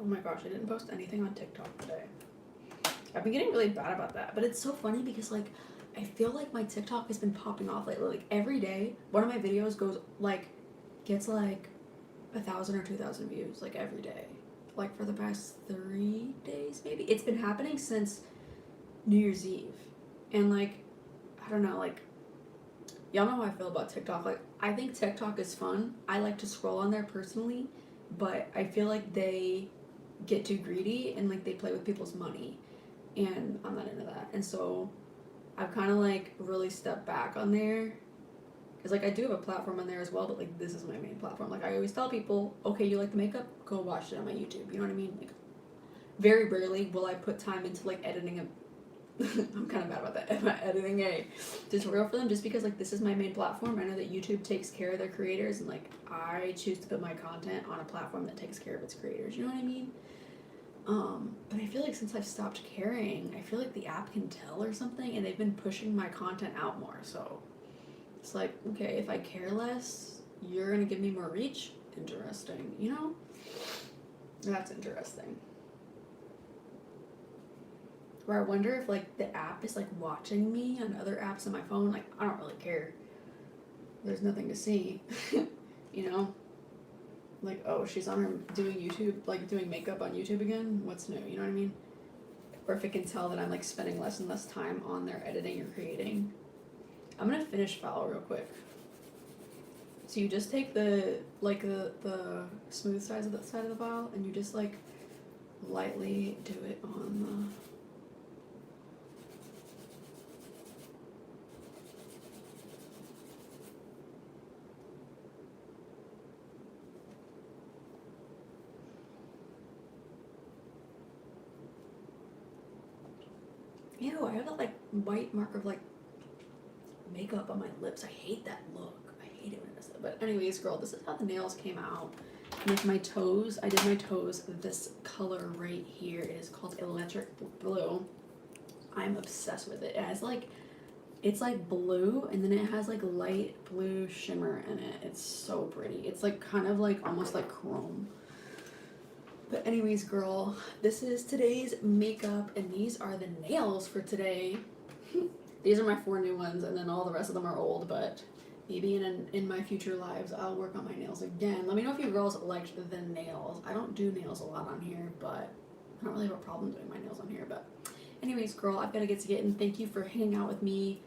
Oh my gosh, I didn't post anything on TikTok today. I've been getting really bad about that, but it's so funny because like I feel like my TikTok has been popping off lately. Like every day, one of my videos gets like 1,000 or 2,000 views like every day. Like for the past 3 days maybe. It's been happening since New Year's Eve. And like I don't know, like y'all know how I feel about TikTok. Like I think TikTok is fun. I like to scroll on there personally, but I feel like they get too greedy and like they play with people's money, and I'm not into that. And so I've kind of like really stepped back on there because like I do have a platform on there as well, but like this is my main platform. Like I always tell people, okay, you like the makeup, go watch it on my YouTube, you know what I mean? Like very rarely will I put time into like editing a I'm kind of bad about that. I'm editing a tutorial for them just because like this is my main platform. I know that YouTube takes care of their creators, and like I choose to put my content on a platform that takes care of its creators, you know what I mean? But I feel like since I've stopped caring, I feel like the app can tell or something, and they've been pushing my content out more. So it's like, okay, if I care less, you're gonna give me more reach. Interesting, you know? That's interesting. Where I wonder if like the app is like watching me on other apps on my phone. Like, I don't really care. There's nothing to see, you know? Like, oh, she's on her doing YouTube, like doing makeup on YouTube again? What's new, you know what I mean? Or if it can tell that I'm like spending less and less time on there editing or creating. I'm gonna finish file real quick. So you just take the smooth side of the file and you just like lightly do it on Ew, I have that like white mark of like makeup on my lips. I hate that look. I hate it when it does that. But anyways, girl, this is how the nails came out. With my toes, I did my toes this color right here. It is called Electric Blue. I'm obsessed with it. It has like, it's like blue and then it has like light blue shimmer in it. It's so pretty. It's like kind of like almost like chrome. But anyways, girl, this is today's makeup, and these are the nails for today. These are my 4 new ones, and then all the rest of them are old, but maybe in my future lives, I'll work on my nails again. Let me know if you girls liked the nails. I don't do nails a lot on here, but I don't really have a problem doing my nails on here. But anyways, girl, I've got to get to getting. Thank you for hanging out with me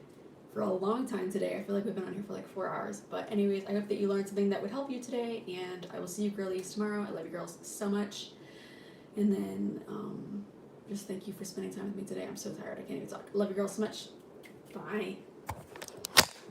for a long time today. I feel like we've been on here for like 4 hours. But anyways, I hope that you learned something that would help you today, and I will see you girlies tomorrow. I love you girls so much. And then just thank you for spending time with me today. I'm so tired. I can't even talk. Love you girls so much. Bye.